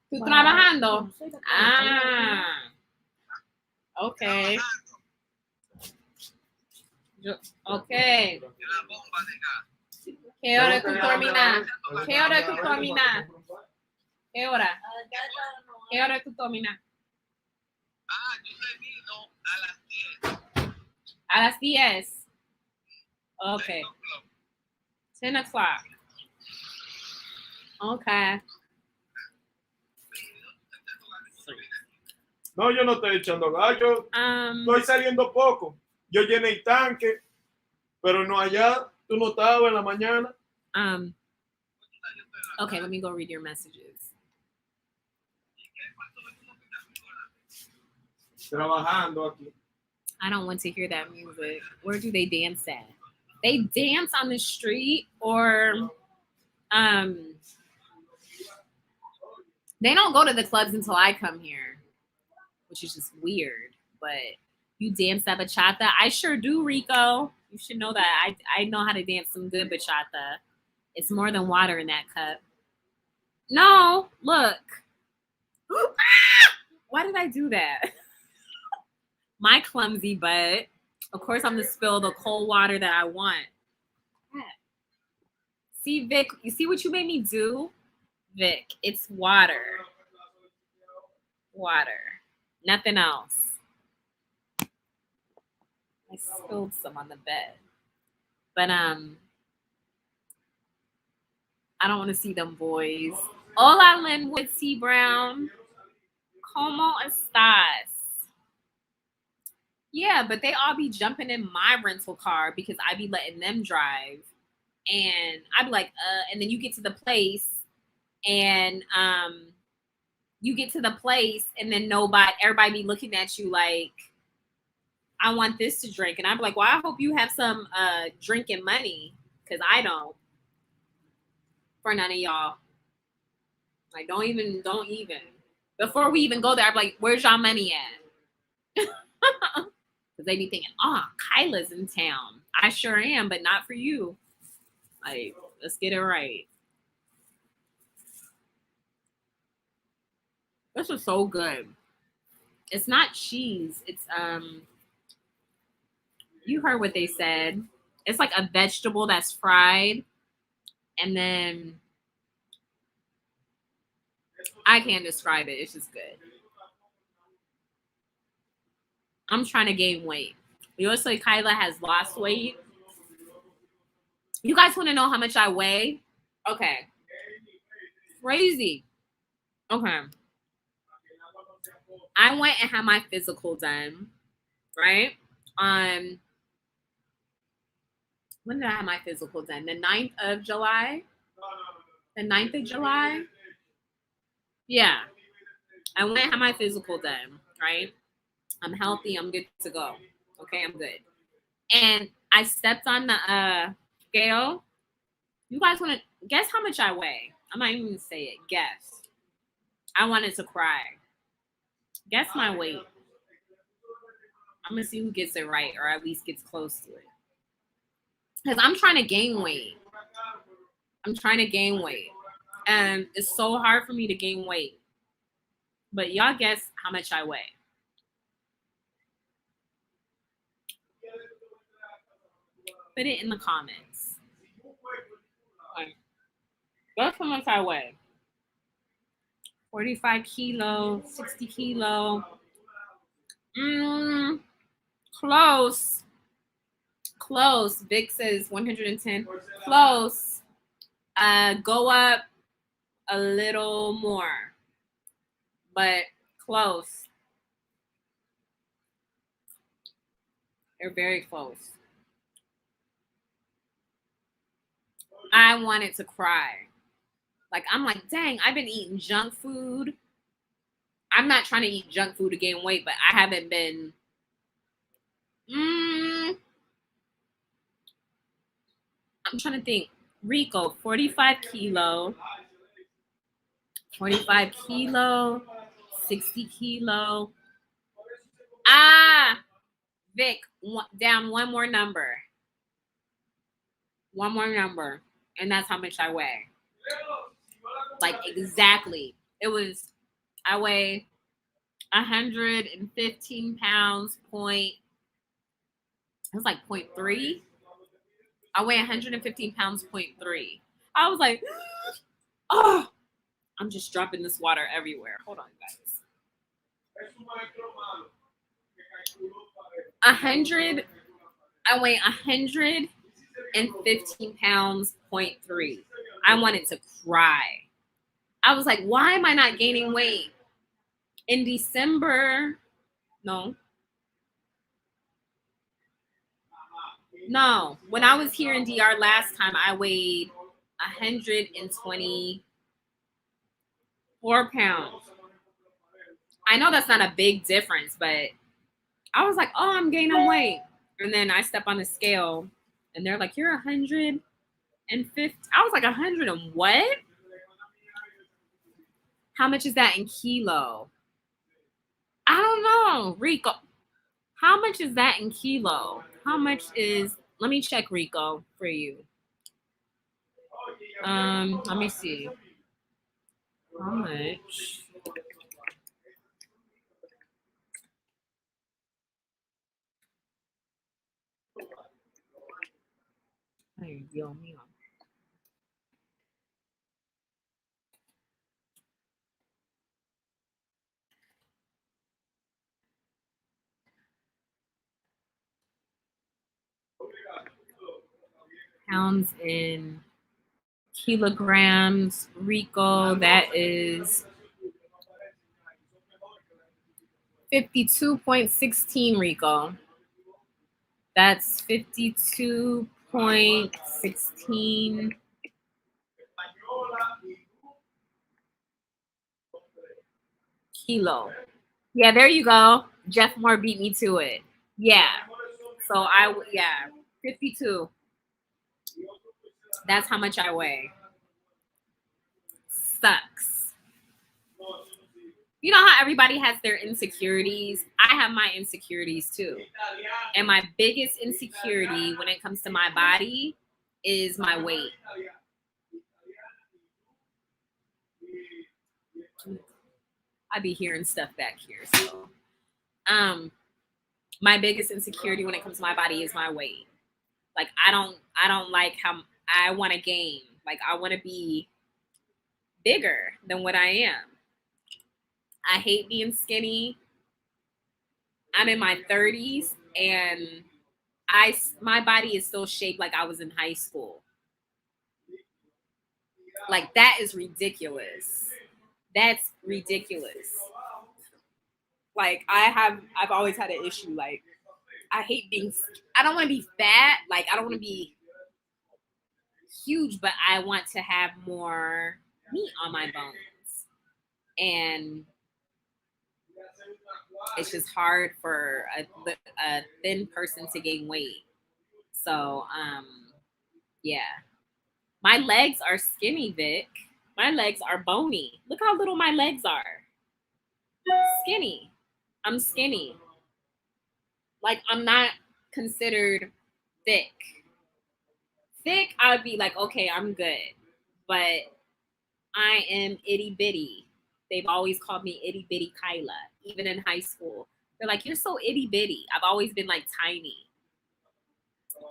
¿Tú trabajando? Ah. Ok. Ok. ¿Qué hora tú terminas? ¿Qué hora tú terminas? ¿Qué hora? ¿Qué hora tú terminas? A las 10. Ok. 10 o'clock. Ok. No, yo no estoy echando gallo. Estoy saliendo poco. Yo llené el tanque, pero no allá. Tú no estabas en la mañana. Okay, let me go read your messages. Trabajando aquí. I don't want to hear that music. Where do they dance at? They dance on the street, or they don't go to the clubs until I come here, which is just weird. But you dance at bachata? I sure do, Rico. You should know that. I know how to dance some good bachata. It's more than water in that cup. No, look. Why did I do that? My clumsy butt. Of course, I'm gonna spill the cold water that I want. See, Vic, you see what you made me do? Vic, it's water. Water. Nothing else. I spilled some on the bed. But I don't want to see them boys. Hola, Linwood C. Brown. Como estás? Yeah, but they all be jumping in my rental car because I be letting them drive. And I'd be like, and then you get to the place and then everybody be looking at you like, I want this to drink. And I'd be like, well, I hope you have some drinking money, because I don't. For none of y'all. Like, don't even. Before we even go there, I'm like, where's y'all money at? Because they be thinking, oh, Kyla's in town. I sure am, but not for you. Like, let's get it right. This is so good. It's not cheese. It's you heard what they said. It's like a vegetable that's fried, and then I can't describe it. It's just good. I'm trying to gain weight. You say Kyla has lost weight. You guys want to know how much I weigh? Okay. Crazy. Okay. I went and had my physical done, right? When did I have my physical done? The 9th of July? The 9th of July? Yeah. I went and had my physical done, right? I'm healthy. I'm good to go. Okay, I'm good. And I stepped on the scale. You guys want to guess how much I weigh? I'm not even going to say it. Guess. I wanted to cry. Guess my weight. I'm going to see who gets it right, or at least gets close to it. Because I'm trying to gain weight. And it's so hard for me to gain weight. But y'all guess how much I weigh. Put it in the comments. Guess how much I weigh. 45 kilo, 60 kilo. Close. Vic says 110. Close. Go up a little more, but close. They're very close. I wanted to cry. Like, I'm like, dang, I've been eating junk food. I'm not trying to eat junk food to gain weight, but I haven't been. I'm trying to think. Rico, 45 kilo, 60 kilo. Vic, down one more number. And that's how much I weigh. Like, exactly. I weigh 115 pounds, it was like 0.3. I weigh 115 pounds, 0.3. I was like, oh, I'm just dropping this water everywhere. Hold on, guys. 100, I weigh 115 pounds, 0.3. I wanted to cry. I was like, why am I not gaining weight? In December, no, when I was here in DR last time, I weighed 124 pounds. I know that's not a big difference, but I was like, oh, I'm gaining weight. And then I step on the scale and they're like, you're 150. I was like, 100 and what? How much is that in kilo? I don't know, Rico. How much is that in kilo? Let me check, Rico, for you. Let me see. How much? Ay, Dios mío. Pounds in kilograms, Rico, that is 52.16, Rico. That's 52.16 kilo. Yeah, there you go. Jeff Moore beat me to it. Yeah. So 52. That's how much I weigh. Sucks. You know how everybody has their insecurities? I have my insecurities too. And my biggest insecurity when it comes to my body is my weight. I be hearing stuff back here. So my biggest insecurity when it comes to my body is my weight. Like I don't like how I want to gain. Like I want to be bigger than what I am. I hate being skinny. I'm in my 30s and my body is still shaped like I was in high school. Like that is ridiculous. That's ridiculous. Like I've always had an issue. Like I don't want to be fat. Like I don't want to be huge, but I want to have more meat on my bones. And it's just hard for a thin person to gain weight. So, yeah. My legs are skinny, Vic. My legs are bony. Look how little my legs are. Skinny. I'm skinny. Like, I'm not considered thick. Thick, I'd be like, okay, I'm good. But I am itty bitty. They've always called me itty bitty Kyla, even in high school. They're like, you're so itty bitty. I've always been like tiny.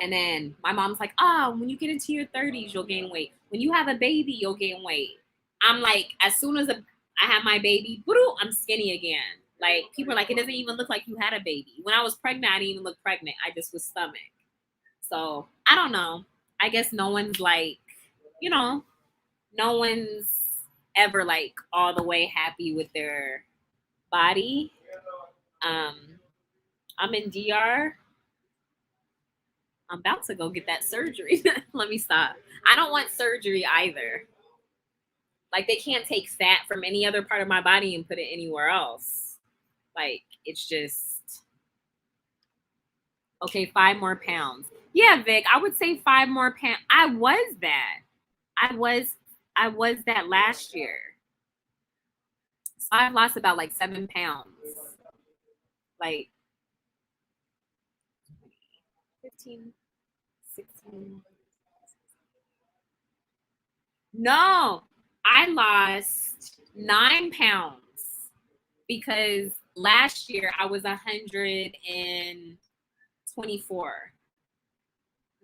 And then my mom's like, when you get into your 30s, you'll gain weight. When you have a baby, you'll gain weight. I'm like, as soon as I have my baby, I'm skinny again. Like, people are like, it doesn't even look like you had a baby. When I was pregnant, I didn't even look pregnant. I just was stomach. So, I don't know. I guess no one's like, no one's ever like all the way happy with their body. I'm in DR. I'm about to go get that surgery. Let me stop. I don't want surgery either. Like they can't take fat from any other part of my body and put it anywhere else. Like it's just okay, 5 more pounds. Yeah, Vic, I would say 5 more pounds. I was that last year. So I've lost about like 7 pounds. Like 15, 16. No, I lost 9 pounds because last year I was 124.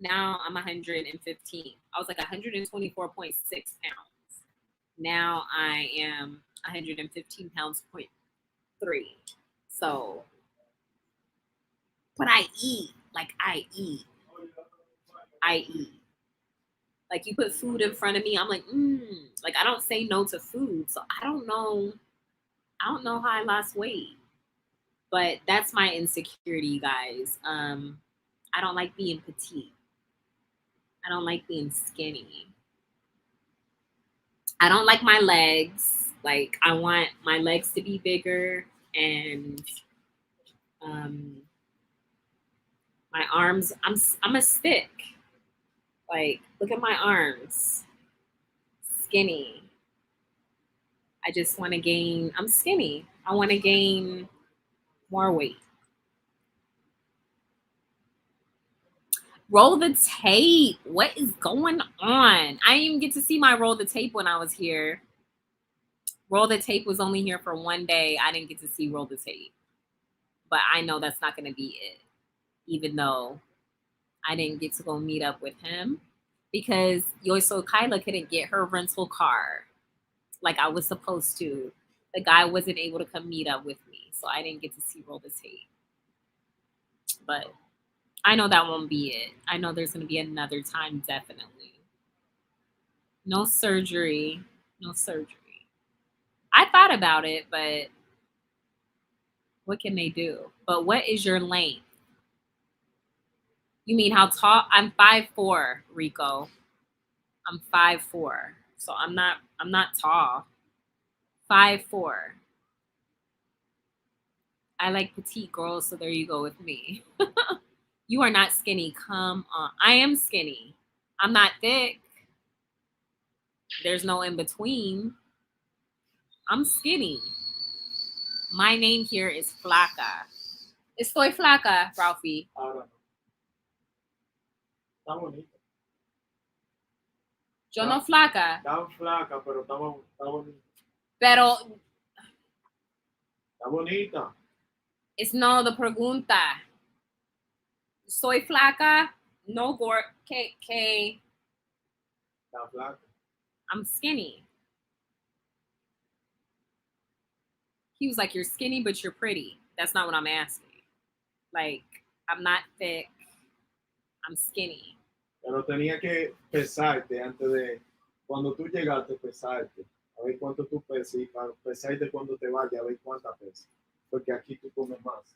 Now I'm 115. I was like 124.6 pounds. Now I am 115 pounds, 0.3. So, but I eat. Like I eat. Like you put food in front of me, I'm like, like I don't say no to food. So I don't know how I lost weight. But that's my insecurity, you guys. I don't like being petite. I don't like being skinny. I don't like my legs. Like I want my legs to be bigger and my arms, I'm a stick. Like, look at my arms. Skinny. I just want to gain, I'm skinny. I want to gain more weight. Roll the tape. What is going on? I didn't even get to see my roll the tape when I was here. Roll the tape was only here for one day. I didn't get to see roll the tape. But I know that's not going to be it. Even though I didn't get to go meet up with him. Because Yoiso Kyla couldn't get her rental car like I was supposed to. The guy wasn't able to come meet up with me. So I didn't get to see roll the tape. But I know that won't be it. I know there's going to be another time, definitely. No surgery. No surgery. I thought about it, but What can they do? But what is your length? You mean how tall? I'm 5'4", Rico. I'm 5'4", so I'm not tall. 5'4". I like petite girls, so there you go with me. You are not skinny. Come on. I am skinny. I'm not thick. There's no in between. I'm skinny. My name here is Flaca. Estoy flaca, Ralphie. Ahora no. Está bonita. Yo no flaca, Está flaca, pero está bonita. pero Está bonita. it's no the pregunta. Soy flaca, no gore, que Está flaca. I'm skinny. He was like, you're skinny, but you're pretty. That's not what I'm asking. Like, I'm not thick. I'm skinny. Pero tenía que pesarte antes de, cuando tú llegaste, pesarte. A ver cuánto tú pesas y para pesarte cuando te vayas, a ver cuánta pesas. Porque aquí tú comes más.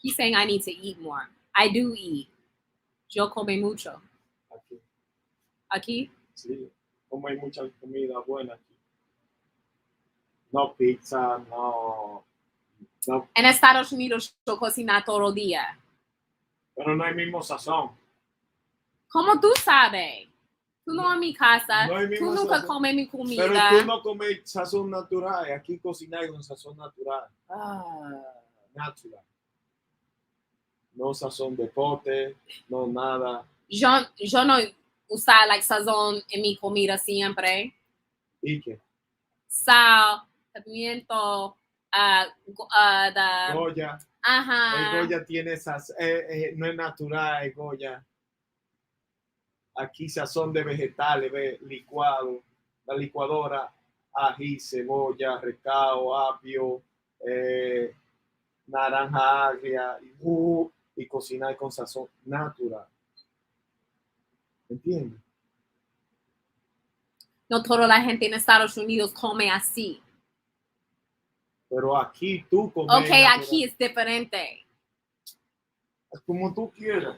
He's saying I need to eat more. I do eat. Yo come mucho. Aquí. Aquí? Sí. Como hay mucha comida buena aquí. No pizza, no. En Estados Unidos yo cocino todo el día. Pero no hay mismo sazón. ¿Cómo tú sabes? Tú no en mi casa. No hay Tú mismo nunca sazón. comes mi Pero comida. tú no comes sazón natural. Aquí cocináis con sazón natural. Natural. No sazón de pote, no nada. Yo no uso like sazón en mi comida siempre. ¿Y qué? Sal, pimiento, the Goya. ajá. El Goya tiene esas, no es natural el Goya. Aquí sazón de vegetales, licuado, la licuadora, ají, cebolla, recao, apio, naranja agria y cocinar con sazón natural. ¿Entiendes? No toda la gente en Estados Unidos come así. Pero aquí tú comes Okay, natural. aquí es diferente. Como tú quieras.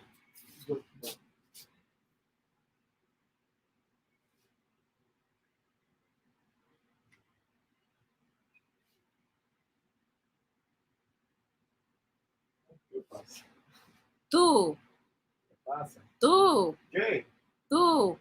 ¿Qué pasa? Tú, ¿Qué pasa? tú, ¿Qué? tú.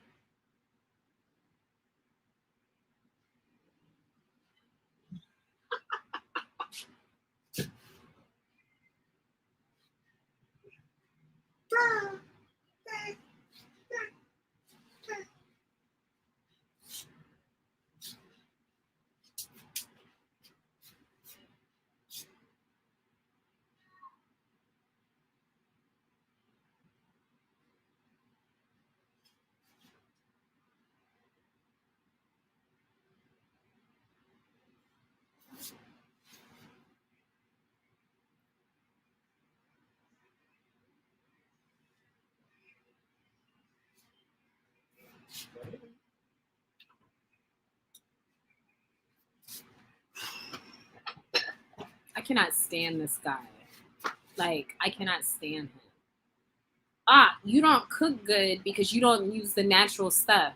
I cannot stand this guy. Like, I cannot stand him. You don't cook good because you don't use the natural stuff.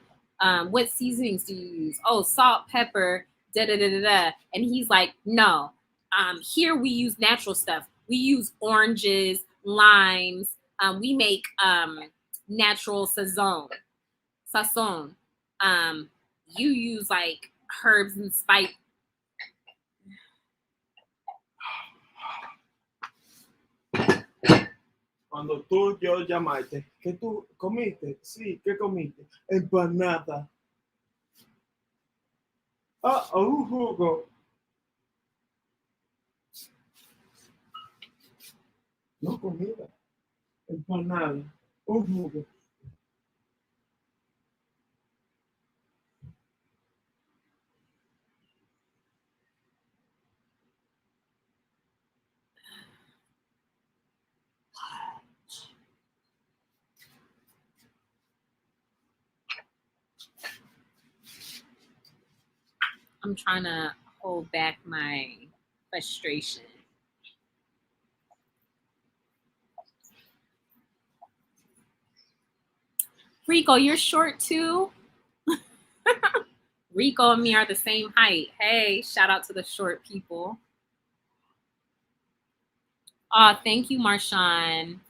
What seasonings do you use? Oh, salt, pepper, da da da da da. And he's like, no. Here we use natural stuff. We use oranges, limes. We make natural sazon. You use like herbs and spice. Cuando tú yo llamaste, ¿qué tú comiste? Sí, ¿qué comiste? Empanada. Un jugo. No comida. Empanada. Un jugo. I'm trying to hold back my frustration. Rico, you're short too? Rico and me are the same height. Hey, shout out to the short people. Oh, thank you, Marshawn.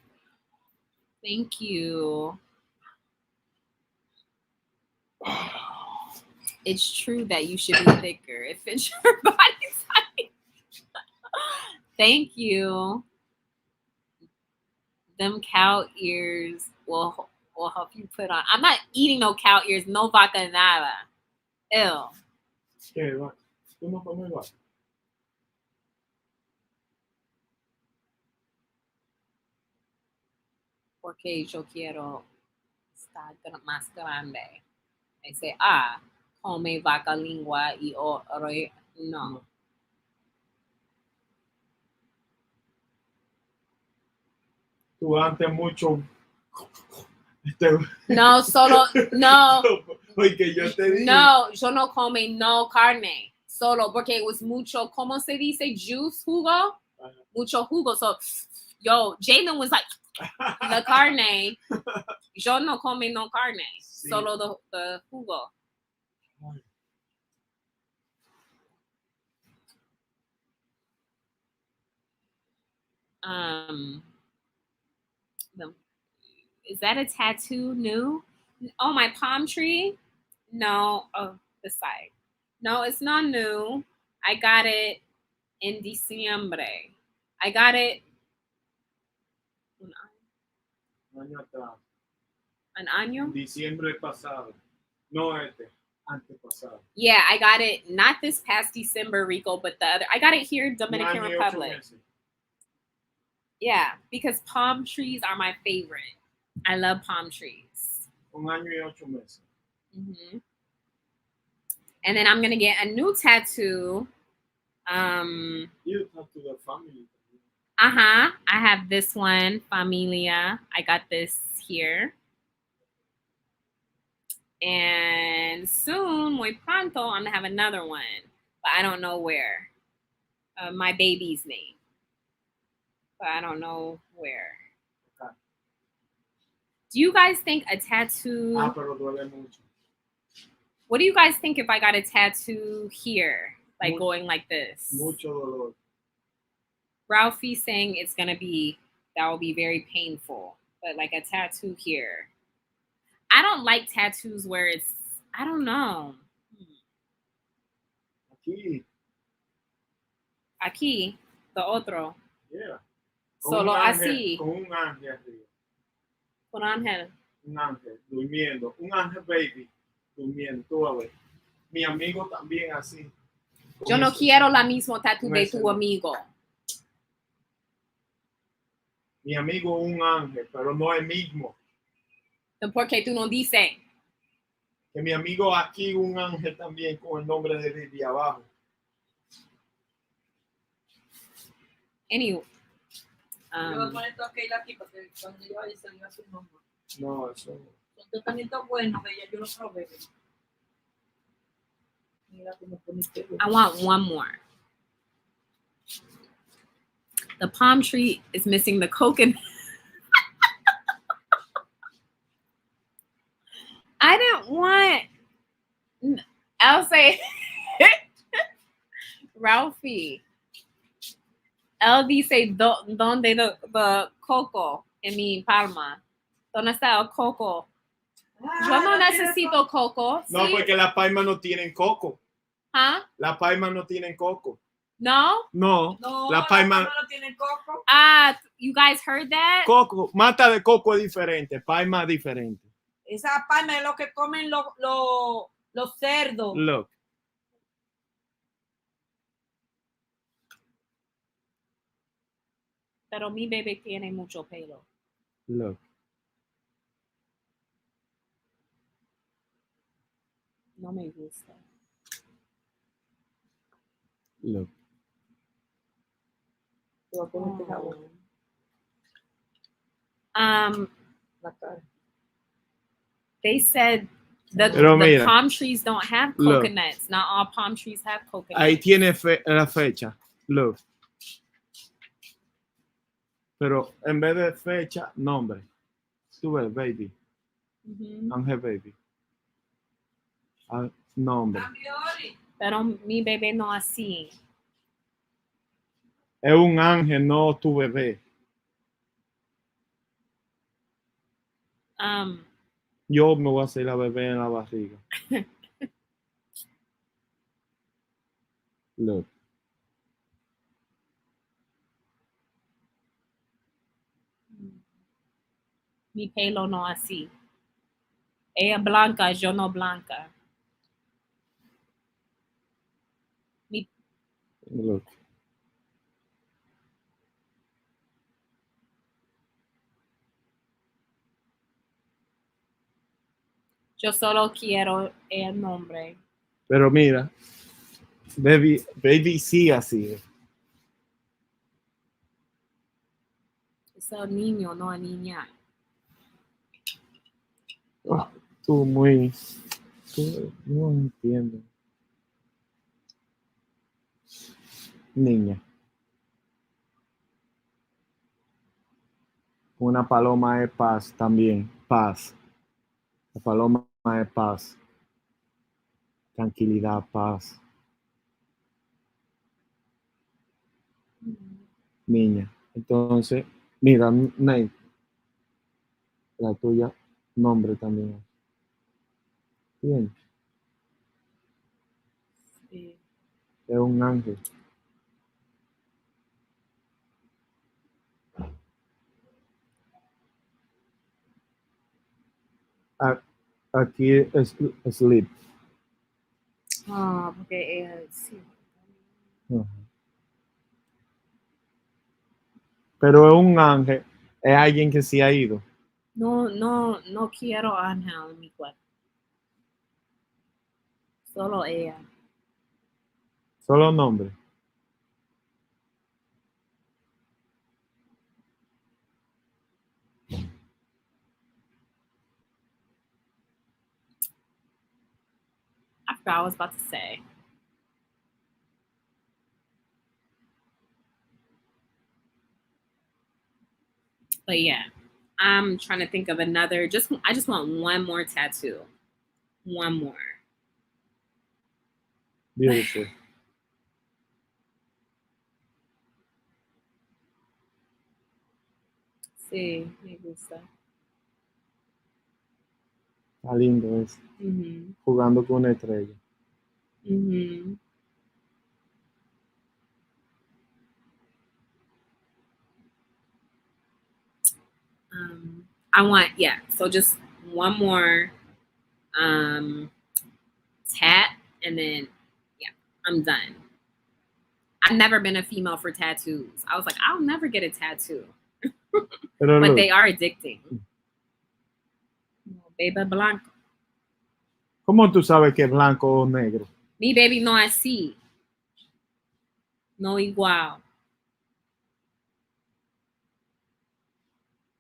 Thank you. It's true that you should be thicker. It fits your body type. Thank you. Them cow ears will help you put on. I'm not eating no cow ears, no vaca nada. Ew. ¿Qué va? ¿Tú no comes vaca? Porque yo quiero estar más grande. I say, come vaca lingua y no. Tú antes mucho. No, solo, no. Porque yo te digo. No, yo no come no carne. Solo porque it was mucho, ¿cómo se dice? Juice, jugo? Mucho jugo. So, yo, Jalen was like, the carne. Yo no come no carne. Sí. Solo the jugo. Is that a tattoo new? Oh, my palm tree? No. Oh, the side. No, it's not new. I got it in diciembre. I got it. Un año atrás. An año? Diciembre pasado. No antepasado. Yeah, I got it not this past December, Rico, but the other. I got it here in Dominican Un año y 8 Republic. meses. Yeah, because palm trees are my favorite. I love palm trees. Un año y 8 meses. Mm-hmm. And then I'm going to get a new tattoo. You talk to the family. I have this one, Familia. I got this here. And soon, muy pronto, I'm going to have another one. But I don't know where. My baby's name. But I don't know where. Okay. Do you guys think a tattoo... Pero duele mucho. What do you guys think if I got a tattoo here? Like Mucho, going like this? Mucho dolor. Ralphie's saying it's going to be... That will be very painful. But like a tattoo here. I don't like tattoos where it's... I don't know. Aquí. The otro. Yeah. Solo así. Con un ángel arriba. Con ángel. Un ángel durmiendo. Un ángel baby durmiendo. Tú a ver. Mi amigo también así. Yo no quiero la misma tattoo de tu amigo. Mi amigo un ángel, pero no el mismo. ¿Por qué tú no dices? Que mi amigo aquí un ángel también con el nombre de abajo. Anyway. Yo voy a poner esto aquí para que cuando yo vaya se diga su nombre. No, eso no. Son tratamientos buenos, bella, yo los probé. Mira cómo poniste. I want one more. The palm tree is missing the coconut. I didn't want. I'll say, Ralphie. Él dice, ¿dónde the coco en mi palma? ¿Dónde está el coco? Yo no necesito coco. No, ¿sí? porque las palmas no tienen coco. ¿Ah? Las palmas no tienen coco. No? No, las palmas no tienen coco. You guys heard that? Coco, mata de coco es diferente, palma es diferente. Esa palma es lo que comen los cerdos. Look. Pero mi bebé tiene mucho pelo. Look. No me gusta. Look. They said the palm trees don't have coconuts. Look. Not all palm trees have coconuts. Ahí tiene la fecha. Look. Pero en vez de fecha, nombre. Tú ves, baby. Ujú. Ángel Baby. Ah, nombre. Pero mi bebé no así. Es un ángel, no tu bebé. Um, Yo me voy a hacer la bebé en la barriga. Look. mi pelo no así. Ella blanca, yo no blanca. Mi, Look. yo solo quiero el nombre. Pero mira, baby sí así. Es el niño, no niña. Oh, tú muy... Tú no entiendo. Niña. Una paloma es paz también. Paz. La paloma es paz. Tranquilidad, paz. Niña. Entonces, mira, Nate, la tuya, nombre también. Bien, Sí. es un ángel. Aquí es sleep. Ah, porque sí. Ujú. Pero es un ángel, es alguien que sí ha ido. No quiero ángel en mi cuerpo. Solo ella. Solo nombre. I forgot what I was about to say. But yeah, I'm trying to think of another. I just want one more tattoo. One more. Beautiful. Sí, me gusta. Está lindo es. Mhm. Jugando con una estrella. Mhm. I want so just one more tat, and then yeah, I'm done. I've never been a female for tattoos. I was like, I'll never get a tattoo, Pero but look, they are addicting. Baby blanco. ¿cómo tú sabes que es blanco o negro? Mi baby no así. No igual.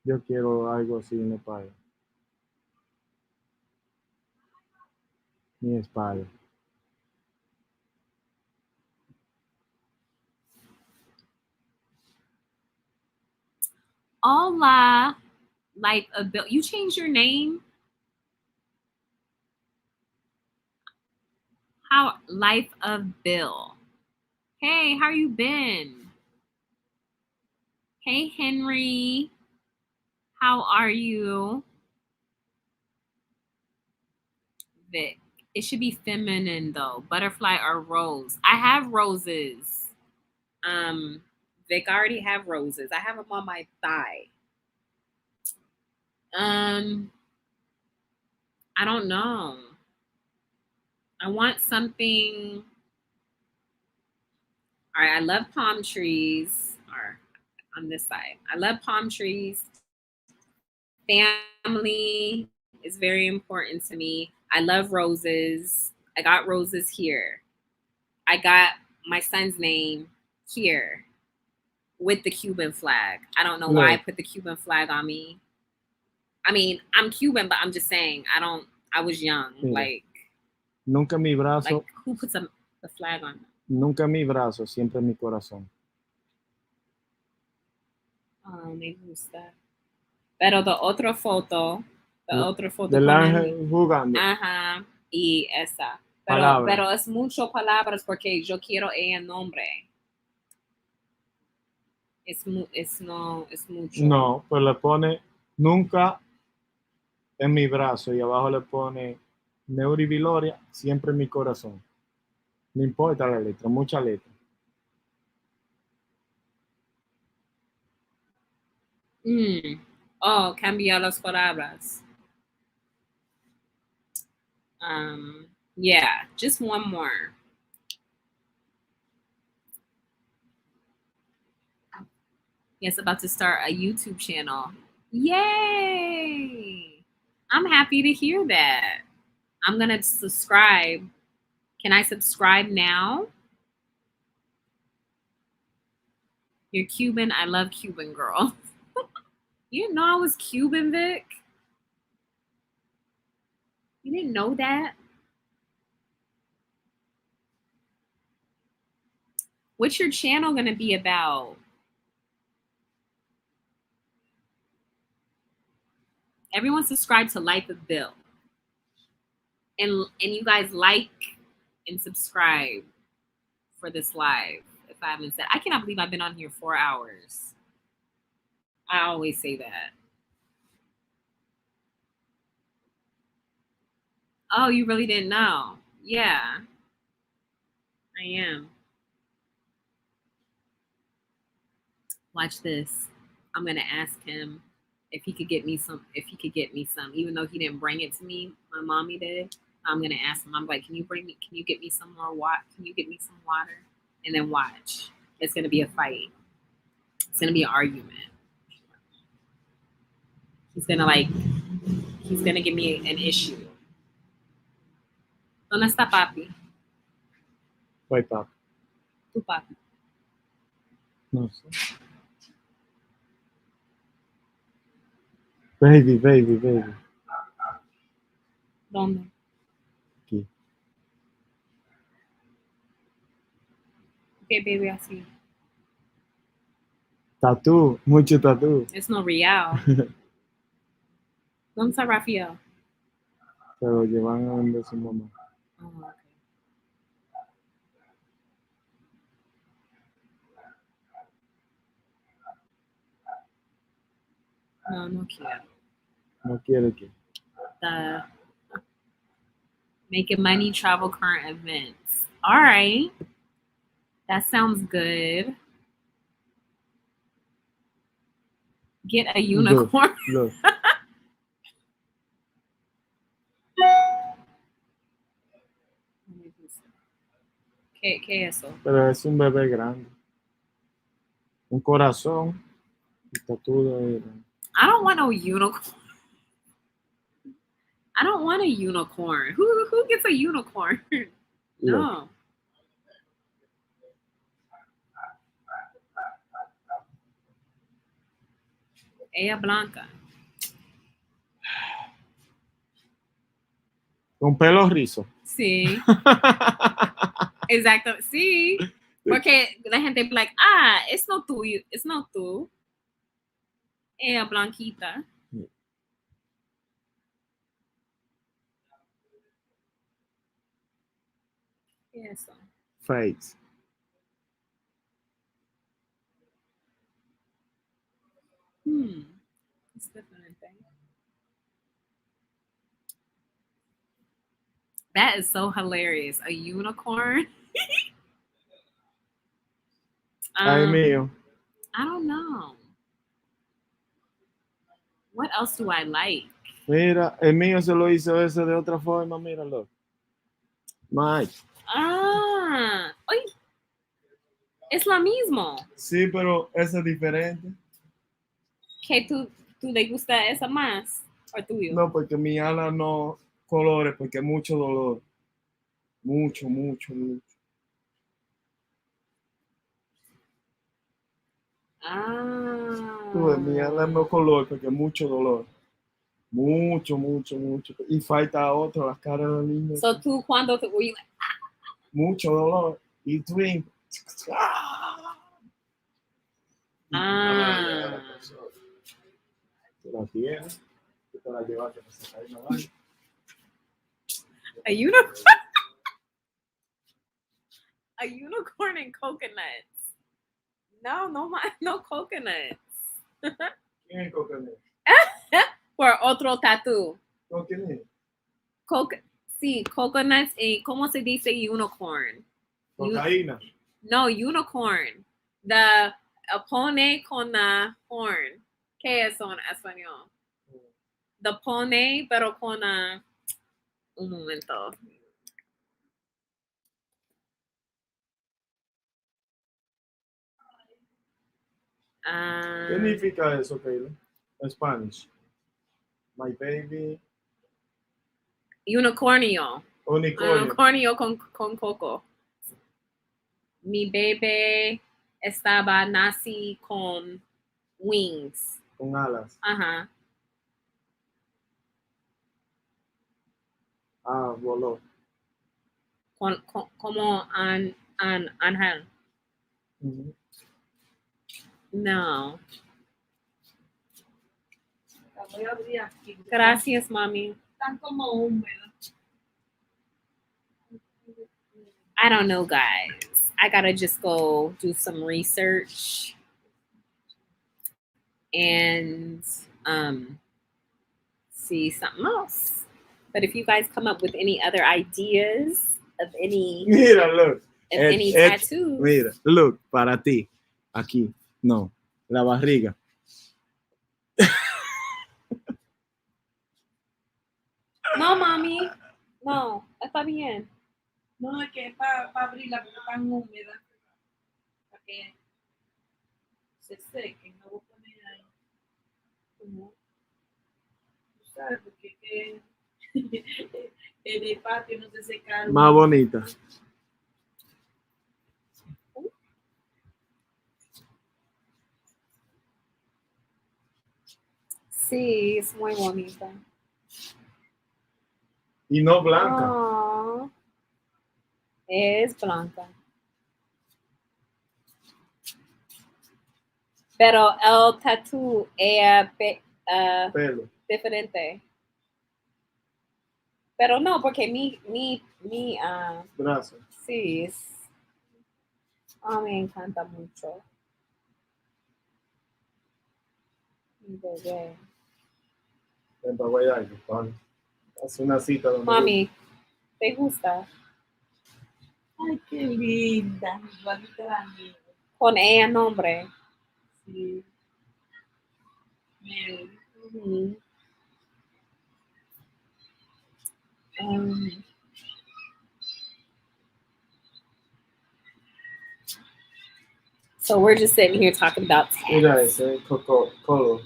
Yo quiero algo así en la espalda. Mi espalda. Hola, Life of Bill. You changed your name? How Life of Bill. Hey, how you been? Hey, Henry. How are you? Vic. It should be feminine though. Butterfly or rose. I have roses. Vic, I already have roses. I have them on my thigh. I don't know. I want something. All right, I love palm trees. Or on this side, I love palm trees. Family is very important to me. I love roses. I got roses here. I got my son's name here with the Cuban flag. I don't know why I put the Cuban flag on me. I mean, I'm Cuban, but I'm just saying, I was young. Mira. Like, Nunca mi brazo, like who puts the flag on? nunca mi brazo, siempre mi corazón. Oh, me gusta. Pero the otra foto, La otra foto Del con ángel jugando. Ajá, y esa. Palabra. Pero es mucho palabras porque yo quiero el nombre. Es mucho. No, pues le pone nunca en mi brazo y abajo le pone Neuri Viloria, siempre en mi corazón. No importa la letra, mucha letra. Oh, cambiar las palabras. Yeah, just one more. Yes, about to start a YouTube channel. Yay! I'm happy to hear that. I'm gonna subscribe. Can I subscribe now? You're Cuban. I love Cuban girl. You didn't know I was Cuban, Vic? You didn't know that? What's your channel gonna be about? Everyone subscribe to Life of Bill. And you guys like and subscribe for this live. If I haven't said, I cannot believe I've been on here 4 hours. I always say that. Oh, you really didn't know? Yeah, I am. Watch this. I'm gonna ask him if he could get me some. Even though he didn't bring it to me, my mommy did. I'm gonna ask him. I'm like, can you get me some more water? Can you get me some water? And then watch. It's gonna be a fight. It's gonna be an argument. He's gonna give me an issue. ¿Dónde está papi? Pues papi. Tu papi. No sé. Baby. ¿Dónde? Aquí. Okay, baby, así. Tatú, mucho tatú. It's no real. ¿Dónde está Rafael? Se lo llevan a donde su mamá. Oh, okay. No quiero. No quiere que. The making money, travel, current events. All right. That sounds good. Get a unicorn. Look. ¿Qué es eso? Pero es un bebé grande. Un corazón. Y tatú de... I don't want no unicorn. I don't want a unicorn. Who gets a unicorn? No. Ella blanca. Con pelo rizo. Sí. Exacto. Sí. Porque la gente be like, it's no tú. It's no tú. Ella blanquita. Eso. Face. It's different thing. That is so hilarious. A unicorn. Ay, mío. I don't know. What else do I like? Mira, el mío se lo hizo ese de otra forma, míralo. Mike. Oye, es lo mismo. Sí, pero ese es diferente. ¿Que tú le gusta esa más? ¿O tuyo? No, porque mi ala no colores, porque mucho dolor. Mucho. Mi ala no color, porque mucho dolor. Mucho. Y falta otro, las caras de los niños. So tú cuando Mucho dolor. Y twin. La tienes. Que te la llevaste a sacar una vaina. A unicorn. A unicorn and coconuts. No, no coconuts. ¿Quién es Coconut? For otro tattoo. ¿No quién es? Sí, coconuts y ¿cómo se dice unicorn? Cocaína. No, unicorn. The pone con la horn. ¿Qué es en español? The pone, pero con la... Un momento. ¿Qué significa eso, Taylor? En Spanish. My baby. Unicornio. Unicornio. Unicornio con coco. Mi bebé estaba nací con wings. Con alas. Ajá. Ah, voló. Como ángel. Ujú. No. La voy a abrir aquí. Gracias, mami. Están como húmedas. I don't know, guys. I gotta just go do some research and see something else. But if you guys come up with any other ideas of any Mira, look. tattoos, Mira, look, para ti. Aquí. No. La barriga. no, mami, no, está bien. No, es que es para abrirla porque están húmedas. Para que se sequen. No voy a poner ahí. Como, tú sabes, porque que en el patio no se seca. Más bonita. Sí, es muy bonita. Y no blanca. Oh, es blanca. Pero el tattoo es Pelo. diferente. Pero no, porque mi Brazo. sí, me encanta mucho. Mi bebé. Ven para allá, Juan. Hace una cita donde. Mami, ¿te gusta? Ay, qué linda. Igualita la mía. Con ella nombre. Sí. Mary. Mhm. So we're just sitting here talking about Mira tats. ese color.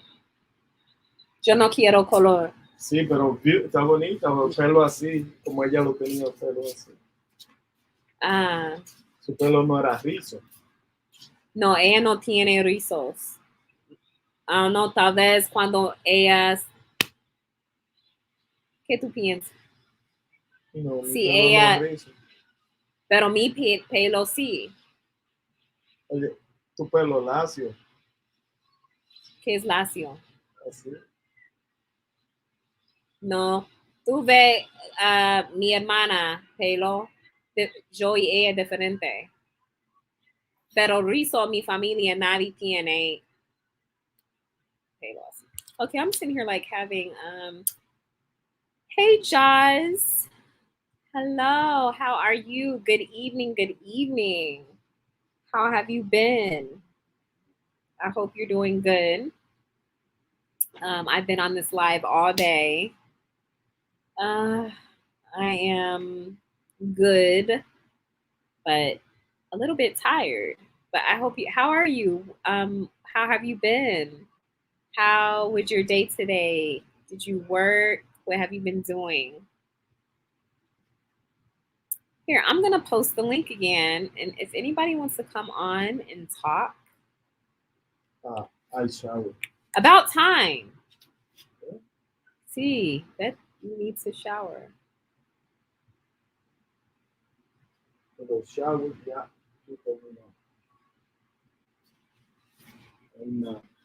Yo no quiero color. Sí, pero está bonita, el pelo así, como ella lo tenía, el pelo así. Ah, Su pelo no era rizo. no, ella no tiene rizos. No, tal vez cuando ella... ¿Qué tú piensas? No, mi Sí, pelo ella... no es rizo. Pero mi pelo sí. Oye, tu pelo lacio, ¿Qué es lacio? así. No. Tú ves a mi hermana pelo. Yo y ella diferente. Pero rizo, mi familia, nadie tiene pelo así. Okay, I'm sitting here like having hey Jazz. Hello, how are you? Good evening, good evening. How have you been? I hope you're doing good. I've been on this live all day. I am good, but a little bit tired. But I hope you. How are you? How have you been? How was your day today? Did you work? What have you been doing? Here, I'm gonna post the link again, and if anybody wants to come on and talk, I shower. about time. See that you need to shower. Pero shower ya. Tú terminó.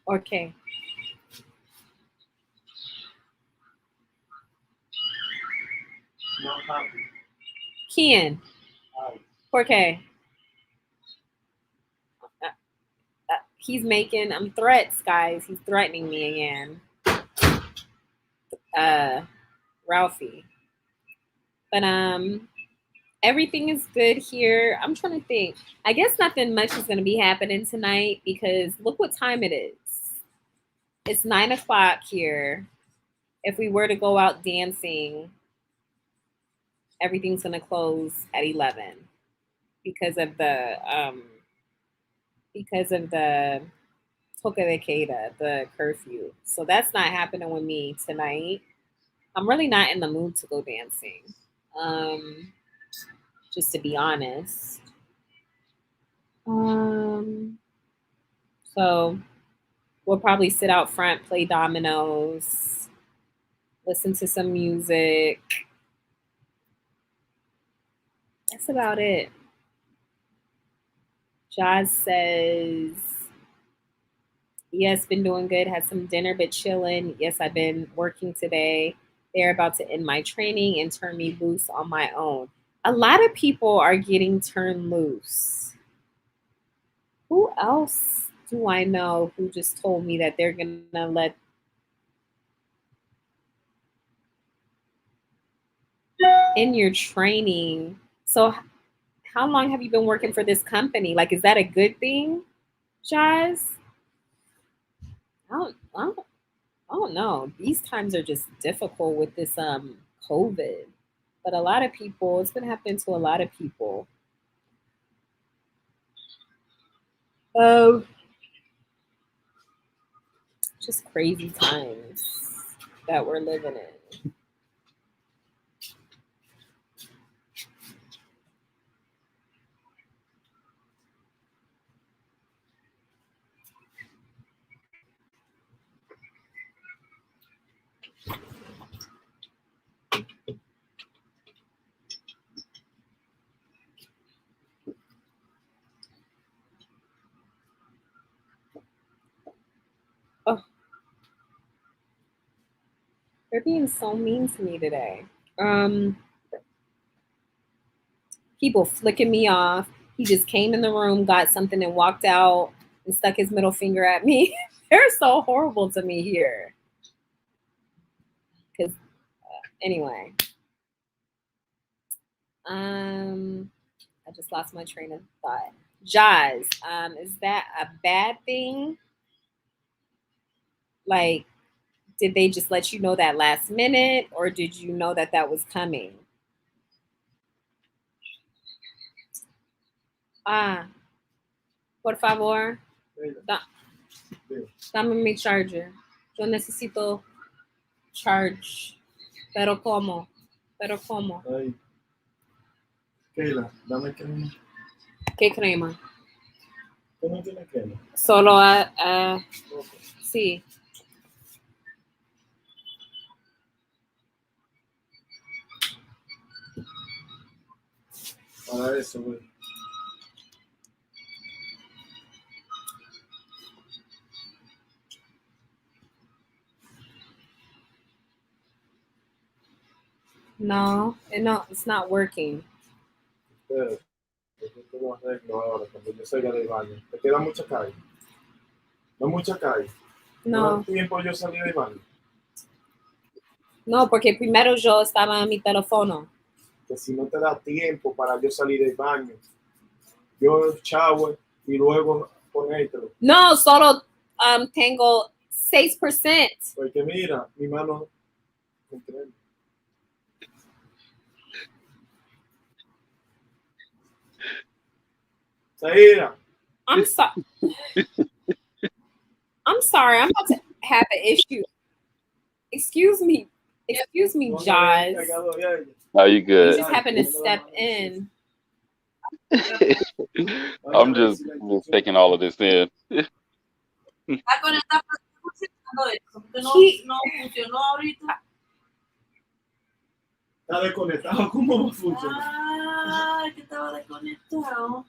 Okay. not happy. Kian, Ay, por qué? He's making threats, guys. He's threatening me again. Ralphie. But everything is good here. I'm trying to think. I guess nothing much is gonna be happening tonight because look what time it is. It's 9 o'clock here. If we were to go out dancing, everything's gonna close at 11 because of the toque de queda, the curfew. So that's not happening with me tonight. I'm really not in the mood to go dancing. Just to be honest. So we'll probably sit out front, play dominoes, listen to some music. That's about it. Jazz says, yes, been doing good. Had some dinner, but chilling. Yes, I've been working today. They're about to end my training and turn me loose on my own. A lot of people are getting turned loose. Who else do I know who just told me that they're going to let in your training? So how long have you been working for this company? Like, is that a good thing, Jazz? I don't know. These times are just difficult with this COVID. But a lot of people, it's been happening to a lot of people. Just crazy times that we're living in. Oh, they're being so mean to me today. People flicking me off. He just came in the room, got something, and walked out and stuck his middle finger at me. They're so horrible to me here. Because anyway, I just lost my train of thought. Jazz, is that a bad thing? Like, did they just let you know that last minute, or did you know that that was coming? Por favor, dame mi charger. Yo necesito charge. Pero como? ay. Keila, dame crema. ¿Qué crema? ¿Tú no tienes crema? Solo Okay. sí. Para eso, güey. No, it's not working. Pero, yo te lo arreglo ahora cuando yo salga del baño. ¿Te queda mucha calle? No mucha calle. No, Tiempo yo salí del baño. no, porque primero yo estaba en mi teléfono. Que si no te da tiempo para yo salir del baño, yo shower y luego ponértelo. No, solo tengo 6%. Porque mira, mi mano con crema. Saída. I'm sorry. I'm sorry. I'm about to have an issue. Excuse me, Jaws. Are you You good? just happened to step in. I'm just taking all of this in. Está conectado, funcionando esto, porque no funcionó ahorita. Está desconectado, ¿cómo va a funcionar? Ah, que estaba desconectado.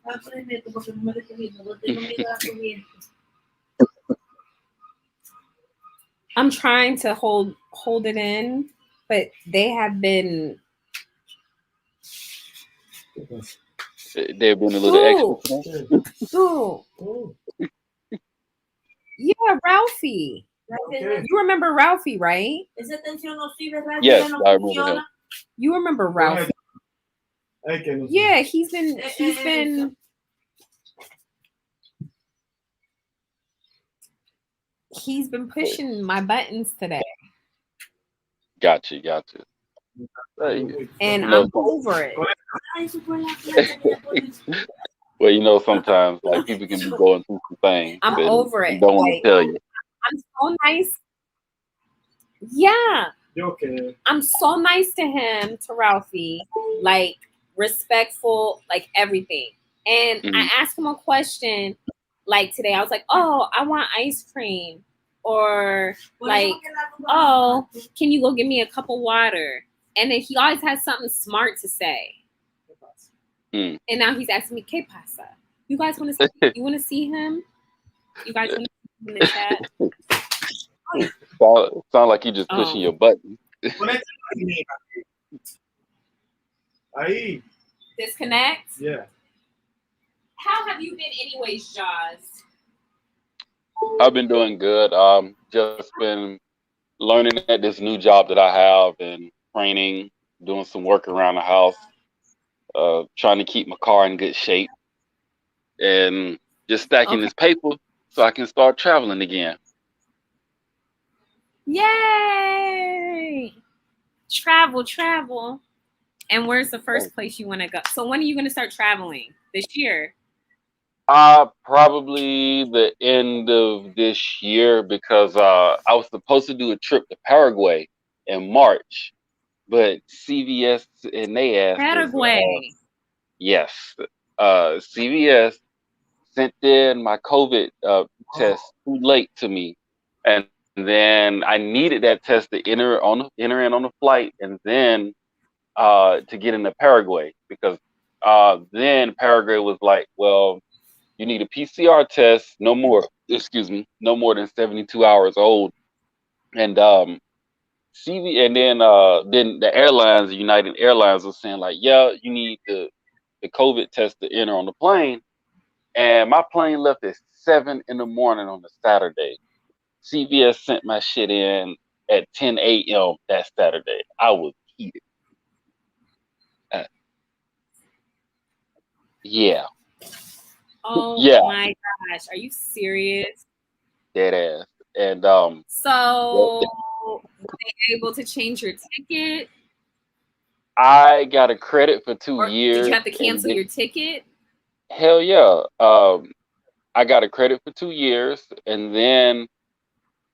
Aprende esto porque no me estoy cogiendo, no tengo miedo a subir. I'm trying to hold it in, but they have been They've been a little extra today. who? Oh, Yeah, Ralphie. okay. You remember Ralphie, right? Esa extensión no sirve, Rafi, Yes, no I remember him. funciona. You remember Go ahead. Ralphie? Hey, que no sé. Yeah, he's been pushing my buttons today, Gotcha. and You know, I'm over it. Ay, eso fue la plancha que ella pone. well, you know, sometimes like people can be going through some things I'm and over they it. don't want Like, to tell you. I'm so nice. Yeah, Yo que I'm so nice to him, to Ralphie, like respectful, like everything. And Mhm. I asked him a question, like today. I was like, "Oh, I want ice cream," or like, "Oh, can you go get me a cup of water?" And then he always has something smart to say. Mm. And now he's asking me, "Que pasa? You guys want to see? You want to see him? You guys want to see him in the chat?" Sound like you just pushing Oh, your button. conecta ahí. disconnect. Yeah. How have you been, anyways, Jaws? I've been doing good. Just been learning at this new job that I have and training, doing some work around the house, trying to keep my car in good shape, and just stacking Okay. this paper so I can start traveling again. Yay! Travel. And where's the first place you want to go? So when are you going to start traveling? This year? Probably the end of this year because I was supposed to do a trip to Paraguay in March, but CVS and they asked us, Paraguay. yes, CVS sent in my COVID test too late to me, and then I needed that test to enter in on the flight, and then to get into Paraguay because then Paraguay was like, well, you need a PCR test, no more. Excuse me, no more than 72 hours old, and and then the airlines, United Airlines, was saying like, yeah, you need the COVID test to enter on the plane. And my plane left at 7 in the morning on a Saturday. CVS sent my shit in at 10 a.m. that Saturday. I was heated. Uh, yeah, Oh yeah, my gosh. Are you serious? dead ass. And So were they able to change your ticket? I got a credit for two Or did you years, have to and cancel then your ticket? hell yeah, I got a credit for 2 years, and then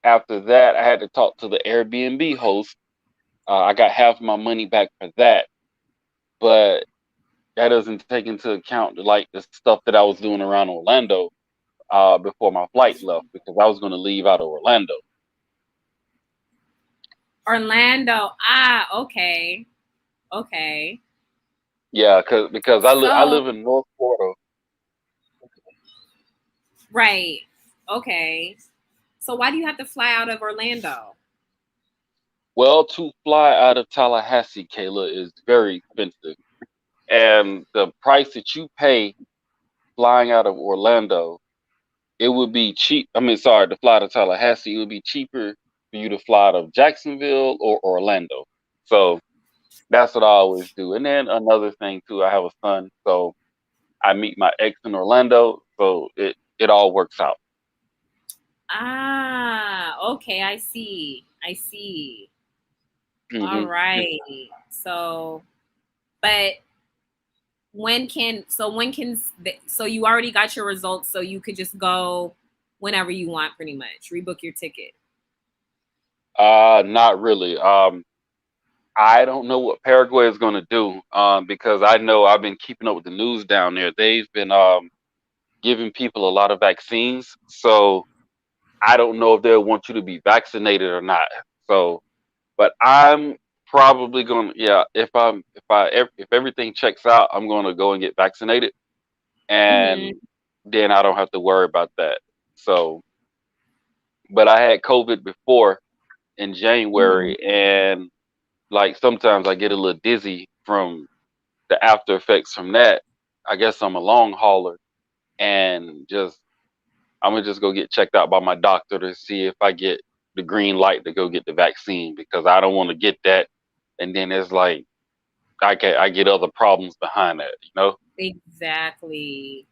after that, I had to talk to the Airbnb host. I got half my money back for that, but that doesn't take into account like the stuff that I was doing around Orlando before my flight left because I was going to leave out of Orlando. Orlando. Ah, okay. Okay. Yeah, because I So, live in North Florida. right. Okay. So why do you have to fly out of Orlando? Well, to fly out of Tallahassee, Kayla, is very expensive, and the price that you pay flying out of Orlando, it would be cheap. I mean, sorry, to fly to Tallahassee, it would be cheaper for you to fly to Jacksonville or Orlando. So that's what I always do. And then another thing too, I have a son, so I meet my ex in Orlando, so it all works out. Ah, okay, I see. I see. All Hmm right. So, but so you already got your results, so you could just go whenever you want, pretty much. Rebook your ticket. Not really. I don't know what Paraguay is going to do because I know I've been keeping up with the news down there. They've been giving people a lot of vaccines, so I don't know if they'll want you to be vaccinated or not. So, but I'm probably going to, yeah, if everything checks out, I'm going to go and get vaccinated, Mm-hmm. and then I don't have to worry about that. So, but I had COVID before in Mm-hmm. January, and like sometimes I get a little dizzy from the after effects from that. I guess I'm a long hauler, and just I'm gonna just go get checked out by my doctor to see if I get the green light to go get the vaccine, because I don't want to get that, and then it's like I get other problems behind that, you know? Exactly.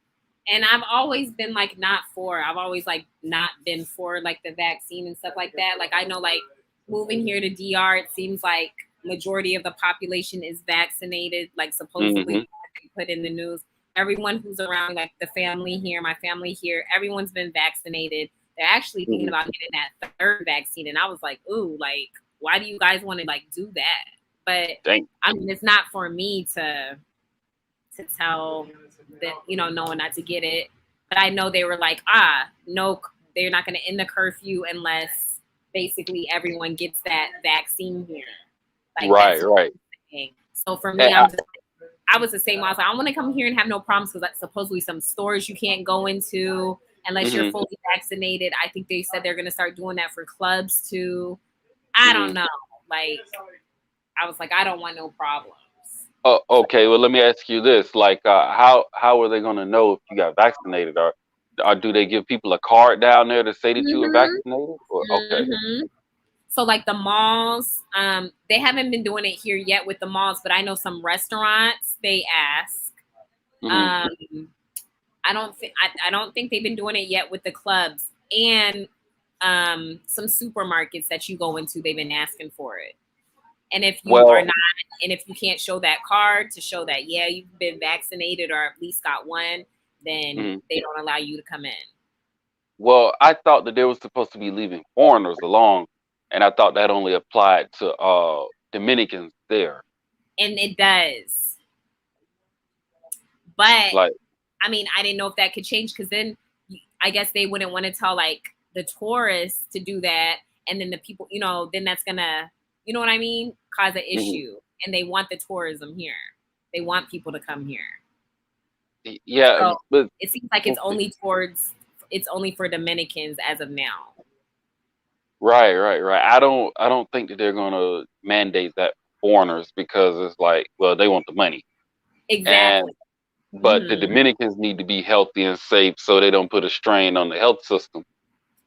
And I've always been like not for. I've always like not been for like the vaccine and stuff like that. Like I know like moving here to DR, it seems like majority of the population is vaccinated, like supposedly Hmm. they put in the news. Everyone who's around, like the family here, my family here, everyone's been vaccinated. They're actually thinking Hmm. about getting that third vaccine. And I was like, ooh, like, why do you guys want to like do that? But Thank. I mean, it's not for me to tell that, you know, no one not to get it. But I know they were like, no, they're not going to end the curfew unless basically everyone gets that vaccine here. Like Right, that's what right. I'm saying. So for me, And I, I was the same. I was like, I want to come here and have no problems because like, supposedly some stores you can't go into unless you're hmm fully vaccinated. I think they said they're going to start doing that for clubs too. I hmm don't know. Like, I was like, I don't want no problems. Oh, okay. Well, let me ask you this: like, how are they gonna know if you got vaccinated, or do they give people a card down there to say that you were Mm-hmm. vaccinated? Or okay. Mm-hmm. So like the malls, they haven't been doing it here yet with the malls, but I know some restaurants they ask. Hmm. Um, I don't think they've been doing it yet with the clubs and some supermarkets that you go into. They've been asking for it, and if you are Well, not, and if you can't show that card to show that yeah you've been vaccinated or at least got one, then mhm. they don't allow you to come in. Well, I thought that they were supposed to be leaving foreigners alone, and I thought that only applied to Dominicans there. And it does, but Like, I mean, I didn't know if that could change because then I guess they wouldn't want to tell like the tourists to do that, and then the people, you know, then that's gonna, you know what I mean, cause an mhm. issue. And they want the tourism here. They want people to come here. Yeah, So but it seems like it's only for Dominicans as of now. right, right, right. I don't think that they're gonna mandate that for foreigners, because it's like, well, they want the money, and Exactly. but the Hmm. Dominicans need to be healthy and safe so they don't put a strain on the health system.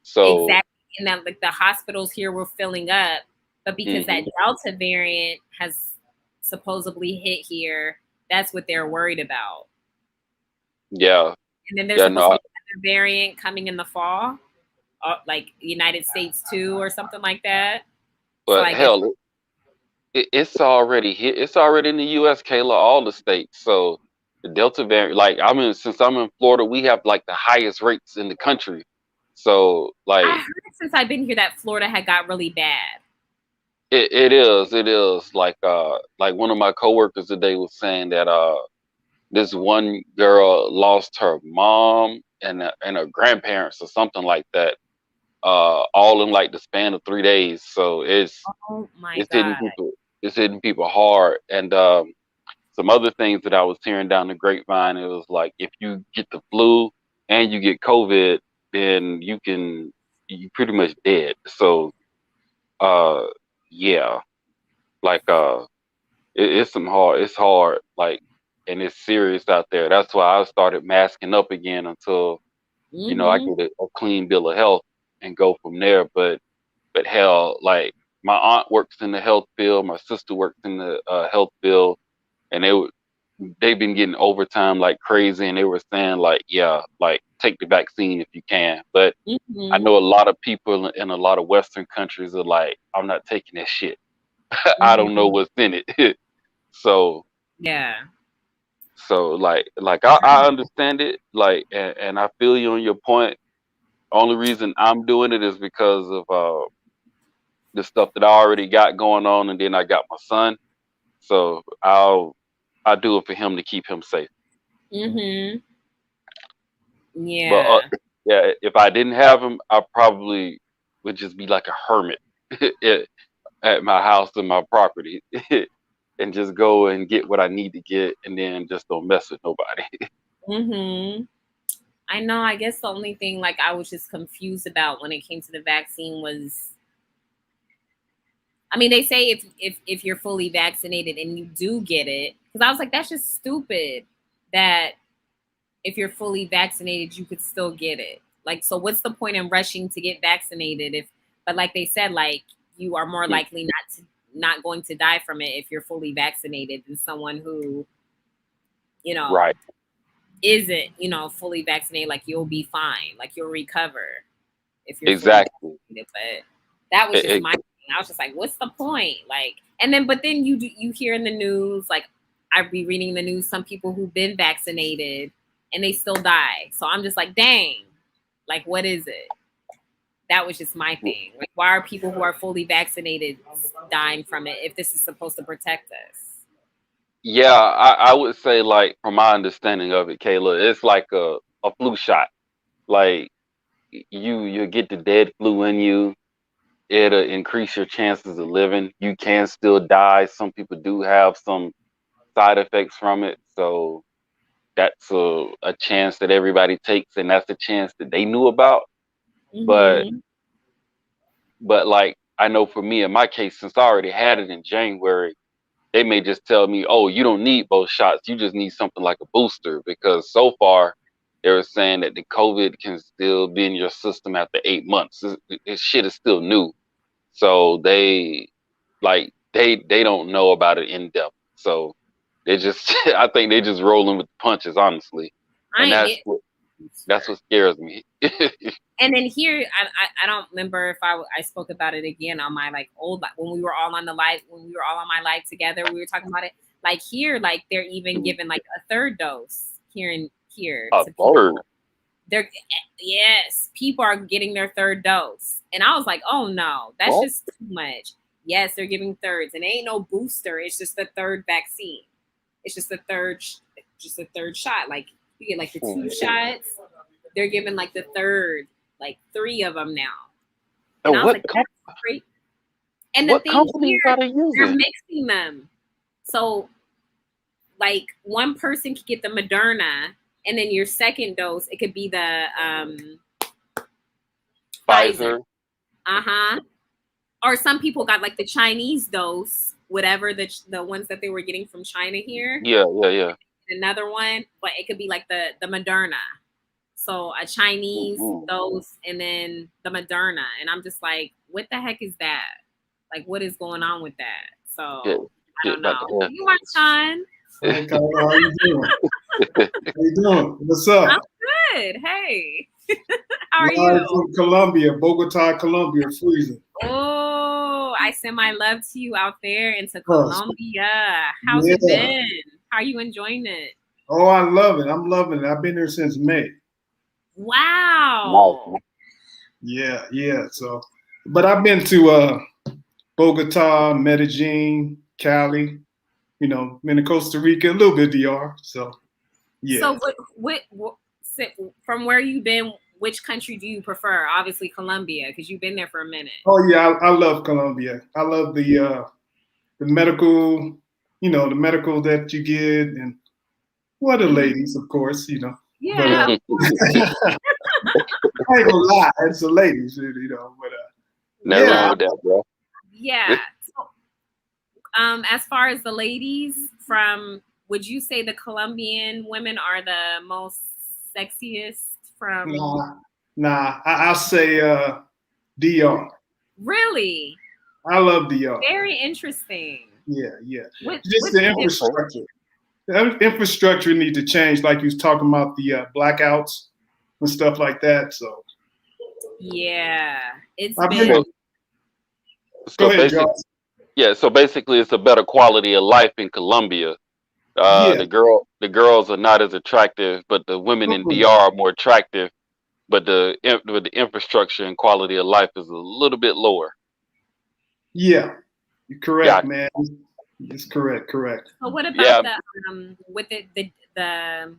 So, Exactly. And that like the hospitals here were filling up, but because that hmm, Delta variant has supposedly hit here, that's what they're worried about. yeah, And then there's yeah, supposed to no, be another variant coming in the fall, like United States too, or something like that. So but I guess hell, it's already hit. It's already in the U.S., Kayla, all the states. So the Delta variant, like since I'm in Florida, we have like the highest rates in the country. So I like heard since I've been here that Florida had got really bad. it is like one of my coworkers today was saying that this one girl lost her mom and her grandparents or something like that, all in like the span of 3 days. So Oh my it's hitting god. people, it's hitting people hard. And some other things that I was hearing down the grapevine, it was like if you get the flu and you get COVID, then you pretty much dead. So uh yeah, like it's hard, like, and it's serious out there. That's why I started masking up again until I Hmm. get a clean bill of health and go from there. But hell, like my aunt works in the health field, my sister works in the health field, and they've been getting overtime like crazy, and they were saying like, yeah, like take the vaccine if you can. But I Hmm. know a lot of people in a lot of Western countries are like, I'm not taking that shit. I don't know Hmm. what's in it. so Yeah. like I understand it, like, and I feel you on your point. Only reason I'm doing it is because of the stuff that I already got going on, and then I got my son, so I do it for him to keep him safe. Hmm. But Yeah. yeah, if I didn't have him, I probably would just be like a hermit at at my house and my property, and just go and get what I need to get, and then just don't mess with nobody. Hmm. I know. I guess the only thing like I was just confused about when it came to the vaccine was I mean, they say if you're fully vaccinated and you do get it, because I was like, that's just stupid that if you're fully vaccinated, you could still get it. Like, so what's the point in rushing to get vaccinated if, but like they said, like you are more likely not going to die from it if you're fully vaccinated than someone who, you know, Right. isn't, you know, fully vaccinated. Like you'll be fine, like you'll recover if you're fully Exactly. vaccinated. But that was just my thing. I was just like, what's the point? Like, and then, but then you hear in the news, like I'd be reading the news, some people who've been vaccinated and they still die. So I'm just like, dang, like, what is it? That was just my thing. Like, why are people who are fully vaccinated dying from it if this is supposed to protect us? Yeah, I would say, like, from my understanding of it, Kayla, it's like a flu shot. Like you get the dead flu in you, it'll increase your chances of living. You can still die. Some people do have some side effects from it. So that's a chance that everybody takes, and that's a chance that they knew about. But Mm-hmm. like I know for me in my case, since I already had it in January, they may just tell me, "Oh, you don't need both shots. You just need something like a booster." Because so far, they were saying that the COVID can still be in your system after 8 months. This shit is still new, so they don't know about it in depth. So they just, I think they just rolling with the punches, honestly, I and ain't get. that's what scares me. And then here, I don't remember if I spoke about it again on my like old, when we were all on the live, when we were all on my live together, we were talking about it. Like here, like they're even giving like a third dose here A to people. bird. They're yes, people are getting their third dose, and I was like, oh no, that's What? just too much. Yes, they're giving thirds, and it ain't no booster. It's just the third vaccine. It's just the third shot. Like you get like the two shots. They're giving like the third, like 3 of them now. And I was like, that's great. And the what thing companies here, are they they're using? mixing them. So like one person could get the Moderna, and then your second dose, it could be the Pfizer. Uh-huh. Or some people got like the Chinese dose, whatever the ones that they were getting from China here. Yeah. Another one, but it could be like the Moderna. So a Chinese dose and then the Moderna. And I'm just like, what the heck is that? Like, what is going on with that? So I don't know. You are Sean. Hey, Kyle, how you doing? How you doing? What's up? I'm good. Hey. How are Live you? from Colombia, Bogota, Colombia, freezing. Oh, I send my love to you out there into Colombia. How's it been? How are you enjoying it? Oh, I love it. I'm loving it. I've been here since May. Wow. Yeah. So, but I've been to Bogota, Medellin, Cali, been to Costa Rica, a little bit DR. So, yeah. So what from where you've been, which country do you prefer? Obviously Colombia, because you've been there for a minute. Oh yeah, I love Colombia. I love the medical, the medical that you get, and the ladies, of course, Yeah. But, I ain't gonna lie, it's the ladies, But never wrong with that, bro. Yeah. So, as far as the ladies, would you say the Colombian women are the most sexiest from? Nah. I'll say DR. Really? I love DR. Very interesting. Yeah. Just the infrastructure. The infrastructure need to change, like you was talking about the blackouts and stuff like that. So yeah, it's been. Go ahead, Josh. Yeah, so basically, it's a better quality of life in Colombia. The girls are not as attractive, but the women in DR are more attractive. But the infrastructure and quality of life is a little bit lower. Yeah, you're correct, man. It's correct. So what about with the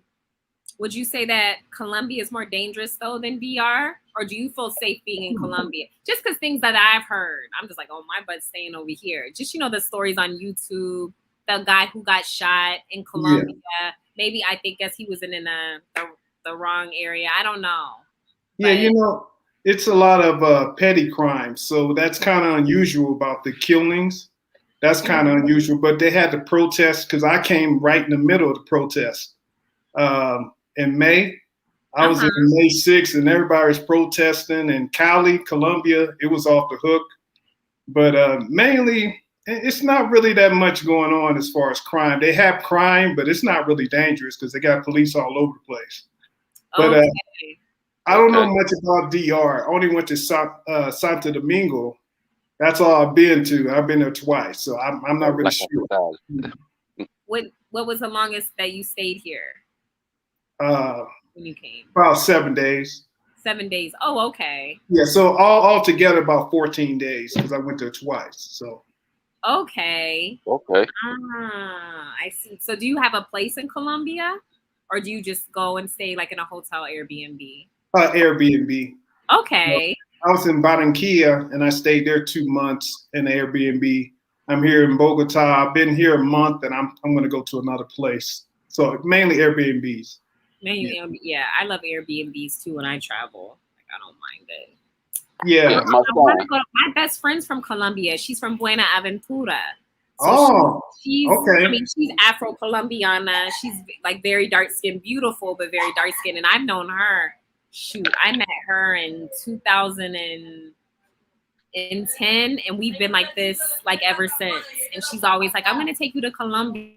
would you say that Colombia is more dangerous though than DR, or do you feel safe being in Colombia? Just because things that I've heard, I'm just like, oh, my butt's staying over here. Just the stories on YouTube, the guy who got shot in Colombia. Yeah. Maybe guess he was in the wrong area. I don't know. Yeah, it's a lot of petty crimes. So that's kind of unusual about the killings. That's kind of unusual. But they had the protest because I came right in the middle of the protest in May. I was in May 6th and everybody was protesting. And Cali, Colombia, it was off the hook. But mainly, it's not really that much going on as far as crime. They have crime, but it's not really dangerous because they got police all over the place. But I don't know much about DR. I only went to Santo Domingo. That's all I've been to. I've been there twice, so I'm not really sure. What was the longest that you stayed here when you came? About 7 days. 7 days. Oh, okay. Yeah, so all together about 14 days because I went there twice. So. Okay. Okay. I see. So do you have a place in Colombia, or do you just go and stay like in a hotel Airbnb? Airbnb. Okay. I was in Barranquilla and I stayed there 2 months in Airbnb. I'm here in Bogota. I've been here a month and I'm going to go to another place. So mainly Airbnbs. Yeah, I love Airbnbs too when I travel. Like I don't mind it. Yeah. My best friend's from Colombia. She's from Buenaventura. So she's okay. I mean, she's Afro-Colombiana. She's like very dark-skinned, beautiful, but very dark-skinned. And I've known her. Shoot, I met her in 2010, and we've been like this like ever since. And she's always like, "I'm gonna take you to Colombia."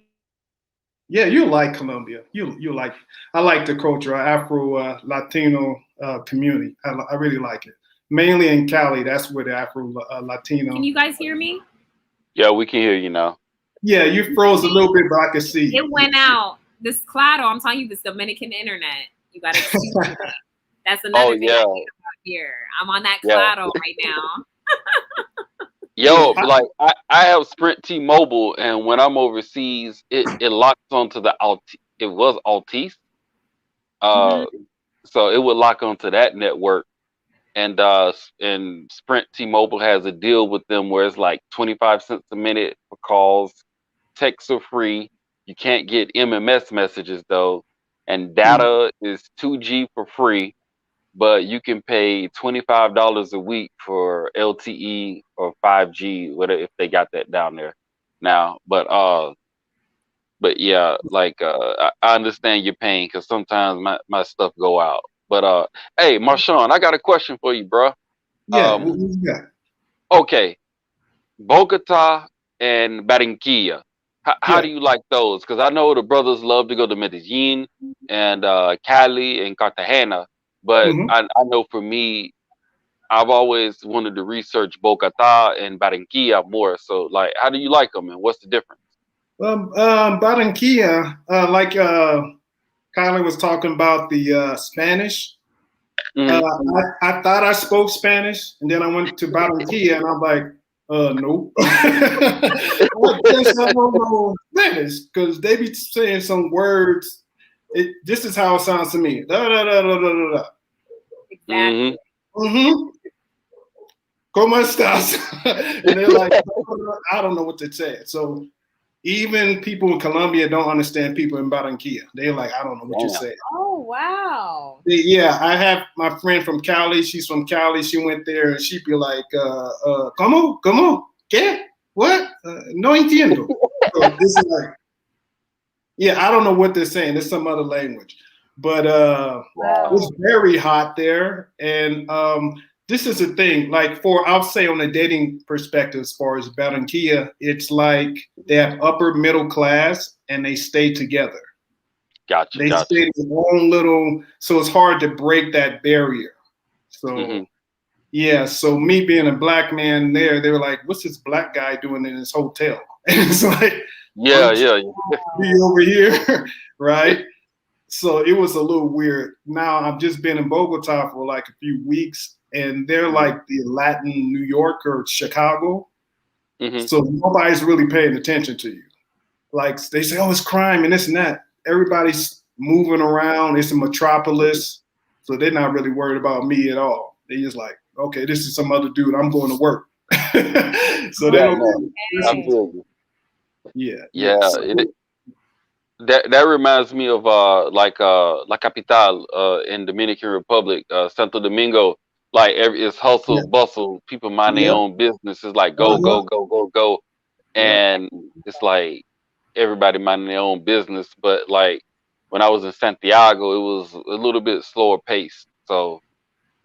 Yeah, you like Colombia. You like. I like the culture, Afro Latino community. I really like it. Mainly in Cali, that's where the Afro Latino. Can you guys hear me? Yeah, we can hear you now. Yeah, you froze a little bit, but I can see. It went out. This Claro, I'm telling you, this Dominican internet. You got to excuse me. That's another thing I hate about here. I'm on that Claro right now. Yo, like I have Sprint T-Mobile, and when I'm overseas, it locks onto the it was Altice, so it would lock onto that network, and Sprint T-Mobile has a deal with them where it's like 25 cents a minute for calls, texts are free. You can't get MMS messages though, and data is 2G for free. But you can pay $25 a week for LTE or 5G, whatever, if they got that down there now. But yeah, like I understand your pain because sometimes my stuff go out. But hey, Marshawn, I got a question for you, bro. Yeah, what you got? Okay, Bogota and Barranquilla. How do you like those? Because I know the brothers love to go to Medellin and Cali and Cartagena. But I know for me, I've always wanted to research Bogota and Barranquilla more. So, like, how do you like them, and what's the difference? Barranquilla, like Kylie was talking about the Spanish. I thought I spoke Spanish, and then I went to Barranquilla, and I'm like, nope. I guess I don't know Spanish because they be saying some words. This is how it sounds to me. Da, da, da, da, da, da. Exactly. ¿Cómo estás? And they're like, I don't know what to say. So even people in Colombia don't understand people in Barranquilla. They're like, I don't know what you're saying. Oh, wow. Yeah, I have my friend from Cali. She's from Cali. She went there and she'd be like, ¿Cómo? ¿Cómo? ¿Qué? What? No entiendo. So this is like, yeah, I don't know what they're saying. It's some other language. But it's very hot there. And this is the thing. Like I'll say on a dating perspective, as far as Barranquilla, it's like they have upper middle class and they stay together. Gotcha. They stay in their own little, so it's hard to break that barrier. So yeah, so me being a black man there, they were like, what's this black guy doing in this hotel? And it's like, be over here, right? So it was a little weird. Now I've just been in Bogota for like a few weeks, and they're like the Latin New York or Chicago. So nobody's really paying attention to you. Like they say, oh, it's crime and this and that. Everybody's moving around. It's a metropolis, so they're not really worried about me at all. They just like, okay, this is some other dude. I'm going to work. So they don't. Yeah. That reminds me of La Capital in Dominican Republic, Santo Domingo. Like it's hustle, Yeah. bustle. People mind their Yeah. own business. It's like go, Uh-huh. go, go, go, go, Yeah. and it's like everybody minding their own business. But like when I was in Santiago, it was a little bit slower paced. So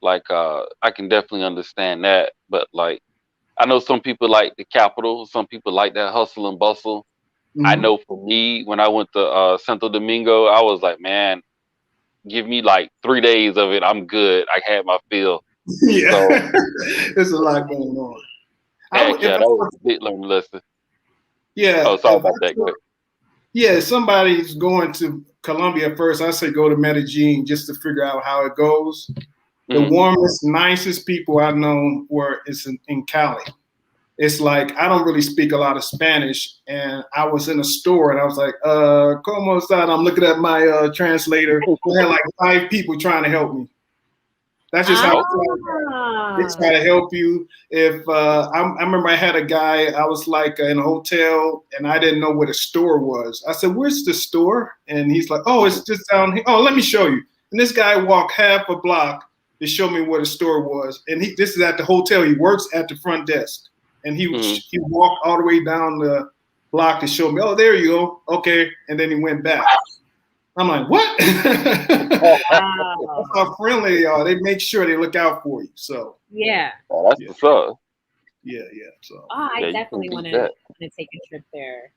like I can definitely understand that. But like I know some people like the capital. Some people like that hustle and bustle. I Mhm. know for me, when I went to Santo Domingo, I was like, man, give me like 3 days of it. I'm good. I had my fill. So Yeah. There's a lot going on. heck If yeah, I that was was, a big learning lesson. yeah, Oh, sorry about that. Go ahead. yeah, if somebody's going to Colombia first, I say go to Medellin just to figure out how it goes. The Mhm. warmest, nicest people I know were in Cali. It's like I don't really speak a lot of Spanish, and I was in a store and I was like, "Como está?" I'm looking at my translator. I had like 5 people trying to help me. That's just how Oh, they try to help you. If I remember, I had a guy. I was like in a hotel, and I didn't know where the store was. I said, "Where's the store?" And he's like, "Oh, it's mhm. just down here. Oh, let me show you." And this guy walked half a block to show me where the store was. And this is at the hotel. He works at the front desk, and Mhm. he walked all the way down the block to show me. Oh, there you go. Okay, and then he went back. I'm like, what? That's Wow. how friendly they are. They make sure they look out for you. So Yeah. Oh, that's yeah, what's up. yeah, yeah. So Oh, I Yeah, you can definitely beat want that. to take a trip there,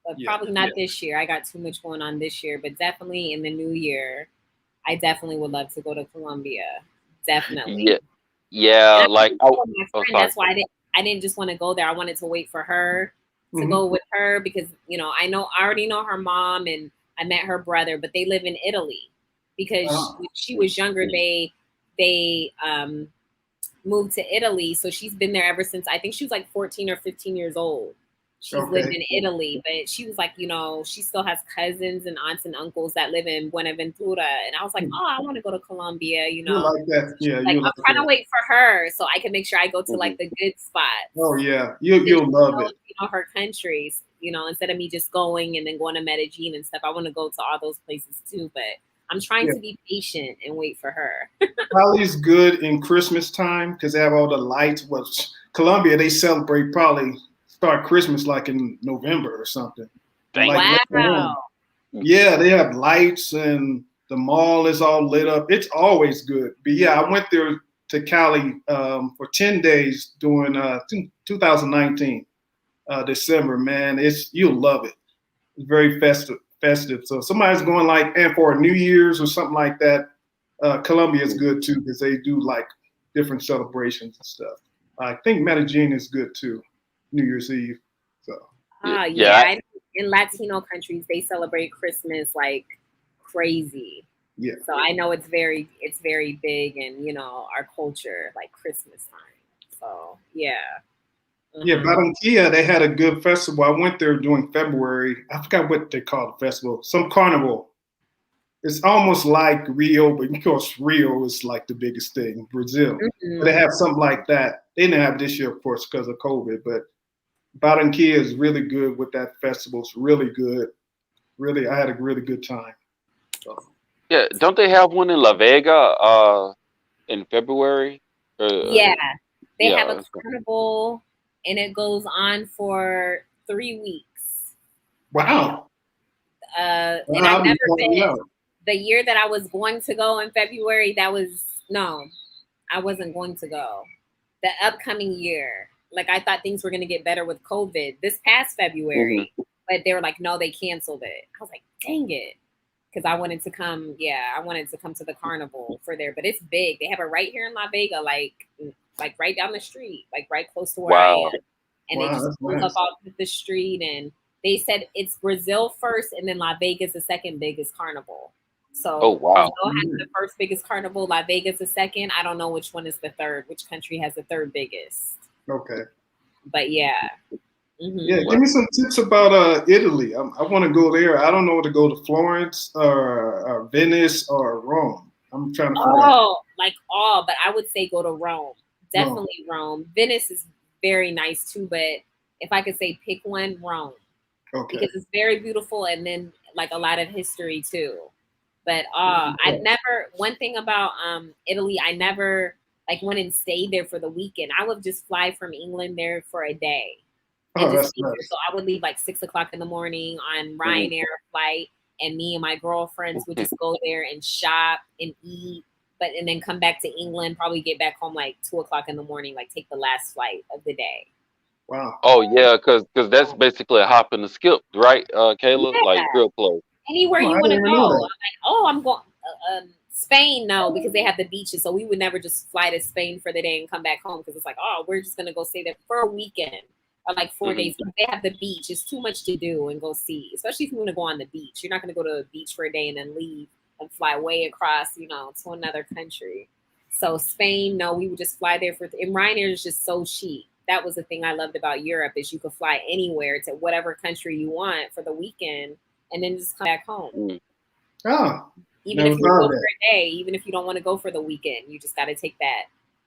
but yeah, probably not this year. I got too much going on this year, but definitely in the new year, I definitely would love to go to Colombia. Yeah, Definitely. And yeah. I Like, already oh, told my oh, friend sorry. that's why I didn't just want to go there. I wanted to wait for her to hmm go with her because I already know her mom and I met her brother, but they live in Italy because when she was younger. They moved to Italy, so she's been there ever since I think she was like 14 or 15 years old. She's lived okay. in Italy, but she was like, she still has cousins and aunts and uncles that live in Buenaventura. And I was like, oh, I want to go to Colombia. You like that? She's Yeah, like, you like I'm trying to that. wait for her so I can make sure I go to Mhm. like the good Oh spots. yeah, And then you'll she love knows, it. her countries, instead of me just going and then going to Medellin and stuff. I want to go to all those places too, but I'm trying Yeah, to be patient and wait for her. Cali's good in Christmas time because they have all the lights. Well, Colombia they celebrate probably start Christmas like in November or something, and Dang. like later on. Wow. Yeah, they have lights and the mall is all lit up. It's always good. But yeah, I went there to Cali for 10 days during 2019 December. Man, you'll love it. It's very festive. Festive. So somebody's going like and for New Year's or something like that. Colombia is good too because they do like different celebrations and stuff. I think Medellin is good too, New Year's Eve. So Yeah, Yeah. yeah. In Latino countries, they celebrate Christmas like crazy. yeah, So I know it's very big in our culture, like Christmas time. So yeah. yeah. Hmm. Barranquilla, they had a good festival. I went there during February. I forgot what they call the festival. Some carnival. It's almost like Rio, but of course Rio is like the biggest thing, Brazil. But they Hmm. have something like that. They didn't have it this year, of course, because of COVID. But Barranquilla is really good with that festival. It's really good. Really, I had a really good time. So, Yeah, don't they have one in La Vega in February? Yeah, they have a Yeah. carnival, and it goes on for 3 weeks. And wow. and I've I'll be never pointing been. out. The year that I was going to go in February, that was no, I wasn't going to go. The upcoming year, like I thought things were going to get better with COVID this past Hmm. February, but they were like, no, they canceled it. I was like, dang it, because I wanted to come. Yeah, I wanted to come to the carnival for there, but it's big. They have it right here in La Vega, like right down the street, like right close to where I Wow. am, and it Wow, just that's goes up nice. off the street. And they said it's Brazil first, and then La Vega's the second biggest carnival. Oh, So wow. Brazil has the first biggest carnival, La Vega's the second. I don't know which one is the third, which country has the third biggest. Okay. But yeah. Yeah, Hmm. give me some tips about Italy. I want to go there. I don't know where to go to Florence or Venice or Rome. I'm trying to figure out Oh, like all, but I would say go to Rome. Rome. Definitely Rome. Venice is very nice too, but if I could say pick one, Rome. Okay. Because it's very beautiful and then like a lot of history too. But Yeah. I've never one thing about Italy, I never like went and stayed there for the weekend. I would just fly from England there for a day. Oh, And that's just be there. nice. So I would leave like 6 o'clock in the morning on Ryanair flight, and me and my girlfriends would just go there and shop and eat, and then come back to England, probably get back home like 2 o'clock in the morning, like take the last flight of the day. Wow. Oh yeah, because that's basically a hop and a skip, right, Kayla? Yeah. Like real close. Anywhere Oh, you I want to didn't even go. know I'm that. like, oh, I'm going Spain, no, because they have the beaches. So we would never just fly to Spain for the day and come back home, because it's like, oh, we're just gonna go stay there for a weekend or like 4 days. Because they have the beach. It's too much to do and go see, especially if you want to go on the beach. You're not gonna go to a beach for a day and then leave and fly way across, to another country. So Spain, no, we would just fly there and Ryanair is just so cheap. That was the thing I loved about Europe, is you could fly anywhere to whatever country you want for the weekend and then just come back home. Oh, Even if you go for a day, even if you don't want to go for the weekend, you just got to take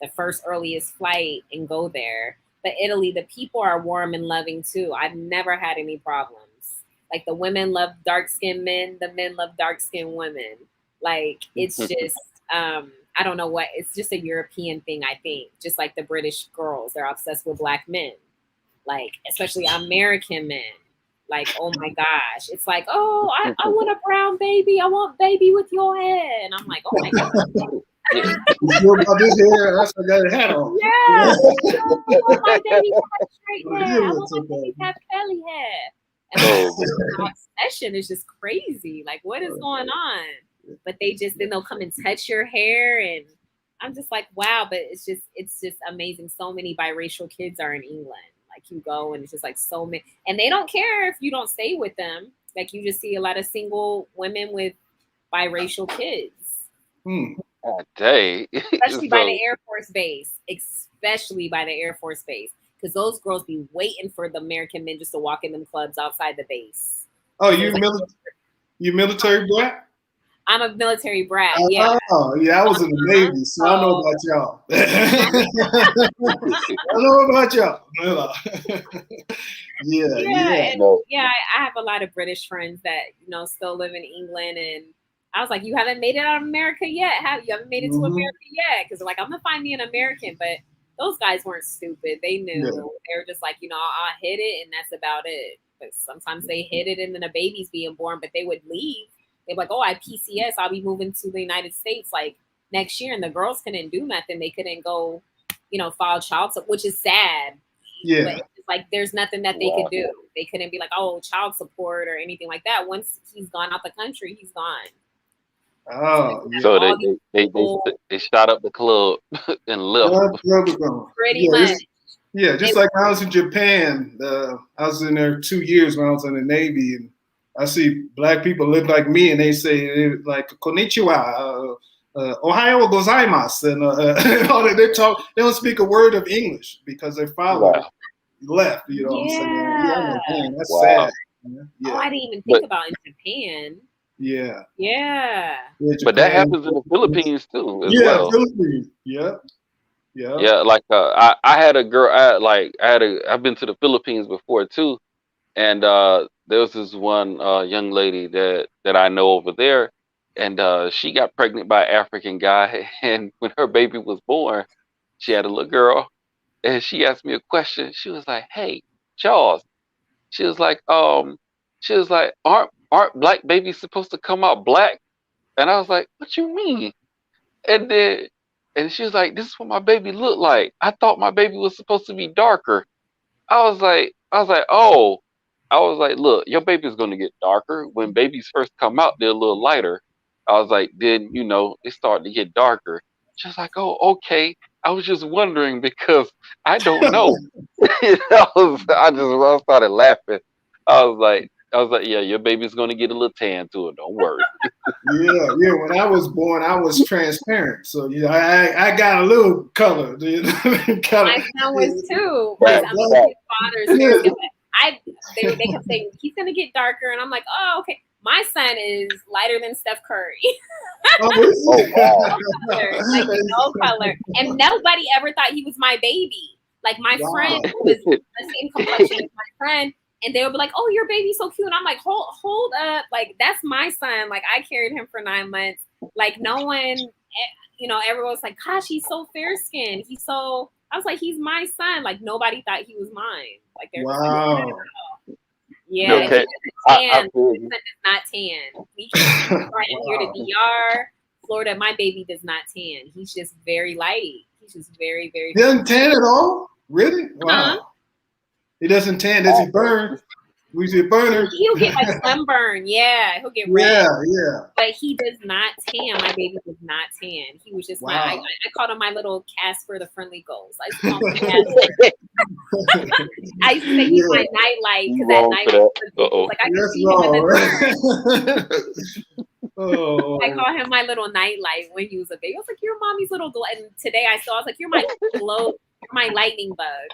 the first earliest flight and go there. But Italy, the people are warm and loving too. I've never had any problems. Like the women love dark-skinned men, the men love dark-skinned women. Like it's just, I don't know what, it's just a European thing, I think. Just like the British girls, they're obsessed with black men. Like, especially American men. Like, oh my gosh. It's like, oh, I want a brown baby. I want baby with your hair. And I'm like, oh my God. You feel about this hair? That's what I got a hat on. Yeah. I want my baby to have straight hair. I want my baby to have curly hair. And the obsession is just crazy. Like, what is going on? But then they'll come and touch your hair, and I'm just like, wow. But it's just amazing. So many biracial kids are in England. Like you go and it's just like so many, and they don't care if you don't stay with them. Like you just see a lot of single women with biracial kids. God dang. Especially by the Air Force Base. Especially by the Air Force Base. Because those girls be waiting for the American men just to walk in them clubs outside the base. Oh, you military brat? I'm a military brat, yeah. Oh, yeah, I was in the Navy, so I know about y'all. I know about y'all. Yeah, I have a lot of British friends that, still live in England, and I was like, you haven't made it out of America yet? You haven't made it to America yet? Because like, I'm going to find me an American, but those guys weren't stupid. They knew. Yeah. They were just like, I'll hit it, and that's about it. But sometimes they hit it, and then a baby's being born, but they would leave. They're like, oh, I PCS. I'll be moving to the United States like next year. And the girls couldn't do nothing. They couldn't go, file child support, which is sad. Yeah. But it's like there's nothing that they could do. They couldn't be like, oh, child support or anything like that. Once he's gone out the country, he's gone. Oh, so they shot up the club and left. Pretty much. Just like when I was in Japan, I was in there 2 years when I was in the Navy, and I see black people look like me, and they say like "konnichiwa," "ohayo gozaimasu," and they don't speak a word of English because their father left. You know what I'm saying? Yeah, that's sad. Yeah. Oh, I didn't even think about in Japan. Yeah. But that happens in the Philippines too, as well. Philippines. Yeah. Like I had a girl. I've been to the Philippines before too, and there was this one young lady that I know over there, and she got pregnant by an African guy, and when her baby was born, she had a little girl, and she asked me a question. She was like, "Hey, Charles," she was like, aren't black babies supposed to come out black?" And I was like, "What you mean?" And she was like, "This is what my baby looked like. I thought my baby was supposed to be darker." I was like, "Oh." I was like, "Look, your baby's gonna get darker. When babies first come out, they're a little lighter." I was like, "Then they start to get darker." She was like, "Oh, okay. I was just wondering because I don't know." I started laughing. I was like, "Yeah, your baby's gonna get a little tan to it. Don't worry." Yeah. When I was born, I was transparent, so I got a little color. My son was too. His father's. They kept saying he's gonna get darker, and I'm like, oh, okay. My son is lighter than Steph Curry. No color, and nobody ever thought he was my baby. Like my friend was the same complexion as my friend, and they would be like, "Oh, your baby's so cute," and I'm like, "Hold up, like that's my son. Like I carried him for 9 months. Like no one you know, everyone was like, gosh, he's so fair skinned. He's so, I was like, he's my son. Like nobody thought he was mine. Like they're Wow. yeah, Okay. he I doesn't tan. feel His you. son is not tan. We can right here to DR, Florida. My baby does not tan. He's just very light. He's just very, very. He doesn't tan at all? Really? Wow. He doesn't tan. Does he burn? We see a burner. He'll get like sunburn. Yeah, he'll get red. Yeah. But he does not tan. My baby does not tan. He was just my. I called him my little Casper the Friendly Ghost. I used to call him Casper. I used to say he's my nightlight because at night like I can see him in the Oh. I call him my little nightlight when he was a baby. I was like, "You're mommy's little glow." And today I was like, "You're my glow. You're my lightning bug."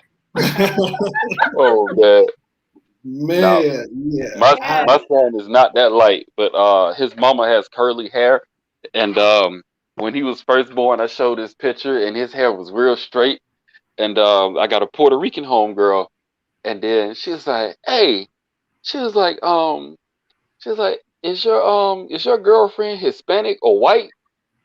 Oh man. Man, Now, yeah. my son is not that light, but his mama has curly hair, and when he was first born, I showed his picture, and his hair was real straight, and I got a Puerto Rican homegirl, and then she was like, "Hey," she was like, is your girlfriend Hispanic or white?"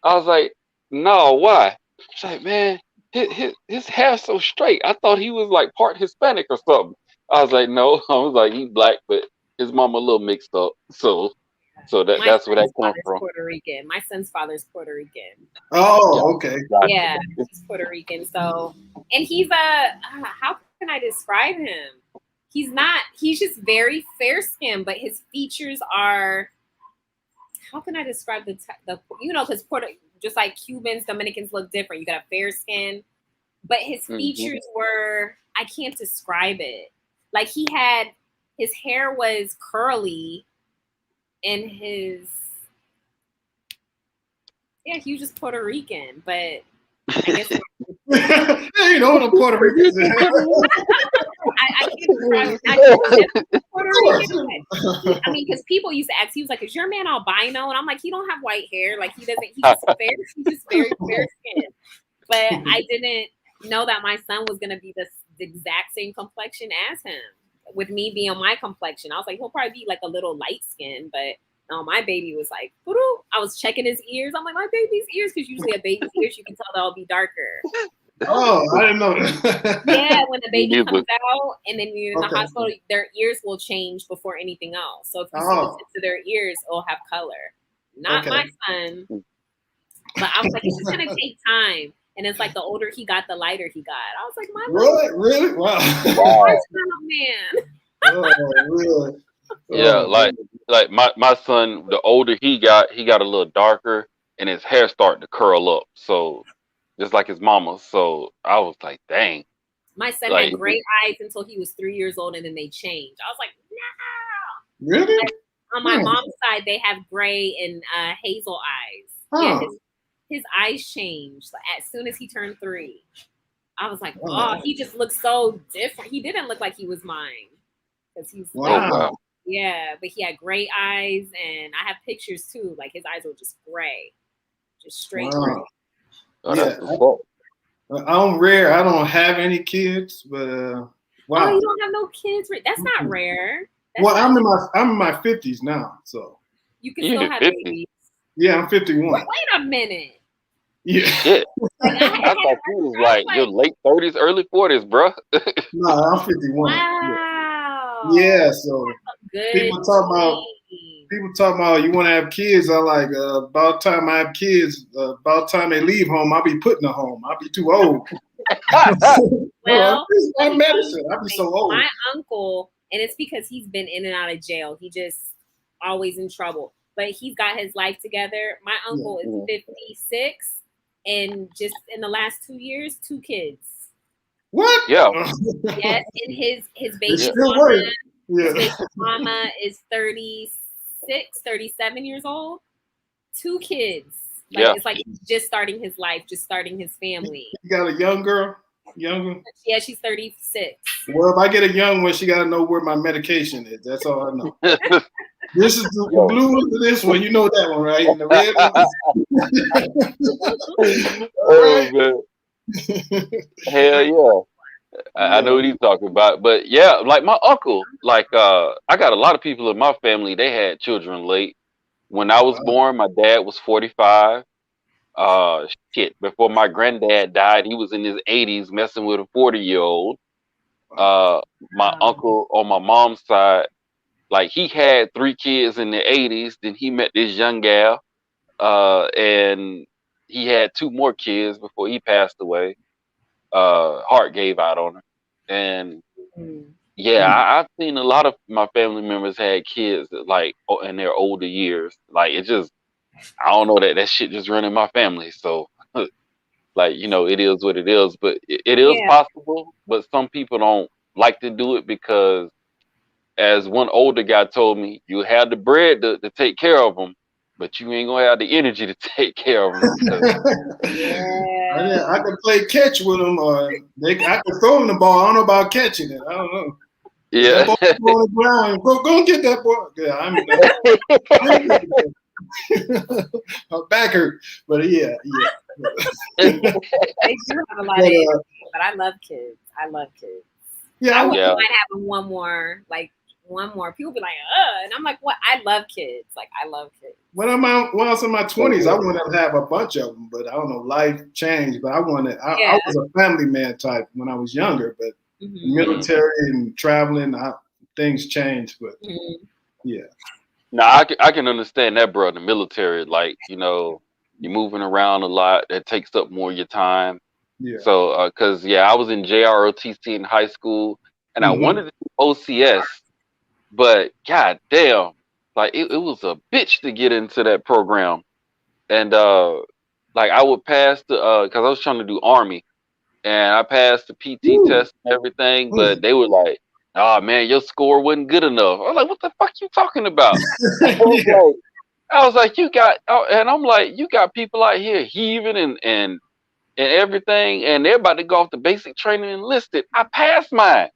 I was like, "No, why?" She's like, "Man, his hair's so straight. I thought he was like part Hispanic or something." I was like, "No." I was like, "He's black, but his mama a little mixed up." So that's where that comes from. Puerto Rican. My son's father's Puerto Rican. Oh, okay. Yeah, he's Puerto Rican. So, and he's how can I describe him? He's just very fair skinned, but his features are, how can I describe the you know, because just like Cubans, Dominicans look different. You got a fair skin, but his features were, I can't describe it. Like his hair was curly, and he was just Puerto Rican, but I guess you know what I'm Puerto Rican. I can't describe it. Puerto Rican. I mean, because people used to ask, he was like, "Is your man albino?" And I'm like, he don't have white hair. Like he's just very fair skinned. But I didn't know that my son was gonna be the exact same complexion as him. With me being my complexion, I was like, he'll probably be like a little light skinned, but no, my baby was like, I was checking his ears. I'm like, my baby's ears, because usually a baby's ears, you can tell they'll be darker. Oh, I didn't know that. Yeah, when the baby comes out and then you're in the hospital, their ears will change before anything else. So if you see what's into their ears, it'll have color. Not my son. But I was like, it's just going to take time. And it's like the older he got, the lighter he got. I was like, Really? Wow. Man. Oh, really? Yeah, like my son, the older he got a little darker, and his hair started to curl up. So just like his mama. So I was like, dang. My son had gray eyes until he was 3 years old, and then they changed. I was like, no. Really? Like, on my mom's side, they have gray and hazel eyes. Huh. Yeah, his eyes changed as soon as he turned 3. I was like, oh, he just looks so different. He didn't look like he was mine. Because he's yeah, but he had gray eyes, and I have pictures too. Like his eyes were just gray. Just straight gray. Yeah. I'm rare. I don't have any kids, but Oh, you don't have no kids? That's not rare. Well, I'm in my 50s now, so you can still have babies. Yeah, I'm 51. Wait a minute. Yeah. I thought you was like your late 30s, early 40s, bro. No, I'm 51. Wow. Yeah, so people talk about you want to have kids. I like about time I have kids. About time they leave home, I'll be putting them home. I'll be too old. Well, I'm medicine. I'll be so old. My uncle, and it's because he's been in and out of jail. He just always in trouble. But he's got his life together. My uncle is 56, and just in the last 2 years, 2 kids. What? Yeah. Yes, and his baby mama, his baby mama is 36, 37 years old. 2 kids. Like, it's like he's just starting his life, just starting his family. You got a young girl? Younger? Yeah, she's 36. Well, if I get a young one, she got to know where my medication is. That's all I know. This is the blue one to this one. You know that one, right? And the red one. Oh, man. Hell yeah. I know what he's talking about. But yeah, like my uncle, like I got a lot of people in my family, they had children late. When I was born, my dad was 45. shit. Before my granddad died, he was in his 80s messing with a 40-year-old. My uncle on my mom's side, like he had 3 kids in the 80s. Then he met this young gal, and he had 2 more kids before he passed away. Heart gave out on her, and yeah, I've seen a lot of my family members had kids that, like in their older years. Like it just, I don't know that shit just running my family. So like it is what it is. But it is Yeah. possible. But some people don't like to do it because, as one older guy told me, you have the bread to take care of them, but you ain't gonna have the energy to take care of them. Yeah. I can play catch with them, or I can throw them the ball. I don't know about catching it. I don't know. Yeah. That ball on the ground. Go and get that ball. Yeah, my back hurt. But yeah. They do have a lot of energy, but I love kids. I love kids. Yeah, I wouldn't mind having one more. People be like, and I'm like, what? I love kids. Like, I love kids. When I was in my 20s, I wanted to have a bunch of them, but I don't know, life changed. But I was a family man type when I was younger, but military and traveling, things changed. But yeah. Now I can understand that, bro. The military, like you're moving around a lot. That takes up more of your time. Yeah. So, cause I was in JROTC in high school, and I wanted to do OCS, but god damn, like it was a bitch to get into that program, and like I would pass the cause I was trying to do Army, and I passed the PT test and everything, but they were like, "Oh man, your score wasn't good enough." I was like, "What the fuck you talking about?" I was like, "You got," and I'm like, "You got people out here heaving and everything, and they're about to go off the basic training enlisted. I passed mine,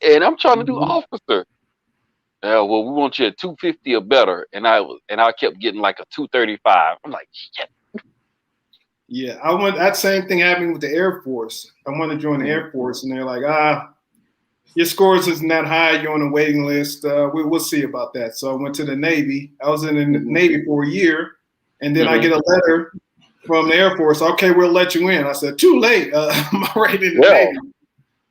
and I'm trying to do officer. Yeah, well, we want you at 250 or better, and I kept getting like a 235. I'm like, shit. Yeah, that same thing happened with the Air Force. I wanted to join the Air Force, and they're like, your scores isn't that high. You're on the waiting list. We'll see about that. So I went to the Navy. I was in the Navy for a year, and then I get a letter from the Air Force. Okay, we'll let you in. I said, too late. I'm already in the Navy.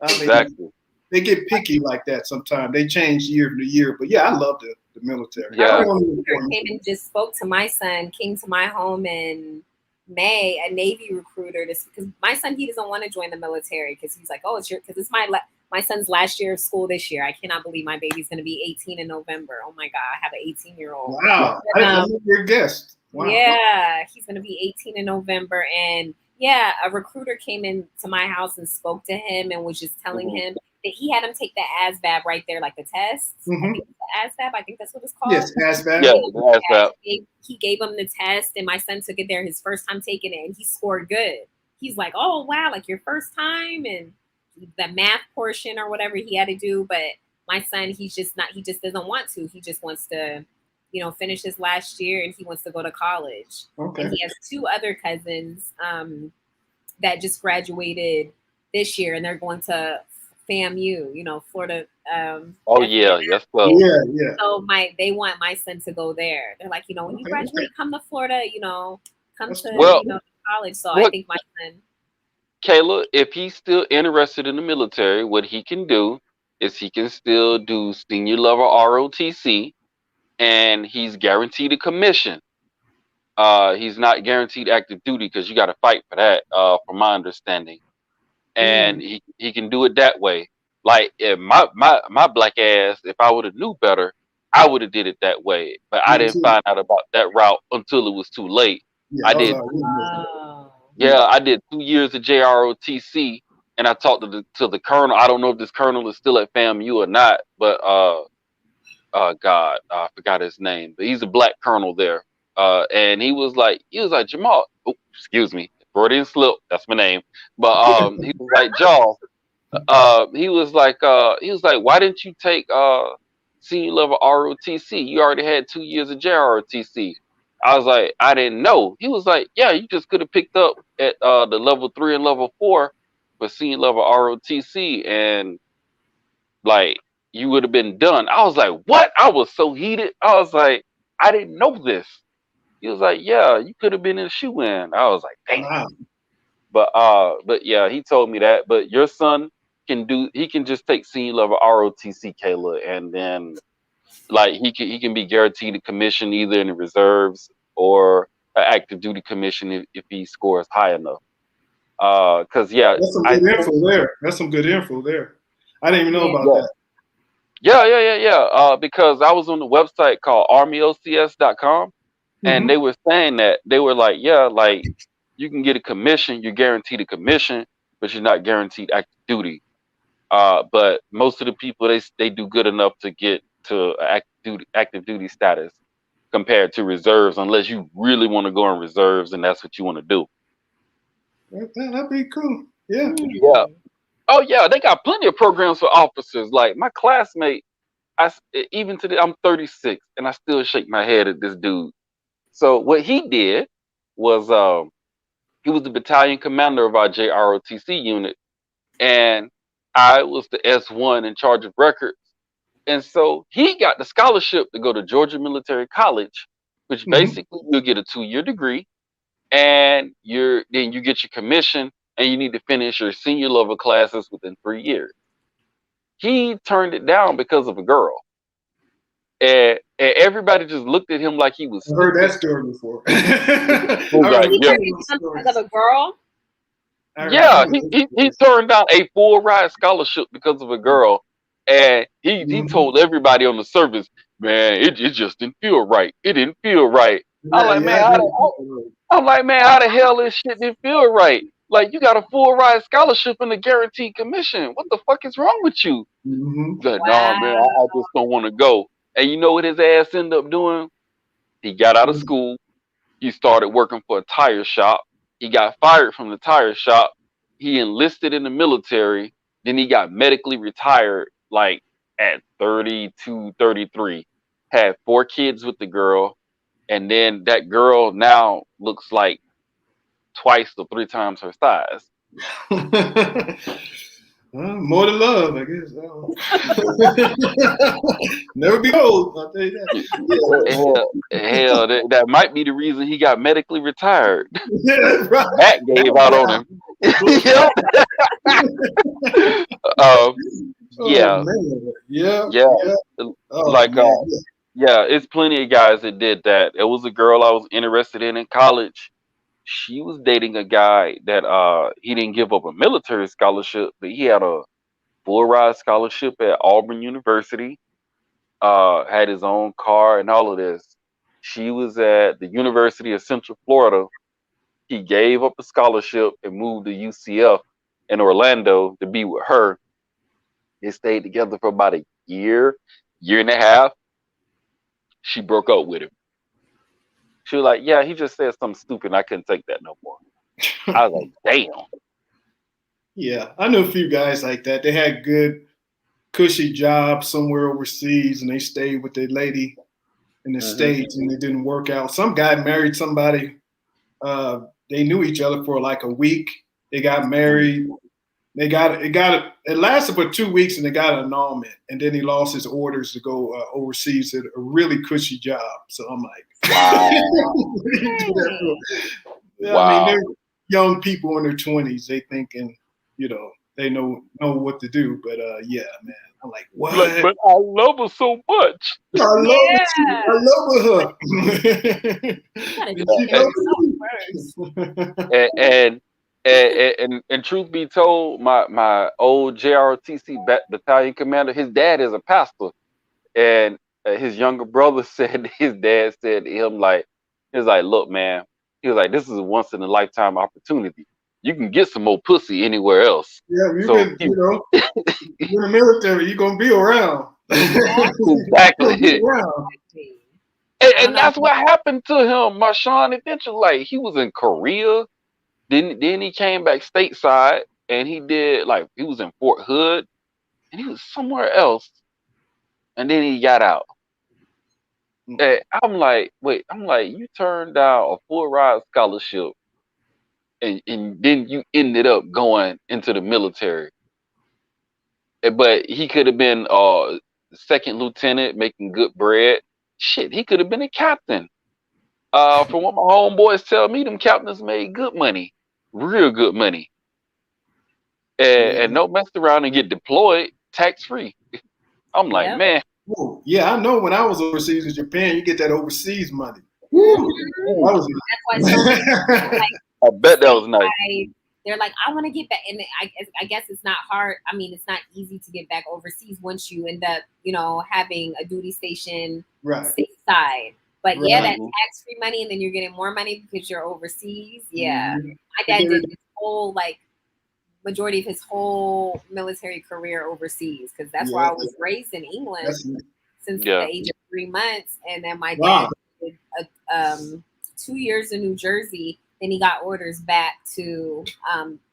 Exactly. They get picky like that sometimes. They change year to year. But yeah, I love the military. Yeah. A recruiter came and just spoke to my son, came to my home in May, a Navy recruiter, because my son, he doesn't want to join the military because he's like, oh, because it's my son's last year of school this year. I cannot believe my baby's going to be 18 in November. Oh my God, I have an 18-year-old. Wow, I'm your guest. Wow. Yeah, he's going to be 18 in November. And yeah, a recruiter came into my house and spoke to him and was just telling him that he had him take the ASVAB right there, like the test. I think the ASVAB, I think that's what it's called. Yes, ASVAB. Yeah, ASVAB. He gave him the test, and my son took it there his first time taking it, and he scored good. He's like, oh, wow, like your first time, and the math portion or whatever he had to do. But my son, he just doesn't want to. He just wants to, finish his last year, and he wants to go to college. Okay. And he has 2 other cousins that just graduated this year, and they're going to FAMU, Florida. Yes, well. Yeah. So they want my son to go there. They're like, when you graduate, come to Florida, come to college. So I think my son. Kayla, if he's still interested in the military, what he can do is he can still do senior level ROTC, and he's guaranteed a commission. He's not guaranteed active duty because you got to fight for that, from my understanding. And he can do it that way. Like if my black ass, if I would have knew better, I would have did it that way. But I didn't find out about that route until it was too late. Yeah, I did. I did 2 years of JROTC, and I talked to the colonel. I don't know if this colonel is still at FAMU or not, but God, I forgot his name. But he's a black colonel there. And he was like Jamal. Oh, excuse me. Freudian slip, that's my name. But he was like, Jaw. He was like, why didn't you take senior level ROTC? You already had 2 years of JROTC. I was like, I didn't know. He was like, yeah, you just could have picked up at the level 3 and level 4 for senior level ROTC, and like you would have been done. I was like, what? I was so heated. I was like, I didn't know this. He was like, yeah, you could have been in a shoe in. I was like, damn. Wow. But yeah, he told me that. But your son he can just take senior level ROTC, Kayla, and then like he can be guaranteed a commission either in the reserves or an active duty commission if he scores high enough. Cause yeah, That's some good info there. That's some good info there. I didn't even know about that. Yeah. Because I was on the website called armyocs.com, and they were saying that they were like, yeah, like you can get a commission, you're guaranteed a commission, but you're not guaranteed active duty. But most of the people they do good enough to get to active duty status compared to reserves, unless you really want to go in reserves and that's what you want to do. That'd be cool. Yeah. Yeah. Oh yeah, they got plenty of programs for officers. Like my classmate, even today I'm 36 and I still shake my head at this dude. So what he did was he was the battalion commander of our JROTC unit, and I was the S1 in charge of records. And so he got the scholarship to go to Georgia Military College, which basically you'll get a 2-year degree, and then you get your commission, and you need to finish your senior level classes within 3 years. He turned it down because of a girl. And everybody just looked at him like he was I've heard that story before. Because of a girl? Yeah, he turned down a full ride scholarship because of a girl, and he told everybody on the service, man, it just didn't feel right. It didn't feel right. I'm like, man, how the hell this shit didn't feel right? Like, you got a full ride scholarship and a guaranteed commission. What the fuck is wrong with you? He's like, nah, man, I just don't want to go. And you know what his ass ended up doing? He got out of school. He started working for a tire shop. He got fired from the tire shop. He enlisted in the military. Then he got medically retired like at 32, 33. Had 4 kids with the girl. And then that girl now looks like twice or 3 times her size. More than love, I guess. Never be old, I'll tell you that. Hell, that might be the reason he got medically retired. Yeah, right. That gave out on him. It's plenty of guys that did that. It was a girl I was interested in college. She was dating a guy that he didn't give up a military scholarship, but he had a full ride scholarship at Auburn University, had his own car and all of this. She was at the University of Central Florida. He gave up a scholarship and moved to UCF in Orlando to be with her. They stayed together for about a year and a half. She broke up with him. She was like, yeah, he just said something stupid and I couldn't take that no more. I was like, damn. Yeah, I know a few guys like that. They had good, cushy jobs somewhere overseas and they stayed with their lady in the States and it didn't work out. Some guy married somebody. They knew each other for like a week. They got married. It lasted for 2 weeks and they got an annulment. And then he lost his orders to go overseas at a really cushy job. So I'm like, wow. I mean, they're young people in their 20s. They thinking, they know what to do. But yeah, man, I'm like, what? But I love her so much. I love her. And truth be told, my old JROTC battalion commander, his dad is a pastor, and his younger brother said his dad said to him he was like, look, man, he was like, this is a once in a lifetime opportunity. You can get some more pussy anywhere else. Yeah, you're in the military, you're gonna be around. Exactly. And that's what happened to him, Marshawn. Eventually, like he was in Korea. Then he came back stateside and he did he was in Fort Hood and he was somewhere else. And then he got out. And I'm like, you turned down a full ride scholarship and then you ended up going into the military. But he could have been second lieutenant making good bread. Shit, he could have been a captain. From what my homeboys tell me, them captains made good money, real good money, and no mess around and get deployed tax free. I'm like, Yep. man, Ooh, yeah, I know when I was overseas in Japan, you get that overseas money. Woo. That was That's why so many people, like, I bet that was nice. they're like, I want to get back, and I guess it's not hard. I mean, it's not easy to get back overseas once you end up, having a duty station right. stateside. But yeah, Right. that tax-free money, and then you're getting more money because you're overseas. Yeah, Mhm. my dad did his whole majority of his whole military career overseas because that's where I was raised in England since the age of 3 months, and then my dad did 2 years in New Jersey. Then he got orders back to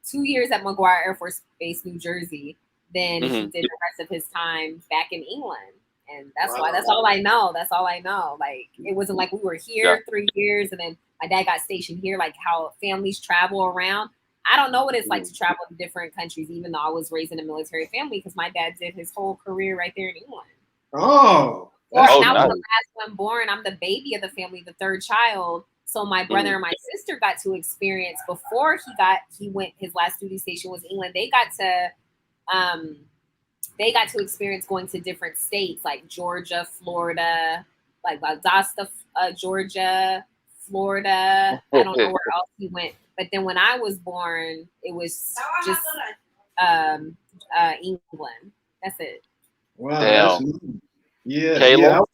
2 years at McGuire Air Force Base, New Jersey. Then he did the rest of his time back in England. And that's why, that's all I know. That's all I know. Like, it wasn't like we were here 3 years and then my dad got stationed here, like how families travel around. I don't know what it's like to travel to different countries, even though I was raised in a military family, because my dad did his whole career right there in England. Oh. And I was the last one born. I'm the baby of the family, the third child. So my brother and my sister got to experience before he went, his last duty station was England. They got to experience going to different states like Georgia, Florida, like Valdosta, Georgia, Florida. I don't know where else he went. But then when I was born, it was just England. That's it. Wow. Damn. Yeah. Kayla,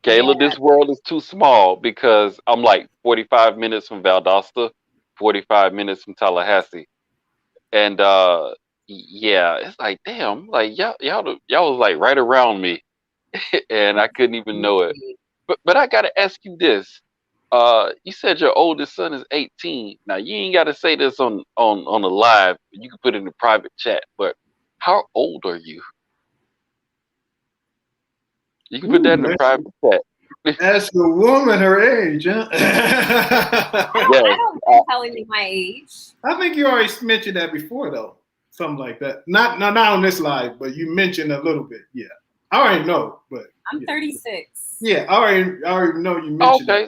Kayla, this world is too small because I'm like 45 minutes from Valdosta, 45 minutes from Tallahassee. And yeah, it's like, damn, like y'all was like right around me and I couldn't even know it. But I gotta ask you this. You said your oldest son is 18. Now you ain't gotta say this on the live. You can put it in the private chat, but how old are you? You can put that in the private chat. Ask a woman her age, huh? I don't telling me my age. I think you already mentioned that before, though. Something like that. Not on this live, but you mentioned a little bit. Yeah, I already know, but I'm 36. Yeah, I already know you mentioned. Okay,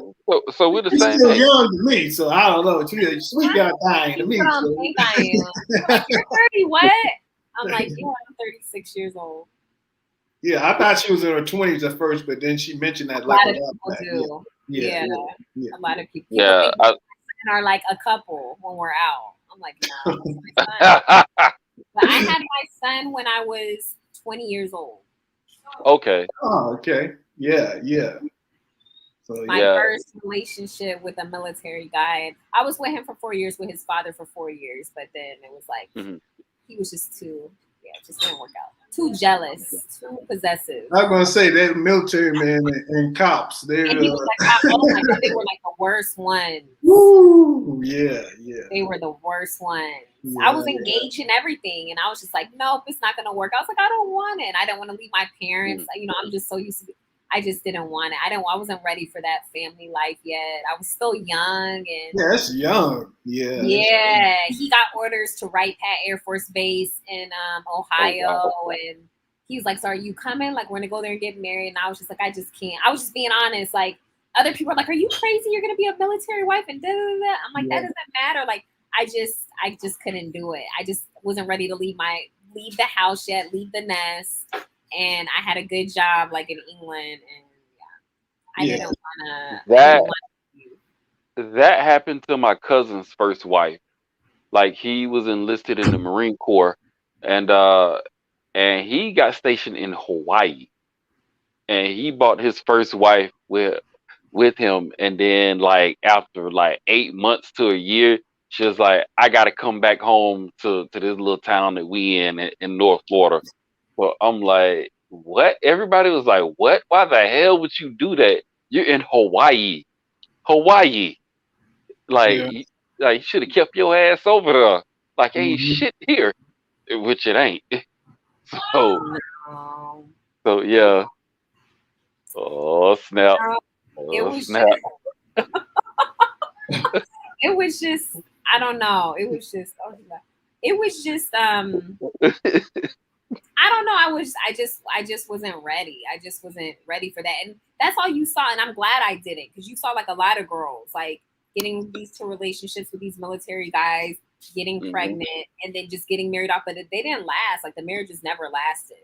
so we're the You're same still age. young to me, so I don't know. You're a sweet guy thing to me. I don't think I am. Like, you're 30, what? I'm like, yeah, I'm 36 years old. Yeah, I thought she was in her 20s at first, but then she mentioned that a lot of people do. Yeah. A lot of people. Yeah, think my son are like a couple when we're out. I'm like, no, my son. But I had my son when I was 20 years old. Okay. Oh, okay. Yeah. So my first relationship with a military guy. I was with him for 4 years, with his father for 4 years, but then it was like he was just too, it just didn't work out. Too jealous, too possessive. I was gonna say that military man and cops. They and he was like, oh my God, they were like the worst ones. Woo, yeah. They were the worst ones. Yeah, I was engaged in everything, and I was just like, nope, it's not gonna work. I was like, I don't want it. I didn't want to leave my parents. You know, I'm just so used to. I just didn't want it. I wasn't ready for that family life yet. I was still young, and that's young. Yeah. Yeah, he got orders to Wright Pat Air Force Base in Ohio, and he was like, "So are you coming? Like, we're gonna go there and get married." And I was just like, "I just can't." I was just being honest. Like, other people are like, "Are you crazy? You're gonna be a military wife?" And da da da. I'm like, that doesn't matter. Like, I just couldn't do it. I just wasn't ready to leave the house yet, leave the nest. And I had a good job, like in England, and I didn't want to. That happened to my cousin's first wife. Like, he was enlisted in the Marine Corps, and he got stationed in Hawaii, and he brought his first wife with him, and then like after like 8 months to a year, she was like, "I got to come back home to this little town that we in North Florida." Well, I'm like, what? Everybody was like, what? Why the hell would you do that? You're in Hawaii. Like, you should have kept your ass over there. Like, ain't shit here, which it ain't. So yeah. Oh snap! Snap! It was just, I don't know. It was just I don't know. I just wasn't ready. I just wasn't ready for that. And that's all you saw. And I'm glad I didn't, because you saw like a lot of girls like getting these two relationships with these military guys, getting pregnant, and then just getting married off. But they didn't last. Like the marriages never lasted.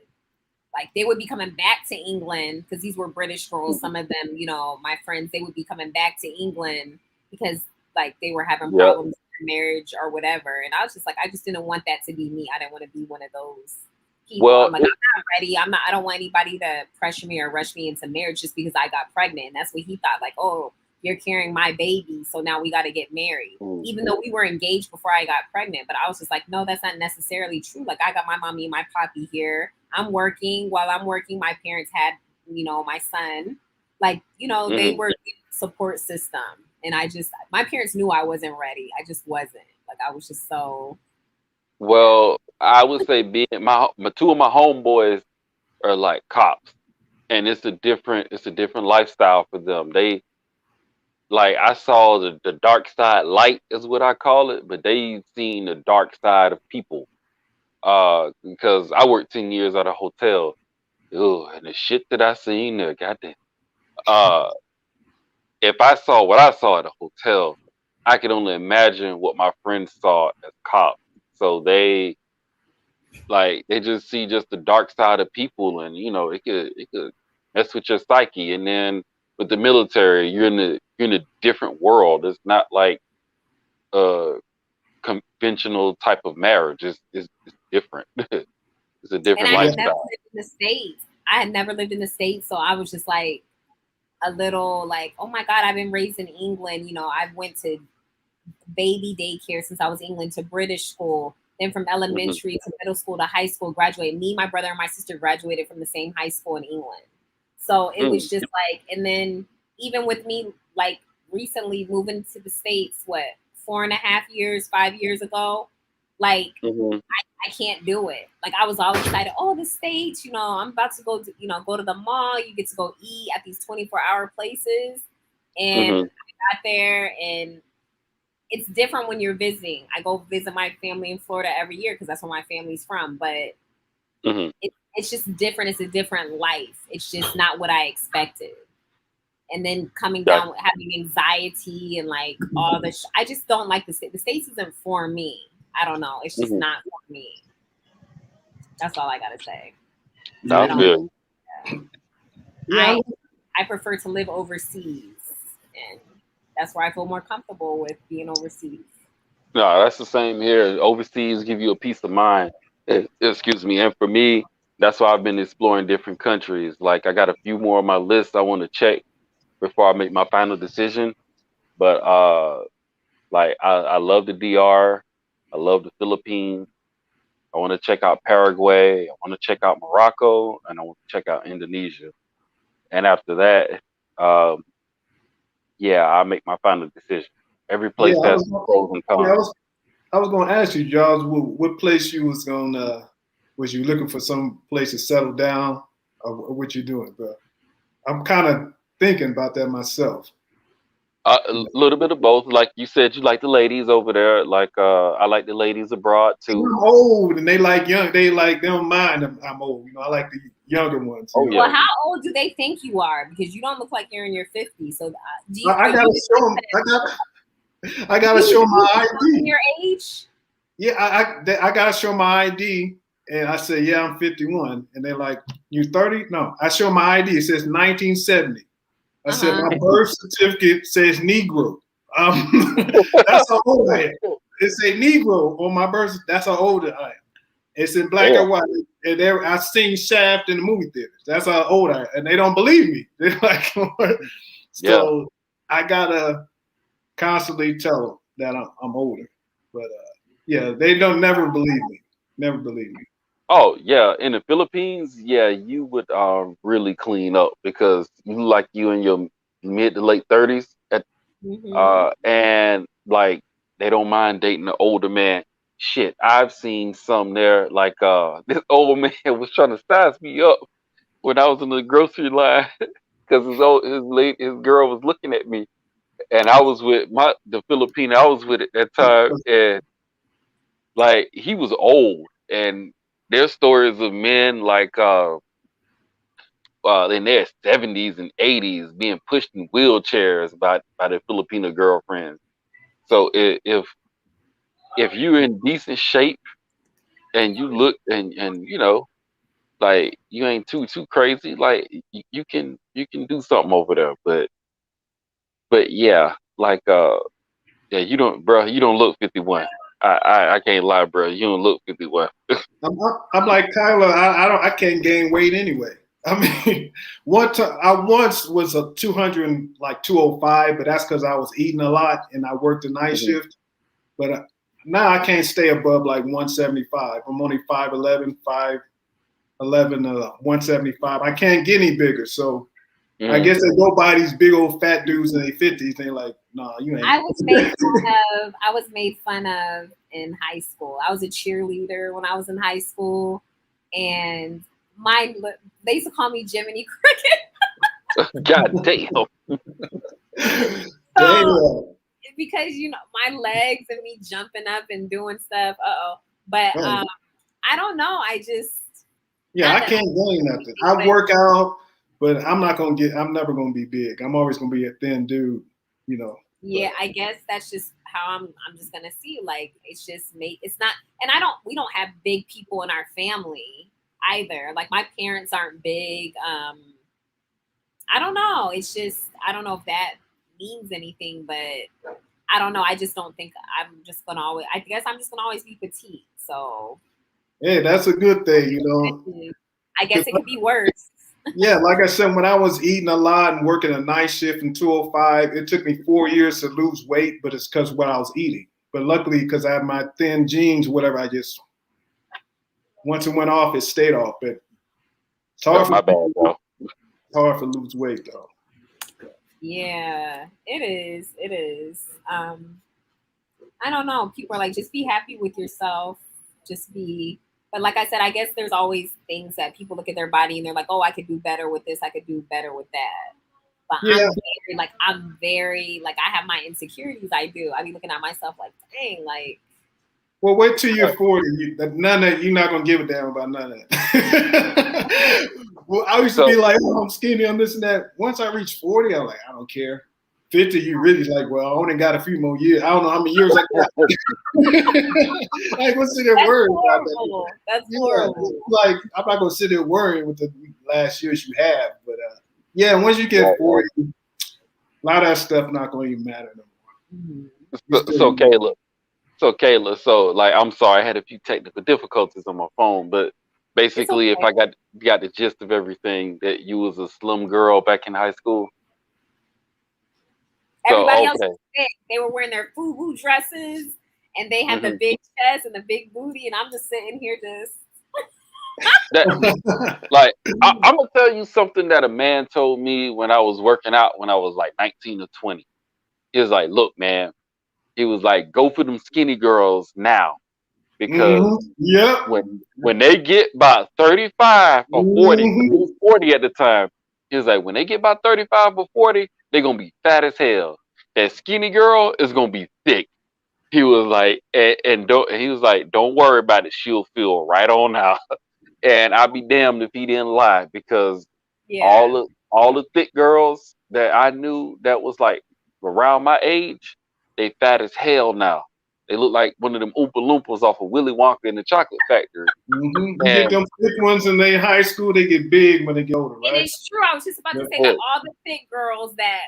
Like they would be coming back to England because these were British girls. Some of them, you know, my friends, they would be coming back to England because like they were having problems in their marriage or whatever. And I was just like, I just didn't want that to be me. I didn't want to be one of those people. Well, I'm like, I'm not ready. I don't want anybody to pressure me or rush me into marriage just because I got pregnant. And that's what he thought. Like, oh, you're carrying my baby, so now we got to get married. Even though we were engaged before I got pregnant. But I was just like, no, that's not necessarily true. Like I got my mommy and my poppy here. I'm working. While I'm working, my parents had, you know, my son. Like, you know, they were support system. And my parents knew I wasn't ready. I just wasn't. Like I was just so. Well, I would say being my two of my homeboys are like cops, and it's a different lifestyle for them. They like I saw the dark side light is what I call it, but they've seen the dark side of people. Because I worked 10 years at a hotel. Ugh, and the shit that I seen there, goddamn. If I saw what I saw at a hotel, I could only imagine what my friends saw as cops. So they just see just the dark side of people, and you know it could mess with your psyche. And then with the military, you're in a different world. It's not like a conventional type of marriage. It's different. It's a different And I had lifestyle. never lived in the States. I had never lived in the States, so I was just like a little like, oh my God, I've been raised in England. You know, I went to baby daycare since I was in England, to British school, then from elementary to middle school to high school, graduated. Me, my brother, and my sister graduated from the same high school in England. So it was just like, and then even with me, like recently moving to the States, 4.5 years, 5 years ago, like I can't do it. Like I was all excited. Oh, the States, you know, I'm about to go to, go to the mall. You get to go eat at these 24-hour places. And I got there, and it's different when you're visiting. I go visit my family in Florida every year because that's where my family's from. But it's just different. It's a different life. It's just not what I expected. And then coming down with having anxiety and like all the, I just don't like the States. The States isn't for me. I don't know. It's just not for me. That's all I gotta say. Sounds good. I prefer to live overseas, and that's where I feel more comfortable with being overseas. No, that's the same here. Overseas give you a peace of mind. Excuse me. And for me, that's why I've been exploring different countries. Like I got a few more on my list I want to check before I make my final decision. But like I love the DR. I love the Philippines. I want to check out Paraguay. I want to check out Morocco, and I want to check out Indonesia. And after that, I'll make my final decision. Every place has pros and cons. I was going to ask you, George, what place you was you looking for some place to settle down, or what you doing, bro? I'm kind of thinking about that myself. A little bit of both. Like you said, you like the ladies over there. Like I like the ladies abroad too. I'm old, and they like young. They don't mind I'm old. I like the younger ones. Oh, Well, how old do they think you are? Because you don't look like you're in your 50s. So I gotta show them. I gotta show my ID. Your age? Yeah, I gotta show my ID, and I say, yeah, I'm 51, and they're like, you 30? No, I show my ID. It says 1970. I said my birth certificate says Negro. That's how old I am. It say Negro on my birth. That's how old I am. It's in black and white. And I seen Shaft in the movie theaters. That's how old I am. And they don't believe me. They're like, so I gotta constantly tell them that I'm older. But they don't never believe me. Never believe me. Oh yeah, in the Philippines, you would really clean up because you like you in your mid to late 30s, and like they don't mind dating an older man. Shit, I've seen some there. Like this old man was trying to size me up when I was in the grocery line because his girl was looking at me, and I was with the Filipino I was with at that time, and like he was old and there's stories of men like in their 70s and 80s being pushed in wheelchairs by their Filipino girlfriends. So if you're in decent shape and you look and you know, like you ain't too crazy, like you can do something over there. But yeah, like yeah, you don't look 51. I can't lie, bro. You don't look 51. I'm like Kyla. I can't gain weight anyway. I mean, one time I once was a 200 and like 205, but that's because I was eating a lot and I worked a night shift. But now I can't stay above like 175. I'm only 5'11", 175. I can't get any bigger. So I guess they go by these big old fat dudes in their 50s. They're like, nah, you ain't. I was made fun of in high school. I was a cheerleader when I was in high school, and they used to call me Jiminy Cricket. God damn. So, because you know my legs and me jumping up and doing stuff. But I don't know. I just I can't gain nothing. I work out, but I'm never gonna be big. I'm always gonna be a thin dude, you know. Yeah, I guess that's just how I'm just gonna see. Like it's just me. It's not, and we don't have big people in our family either. Like my parents aren't big. I don't know. It's just I don't know if that means anything, but I don't know. I just don't think I'm just gonna always. I guess I'm just gonna always be petite. So. Hey, that's a good thing, you know. I guess it could be worse. Yeah, like I said, when I was eating a lot and working a night shift in 205, it took me 4 years to lose weight, but it's because of what I was eating. But luckily, because I have my thin genes, whatever, I just once it went off, it stayed off. But it's hard it's hard to lose weight though. Yeah, it is. It is. I don't know. People are like, just be happy with yourself. Just be. But like I said, I guess there's always things that people look at their body and they're like, oh, I could do better with this. I could do better with that. But I'm very, I have my insecurities. I do. I be looking at myself like, dang, like. Well, wait till you're 40. You're not going to give a damn about none of that. Well, I used to be like, oh, I'm skinny on this and that. Once I reach 40, I'm like, I don't care. 50, you really like, well, I only got a few more years. I don't know how many years I got. I ain't gonna sit there worrying about that. That's horrible. Like, I'm not gonna sit there worrying with the last years you have. But once you get 40, a lot of that stuff not gonna even matter no more. So Kayla, like, I'm sorry, I had a few technical difficulties on my phone, but basically, if I got the gist of everything, that you was a slim girl back in high school. Everybody else was big. They were wearing their FUBU dresses, and they had the big chest and the big booty, and I'm just sitting here just. Like, I'm gonna tell you something that a man told me when I was working out when I was like 19 or 20. He was like, "Look, man," he was like, "Go for them skinny girls now, because when they get about 35 or 40, he was 40 at the time. He was like, when they get about 35 or 40, they're gonna be fat as hell. That skinny girl is gonna be thick." He was like, he was like, "Don't worry about it. She'll feel right on out." And I'd be damned if he didn't lie, because all the thick girls that I knew that was like around my age, they fat as hell now. They look like one of them Oompa Loompas off of Willy Wonka in the Chocolate Factory. You get them thick ones in their high school, they get big when they get older, right? It is true. I was just about to say that all the thick girls that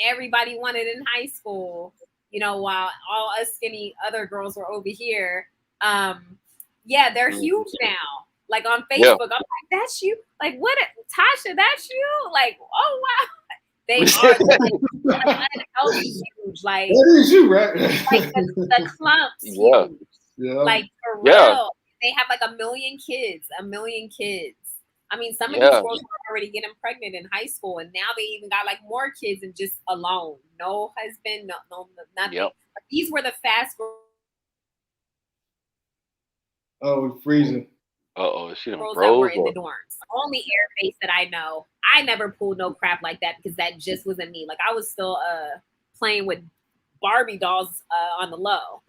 everybody wanted in high school, you know, while all us skinny other girls were over here, they're huge now. Like on Facebook, I'm like, that's you? Like, what? Tasha, that's you? Like, oh, wow. They are unhealthy huge. Like, that is you, right? Like the clumps huge. Yeah. Like, for real. They have like a million kids. I mean, some of these girls were already getting pregnant in high school, and now they even got like more kids and just alone. No husband, no nothing. Yep. But these were the fast girls. Oh, it's freezing. She done Girls froze. that were in the dorms. Only air base that I know. I never pulled no crap like that because that just wasn't me. Like I was still playing with Barbie dolls on the low.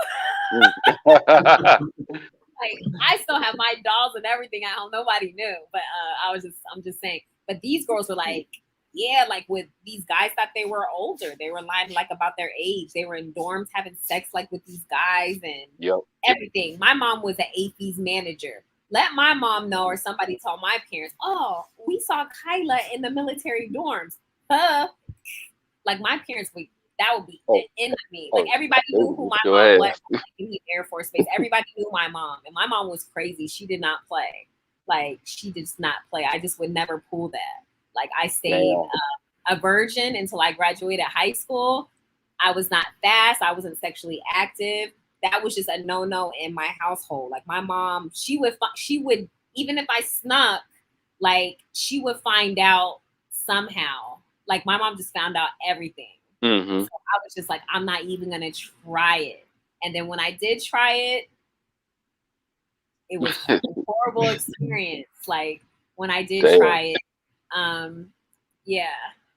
Like I still have my dolls and everything at home. Nobody knew, but I'm just saying. But these girls were like, yeah, like with these guys thought they were older. They were lying like about their age. They were in dorms having sex like with these guys and Yep. everything. My mom was an AFES manager. Let my mom know, or somebody told my parents, "Oh, we saw Kyla in the military dorms." Like my parents would. That would be the end of me. Like everybody knew who my mom was. Like in the Air Force Base, everybody knew my mom, and my mom was crazy. She did not play. Like she did not play. I just would never pull that. Like I stayed a virgin until I graduated high school. I was not fast. I wasn't sexually active. That was just a no-no in my household. Like my mom, she would even if I snuck, like she would find out somehow. Like my mom just found out everything. Mm-hmm. So I was just like, I'm not even gonna try it. And then when I did try it, it was a horrible experience. Like when I did try it, yeah,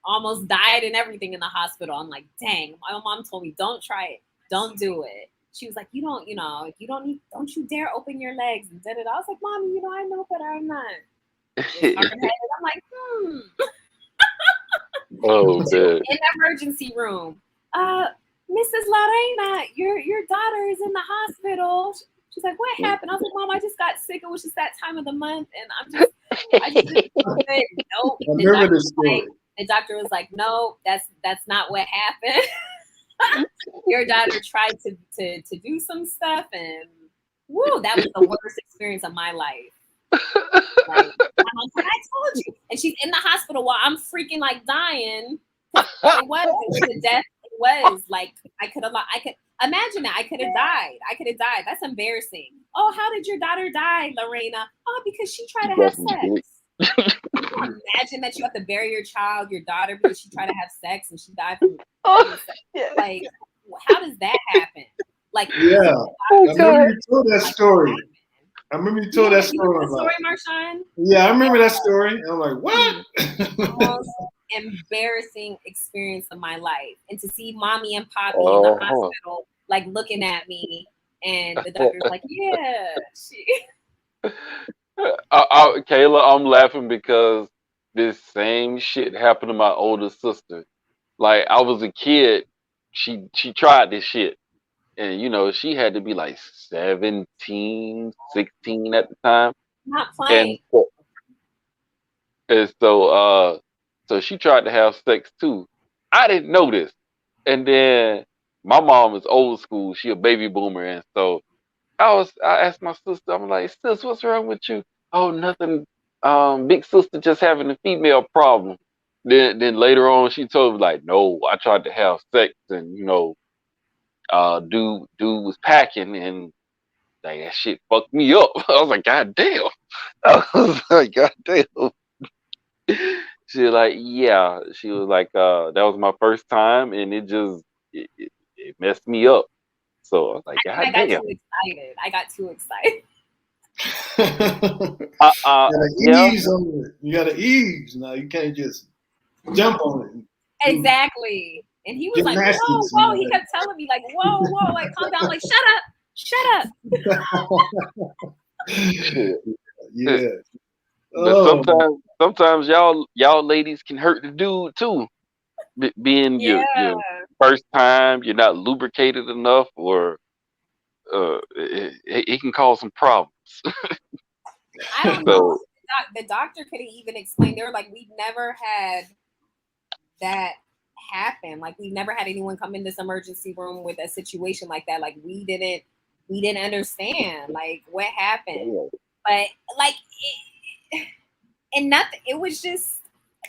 almost died and everything in the hospital. I'm like, dang, my mom told me, don't try it, don't do it. She was like, you don't you dare open your legs and da da da. I was like, Mommy, I know better. I'm not. I'm like, Oh, man. In the emergency room, Mrs. Lorena, your daughter is in the hospital. She's like, what happened? I was like, Mom, I just got sick. It was just that time of the month, and I just didn't feel good. Nope. I remember this story. The doctor was like, no, that's not what happened. Your daughter tried to do some stuff, and woo, that was the worst experience of my life. Like, I told you. And she's in the hospital while I'm freaking like dying. It was a death. It was like I could imagine that. I could have died. That's embarrassing. Oh, how did your daughter die, Lorena? Oh, because she tried to have sex. Imagine that you have to bury your child, your daughter, because she tried to have sex and she died from sex. Like, how does that happen? Like, yeah, I remember you told that story. I remember you told that story. Marshawn? Yeah, I remember that story. I'm like, what? Most embarrassing experience of my life. And to see Mommy and Poppy in the hospital, like looking at me, and the doctor's like, yeah. Kayla, I'm laughing because this same shit happened to my older sister. Like I was a kid, she tried this shit. And she had to be like 17, 16 at the time. Not playing. And so she tried to have sex too. I didn't know this. And then my mom is old school. She a baby boomer. And so I asked my sister, I'm like, sis, what's wrong with you? Oh, nothing. Big sister just having a female problem. Then later on she told me like, no, I tried to have sex and dude was packing and like that shit fucked me up. I was like, God damn. She was like, yeah. She was like, that was my first time and it messed me up. So I was like, God damn. I got too excited. You gotta ease. Now you can't just jump on it. Exactly. And he was like, whoa. He kept telling me like, whoa, like calm down. Like, shut up. Yeah. But sometimes y'all ladies can hurt the dude too. Being your first time, you're not lubricated enough, or it can cause some problems. I don't know. The doctor couldn't even explain. They were like, we've never had that happen. Like we've never had anyone come in this emergency room with a situation like that. Like we didn't understand like what happened. But like and nothing, it was just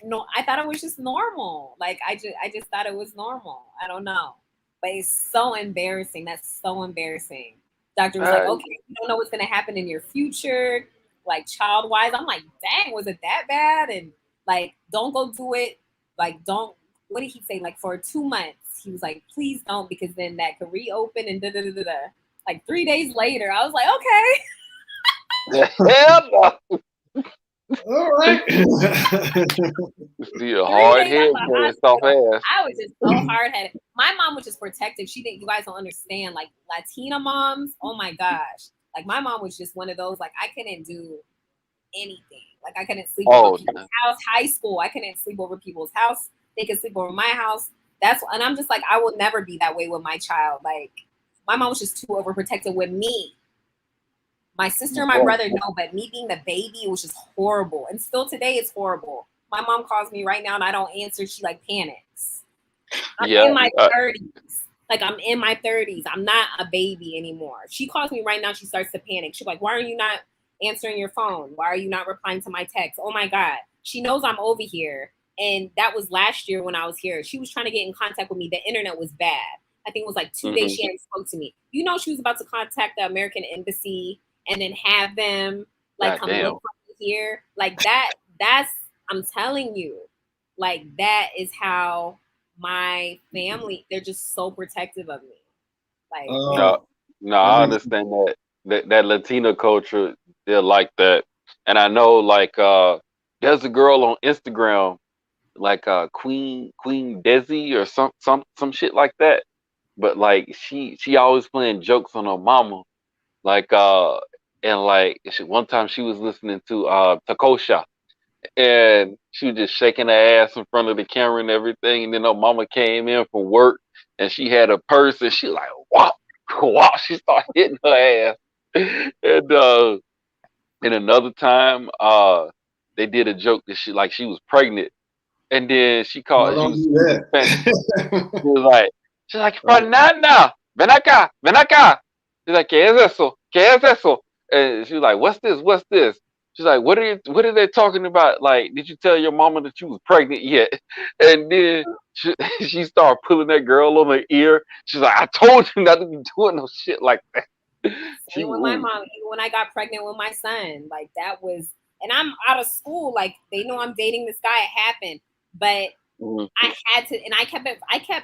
no, I thought it was just normal. Like I just thought it was normal. I don't know. But it's so embarrassing. That's so embarrassing. Doctor was like, okay, you don't know what's gonna happen in your future, like child wise. I'm like, dang, was it that bad? And like, don't go do it. Like, don't. What did he say? Like for 2 months, he was like, please don't, because then that could reopen and da da da da. Like 3 days later, I was like, okay. Hell no. All right. See a hard head for a soft ass. I was just so hard headed. My mom was just protective. She didn't. You guys don't understand. Like Latina moms, oh my gosh, Like my mom was just one of those, like I couldn't do anything. Like I couldn't sleep over people's house. High school, I couldn't sleep over people's house. They could sleep over my house. And I'm just like, I will never be that way with my child. Like my mom was just too overprotective with me. My sister and my brother, no, but me being the baby, it was just horrible. And still today, it's horrible. My mom calls me right now and I don't answer. She like panics. I'm in my 30s. Like I'm in my 30s. I'm not a baby anymore. She calls me right now. She starts to panic. She's like, why are you not answering your phone? Why are you not replying to my text? Oh my God. She knows I'm over here. And that was last year when I was here. She was trying to get in contact with me. The internet was bad. I think it was like 2 days she hadn't spoke to me. You know, she was about to contact the American embassy and then have them like come look for me here. Like that's, I'm telling you, like that is how my family, they're just so protective of me. Like no, I understand that Latino culture, they're like that. And I know like there's a girl on Instagram, like Queen Desi or some shit like that. But like she always playing jokes on her mama. Like and like one time she was listening to Takosha. And she was just shaking her ass in front of the camera and everything. And then her mama came in from work and she had a purse and she like, wow, wow. She started hitting her ass. And another time, they did a joke that she was pregnant. And then she called, she was like, Fernanda, ven acá, ven acá. She's like, ¿Qué es eso? ¿Qué es eso? And she was like, what's this? What's this? She's like, what are they talking about? Like, did you tell your mama that you was pregnant yet? And then she started pulling that girl on her ear. She's like, I told you not to be doing no shit like that. Same with my mom. Even when I got pregnant with my son, like that was, and I'm out of school. Like they know I'm dating this guy. It happened, but I had to, and I kept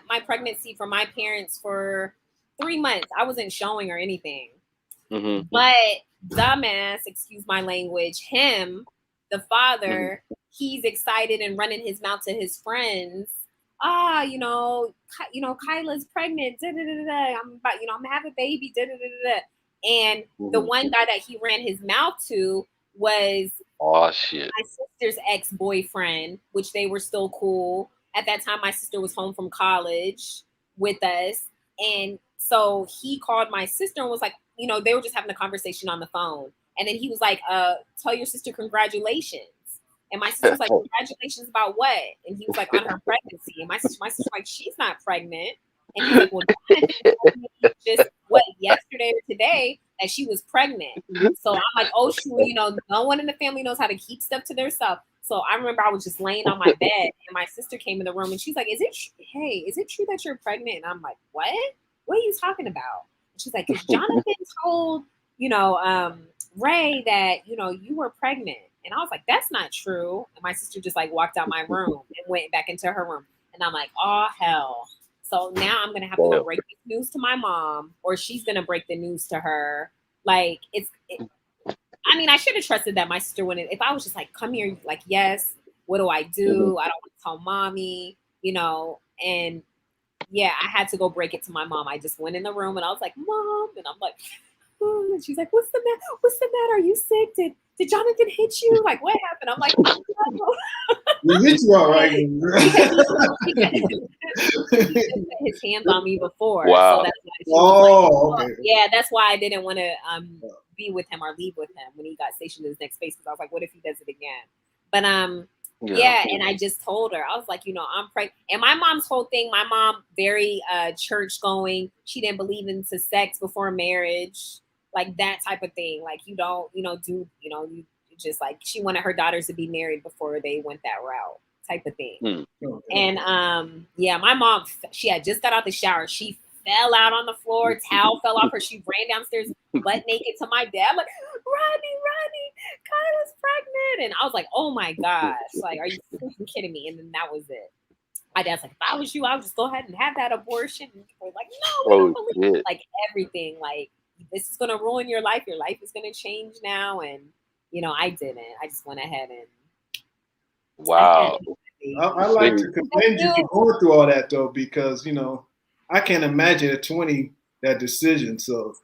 my pregnancy from my parents for 3 months. I wasn't showing or anything. But dumbass, excuse my language, him, the father, he's excited and running his mouth to his friends. You know, Kyla's pregnant. Da, da, da, da. I'm about, I'm gonna have a baby. Da, da, da, da. And the one guy that he ran his mouth to was my sister's ex-boyfriend, which they were still cool. At that time, my sister was home from college with us. And so he called my sister and was like, they were just having a conversation on the phone. And then he was like, tell your sister congratulations. And my sister was like, congratulations about what? And he was like, on her pregnancy. And my sister was like, she's not pregnant. And he's like, well, just what, yesterday or today that she was pregnant. So I'm like, oh, shoot, no one in the family knows how to keep stuff to themselves. So I remember I was just laying on my bed and my sister came in the room and she's like, is it true that you're pregnant? And I'm like, what? What are you talking about? And she's like, because Jonathan told, Ray that, you were pregnant. And I was like, that's not true. And my sister just like walked out my room and went back into her room. And I'm like, oh, hell. So now I'm going to have to go break this news to my mom, or she's going to break the news to her. Like, I should have trusted that my sister wouldn't. If I was just like, come here, like, yes, what do I do? I don't want to tell mommy, and yeah, I had to go break it to my mom. I just went in the room and I was like, Mom, and I'm like, oh, and she's like, what's the matter? What's the matter? Are you sick? Did Jonathan hit you? Like, what happened? I'm like, no. He hit you all right. He put his hands on me before. Wow. So that's why okay. Yeah, that's why I didn't want to be with him or leave with him when he got stationed to his next base, because I was like, what if he does it again? But yeah, and I just told her, I was like, I'm pregnant. And my mom's whole thing, my mom, very church going. She didn't believe into sex before marriage, like that type of thing. Like you just like, she wanted her daughters to be married before they went that route, type of thing. And yeah, my mom, she had just got out the shower. She fell out on the floor, towel fell off her. She ran downstairs butt naked to my dad, like, Rodney, Kyla's pregnant. And I was like, oh my gosh, like, are you freaking kidding me? And then that was it. My dad's like, if I was you, I would just go ahead and have that abortion. And people were like, no, we don't believe it. Like everything, like, this is gonna ruin your life. Your life is gonna change now. And I didn't. I just went ahead and wow. I like to commend you for going through all that though, because I can't imagine at 20 that decision. So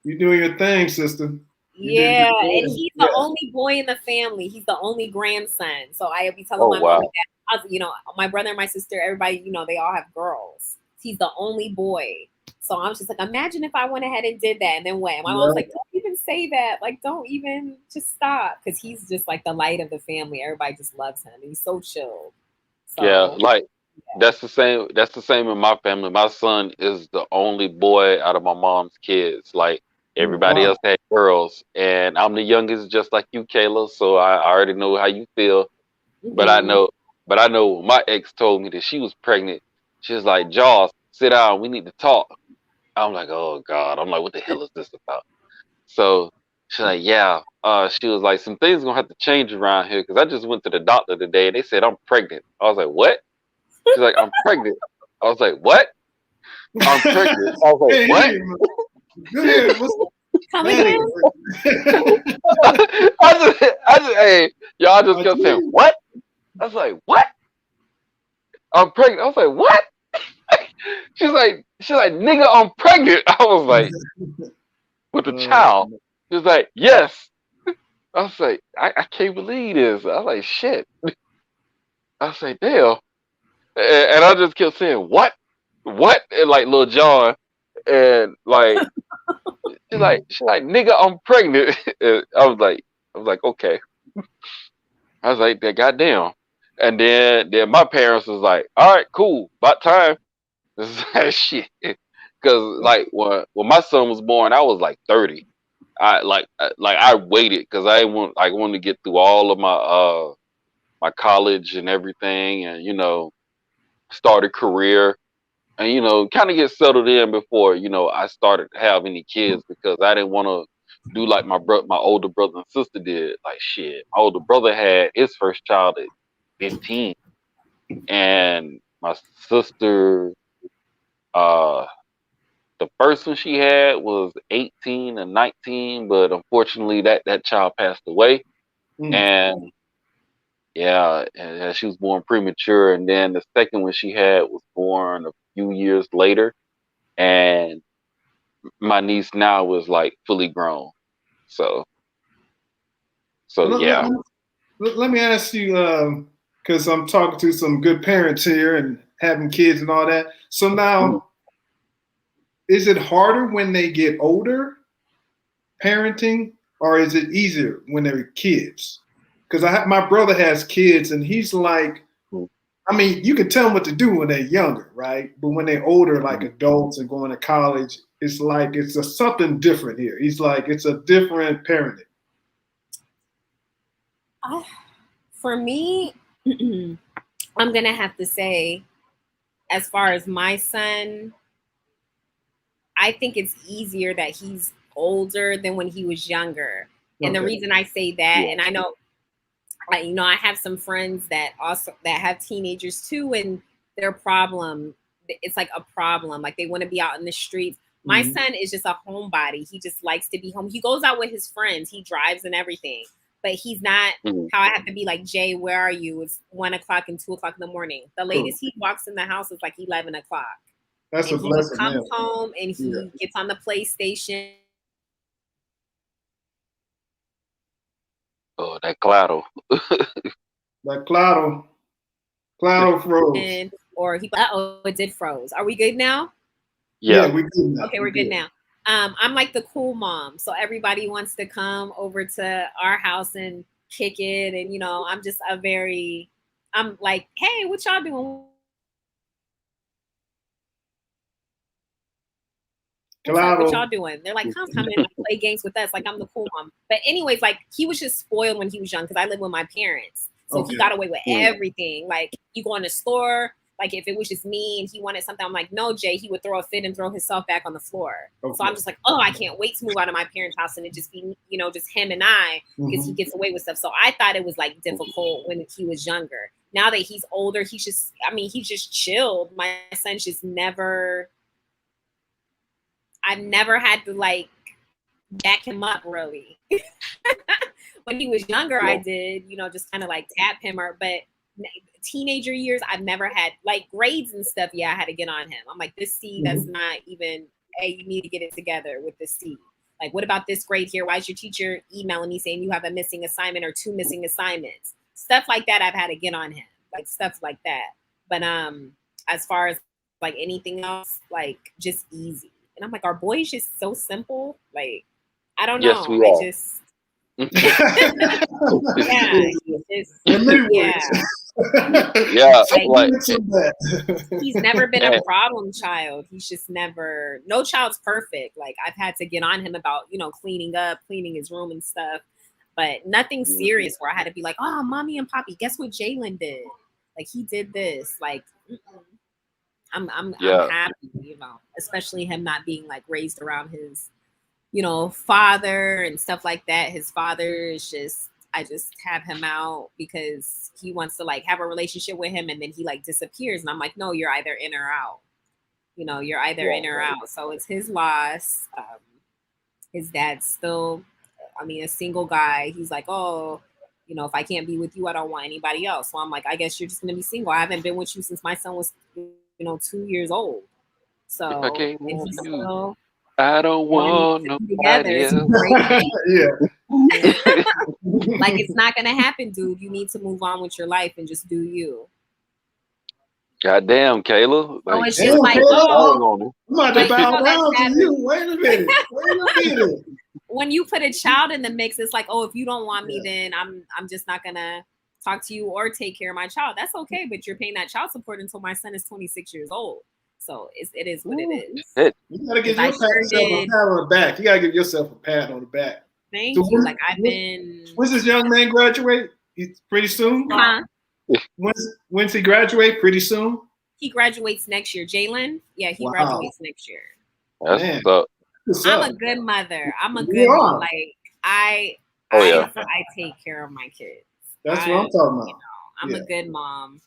You doing your thing, sister. You did Yeah, your and thing. he's Yeah. the only boy in the family. He's the only grandson. So I'll be telling Oh my mom wow. and dad, you know, my brother and my sister, everybody, you know, they all have girls. He's the only boy. So I'm just like, imagine if I went ahead and did that and then went. My mom's like, don't even say that. Like, don't even just stop. Because he's just like the light of the family. Everybody just loves him. And he's so chill. So Yeah, like that's the same. That's the same in my family. My son is the only boy out of my mom's kids. Like everybody Wow. else had girls, and I'm the youngest, just like you, Kayla. So I already know how you feel. But I mhm. know, when my ex told me that she was pregnant. She was like, "Jaws, sit down. We need to talk." I'm like, "Oh God." I'm like, "What the hell is this about?" So she's like, "Yeah." She was like, "Some things gonna have to change around here because I just went to the doctor today and they said I'm pregnant." I was like, "What?" She's like, "I'm pregnant." I was like, "What?" "I'm pregnant." I was like, Hey, "What?" hey, go ahead. What's Come man? again? Hey, y'all just I kept saying, do. "What?" I was like, "What?" "I'm pregnant." I was like, "What?" She's like, "Nigga, I'm pregnant." I was like, "With a child?" She was like, "Yes." I was like, I can't believe this. I was like, "Shit." I was like, "Damn." And I just kept saying, "What? What?" And like Lil Jon, and like she's like, "Nigga, I'm pregnant." And I was like, okay. I was like, that goddamn. And then my parents was like, all right, cool, about time. This is that shit. Cause like when my son was born, I was like 30. I waited because I wanted to get through all of my college and everything, and start a career, and kind of get settled in before I started to have any kids, because I didn't want to do like my older brother and sister did. Like shit, my older brother had his first child at 15, and my sister, uh, the first one she had was 18 and 19, but unfortunately that child passed away, Mm. and yeah, and she was born premature, and then the second one she had was born a few years later, and my niece now was like fully grown. So Well, yeah. let me ask you, because I'm talking to some good parents here and having kids and all that. So Mhm. now, is it harder when they get older, parenting, or is it easier when they're kids? Because my brother has kids, and he's like, Mhm. I mean, you can tell them what to do when they're younger, right? But when they're older, like Mhm. adults and going to college, it's like something different here. He's like, it's a different parenting. For me, I'm gonna have to say, as far as my son, I think it's easier that he's older than when he was younger. And the Okay. reason I say that, Yeah. and I know, like, I have some friends that also that have teenagers too, and their problem, it's like a problem. Like they want to be out in the streets. My Mhm. son is just a homebody. He just likes to be home. He goes out with his friends. He drives and everything, but he's not Mhm. how I have to be like, Jay, where are you? It's 1 o'clock and 2 o'clock in the morning. The Cool. latest he walks in the house is like 11 o'clock. That's a And he just blessing, man. comes home and Yeah. he gets on the PlayStation. Oh, that Claro. Like Claro froze. Or he, it did froze. Are we good now? Yeah, Yeah. we good now. Okay, We we're good good. now. I'm like the cool mom, so everybody wants to come over to our house and kick it, and I'm like, hey, what y'all doing? What's up? What Claro. y'all doing? They're like, come in, play games with us. Like I'm the cool mom. But anyways, like he was just spoiled when he was young because I live with my parents, so he Okay. got away with Mhm. everything. Like you go in the store. Like if it was just me and he wanted something, I'm like, no, Jay. He would throw a fit and throw himself back on the floor. So Okay. I'm just like, oh, I can't wait to move out of my parents' house and it just be, just him and I, because he Mhm. gets away with stuff. So I thought it was like difficult when he was younger. Now that he's older, he's just chilled. My son's just never, I've never had to like back him up really. When he was younger, I Yeah. did, just kind of like tap him but teenager years, I've never had like grades and stuff. Yeah, I had to get on him. I'm like, this C, that's Mhm. not even, hey, you need to get it together with the C. Like, what about this grade here? Why is your teacher emailing me saying you have a missing assignment or 2 missing assignments? Stuff like that I've had to get on him. Like stuff like that. But as far as like anything else, like just easy. And I'm like, our boy is just so simple. Like, I don't Yes, know. we I are. just yeah, yeah. Yeah, Like, like, he's never been a and- problem child. He's just never, no child's perfect. Like, I've had to get on him about, cleaning up, cleaning his room and stuff, but nothing serious where I had to be like, oh, mommy and poppy, guess what Jalen did? Like, he did this. Like, I'm Yeah. happy, especially him not being like raised around his, father and stuff like that. His father is just, I just have him out because he wants to like have a relationship with him and then he like disappears. And I'm like, no, you're either in or out. You're either in or out. So it's his loss. His dad's still, a single guy. He's like, oh, if I can't be with you, I don't want anybody else. So I'm like, I guess you're just going to be single. I haven't been with you since my son was, 2 years old. So, If I can't and want he's you, still I don't want wanting to be together. nobody It's a else. great thing. Yeah. Like, it's not going to happen, dude. You need to move on with your life and just do you. Goddamn, Kayla. So it's Damn, just like, Kayla, oh, I'm about to Like, bow that's down to happened. you. Wait a minute. When you put a child in the mix, it's like, oh, if you don't want me, then I'm just not gonna talk to you or take care of my child. That's okay, but you're paying that child support until my son is 26 years old. So it is what it is. Shit. You gotta give I yourself sure a did. pat on the back. You gotta give yourself a pat on the back. Thank So you. when- Like, I've been. When's this young man graduate? Pretty soon? Huh? When's he graduate? Pretty soon? He graduates next year. Jalen? Yeah, he Wow. graduates next year. That's Man. what's up. What's I'm up? a good mother. I'm a You good are. mom. Like, I take care of my kids. That's what I'm talking about. I'm a good mom.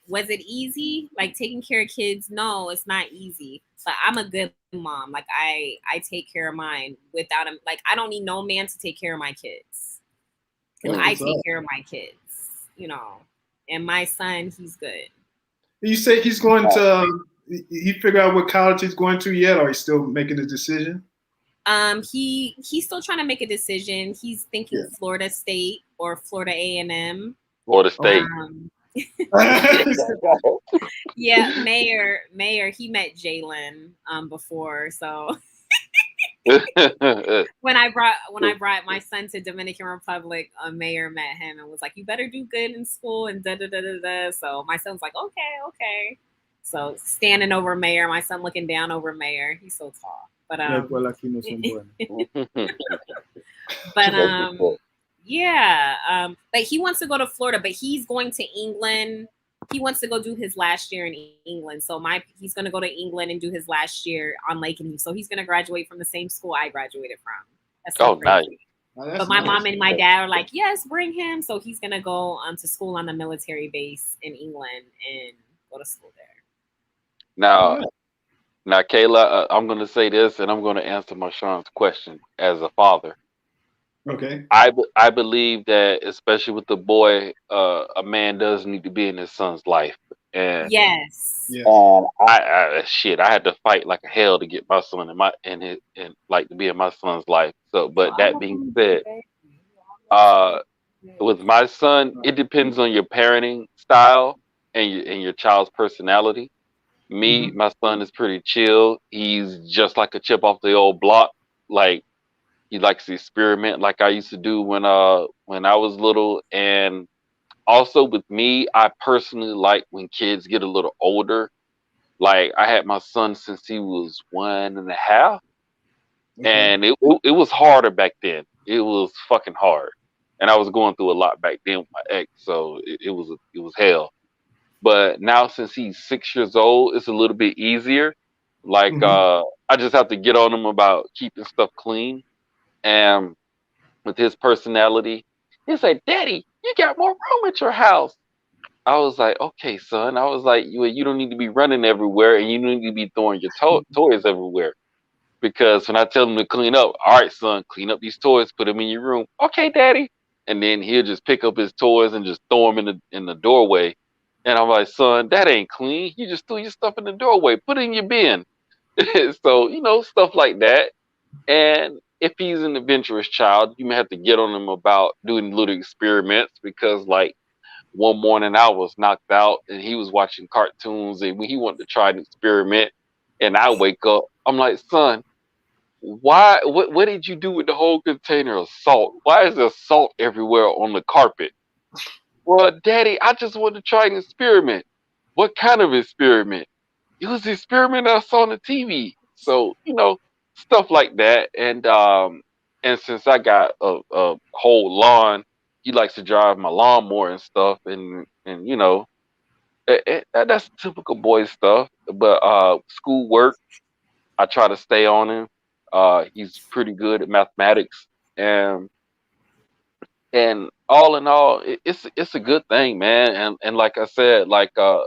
Was it easy? Like, taking care of kids? No, it's not easy. But I'm a good mom. Like, I take care of mine without him. Like, I don't need no man to take care of my kids. Because I take care of my kids, And my son, he's good. You say he's going to, he figure out what college he's going to yet, or he's still making a decision? He's still trying to make a decision. He's thinking Florida State or Florida A&M. Florida State. Yeah, Mayor, he met Jalen before, so when I brought my son to Dominican Republic, Mayor met him and was like, "You better do good in school," and da da da da da. So my son's like, "Okay." So standing over Mayor, my son looking down over Mayor. He's so tall, but but he wants to go to Florida, but he's going to England. He wants to go do his last year in England. So he's going to go to England and do his last year on Lakenheath. So he's going to graduate from the same school I graduated from. That's so crazy. Nice. But my mom and my dad are like, yes, bring him. So he's going to go to school on the military base in England and go to school there. Now, Kayla, I'm going to say this, and I'm going to answer Marshawn's question as a father. Okay. I believe that, especially with the boy, a man does need to be in his son's life. And yes. I had to fight like hell to get my son to be in my son's life. So, but that being said, with my son, it depends on your parenting style and your child's personality. Me, my son is pretty chill. He's just like a chip off the old block. Like, he likes to experiment like I used to do when I was little. And also with me, I personally like when kids get a little older. Like, I had my son since he was 1.5. And it was harder back then. It was fucking hard. And I was going through a lot back then with my ex. So it was hell. But now since he's 6 years old, it's a little bit easier. Like, I just have to get on him about keeping stuff clean. And with his personality, he's like, "Daddy, you got more room at your house." I was like, "Okay, son." I was like, you don't need to be running everywhere, and you don't need to be throwing your toys everywhere. Because when I tell him to clean up, all right, son, clean up these toys, put them in your room. Okay, Daddy. And then he'll just pick up his toys and just throw them in the doorway. And I'm like, "Son, that ain't clean. You just threw your stuff in the doorway. Put it in your bin." So, stuff like that. And if he's an adventurous child, you may have to get on him about doing little experiments because, like, one morning I was knocked out and he was watching cartoons and when he wanted to try an experiment and I wake up, I'm like, son, why, what did you do with the whole container of salt? Why is there salt everywhere on the carpet? Well, Daddy, I just wanted to try an experiment. What kind of experiment? It was the experiment I saw on the TV. So, stuff like that. And since I got a whole lawn, he likes to drive my lawnmower and stuff. And that's typical boy stuff. But schoolwork, I try to stay on him. He's pretty good at mathematics. And all in all, it's a good thing, man. And like I said, like I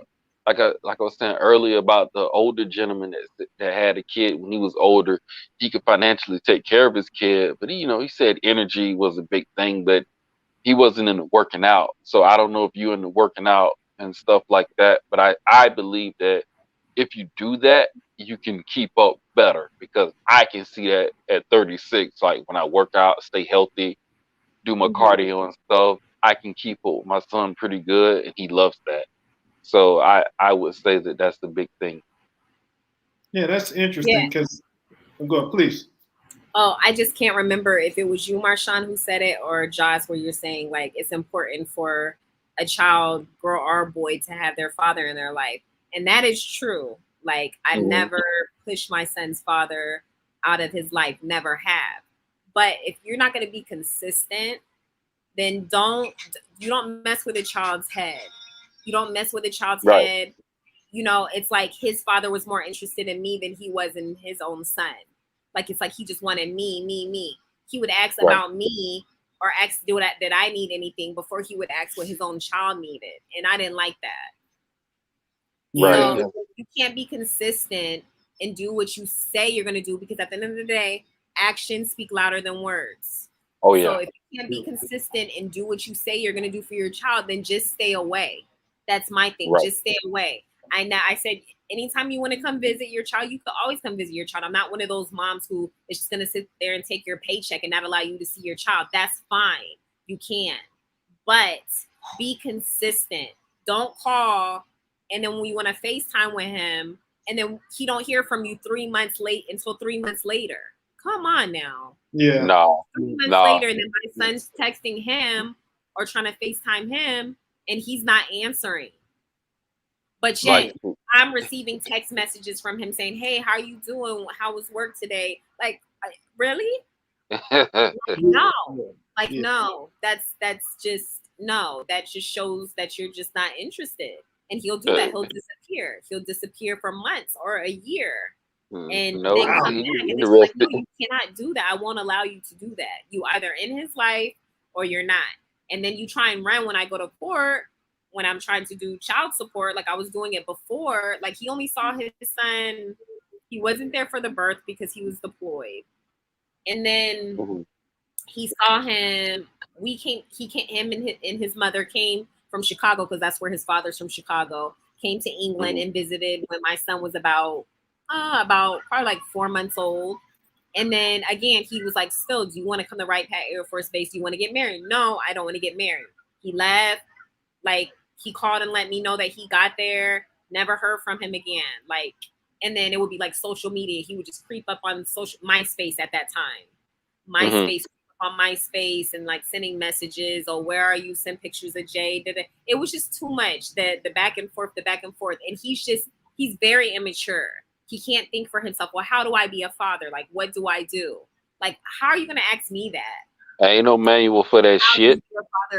was saying earlier about the older gentleman that had a kid when he was older, he could financially take care of his kid, but he said energy was a big thing, but he wasn't into working out. So I don't know if you're into working out and stuff like that, but I believe that if you do that, you can keep up better because I can see that at 36, like when I work out, stay healthy, do my cardio and stuff, I can keep up with my son pretty good, and he loves that. So I would say that that's the big thing. Yeah, that's interesting because go on, please. Oh, I just can't remember if it was you, Marshawn, who said it, or Josh, where you're saying like it's important for a child, girl or boy, to have their father in their life, and that is true. Like I've never pushed my son's father out of his life, never have. But if you're not going to be consistent, then you don't mess with a child's head. You don't mess with a child's head. It's like his father was more interested in me than he was in his own son. Like, it's like he just wanted me. He would ask about me or ask, did I need anything before he would ask what his own child needed. And I didn't like that. Right. So you can't be consistent and do what you say you're going to do because at the end of the day, actions speak louder than words. Oh, yeah. So if you can't be consistent and do what you say you're going to do for your child, then just stay away. That's my thing. Right. Just stay away. I said, anytime you want to come visit your child, you could always come visit your child. I'm not one of those moms who is just going to sit there and take your paycheck and not allow you to see your child. That's fine. You can. But be consistent. Don't call. And then when you want to FaceTime with him, and then he don't hear from you 3 months until 3 months later. Come on now. Yeah. No. 3 months later, and then my son's texting him or trying to FaceTime him, and he's not answering. But yet, I'm receiving text messages from him saying, "Hey, how you doing? How was work today?" Like, really? No. Like, no. That's just no. That just shows that you're just not interested. And he'll do that. He'll disappear. He'll disappear for months or a year. And then come back. And it's like, no, you cannot do that. I won't allow you to do that. You either in his life or you're not. And then you try and run when I go to court, when I'm trying to do child support, like I was doing it before. Like he only saw his son. He wasn't there for the birth because he was deployed. And then he saw him. Him and his mother came from Chicago because that's where his father's from, Chicago. Came to England and visited when my son was about probably like 4 months old. And then again, he was like, still, do you want to come to Wright Pat Air Force Base? Do you want to get married? No, I don't want to get married. He left. Like he called and let me know that he got there. Never heard from him again. Like, and then it would be like social media. He would just creep up on MySpace at that time. On MySpace and like sending messages. Oh, where are you? Send pictures of Jay. It was just too much. The back and forth. And he's very immature. He can't think for himself. Well, how do I be a father? Like, what do I do? Like, how are you going to ask me that? Ain't no manual for that shit.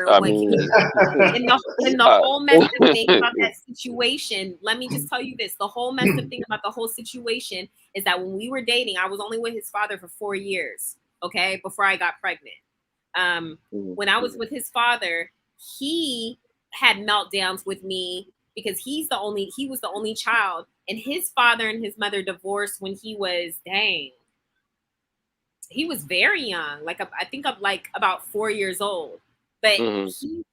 I mean, and the whole messed up thing about that situation, let me just tell you this. The whole messed up thing about the whole situation is that when we were dating, I was only with his father for 4 years, okay, before I got pregnant. When I was with his father, he had meltdowns with me because he was the only child, and his father and his mother divorced when he was he was very young, like I think of like about 4 years old. But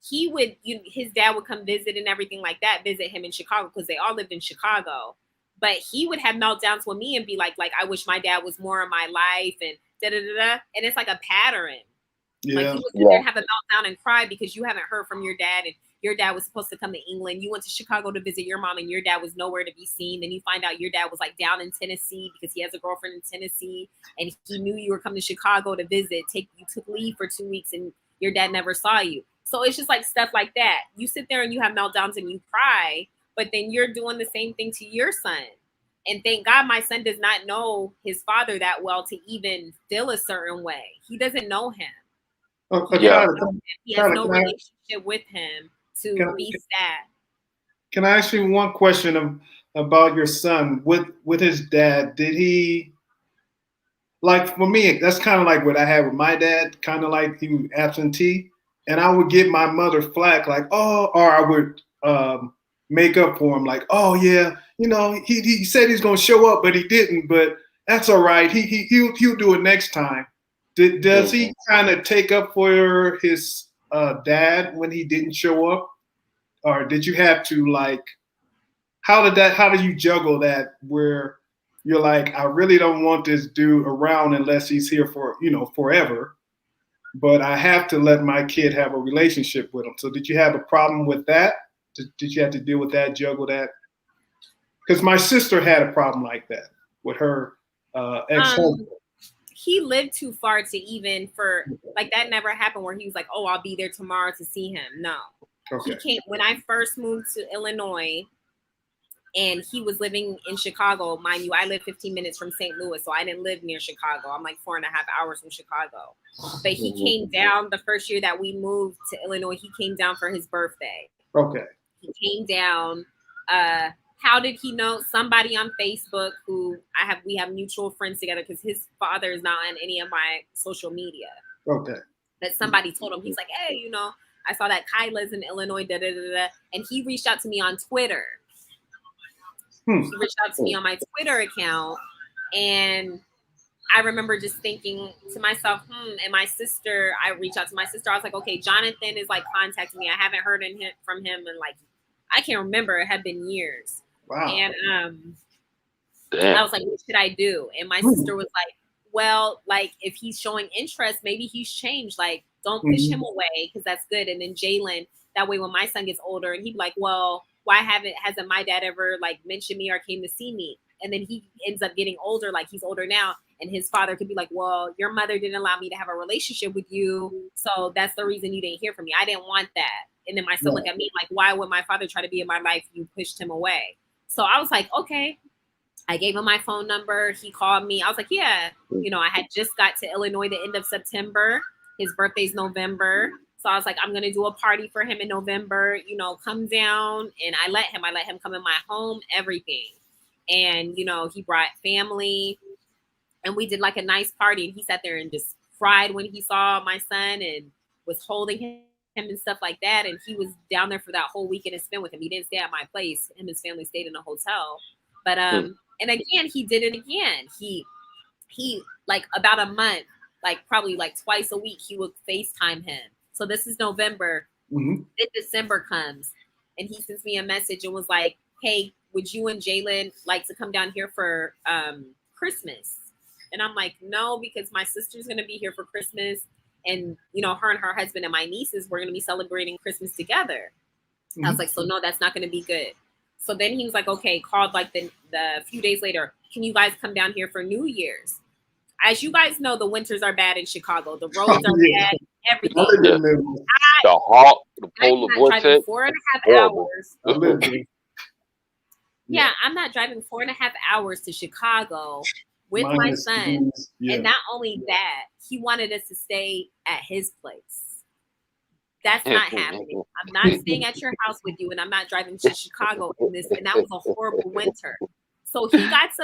he would, his dad would come visit and everything like that, visit him in Chicago because they all lived in Chicago. But he would have meltdowns with me and be like I wish my dad was more in my life and da da da da. And it's like a pattern. Like you would sit there and have a meltdown and cry because you haven't heard from your dad, and your dad was supposed to come to England. You went to Chicago to visit your mom, and your dad was nowhere to be seen. Then you find out your dad was like down in Tennessee because he has a girlfriend in Tennessee, and he knew you were coming to Chicago to visit. You took leave for 2 weeks, and your dad never saw you. So it's just like stuff like that. You sit there and you have meltdowns and you cry, but then you're doing the same thing to your son. And thank God my son does not know his father that well to even feel a certain way. He doesn't know him. He has no relationship with him to be sad. Can I ask you one question about your son? With his dad, did he, like for me, that's kind of like what I had with my dad, kind of like he was absentee. And I would give my mother flack, like, oh, or I would make up for him, like, oh yeah, you know, he said he's gonna show up, but he didn't. But that's all right. He'll do it next time. Does he kind of take up for his dad when he didn't show up, or did you have to like? How did you juggle that where you're like, I really don't want this dude around unless he's here for forever, but I have to let my kid have a relationship with him. So did you have a problem with that? Did you have to deal with that, juggle that? Because my sister had a problem like that with her ex-husband. He lived too far to even for like that never happened where he was like, oh, I'll be there tomorrow to see him. No. Okay. He came when I first moved to Illinois and he was living in Chicago. Mind you, I live 15 minutes from St. Louis, so I didn't live near Chicago. I'm like 4.5 hours from Chicago. But he came down the first year that we moved to Illinois. He came down for his birthday. Okay. He came down. How did he know? Somebody on Facebook who we have mutual friends together because his father is not on any of my social media. Okay. That somebody told him, he's like, hey, you know, I saw that Kyla's in Illinois, da da da da. And he reached out to me on Twitter. He reached out to me on my Twitter account. And I remember just thinking to myself, and my sister, I reached out to my sister. I was like, okay, Jonathan is like contacting me. I haven't heard from him in like, I can't remember. It had been years. Wow. And I was like, what should I do? And my sister was like, well, like if he's showing interest, maybe he's changed. Like, don't push him away because that's good. And then Jalen, that way when my son gets older and he'd be like, well, why hasn't my dad ever like mentioned me or came to see me? And then he ends up getting older, like he's older now. And his father could be like, well, your mother didn't allow me to have a relationship with you. So that's the reason you didn't hear from me. I didn't want that. And then my son looked at me like, why would my father try to be in my life? You pushed him away. So I was like, okay. I gave him my phone number. He called me. I was like, yeah, you know, I had just got to Illinois the end of September. His birthday's November. So I was like, I'm going to do a party for him in November, you know, come down. And I let him come in my home, everything. And, you know, he brought family and we did like a nice party. And he sat there and just cried when he saw my son and was holding him and stuff like that. And he was down there for that whole weekend and spent with him. He didn't stay at my place. Him and his family stayed in a hotel. But, and again, he did it again. He like about a month, like probably like twice a week, he would FaceTime him. So this is November. Then December comes and he sends me a message and was like, hey, would you and Jalen like to come down here for Christmas? And I'm like, no, because my sister's going to be here for Christmas. And, you know, her and her husband and my nieces were going to be celebrating Christmas together. I was like, so no, that's not going to be good. So then he was like, okay, called like the few days later, can you guys come down here for New Year's? As you guys know, the winters are bad in Chicago. The roads are bad, everything. The polar vortex. 4.5 hours. Yeah, I'm not driving 4.5 hours to Chicago with my son. And not only that, he wanted us to stay at his place. That's not happening. I'm not staying at your house with you, and I'm not driving to Chicago in this. And that was a horrible winter. So he gets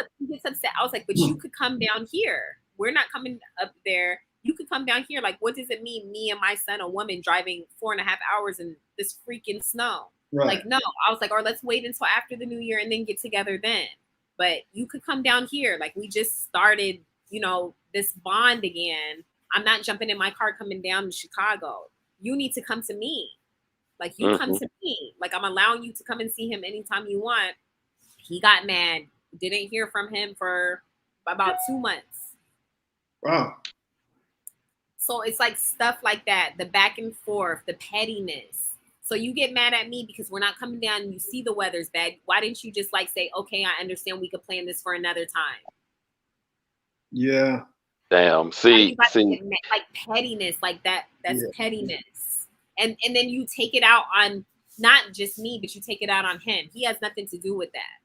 upset. I was like, but you could come down here. We're not coming up there. You could come down here. Like, what does it mean, me and my son, a woman, driving 4.5 hours in this freaking snow? Right. Like, no. I was like, or let's wait until after the new year and then get together then. But you could come down here. Like, we just started, you know, this bond again. I'm not jumping in my car coming down to Chicago. You need to come to me. Like, you come to me. Like, I'm allowing you to come and see him anytime you want. He got mad Didn't hear from him for about 2 months. Wow. So it's like stuff like that, the back and forth, the pettiness. So you get mad at me because we're not coming down and you see the weather's bad. Why didn't you just like say, okay, I understand we could plan this for another time? Yeah. Damn. Why do you See, got to see. get mad? Like pettiness, like that. That's Yeah. pettiness. And then you take it out on not just me, but you take it out on him. He has nothing to do with that.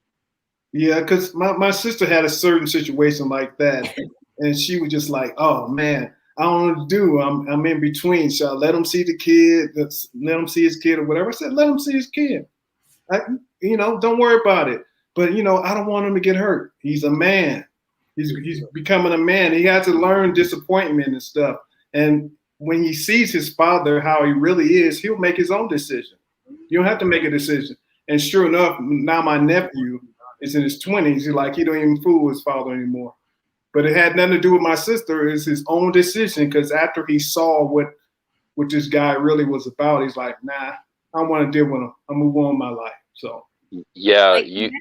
Yeah, because my sister had a certain situation like that, and she was just like, "Oh man, I don't know what to do. I'm in between. Shall I let him see the kid? Let him see his kid or whatever?" I said, "Let him see his kid. Don't worry about it. But I don't want him to get hurt. He's a man. He's becoming a man. He has to learn disappointment and stuff. And when he sees his father how he really is, he'll make his own decision. You don't have to make a decision." And sure enough, now my nephew is in his 20s. He's like, he don't even fool his father anymore. But it had nothing to do with my sister. It's his own decision, because after he saw what this guy really was about, he's like, nah, I don't want to deal with him. I'll move on with my life. So Yeah, Like you.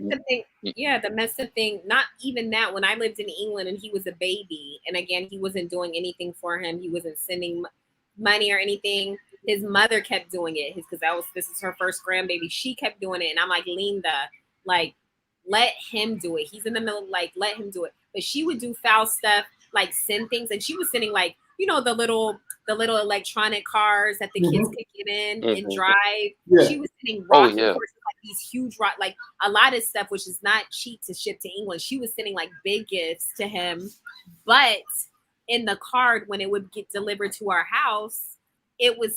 the domestic thing, not even that. When I lived in England and he was a baby, and again, he wasn't doing anything for him. He wasn't sending money or anything. His mother kept doing it because this is her first grandbaby. She kept doing it, and I'm like, Linda, like, let him do it. He's in the middle, like, let him do it. But she would do foul stuff, like send things, and she was sending like, the little electronic cars that the kids could get in and drive. Yeah. She was sending Oh, rocking yeah. horses, like these huge rock, like a lot of stuff, which is not cheap to ship to England. She was sending like big gifts to him, but in the card when it would get delivered to our house, it would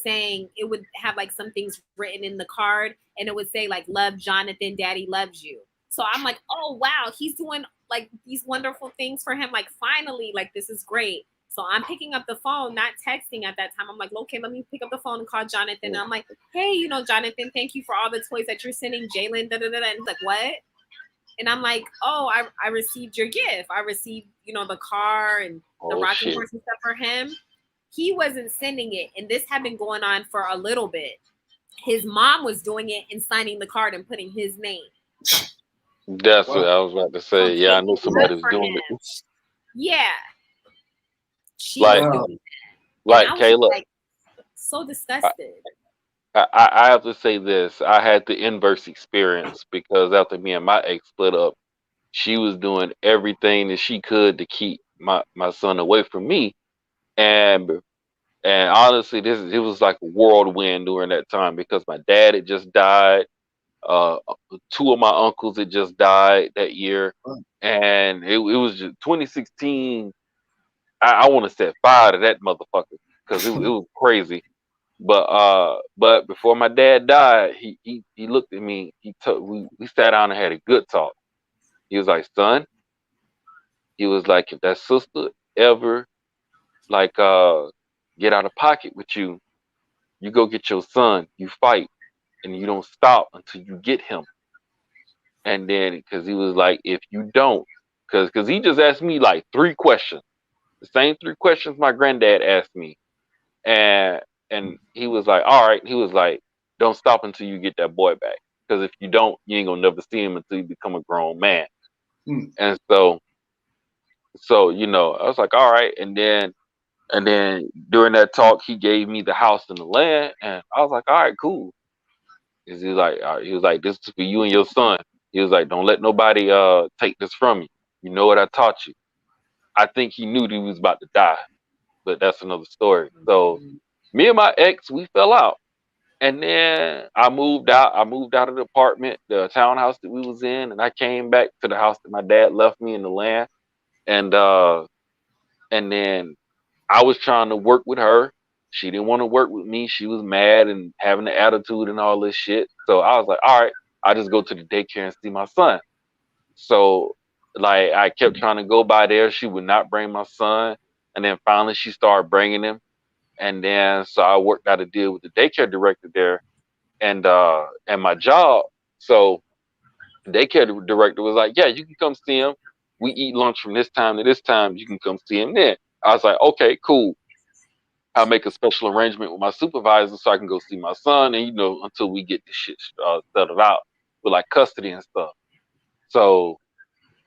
have like some things written in the card, and it would say like, "Love Jonathan, Daddy loves you." So I'm like, oh wow, he's doing like these wonderful things for him. Like finally, like this is great. So I'm picking up the phone, not texting at that time. I'm like, okay, let me pick up the phone and call Jonathan. And I'm like, hey, Jonathan, thank you for all the toys that you're sending Jalen. Da, da, da, da. And he's like, what? And I'm like, oh, I received your gift. I received, the car and the rocking horse and stuff for him. He wasn't sending it. And this had been going on for a little bit. His mom was doing it and signing the card and putting his name. That's what I was about to say. Yeah, I know somebody was doing him. it. Yeah. She Like, was doing that. like And I was Caleb. like, so disgusted. I have to say this. I had the inverse experience because after me and my ex split up, she was doing everything that she could to keep my son away from me. And honestly, it was like a whirlwind during that time because my dad had just died. Two of my uncles had just died that year, and it was just 2016. I want to set fire to that motherfucker because it was crazy. But before my dad died, he looked at me. We sat down and had a good talk. He was like, son, he was like, if that sister ever like get out of pocket with you, you go get your son, you fight, and you don't stop until you get him. And then because he was like, if you don't, because he just asked me like 3 questions, the same 3 questions my granddad asked me. And he was like, all right. He was like, don't stop until you get that boy back. Because if you don't, you ain't gonna never see him until you become a grown man. And so I was like, all right. And then during that talk, he gave me the house and the land, and I was like, all right, cool. He was like, all right. He was like, this is for you and your son. He was like, don't let nobody take this from you. You know what I taught you. I think he knew that he was about to die, but that's another story. So me and my ex, we fell out. And then I moved out. I moved out of the apartment, the townhouse that we was in, and I came back to the house that my dad left me in the land. And then I was trying to work with her. She didn't want to work with me. She was mad and having an attitude and all this shit. So I was like, all right, I'll just go to the daycare and see my son. So like I kept trying to go by there. She would not bring my son. And then finally she started bringing him. And then so I worked out a deal with the daycare director there and my job. So the daycare director was like, yeah, you can come see him. We eat lunch from this time to this time. You can come see him then. I was like, okay, cool. I'll make a special arrangement with my supervisor so I can go see my son and, until we get this shit settled out with like custody and stuff. So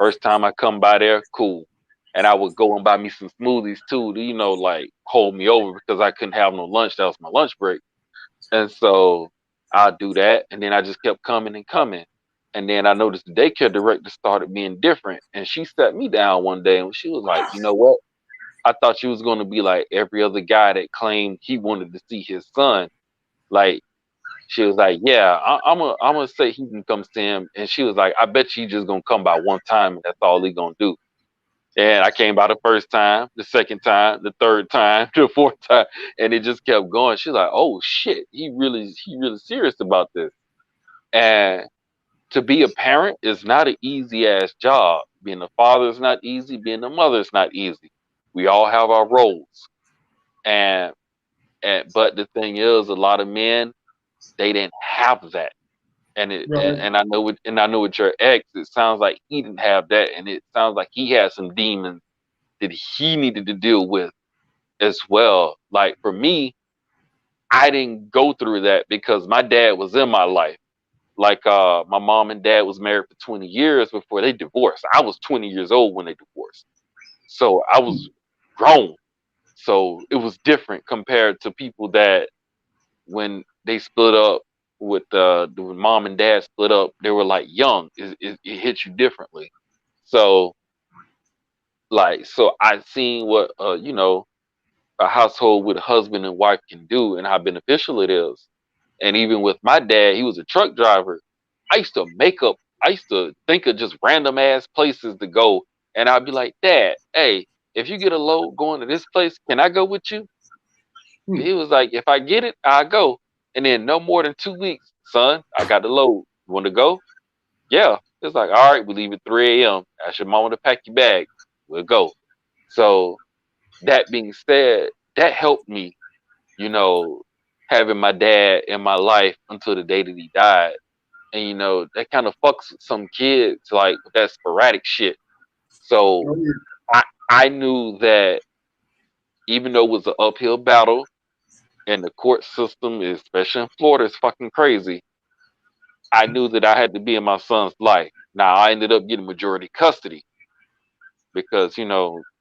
First time I come by there, cool. And I would go and buy me some smoothies too, to, like hold me over because I couldn't have no lunch. That was my lunch break. And so I'd do that. And then I just kept coming and coming. And then I noticed the daycare director started being different. And she sat me down one day and she was like, you know what? I thought you was going to be like every other guy that claimed he wanted to see his son. Like, she was like, yeah, I'm gonna say he can come see him. And she was like, I bet you just gonna come by one time and that's all he gonna do. And I came by the first time, the second time, the third time, the fourth time, and it just kept going. She's like, oh shit, he really serious about this. And to be a parent is not an easy ass job. Being a father is not easy. Being a mother is not easy. We all have our roles. And but the thing is, a lot of men, they didn't have that. And Right. I know with your ex, it sounds like he didn't have that, and it sounds like he had some demons that he needed to deal with as well. Like for me, I didn't go through that because my dad was in my life. Like my mom and dad was married for 20 years before they divorced. I was 20 years old when they divorced. So I was grown. So it was different compared to people that when they split up with when mom and dad split up, they were like young. It hits you differently. So so I seen what a household with a husband and wife can do and how beneficial it is. And even with my dad, he was a truck driver. I used to think of just random ass places to go. And I'd be like, Dad, hey, if you get a load going to this place, can I go with you? He was like, if I get it, I'll go. And then no more than 2 weeks, son, I got the load. You want to go? Yeah. It's like, all right, we leave at 3 a.m. Ask your mama to pack your bag. We'll go. So that being said, that helped me, having my dad in my life until the day that he died. And that kind of fucks with some kids like with that sporadic shit. So Oh, yeah. I knew that even though it was an uphill battle and the court system, especially in Florida, is fucking crazy, I knew that I had to be in my son's life. Now I ended up getting majority custody because,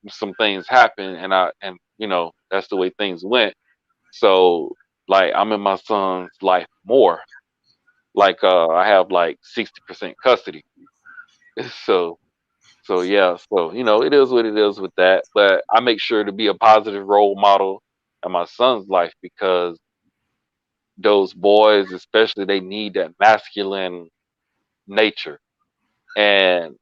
some things happened and that's the way things went. So like I'm in my son's life more. Like I have like 60% custody. So yeah, so it is what it is with that. But I make sure to be a positive role model in my son's life because those boys, especially, they need that masculine nature. And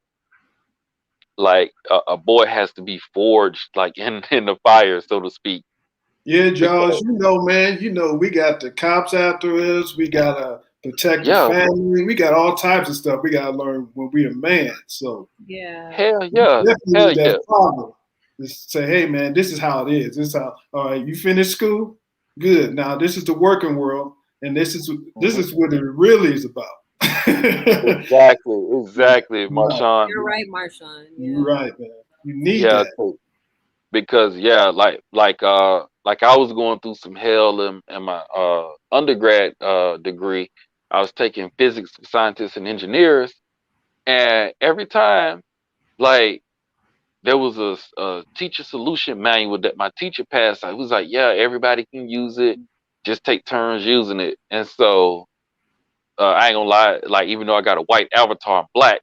like a boy has to be forged like in the fire, so to speak. Yeah, Josh, Because man, we got the cops after us. We got to protect the yeah, family. We got all types of stuff we got to learn when we're a man. So Yeah. hell we yeah, definitely hell need yeah. that father. Just say, hey, man, this is how it is. This is how, all right, you finished school? Good. Now, this is the working world, and this is Mhm. what it really is about. Exactly, Right. Marshawn. You're right, Marshawn. You're Yeah. right, man. You need Yeah, that. because yeah, like I was going through some hell in my undergrad degree. I was taking physics for scientists and engineers, and every time like there was a teacher solution manual that my teacher passed. I was like, yeah, everybody can use it. Just take turns using it. And so I ain't gonna lie, like even though I got a white avatar, I'm black.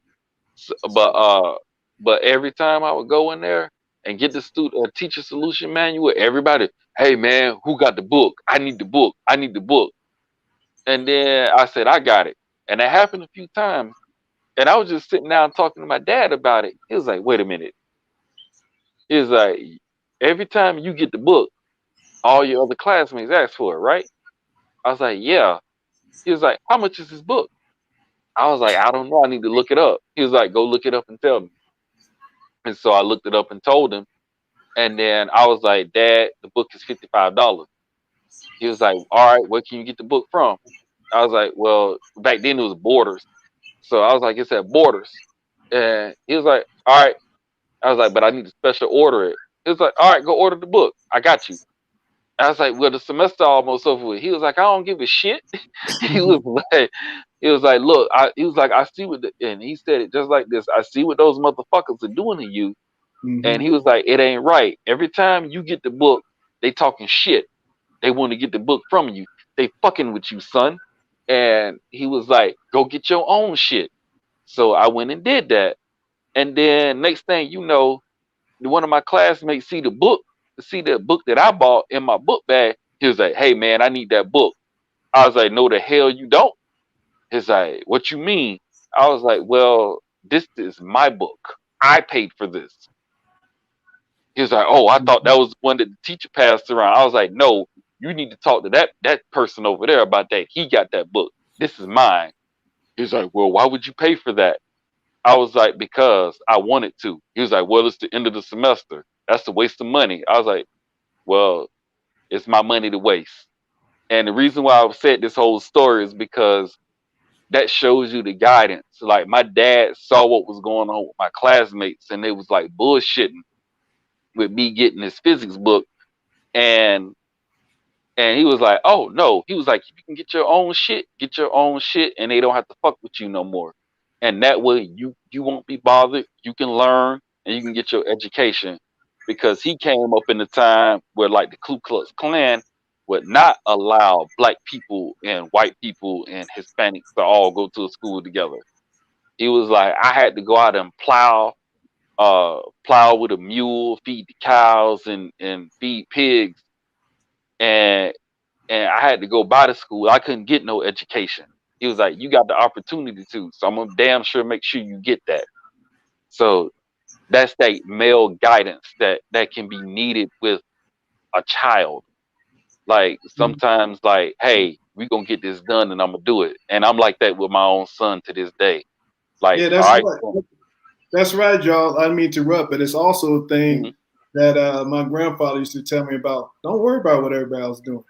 But every time I would go in there and get the student teacher solution manual, everybody, hey man, who got the book? I need the book. I need the book. And then I said, I got it. And it happened a few times. And I was just sitting down talking to my dad about it. He was like, wait a minute. He was like, every time you get the book, all your other classmates ask for it, right? I was like, yeah. He was like, how much is this book? I was like, I don't know. I need to look it up. He was like, go look it up and tell me. And so I looked it up and told him. And then I was like, Dad, the book is $55. He was like, all right, where can you get the book from? I was like, well, back then it was Borders. So I was like, it's at Borders. And he was like, all right. I was like, but I need to special order it. He was like, all right, go order the book. I got you. I was like, well, the semester almost over with. He was like, I don't give a shit. He was like, He was like, look, he was like, I see what, and he said it just like this. I see what those motherfuckers are doing to you. And he was like, it ain't right. Every time you get the book, they talking shit. They want to get the book from you. They fucking with you, son. And he was like, go get your own shit. So I went and did that. And then next thing you know, one of my classmates see the book that I bought in my book bag. He was like, hey man, I need that book. I was like, no, the hell you don't. He's like, what you mean? I was like, well, this is my book. I paid for this. He was like, oh, I thought that was one that the teacher passed around. I was like, no, you need to talk to that person over there about that. He got that book. This is mine. He was like, well, why would you pay for that? I was like, because I wanted to. He was like, well, it's the end of the semester. That's a waste of money. I was like, well, it's my money to waste. And the reason why I said this whole story is because that shows you the guidance. Like my dad saw what was going on with my classmates, and they was like bullshitting with me getting this physics book, and he was like, oh no, he was like, you can get your own shit, and they don't have to fuck with you no more. And that way you won't be bothered. You can learn and you can get your education. Because he came up in the time where like the Ku Klux Klan would not allow black people and white people and Hispanics to all go to a school together. He was like, I had to go out and plow with a mule, feed the cows and feed pigs, and I had to go by the school. I couldn't get no education. He was like, you got the opportunity to, so I'm gonna damn sure make sure you get that. So that's that male guidance that can be needed with a child. Like sometimes like, hey, we gonna get this done and I'm gonna do it. And I'm like that with my own son to this day. Like, Yeah, all that's right, right. That's right, y'all. I didn't mean to interrupt, but it's also a thing that my grandfather used to tell me about. Don't worry about what everybody else doing.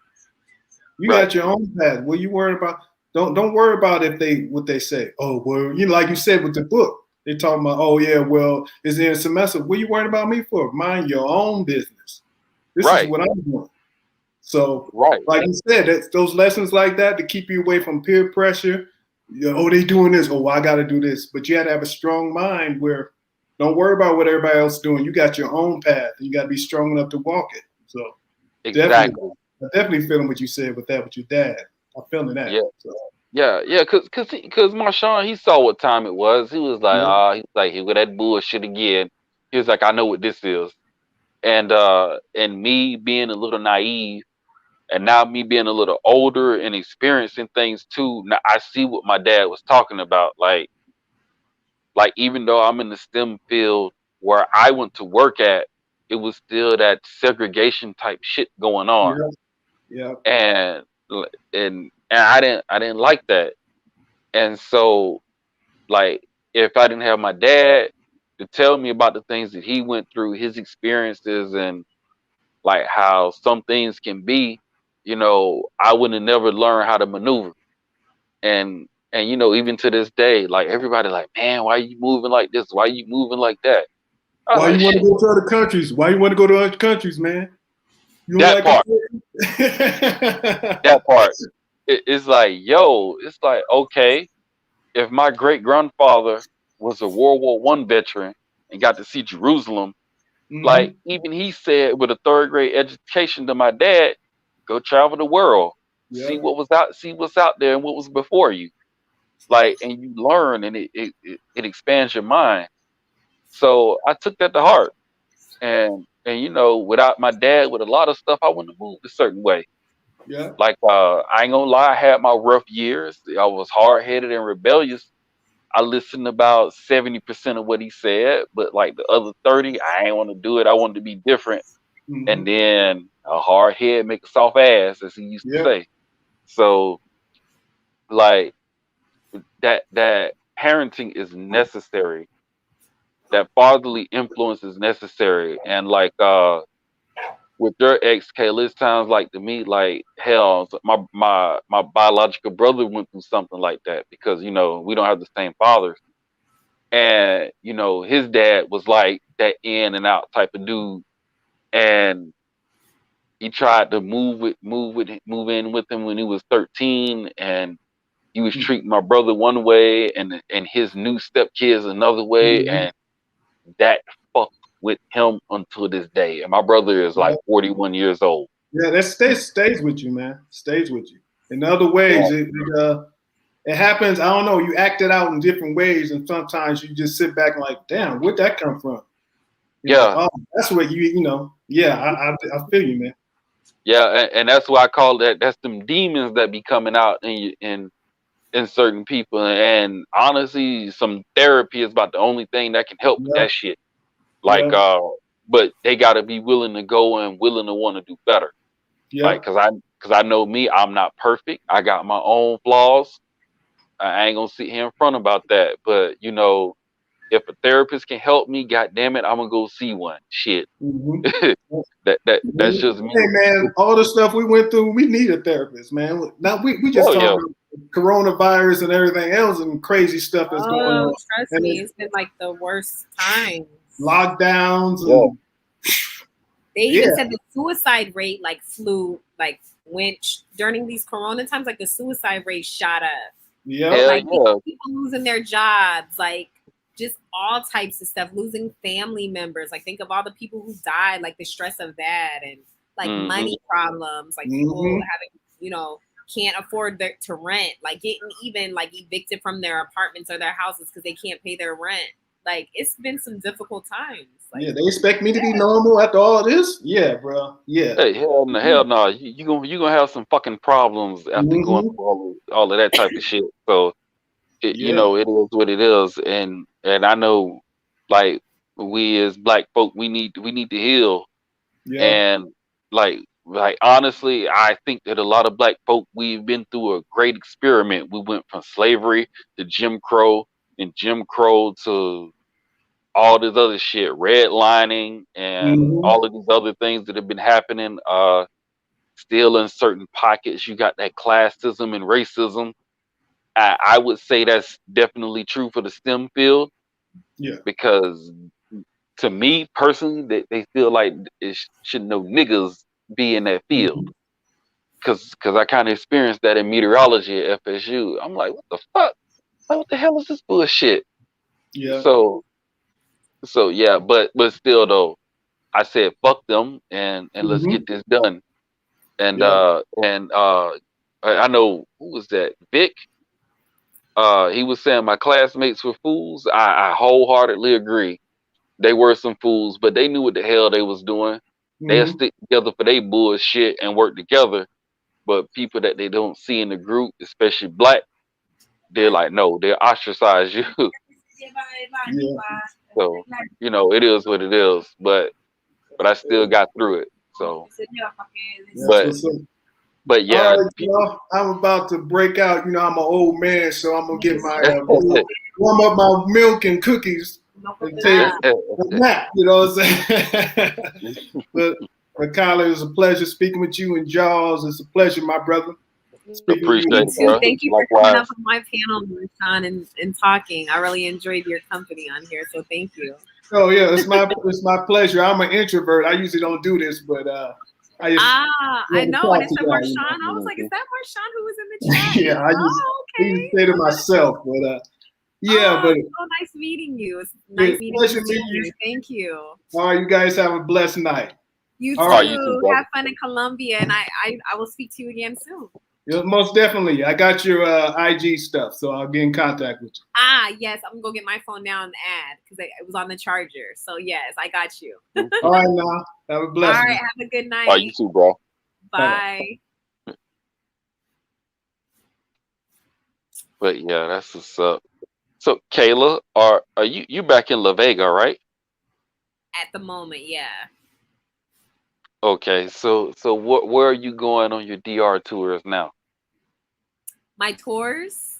You right, got your own path. What you worry about? Don't worry about what they say. Oh well, like you said with the book, they talking about. Oh yeah, well, it's in a semester. What you worried about me for? Mind your own business. This is right, what I'm doing. So, right, like you said, that's those lessons like that to keep you away from peer pressure. You know, oh, they doing this. Oh, well, I got to do this. But you had to have a strong mind where don't worry about what everybody else is doing. You got your own path. And you got to be strong enough to walk it. So, definitely, exactly. I definitely feeling what you said with that with your dad. I'm feeling that. Yeah. So, Yeah, cause Marshawn, he saw what time it was. He was like, yeah. he was like, here with that bullshit again. He was like, I know what this is. And me being a little naive, and now me being a little older and experiencing things too, now I see what my dad was talking about. Like even though I'm in the STEM field where I went to work at, it was still that segregation type shit going on. Yeah. Yeah. And I didn't like that. And so like if I didn't have my dad to tell me about the things that he went through, his experiences, and like how some things can be, I would have never learned how to maneuver. And even to this day, like everybody like, man, why you moving like this? Why you moving like that? I was Why like, you want to shit, go to other countries? Why you want to go to other countries, man? You don't that like part, it? that part. It's like, yo, it's like, okay, if my great grandfather was a World War I veteran and got to see Jerusalem, like Hmm. even he said with a third grade education to my dad, go travel the world, Yeah. see what's out there and what was before you. Like, and you learn and it expands your mind. So I took that to heart. And without my dad, with a lot of stuff, I wouldn't have moved a certain way. Yeah. Like I ain't gonna lie, I had my rough years. I was hard headed and rebellious. I listened about 70% of what he said, but like the other 30, I ain't want to do it. I wanted to be different. Hmm. And then a hard head make a soft ass, as he used to Yeah. say. So like that parenting is necessary. That fatherly influence is necessary. And like with your ex, Kayla, it sounds like to me like hell. My biological brother went through something like that because we don't have the same fathers. And his dad was like that in and out type of dude, and he tried to move in with him when he was 13, and he was treating my brother one way and his new stepkids another way, and that fucked with him until this day. And my brother is like 41 years old. Yeah, that stays with you, man. Stays with you. In other ways, it happens. I don't know. You act it out in different ways, and sometimes you just sit back and like, damn, where'd that come from? You're like, oh, that's what you know. Yeah, I feel you, man. Yeah, and that's why I call that's them demons that be coming out in certain people. And honestly, some therapy is about the only thing that can help with that shit. Like, but they got to be willing to go and willing to want to do better. Yeah. Like, cause I know me, I'm not perfect. I got my own flaws. I ain't gonna sit here in front about that. But you know, if a therapist can help me, god damn it, I'm gonna go see one. Shit. That's just me. Hey man, all the stuff we went through, we need a therapist, man. Now we just talking about coronavirus and everything else and crazy stuff that's going on. Trust me, it's been like the worst times. Lockdowns. And, they even said the suicide rate went during these corona times, like the suicide rate shot up. Yeah. People losing their jobs, like just all types of stuff, losing family members. Like think of all the people who died, like the stress of that, and like money problems, like people having, can't afford to rent, like getting even like evicted from their apartments or their houses because they can't pay their rent. Like it's been some difficult times. Like, they expect me to be normal after all this? Yeah, bro. Yeah. Hey, hell no. You gonna have some fucking problems after going through all of that type of shit. So you know, it is what it is. And I know, like, we as black folk, we need to heal. And like honestly, I think that a lot of black folk, we've been through a great experiment. We went from slavery to Jim Crow, and Jim Crow to all this other shit, redlining, and all of these other things that have been happening. Still in certain pockets, you got that classism and racism. I would say that's definitely true for the STEM field. Yeah. Because to me personally, they feel like it should no niggas be in that field. Cause I kind of experienced that in meteorology at FSU. I'm like, what the fuck? Like, what the hell is this bullshit? Yeah. So yeah, but still though, I said fuck them and let's get this done. And I know, who was that? Vic. He was saying my classmates were fools. I wholeheartedly agree. They were some fools, but they knew what the hell they was doing. They'll stick together for their bullshit and work together. But people that they don't see in the group, especially black, they're like, no, they'll ostracize you. So, you know, it is what it is. But I still got through it. So, but yeah, all right, I'm about to break out. You know, I'm an old man, so I'm gonna get my warm up my milk and cookies and take a nap. You know what I'm saying? but Kyla, it was a pleasure speaking with you, and Jaws, it's a pleasure, my brother. Appreciate it, bro. Thank you for coming up on my panel, Sean, and talking. I really enjoyed your company on here, so thank you. Oh yeah, it's my pleasure. I'm an introvert. I usually don't do this, but I know. And it said Marshawn. I was like, is that Marshawn who was in the chat? Yeah, I just say to myself, but but it's so nice meeting you. It's nice meeting you. Thank you. All right, you guys have a blessed night. You too. Have fun in Colombia, and I will speak to you again soon. Yeah, most definitely. I got your IG stuff, so I'll get in contact with you. Yes. I'm going to go get my phone now and add because it was on the charger. So, yes, I got you. All right, now. Have a blessing. All right. Have a good night. All right, you too, bro. Bye. But, yeah, that's what's up. So, Kayla, are you back in La Vega, right? At the moment, yeah. Okay, so where are you going on your DR tours now? My tours?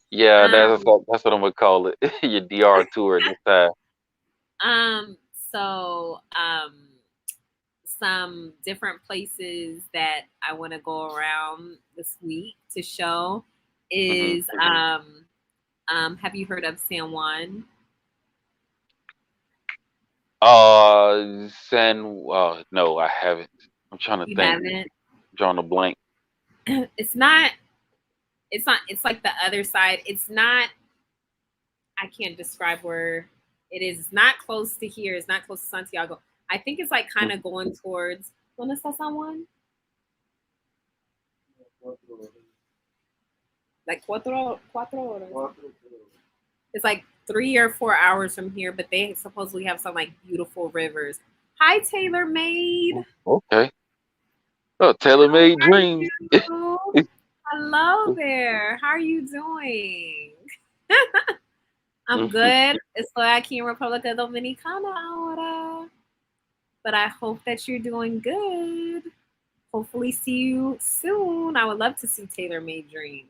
Yeah, that's what I'm gonna call it. Your DR tour this time. So some different places that I want to go around this week to show is have you heard of San Juan? No, I haven't. I'm trying to think. Haven't? I'm drawing a blank. It's not It's not. It's like the other side. It's not. I can't describe where it is. It's not close to here. It's not close to Santiago. I think it's like kind of going towards. ¿Dónde está someone? Like cuatro horas. It's like 3 or 4 hours from here, but they supposedly have some like beautiful rivers. Hi, Taylor Made. Okay. Oh, tailor-made How are dreams. you? Hello there. How are you doing? I'm good. Estoy aquí en República Dominicana ahora. But I hope that you're doing good. Hopefully see you soon. I would love to see Taylor Made Dreams.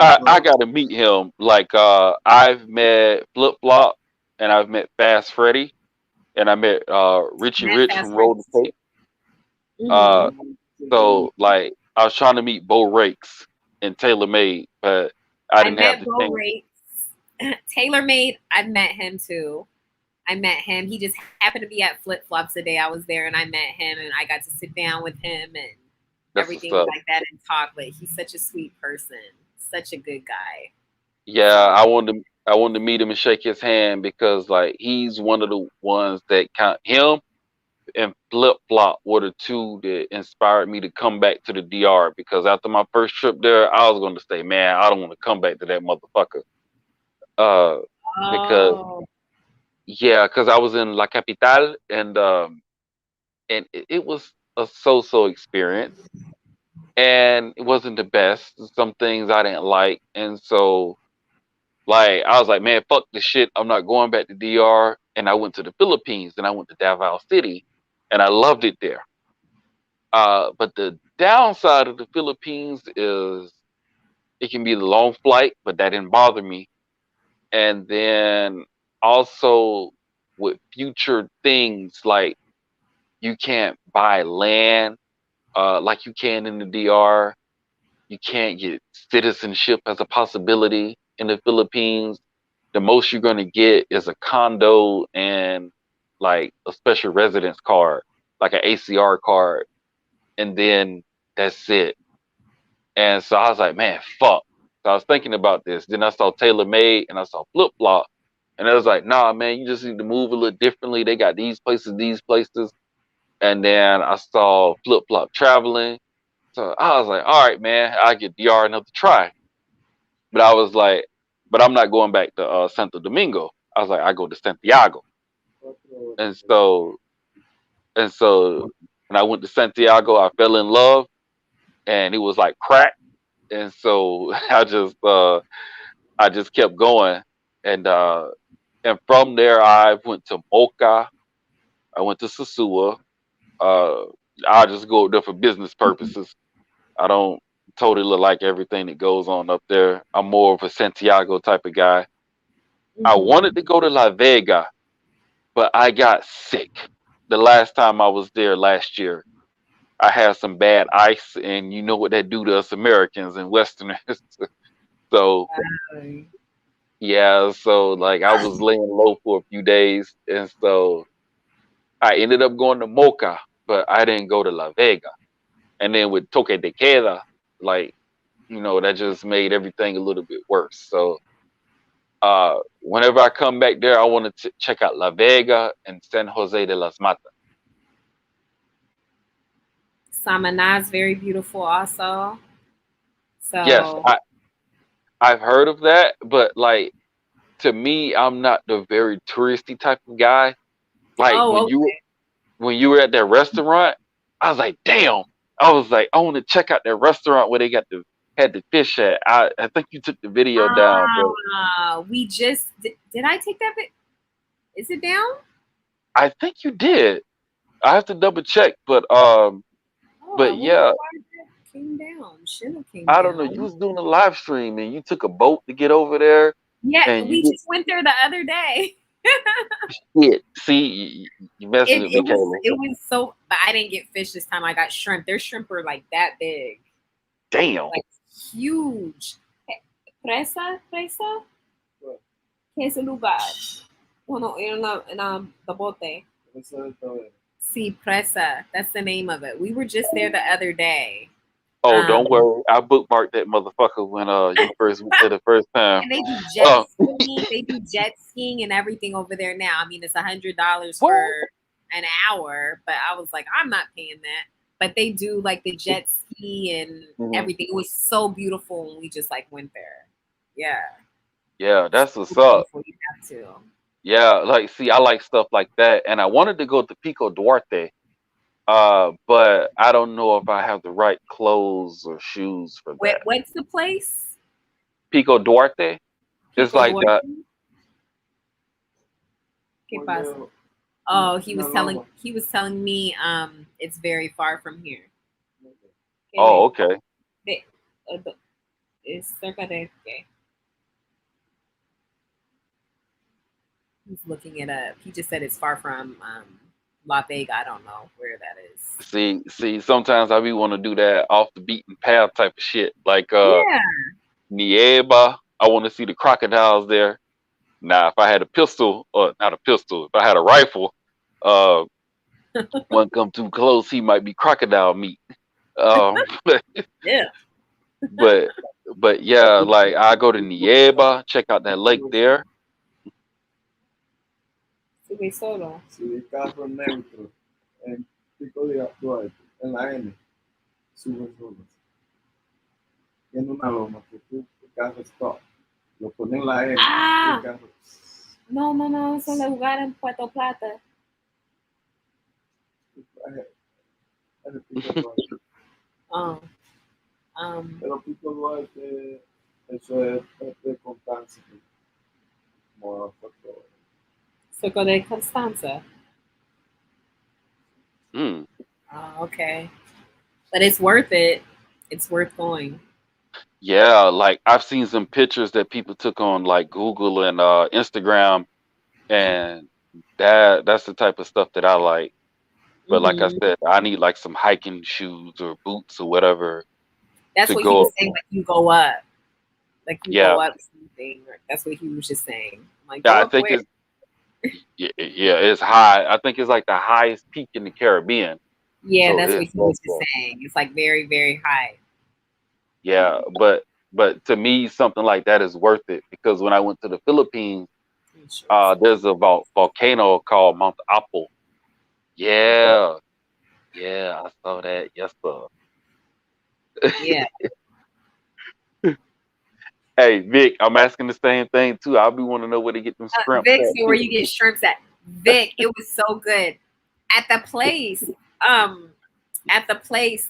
I gotta meet him. Like I've met Flip Flop and I've met Fast Freddy and I met Richie Met Rich Fast from Roll the Tape. So like I was trying to meet Bo Rakes and Taylor Made, but I I didn't have met the Bo chance. Rakes. Taylor Made, I've met him too. I met him. He just happened to be at Flip Flops the day I was there, and I met him, and I got to sit down with him and That's everything what's up. like that and talk. But he's such a sweet person, such a good guy. Yeah, I wanted to meet him and shake his hand because like he's one of the ones that him and Flip Flop were the two that inspired me to come back to the DR because after my first trip there, I was going to say, man, I don't want to come back to that motherfucker. Because Oh, yeah, because I was in La Capital and it was a so-so experience and it wasn't the best. Some things I didn't like, and so like I was like, man, fuck this shit. I'm not going back to DR. And I went to the Philippines and I went to Davao City, and I loved it there. But the downside of the Philippines is it can be the long flight, but that didn't bother me. And then also with future things like you can't buy land like you can in the DR. You can't get citizenship as a possibility in the Philippines. The most you're going to get is a condo and like a special residence card, like an ACR card, and then that's it. And so I was like, man, fuck. So I was thinking about this. Then I saw Taylor Made and I saw Flip Flop. And I was like, nah, man, you just need to move a little differently. They got these places, these places. And then I saw Flip Flop traveling. So I was like, all right, man, I give DR another try. But I was like, but I'm not going back to Santo Domingo. I was like, I go to Santiago. And so when I went to Santiago, I fell in love and it was like crack. And so I just kept going. And from there I went to Mocha, I went to Sosua. Uh I just go there for business purposes. I don't totally like everything that goes on up there. I'm more of a Santiago type of guy. I wanted to go to La Vega, but I got sick the last time I was there last year. I had some bad ice, and you know what that do to us Americans and Westerners. So yeah, so like I was laying low for a few days, and so I ended up going to Mocha, but I didn't go to La Vega. And then with Toque de Queda, like that just made everything a little bit worse. So whenever I come back there, I want to check out La Vega and San Jose de las Matas. Samaná is very beautiful also. Yes, So, I've heard of that, but like to me, I'm not the very touristy type of guy. Like oh, okay. when you were at that restaurant, I was like, damn. I was like, I want to check out that restaurant where they had the fish at. I think you took the video down, but We just did I take that bit? Is it down? I think you did. I have to double check, but Oh, I wonder yeah, why that came down. Should have came I don't know. You down. was doing a live stream and you took a boat to get over there, Yeah, and you we did just went there the other day. it. See, you messing with me, Kayla. It was so, but I didn't get fish this time. I got shrimp. Their shrimp are like that big, Damn. like huge. Presa, ¿Qué es el lugar? Bueno, the bote. Sí, presa. That's the name of it. We were just there the other day. Oh, Um, don't worry. I bookmarked that motherfucker when you first went there the first time. and they do jet Oh, skiing. They do jet skiing and everything over there now. I mean, it's $100 what? for an hour, but I was like, I'm not paying that. But they do like the jet ski and Mhm. everything. It was so beautiful when we just like went there. Yeah, Yeah, that's what's so up. beautiful. You have to. Yeah, like see, I like stuff like that, and I wanted to go to Pico Duarte, but I don't know if I have the right clothes or shoes for that. What's the place? Pico Duarte, it's Pico like Duarte. that. ¿Qué pasa? Oh, he was telling me it's very far from here. Oh, okay. Es cerca de qué? He's looking it up. He just said it's far from La Vega. I don't know where that is. See, sometimes I be want to do that off the beaten path type of shit, like Yeah. Nieba. I want to see the crocodiles there. Now, if I had a pistol, or not a pistol, if I had a rifle, uh, one come too close, he might be crocodile meat. But Yeah. but but yeah, like I go to Nieba, check out that lake there. Sube solo. Si el carro neutro en Pico de Duarte, en la N, sube solo. Tiene una loma que tú, el carro stop, lo pones en la N, Ah. el carro. No, es un lugar en Puerto Plata. El Pico Duarte. Pero Pico Duarte, eso es de Constanza. Como Circo de Constanza. Mm. Okay. But it's worth it. It's worth going. Yeah, like I've seen some pictures that people took on like Google and Instagram, and that's the type of stuff that I like. But like I said, I need like some hiking shoes or boots or whatever. That's to what go he was up. saying. Like you go up, like you Yeah. go up something. That's what he was just saying. I'm like, Yeah, go I up think where? yeah, it's high. I think it's like the highest peak in the Caribbean. Yeah, So that's what it's he was just also- saying. It's like very, very high. Yeah, but to me, something like that is worth it because when I went to the Philippines, there's a volcano called Mount Apo. Yeah, I saw that. Yes, sir. Yeah. Hey, Vic, I'm asking the same thing too. I'll be wanting to know where to get them shrimp. Vic, see where you get shrimps at. Vic, it was so good. At the place,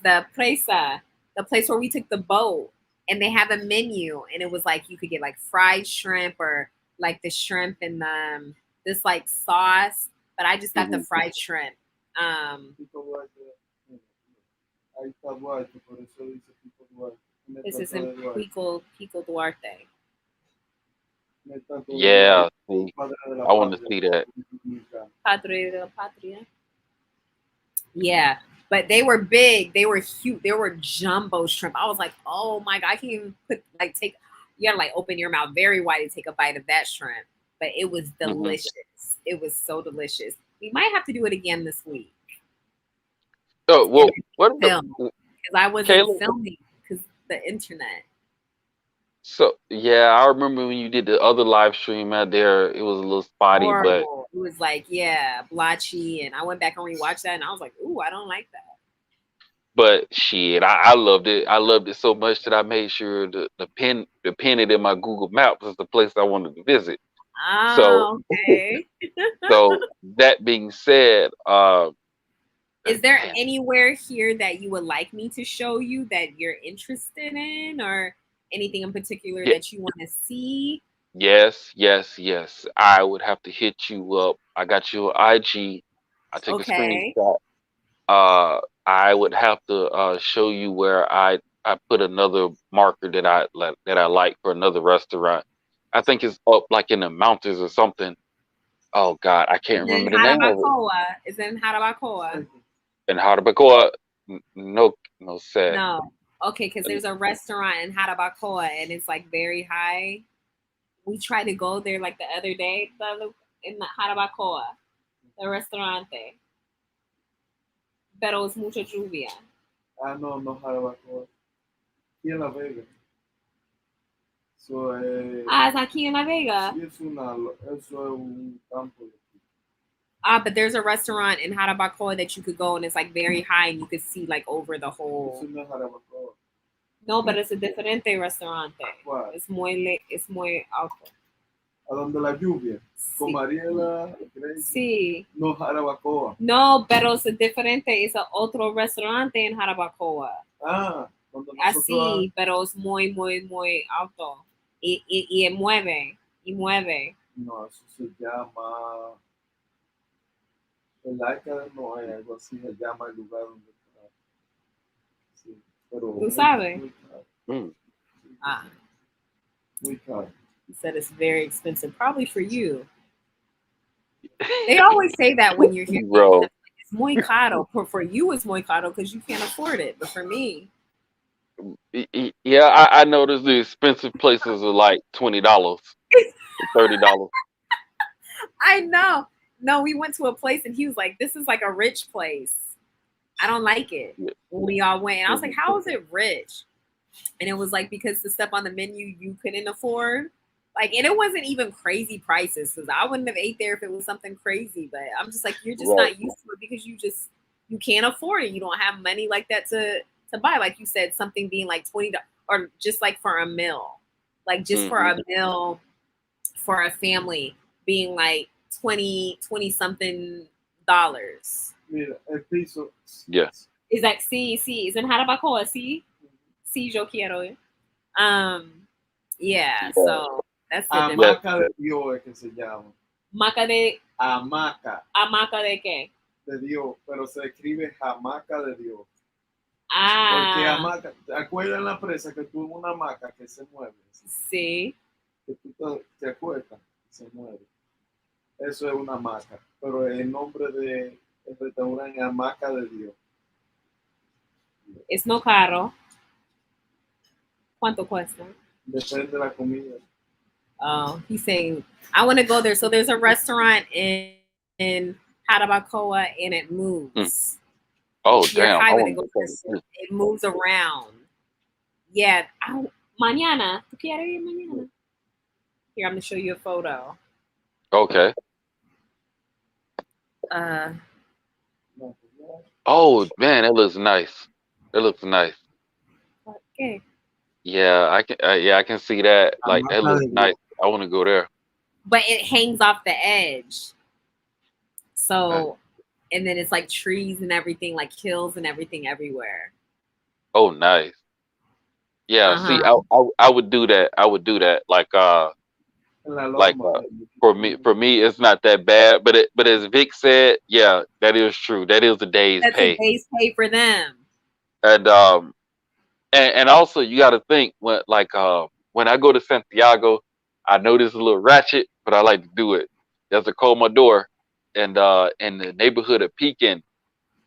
the place where we took the boat, and they have a menu, and it was like you could get like fried shrimp or like the shrimp and this like sauce. But I just got the fried shrimp. Pico Duarte. Ahí está Duarte, por eso dice Pico Duarte. This is in Pico Duarte. Yeah, see, I want to see that. Padre de la Patria. Yeah, but they were big. They were huge. They were jumbo shrimp. I was like, oh my god, I can't even take. You gotta like open your mouth very wide to take a bite of that shrimp. But it was delicious. It was so delicious. We might have to do it again this week. Oh well, what film? Because I wasn't filming because the internet. So yeah, I remember when you did the other live stream out there, it was a little spotty, Horrible. It was like, yeah, blotchy, and I went back and rewatched that, and I was like, ooh, I don't like that. but shit, I loved it. I loved it so much that I made sure to pin it in my Google Maps as the place I wanted to visit. Oh, okay. So that being said, is there anywhere here that you would like me to show you that you're interested in, or anything in particular that you want to see? Yes. I would have to hit you up. I got your IG. I take a screenshot. I would have to show you where I put another marker that I like for another restaurant. I think it's up like in the mountains or something. Oh God, I can't remember the name of it. Is it in Jarabacoa? In Jarabacoa, no, sad. No. Okay, because there's a restaurant in Jarabacoa and it's like very high. We tried to go there like the other day in the Jarabacoa, the restaurante. Pero es mucha lluvia. No, Jarabacoa. aquí en La Vega. Eso es, Ah, it's aquí in La Vega. sí, eso es un campo. But there's a restaurant in Jarabacoa that you could go, and it's like very high, and you could see like over the Eso whole. no es Jarabacoa. No, but it's a diferente restaurante. ¿Cuál? It's muy alto. A donde la lluvia. Con Sí. Mariela, Grace. Sí. No, Jarabacoa. No, pero es diferente. Es otro restaurante en Jarabacoa. Ah, donde Así, pero es muy, muy, muy alto. Y mueve. Y mueve. No, eso se llama. El Arca no es algo así, se llama el lugar donde está. Sí, pero ¿Tú sabes? Muy caro. Mm. Ah, Muy caro. he said it's very expensive. Probably for you. They always say that when you're here. Bro. It's muy caro. For you, it's muy caro because you can't afford it. But for me, Yeah, I noticed the expensive places are like $20, $30. I know. No, we went to a place and he was like, "This is like a rich place. I don't like it." Yeah. When we all went, and I was like, "How is it rich?" And it was like because the stuff on the menu you couldn't afford. Like, and it wasn't even crazy prices because I wouldn't have ate there if it was something crazy. But I'm just like, you're just Right. not used to it because you can't afford it. You don't have money like that to buy. Like you said, something being like $20 or just like for a meal, like just for a meal for a family being like 20 something dollars. Mira, el piso. Yeah. Is that sí, is in Jarabacoa, sí? Sí, yo quiero. Yeah, so that's the difference. Hamaca de Dios es que se llama. Hamaca de Hamaca de qué? de Dios, pero se escribe hamaca de Dios. Porque Ah, hamaca, ¿te acuerdas en la presa que tuvo una hamaca que se mueve? sí. Que tú te acuestas y se mueve. Eso es una hamaca, pero el nombre del restaurante es Hamaca de Dios. Es no caro. ¿Cuánto cuesta? Depende de la comida. Oh, he's saying I want to go there. So there's a restaurant in Jarabacoa and it moves. Oh, Your damn. I highway want that to goes go there. it moves around. Yeah. Mañana. ¿Tú quieres ir mañana? Here, I'm gonna show you a photo. Okay. No, Oh, man, that looks nice. That looks nice. Okay. Yeah, I can see that. Like, that looks nice. I want to go there. But it hangs off the edge. So, and then it's like trees and everything, like hills and everything everywhere. Oh, nice. Yeah, see, I would do that. I would do that. Like en la like loma. for me it's not that bad, but as Vic said, yeah, that is true. That is a day's That's pay. a day's pay for them. And also you got to think when I go to Santiago, I know this is a little ratchet, but I like to do it. There's a Comador and in the neighborhood of Pekin,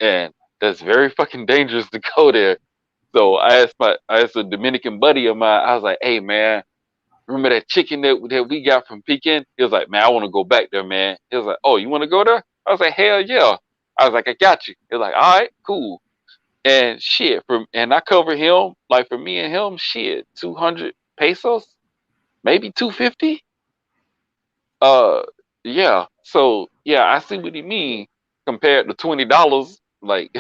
and that's very fucking dangerous to go there. So I asked a Dominican buddy of mine. I was like, "Hey man, remember that chicken that we got from Pekin?" He was like, "Man, I want to go back there, man." He was like, "Oh, you want to go there?" I was like, "Hell yeah!" I was like, "I got you." He was like, "All right, cool." And shit, and I cover him like for me and him, shit, 200 pesos, maybe 250. Uh, yeah. So yeah, I see what he mean compared to $20. Like,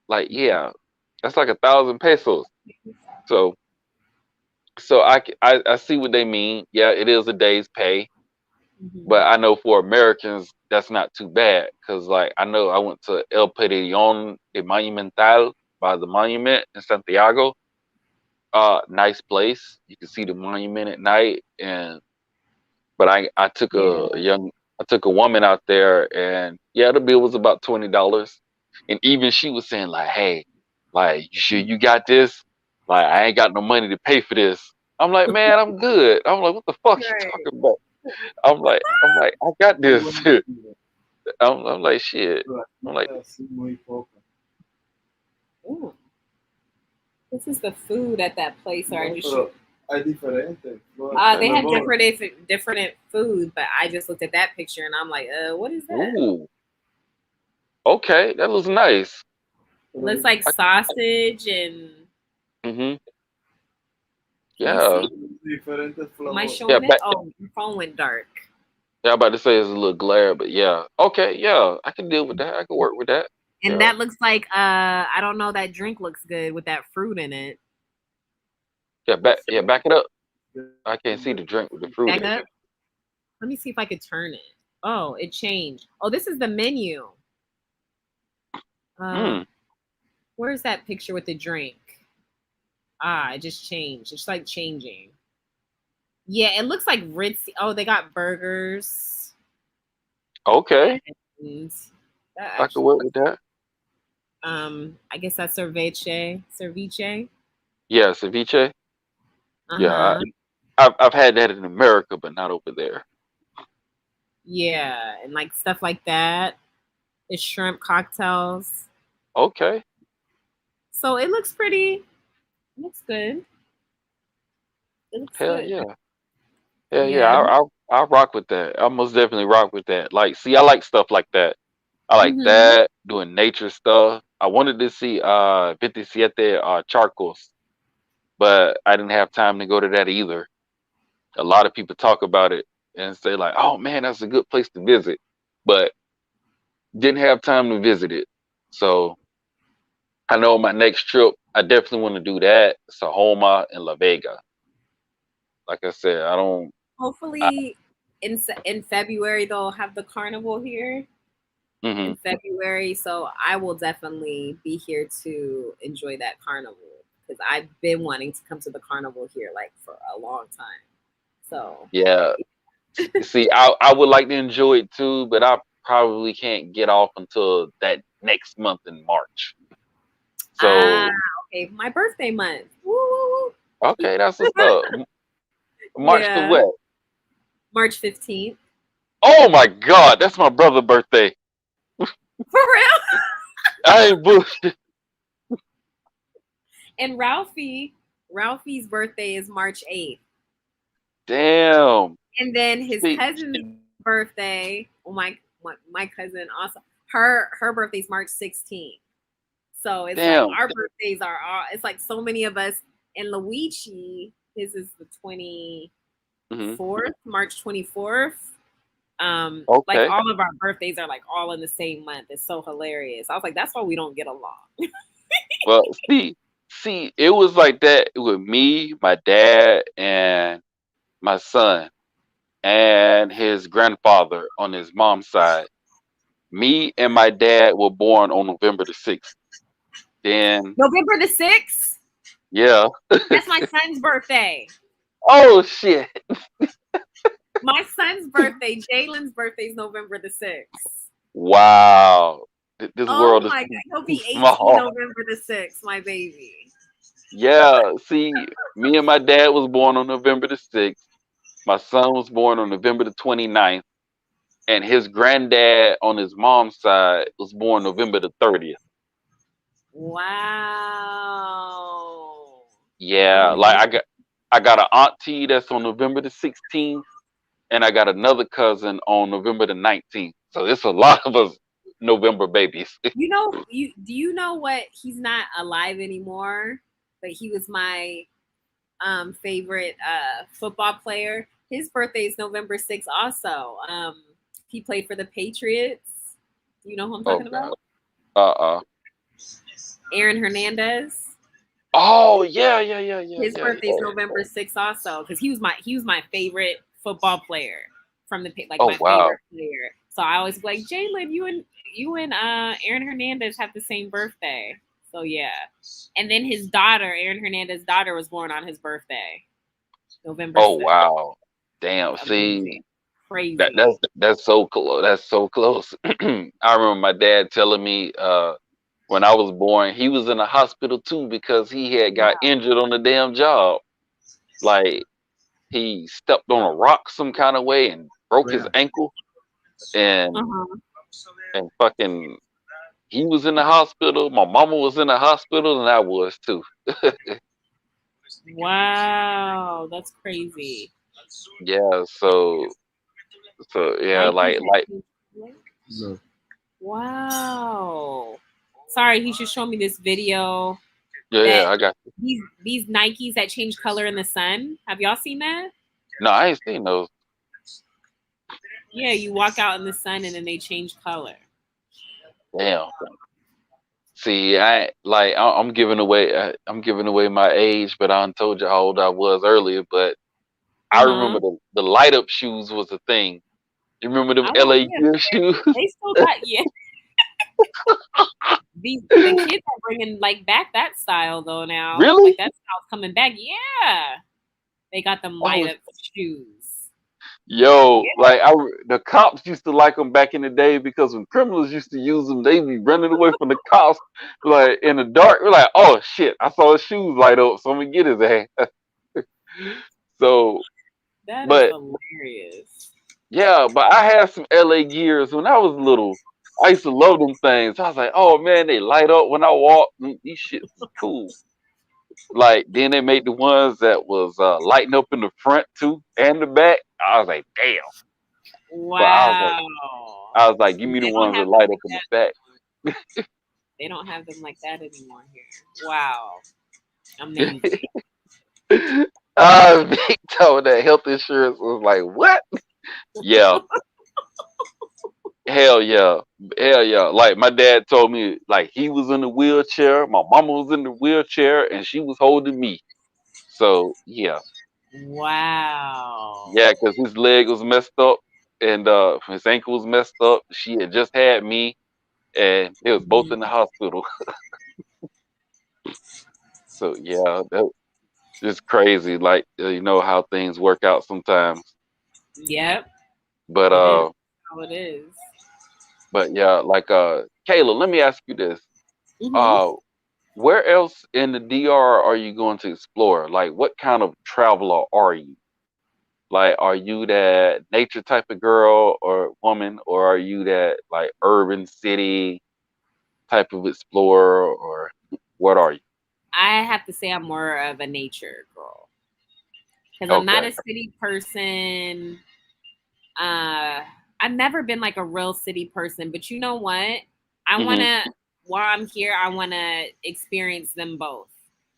like yeah, that's like 1,000 pesos. So I see what they mean. Yeah, it is a day's pay, but I know for Americans that's not too bad because like I know I went to El Pabellón de Monumental by the monument in Santiago. Nice place. You can see the monument at night, but I took I took a woman out there, and yeah, the bill was about $20, and even she was saying like, "Hey, like you sure you got this? Like I ain't got no money to pay for this." I'm like, "Man, I'm good." I'm like, "What the fuck you talking about?" I'm like, I got this. I'm like, shit. I'm like, Ooh. This is the food at that place. Or I just Hay diferentes. they had different food, but I just looked at that picture and I'm like, what is that? ooh, okay, that looks nice. It looks like sausage and Mm-hmm. Can you Yeah. see? Diferentes Am I flowers. showing Yeah. it? Oh, your phone went dark. Yeah. I'm about to say it's a little glare, but yeah. Okay. Yeah. I can deal with that. I can work with that. And Yeah. that looks like I don't know, that drink looks good with that fruit in it. Yeah. Back it up. I can't see the drink with the fruit Back in it. up. Let me see if I could turn it. Oh, it changed. Oh, this is the menu. Hmm. Where's that picture with the drink? Ah, it just changed. It's like changing. Yeah, it looks like ritzy. Oh, they got burgers. Okay. And that I can actually work looks, with that. I guess that's ceviche. Ceviche. Yeah. Ceviche. Yeah. Uh-huh. I've had that in America, but not over there. Yeah, and like stuff like that. The shrimp cocktails. Okay. So it looks pretty. It looks good. It looks Hell good. yeah. Hell yeah. Yeah. I rock with that. I most definitely rock with that. Like, see, I like stuff like that. I like Mm-hmm. that, doing nature stuff. I wanted to see 57 Charcos, but I didn't have time to go to that either. A lot of people talk about it and say like, "Oh man, that's a good place to visit," but didn't have time to visit it. So I know my next trip, I definitely want to do that. Sahoma and La Vega. Like I said, I don't. I, Hopefully in February they'll have the carnival here hmm in February. So I will definitely be here to enjoy that carnival because I've been wanting to come to the carnival here like for a long time. So Yeah. See, I would like to enjoy it too, but I probably can't get off until that next month in March. ah, So okay, my birthday month. Woo. okay, that's what's up. March the Yeah, what? March 15th. Oh my God, that's my brother's birthday. For real? I ain't bullshit. And Ralphie's birthday is March 8th. Damn. And then his See, cousin's birthday, well, my cousin also, her birthday's March 16th. So it's like damn. our birthdays are all, it's like so many of us. And Luigi, his is the hmm 24th, March 24th. Like Okay. all of our birthdays are like all in the same month. It's so hilarious. I was like, that's why we don't get along. Well, see, it was like that with me, my dad, and my son, and his grandfather on his mom's side. Me and my dad were born on November the 6th. Then, November the 6th, yeah. that's my son's birthday. Oh shit! My son's birthday, Jalen's birthday is November the 6th. Wow, this Oh world is my God. He'll too be 18 small. November the 6th, my baby. Yeah, see, me and my dad was born on November the 6th. My son was born on November the 29th, and his granddad on his mom's side was born November the 30th. Wow. Yeah, like Amazing. I got an auntie that's on November the 16th, and I got another cousin on November the 19th. So it's a lot of us November babies. You know, do you know what? He's not alive anymore, but he was my favorite football player. His birthday is November 6th also. He played for the Patriots. You know who I'm Oh talking God. about? Uh-uh. Aaron Hernandez. Oh yeah. His birthday is November 6th also because he was my favorite football player from the like Oh my wow. favorite player. So I always be like, Jalen, you and Aaron Hernandez have the same birthday. So yeah. And then his daughter, Aaron Hernandez's daughter, was born on his birthday, November Oh 6th. wow. Damn. See, Amazing. Crazy. that's so close. That's so close. I remember my dad telling me when I was born, he was in the hospital too because he had got Wow. injured on the damn job. Like he stepped on a rock some kind of way and broke his ankle and Uh-huh. fucking he was in the hospital. My mama was in the hospital, and I was too. Wow. That's crazy. Yeah. So yeah, Life is like No. wow. Sorry, he should show me this video Yeah, that I got you. these Nikes that change color in the sun. Have y'all seen that? No, I ain't seen those. Yeah, you walk out in the sun and then they change color. Damn. See, I'm giving away my age, but I done told you how old I was earlier. But I remember Uh-huh. the light up shoes was a thing. You remember them Oh LA yeah, Gear shoes? they still got yeah. The kids are bringing like back that style though now. Really? Like that style's coming back. Yeah, they got them I light was up shoes. Yo, Yeah, like the cops used to like them back in the day because when criminals used to use them, they be running away from the cops, like in the dark. We're like, oh shit, I saw his shoes light up, so I'm gonna get his ass. So, that is but hilarious. yeah, but I had some LA Gears when I was little. I used to love them things. I was like, oh man, they light up when I walk. These shits is cool. Like then they made the ones that was lighting up in the front too and the back. I was like, damn. But Wow. I was like, give me the They don't ones that have them light up like in the that. back. They don't have them like that anymore here. Wow. Amazing. Big told that health insurance was like, what? Yeah, hell yeah, hell yeah. Like my dad told me, like he was in the wheelchair, my mama was in the wheelchair, and she was holding me. So yeah, Wow. yeah, because his leg was messed up and his ankle was messed up. She had just had me, and they was both Mhm. in the hospital. So yeah, that just crazy. Like you know how things work out sometimes. Yep. But It is how it is. yeah, like Kayla, let me ask you this. Mm-hmm. Uh where else in the DR are you going to explore? Like what kind of traveler are you? Like are you that nature type of girl or woman, or are you that like urban city type of explorer, or what are you? I have to say I'm more of a nature girl because I'm not Okay. a city person. Uh, I've never been like a real city person, but you know what? I want Mhm. to, while I'm here, I want to experience them both.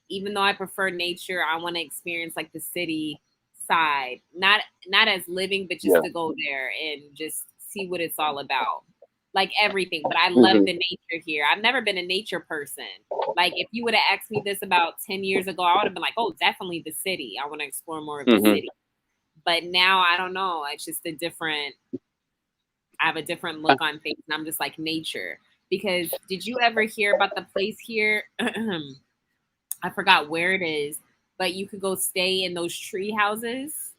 Even though I prefer nature, I want to experience like the city side, not as living, but just Yeah. to go there and just see what it's all about, like everything. But I love Mhm. the nature here. I've never been a nature person. Like if you would have asked me this about 10 years ago, I would have been like, "Oh, definitely the city. I want to explore more of the Mhm. city." But now I don't know. It's just a different. I have a different look on things, and I'm just like nature. Because did you ever hear about the place here? I forgot where it is, but you could go stay in those tree houses.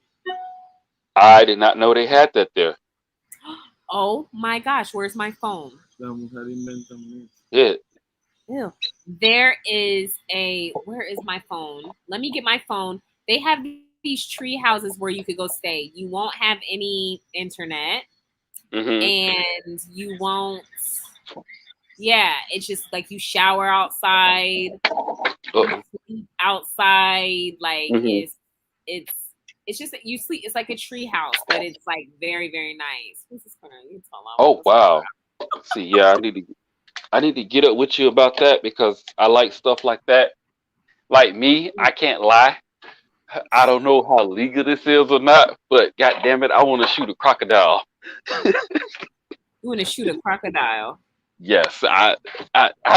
I did not know they had that there. Oh my gosh, where's my phone? La mujer inventa mucho. Yeah. Ew. There is where is my phone? Let me get my phone. They have these tree houses where you could go stay. You won't have any internet Mhm. and you won't, yeah, it's just like you shower outside, you Uh-oh. sleep outside, like Mhm. it's it's just that you sleep, it's like a tree house, but it's like very, very nice. Who's this corner? You can tell I'm on Oh this corner. wow. See, yeah, I need to get up with you about that because I like stuff like that. Like me, I can't lie. I don't know how legal this is or not, but god damn it, I want to shoot a crocodile. You want to shoot a crocodile. Yes, I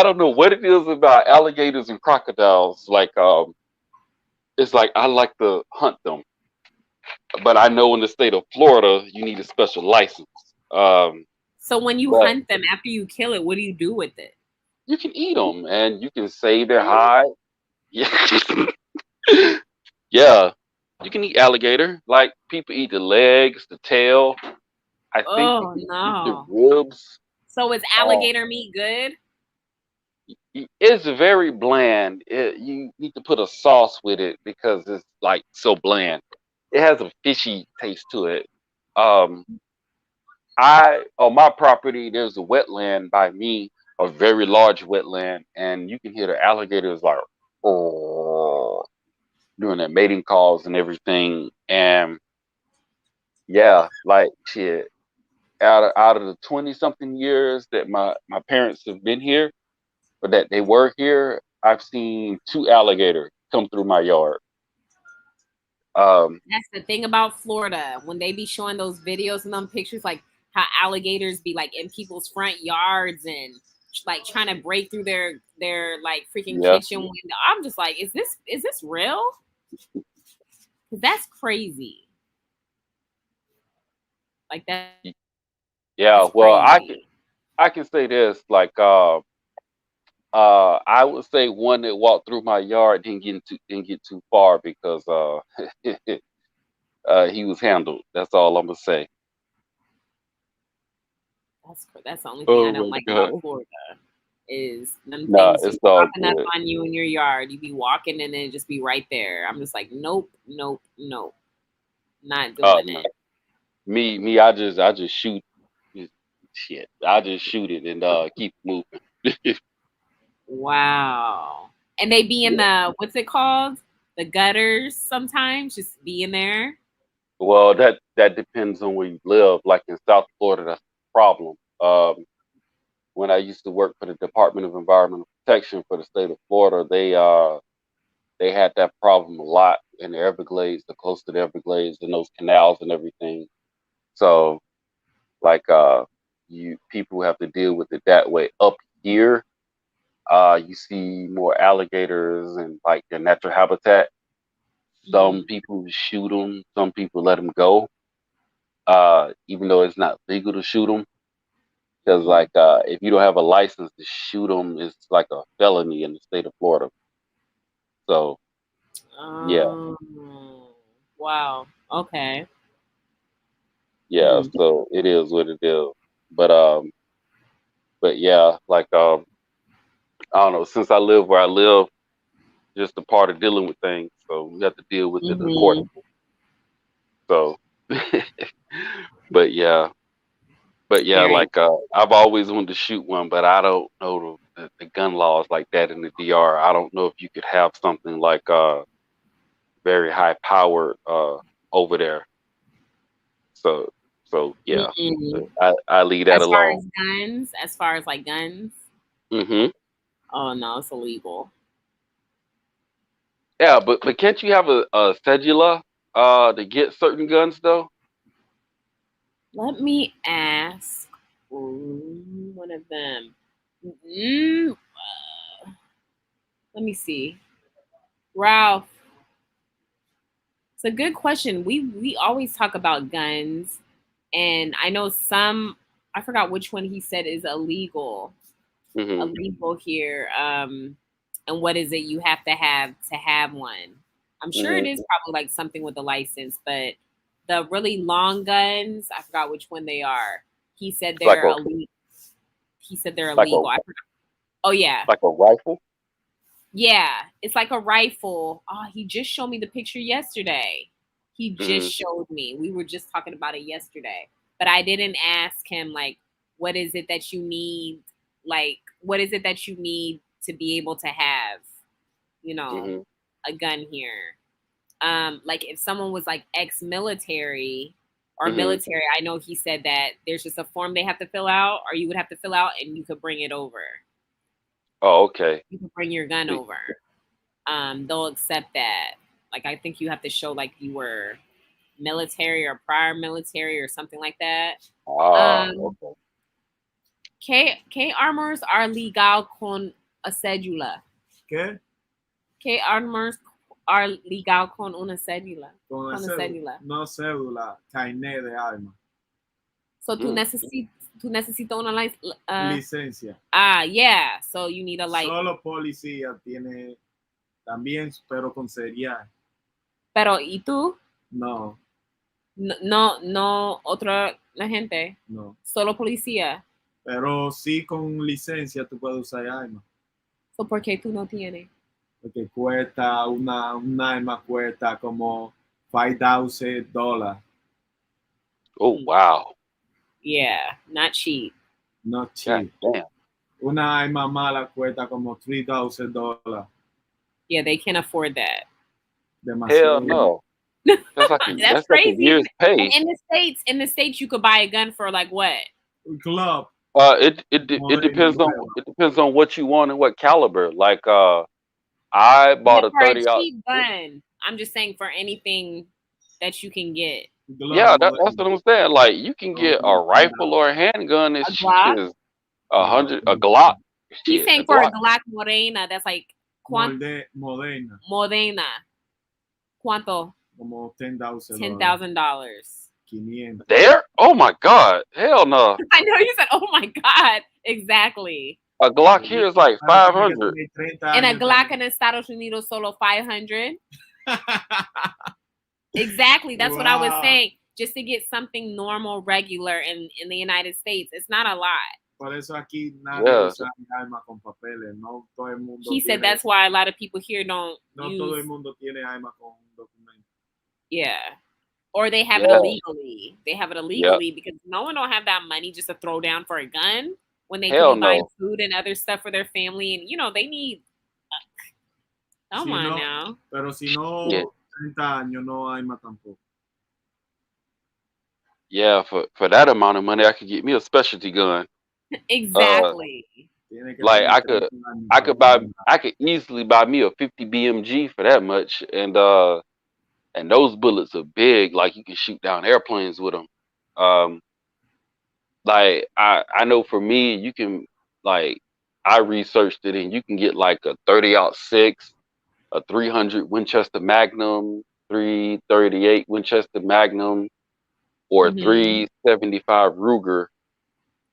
don't know what it is about alligators and crocodiles. Like it's like I like to hunt them, but I know in the state of Florida you need a special license. Um, So when you but hunt them, after you kill it, what do you do with it? you can eat them and you can save their hide. Yeah, yeah. You can eat alligator. Like people eat the legs, the tail. I think you Oh can eat the no. ribs. So is Uh, alligator meat good? it's very bland. You need to put a sauce with it because it's like so bland. It has a fishy taste to it. Um, I on my property there's a wetland by me, a very large wetland, and you can hear the alligators like oh doing their mating calls and everything. And yeah, like shit. Out of the 20 something years that my parents have been here or that they were here, I've seen 2 alligators come through my yard. That's the thing about Florida. When they be showing those videos and them pictures, like how alligators be like in people's front yards and like trying to break through their like freaking Yeah, kitchen window. I'm just like, is this real? 'Cause that's crazy. Like yeah. that's Well, crazy. I can say this, like I would say one that walked through my yard didn't get too far because he was handled. That's all I'm gonna say. That's the only thing I Oh don't my like about god. Florida is them Nah, things it's just all popping up good. on you in your yard. You be walking and then it just be right there. I'm just like, nope, nope, nope, not Oh doing no. it. Me, I just shoot shit. I just shoot it and keep moving. Wow. And they be in Yeah. the what's it called? The gutters sometimes, just be in there. Well, that depends on where you live. Like in South Florida, that's the problem. When I used to work for the Department of Environmental Protection for the state of Florida, they had that problem a lot in the Everglades, the close to the Everglades, and those canals and everything. So, like, you people have to deal with it that way. Up here, you see more alligators and like their natural habitat. Some Mhm. people shoot them, some people let them go, even though it's not legal to shoot them. Because like, if you don't have a license to shoot them, it's like a felony in the state of Florida. So yeah, Um, wow. Okay. yeah. Hmm. So it is what it is. But um, but yeah, like I don't know. Since I live where I live, just a part of dealing with things. So we have to deal with it Hmm. accordingly. So, but yeah, Very. like I've always wanted to shoot one, but I don't know the gun laws like that in the DR. I don't know if you could have something like very high powered over there. So yeah, Mm-mm. I leave that As far alone. as guns, as far as like guns, Hmm. oh no, it's illegal. Yeah, but can't you have a cedula to get certain guns though? Let me ask one of them. Mm, let me see. Ralph, it's a good question. We always talk about guns, and I know some. I forgot which one he said is Hmm. illegal here. And what is it you have to have one? I'm sure it Hmm. is probably like something with a license, but the really long guns, I forgot which one they are. He said Like they're a illegal. He said they're like a illegal. I forgot. Oh yeah, like a rifle. yeah. It's like a rifle. Oh, he just showed me the picture yesterday. He just Hmm. showed me. We were just talking about it yesterday, but I didn't ask him like, what is it that you need? Like, what is it that you need to be able to have? You know, Hmm. a gun here. Like if someone was like ex-military or Hmm. military, I know he said that there's just a form they have to fill out, or you would have to fill out, and you could bring it over. Oh, okay. You could bring your gun See. over. They'll accept that. Like I think you have to show like you were military or prior military or something like that. Ah, Um, okay. K armors are legal con a cédula. ¿Qué? K armors are legal con una cédula. Con Con la una cédula. no cédula, carnet de arma. So Mm. tú necesitas una Licencia. yeah. So you need a license. Solo policía tiene también, pero con serial. Pero ¿y tú? No, No, otra la gente. no. Solo policía. Pero sí con licencia tú puedes usar arma. So ¿por qué tú no tienes? Porque cuesta, un arma cuesta como $5,000. Oh wow. Yeah, not cheap. Not God cheap. damn. Una arma mala cuesta como $3,000. Yeah, they can't afford that. Hell Demasiado. no. That's That's like a crazy. year's And pay. in the states, you could buy a gun for like what? Club. It depends on what you want and what caliber. Like I Yeah, bought a for a 30 out. cheap gun. I'm just saying for anything that you can get. Yeah, that's what I'm saying. Like you can get a rifle or a handgun as A cheap Glock? as a Glock. He's Shit, saying a for a Glock. Glock Morena, that's like Moderna, Morena. ¿Cuánto? como $10,000. $10,000. 500. There? Oh my God! Hell no! I know you said, "Oh my God!" Exactly. A Glock here is like Claro, tiene que 500. tener 30 And a años Glock también. in Estados Unidos solo 500. Exactly. That's what I was Wow. saying. Just to get something normal, regular in the United States, it's not a lot. Por eso aquí nadie Yeah. usa armas con papeles. No todo el mundo He said tiene, that's why a lot of people here don't no use. todo el mundo tiene armas con documento. Yeah. Or they have Yeah. it illegally. They have it illegally because no one don't have that money just to throw down for a gun when they Hell could be buying no. food and other stuff for their family, and they need. Come Si on no- now. Pero si no, Yeah. 30 años no hay más tampoco. Yeah, for that amount of money, I could get me a specialty gun. Exactly. Tiene que Like tener I could 30 años I para could buy tener- I could easily buy me a 50 BMG for that much, and those bullets are big. Like you can shoot down airplanes with them. Like I know for me, you can like I researched it, and you can get like a 30-06, a 300 Winchester Magnum, 338 Winchester Magnum, or Mhm. 375 Ruger.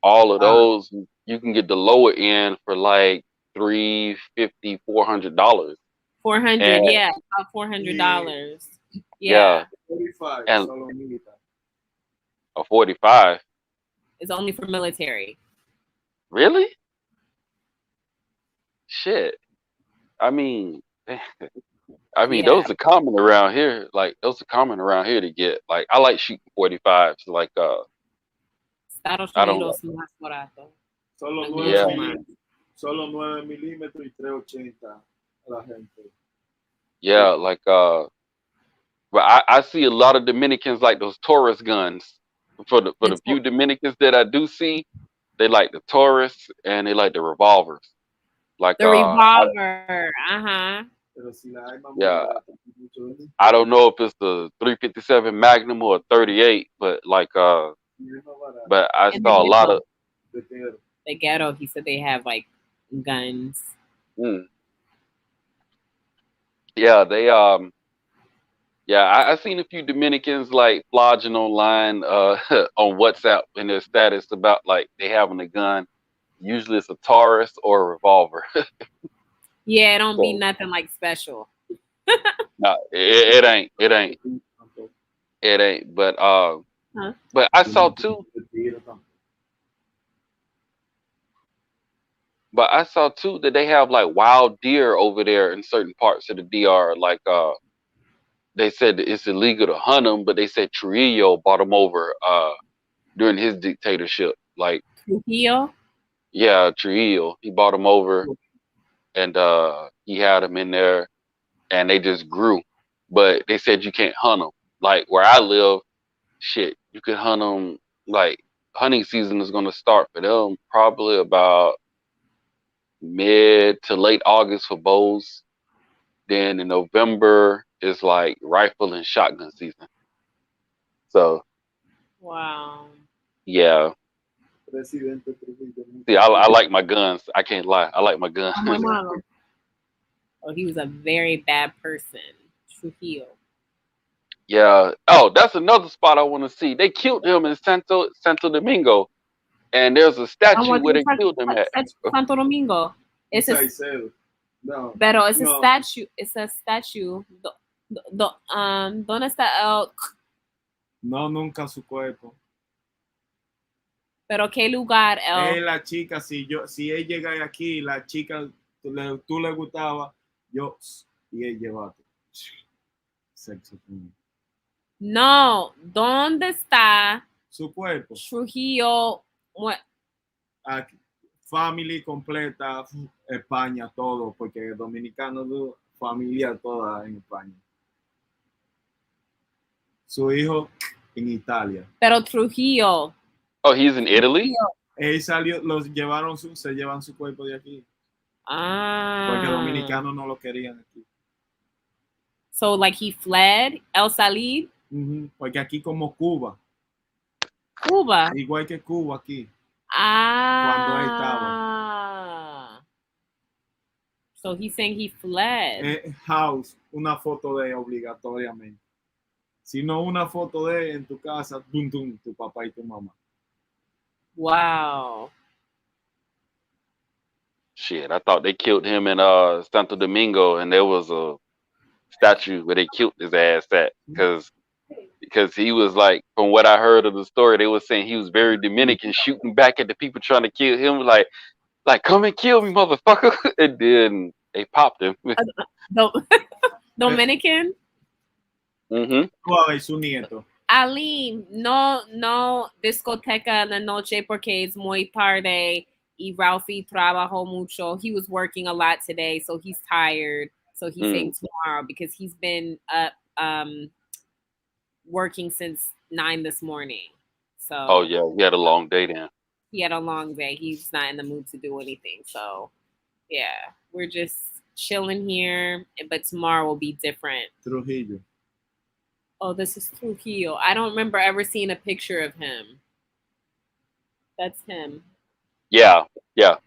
All of those you can get the lower end for like $350, $400. 400, And- yeah, about $400. Yeah. 45, And- solo militar. A 45. It's only for military. Really? Shit. I mean, Yeah. those are common around here. Like those are common around here to get. Like I like shooting 45s. Like Estados I don't- Unidos más barato. Solo Yeah. 9 milímetros y 380 a la gente. yeah, like but I see a lot of Dominicans like those Taurus guns. For the It's- few Dominicans that I do see, they like the Taurus and they like the revolvers. Like The revolver. Uh-huh. Pero si la arma muy Yeah. barata, mucho de- I don't know if it's the 357 Magnum or a 38, but like y es más barato. but I And saw a the lot ghetto. of De tierra. The ghetto, he said they have like guns. yeah, they yeah, I seen a few Dominicans like flogging online on WhatsApp in their status about like they having a gun. Usually it's a Taurus or a revolver. Yeah, it don't be So- nothing like special. No, it ain't. Tampoco. It ain't. But Huh? but I saw too. De tierra tampoco. But I saw too that they have like wild deer over there in certain parts of the DR. Like they said that it's illegal to hunt them, but they said Trujillo bought them over during his dictatorship. Like Trujillo? yeah, Trujillo, he bought them over, and he had them in there, and they just grew. But they said you can't hunt them. Like where I live, shit, you can hunt them. Like hunting season is gonna start for them probably about mid to late August for bows. Then in November is like rifle and shotgun season. So Wow. yeah, Presidente Trujillo. see, I like my guns. I can't lie. I like my guns. Oh, my mom. Oh, he was a very bad person. Trujillo. Yeah. Oh, that's another spot I want to see. They killed him in Santo Domingo, and there's a statue where they killed him at. Santo Domingo. It's a Caicedo. No. pero it's a No. statue. It's a statue. ¿Dónde está el? No, nunca su cuerpo. Pero qué lugar el? La chica, si él llega aquí, la chica, tú le gustaba, y él llevate. Sexo con él. No, ¿dónde está Su cuerpo. Trujillo? Aquí, family completa, España, todo, porque dominicanos, familia toda en España. Su hijo en Italia. Pero Trujillo. Oh, he's in Italy. Él salió, se llevan su cuerpo de aquí. Porque dominicanos no lo querían aquí. So like he fled El Salid, Porque aquí como Cuba, Cuba. igual que Cuba aquí, cuando él estaba. So he's saying he fled. House, una foto de él obligatoriamente. Si no una foto de él en tu casa, tu papá y tu mamá. Wow. Shit, I thought they killed him in Santo Domingo, and there was a statue where they killed his ass at because he was like, from what I heard of the story, they were saying he was very Dominican, shooting back at the people trying to kill him, like come and kill me, motherfucker. And then they popped him. Dominican. Suave, su nieto. Aline, no discoteca en la noche porque es muy tarde. Y Ralphie trabajó mucho. He was working a lot today, so he's tired. So he's saying tomorrow because he's been up working since 9 this morning. So Oh yeah, he had a long day then. He had a long day. He's not in the mood to do anything. So yeah, we're just chilling here. But tomorrow will be different. Trujillo. Oh, this is Trujillo. I don't remember ever seeing a picture of him. That's him. Yeah,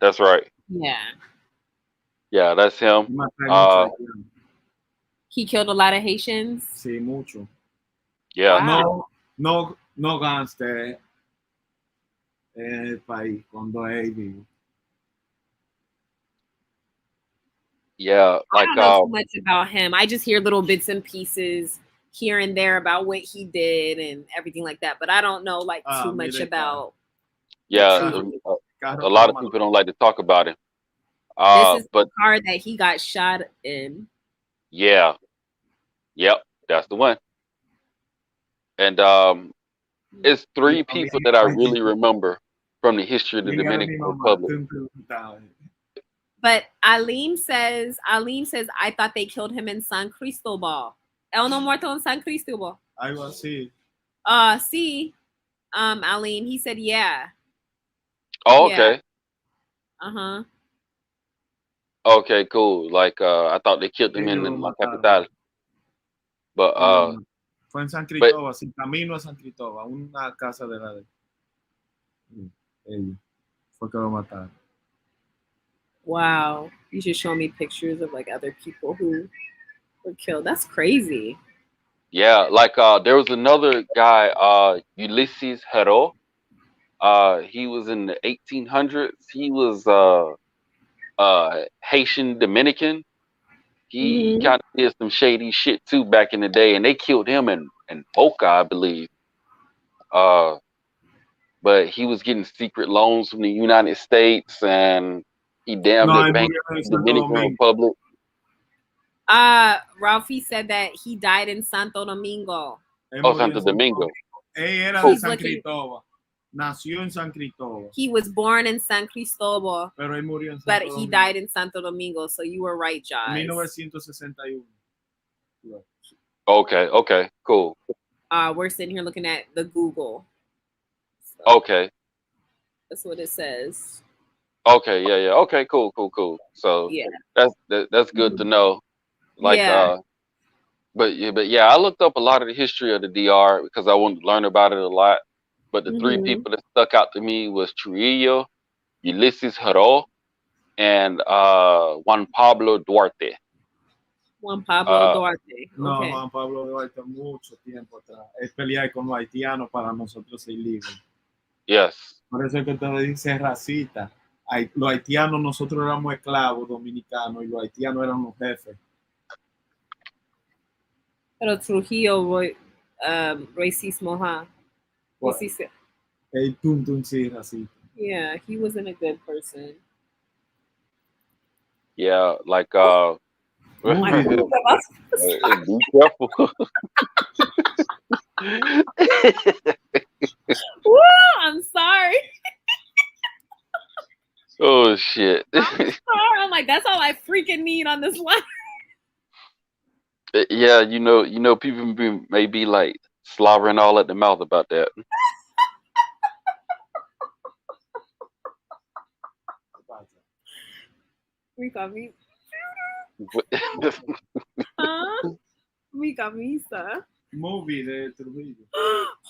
that's right. Yeah, that's him. He killed a lot of Haitians. Sí, mucho. Yeah. Wow. No gangster en el país cuando él vivo. Yeah, I don't know too much about him. I just hear little bits and pieces here and there about what he did and everything like that. But I don't know like too much about. Yeah, a lot of people don't like to talk about him. This is but the car that he got shot in. Yeah. Yep, that's the one. And it's 3 people that I really remember from the history of the Dominican Republic. But Aline says, I thought they killed him in San Cristobal. El no muerto en San Cristobal. Algo así. See, Aline, he said, yeah. Oh, okay. Uh-huh. Okay, cool. Like, I thought they killed him in La Capital. But, fue en San Cristóbal, sin camino a San Cristóbal, una casa de la de ellos. Fue que lo mataron. Wow. You should show me pictures of like other people who were killed. That's crazy. Yeah, like there was another guy, Ulysses Hero. He was in the 1800s. He was Haitian Dominican. He kind of did some shady shit too back in the day, and they killed him in Boca, I believe. But he was getting secret loans from the United States, and he damn near banked the Dominican Republic. Ralphie said that he died in Santo Domingo. Oh, Santo Domingo. Era de San Cristóbal. Nació en San Cristóbal. He was born in San Cristobal. Pero él murió en Santo Domingo. He died in Santo Domingo, so you were right, Josh. 1961. Okay, cool. We're sitting here looking at the Google. So okay. That's what it says. Okay, yeah. Okay, cool. So yeah, that's good to know. Like but yeah, I looked up a lot of the history of the DR because I wanted to learn about it a lot. But the 3 people that stuck out to me was Trujillo, Ulysses Hero, and Juan Pablo Duarte. Juan Pablo Duarte. No, Juan Pablo Duarte mucho tiempo atrás. Es pelear con los haitianos para nosotros ser libres. Yes. Por eso es que te dice racista. Los haitianos, nosotros éramos esclavos dominicanos y los haitianos eran los jefes. Pero Trujillo, racismo, huh? El tuntun sí racista. Yeah, he wasn't a good person. Yeah, like oh be careful. Woo, I'm sorry. Oh shit. I'm sorry. I'm like, that's all I freaking need on this line. Yeah, you know, people may be like slobbering all at the mouth about that. Mi camisa. Huh? Mi camisa. Movie de Trujillo.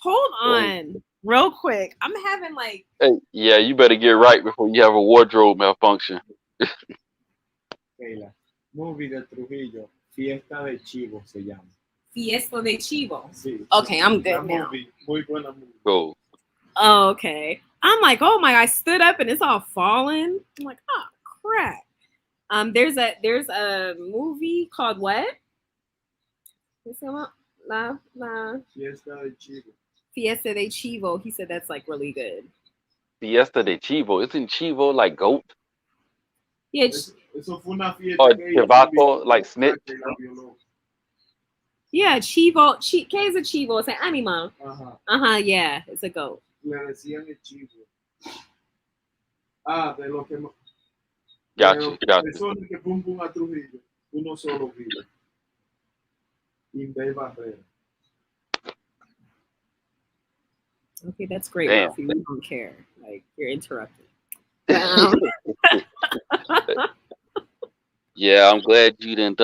Hold on, real quick. I'm having like Hey, yeah, you better get right before you have a wardrobe malfunction. Keila. Movie de Trujillo. Fiesta de Chivo se llama. Fiesta de Chivo. Sí. Okay, I'm La good now. movie, muy buena movie. Go. Oh, okay. I'm like, oh my god, I stood up and it's all falling. I'm like, oh crap. There's a movie called what? La Fiesta de Chivo. Fiesta de Chivo. He said that's like really good. Fiesta de Chivo. Isn't Chivo like goat? Yeah, Eso fue una fiesta Or que ella Chivato, invitó like a snitch? que la violó. yeah, Chivo. ¿Qué es a Chivo? It's an animal. Ajá. Yeah, it's a goat. Le decían el chivo. Ah, de lo que Gotcha. personas que pum a Trujillo, uno solo vive. Inver Barrera. Okay, that's great, Damn. Ralphie. We don't care. Like you're interrupted. Yeah, I'm glad you didn't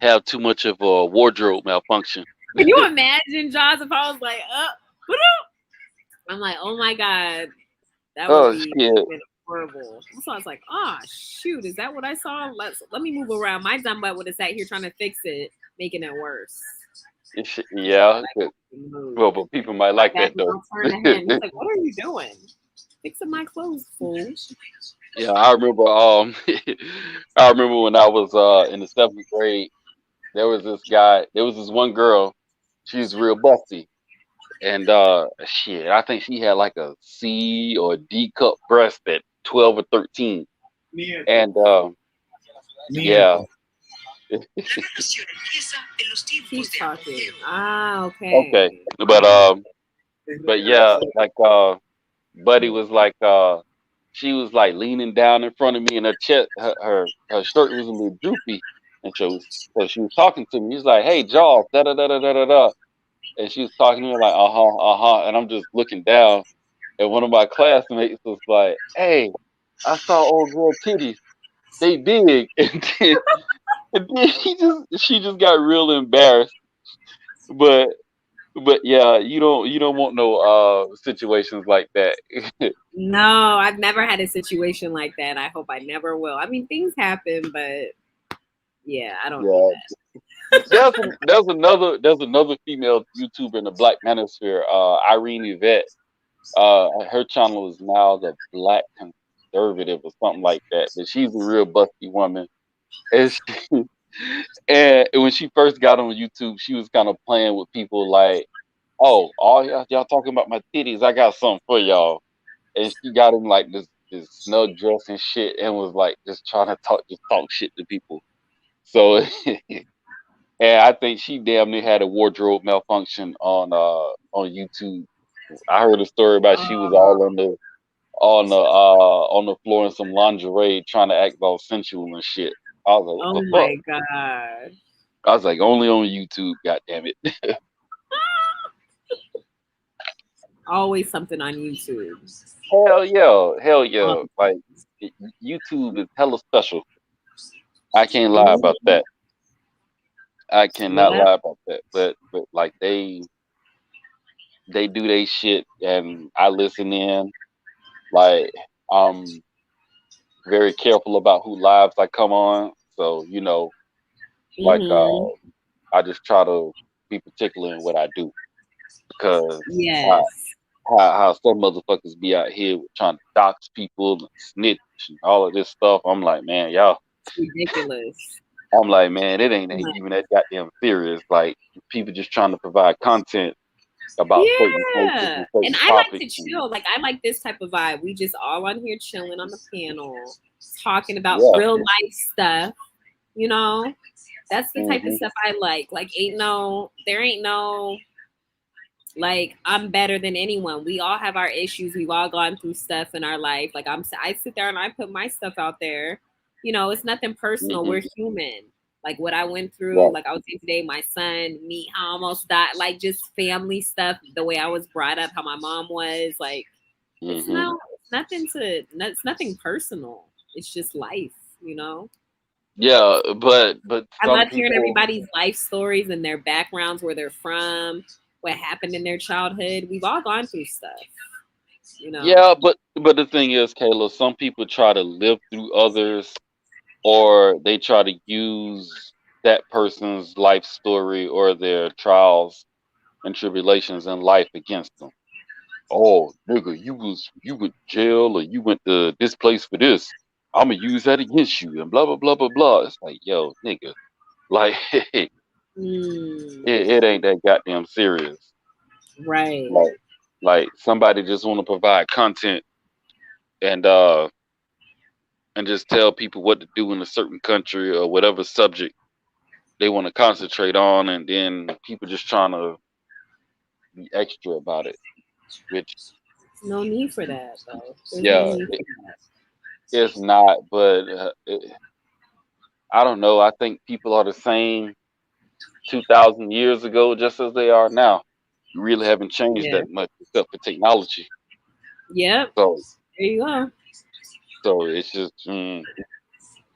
have too much of a wardrobe malfunction. Can you imagine, Josh, if I was like, I'm like, oh my god, that would be horrible. So I was like, oh shoot, is that what I saw? Let me move around. My dumb butt would have sat here trying to fix it, making it worse. Yeah, well, but people might like that though. Turn to him. He's like, what are you doing? Fixing my clothes, fool. Yeah, I remember. I remember when I was in the 7th grade. There was this one girl. She was real busty, and shit, I think she had like a C or D cup breast at 12 or 13, and yeah. Keep talking. Ah, okay. Okay, but yeah, like Buddy was like she was like leaning down in front of me, and her chest, her shirt was a little droopy, and so she was talking to me. He's like, "Hey, Jaws, da da da da da da da," and she was talking to me like, and I'm just looking down, and one of my classmates was like, "Hey, I saw old girl titties, they big," and then she just got real embarrassed, but. But yeah, you don't want no situations like that. No, I've never had a situation like that. I hope I never will. I mean, things happen, but yeah, I don't do that. There's another female YouTuber in the Black Manosphere, Irene Yvette. Her channel is now the Black Conservative or something like that. But she's a real busty woman. And when she first got on YouTube, she was kind of playing with people like, "Oh, all y'all talking about my titties? I got something for y'all." And she got in like this snug dress and shit, and was like just trying to talk shit to people. So, and I think she damn near had a wardrobe malfunction on YouTube. I heard a story about she was all on the floor in some lingerie trying to act all sensual and shit. I was like, what the fuck? God. I was like, only on YouTube, god damn it. Always something on YouTube. Hell yeah. Like YouTube is hella special. I can't lie about that. I cannot lie about that. But like they do they shit, and I listen in. Like I'm very careful about who lives I come on. So, like I just try to be particular in what I do, because how some motherfuckers be out here trying to dox people and snitch and all of this stuff. I'm like, man, y'all. It's ridiculous. I'm like, man, it ain't even that goddamn serious. Like, people just trying to provide content about certain places and certain and I topics. like to chill. Like, I like this type of vibe. We just all on here chilling on the panel, talking about real life stuff. That's the type of stuff I like. Like, there ain't no, like, I'm better than anyone. We all have our issues. We've all gone through stuff in our life. Like, I sit there and I put my stuff out there. It's nothing personal. We're human. Like, what I went through, like I was saying today, my son, me, how I almost died, like, just family stuff, the way I was brought up, how my mom was, like, it's nothing personal. It's just life. you know. Yeah, but I some love hearing people, everybody's life stories and their backgrounds, where they're from, what happened in their childhood. We've all gone through stuff, you know. yeah, but the thing is, Kayla, some people try to live through others, or they try to use that person's life story or their trials and tribulations in life against them. Oh, nigga, you went to jail or you went to this place for this. I'm gonna use that against you and blah blah blah blah blah. It's like, yo, nigga, like Mm, it ain't that goddamn serious. right. Like like somebody just want to provide content and uh and just tell people what to do in a certain country or whatever subject they want to concentrate on, and then people just trying to be extra about it. Which, No need for that, though. There's no yeah, need for that. it's not. But I don't know. I think people are the same 2,000 years ago, just as they are now. You really haven't changed Yeah. that much, except for technology. Yep. So, There you go. so it's just,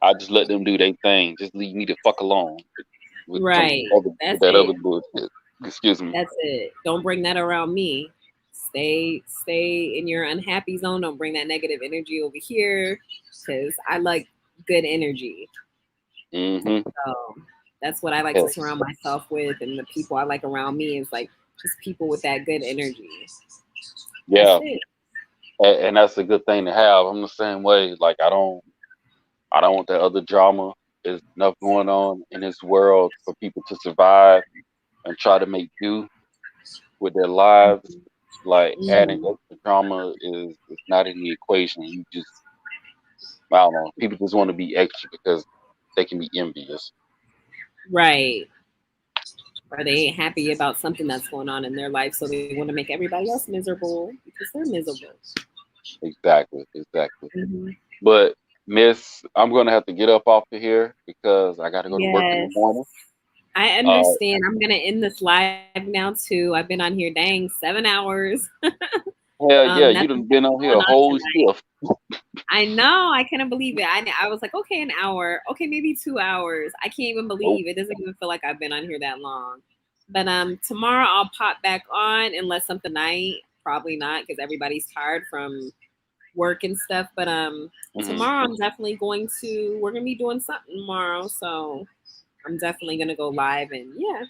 I just let them do their thing. Just leave me the fuck alone with some Right. other, with That's that other it. bullshit. Excuse me. That's it. Don't bring that around me. Stay in your unhappy zone. Don't bring that negative energy over here, because I like good energy. Hmm. So that's what I like Yeah, to surround myself with, and the people I like around me is like just people with that good energy. That's yeah, it. and that's a good thing to have. I'm the same way. Like I don't want that other drama. There's enough going on in this world for people to survive and try to make do with their lives. Like adding Mm, extra drama is not in the equation. You just, I don't know. People just want to be extra because they can be envious. right. Or they ain't happy about something that's going on in their life, so they want to make everybody else miserable because they're miserable. Exactly, exactly. Hmm. But Miss, I'm gonna have to get up off of here because I got to go to work in the Yes, morning. I Uh, understand. I'm gonna end this live now too. I've been on here, dang, 7 hours. Hell yeah, you Nothing done been on here going a on whole tonight. shift. I know. I couldn't believe it. I was like, okay, an hour. Okay, maybe 2 hours. I can't even Nope. believe it. Doesn't even feel like I've been on here that long. But tomorrow I'll pop back on unless something night. Probably not because everybody's tired from work and stuff. But Hmm. tomorrow I'm definitely going to. We're gonna be doing something tomorrow, so I'm definitely gonna go live and yeah.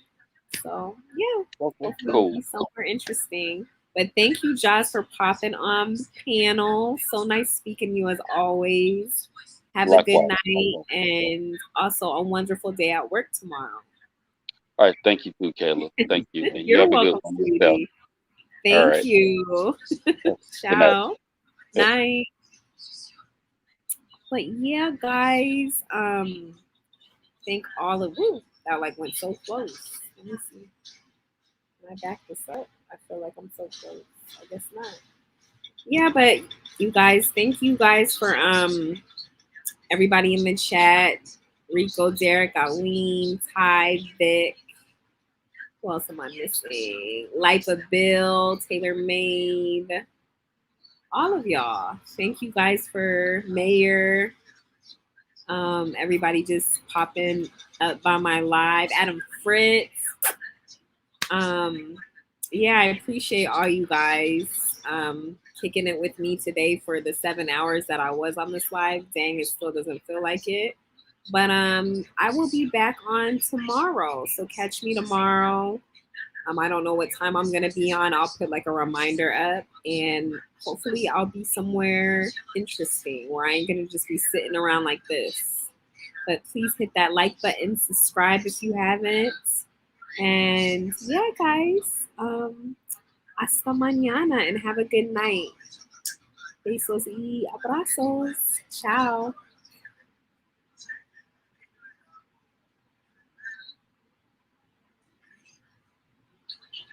So yeah, Okay, hopefully it'll cool. be somewhere interesting. But thank you, Josh, for popping on the panel. So nice speaking to you as always. Have a good Likewise. night Likewise. and also a wonderful day at work tomorrow. All right, thank you too, Kayla. Thank you, and you You're have a good welcome, one yourself. sweetie. All Thank right. you. Good night. Ciao. Night. But yeah, guys. Think all of woo. That like went so close. Let me see. Can I back this up? I feel like I'm so close. I guess not. Yeah, but you guys, thank you guys for everybody in the chat. Rico, Derek, Aline, Ty, Vic. Who else am I missing? Lipa Bill, Taylor Made. All of y'all. Thank you guys for Mayor. Everybody just popping up by my live. Adam Fritz. Um, yeah, I appreciate all you guys kicking it with me today for the 7 hours that I was on this live. Dang, it still doesn't feel like it. But I will be back on tomorrow. So catch me tomorrow. I don't know what time I'm gonna be on. I'll put like a reminder up and hopefully I'll be somewhere interesting where I ain't gonna just be sitting around like this. But please hit that like button, subscribe if you haven't. And yeah, guys, hasta mañana and have a good night. Besos y abrazos. Ciao.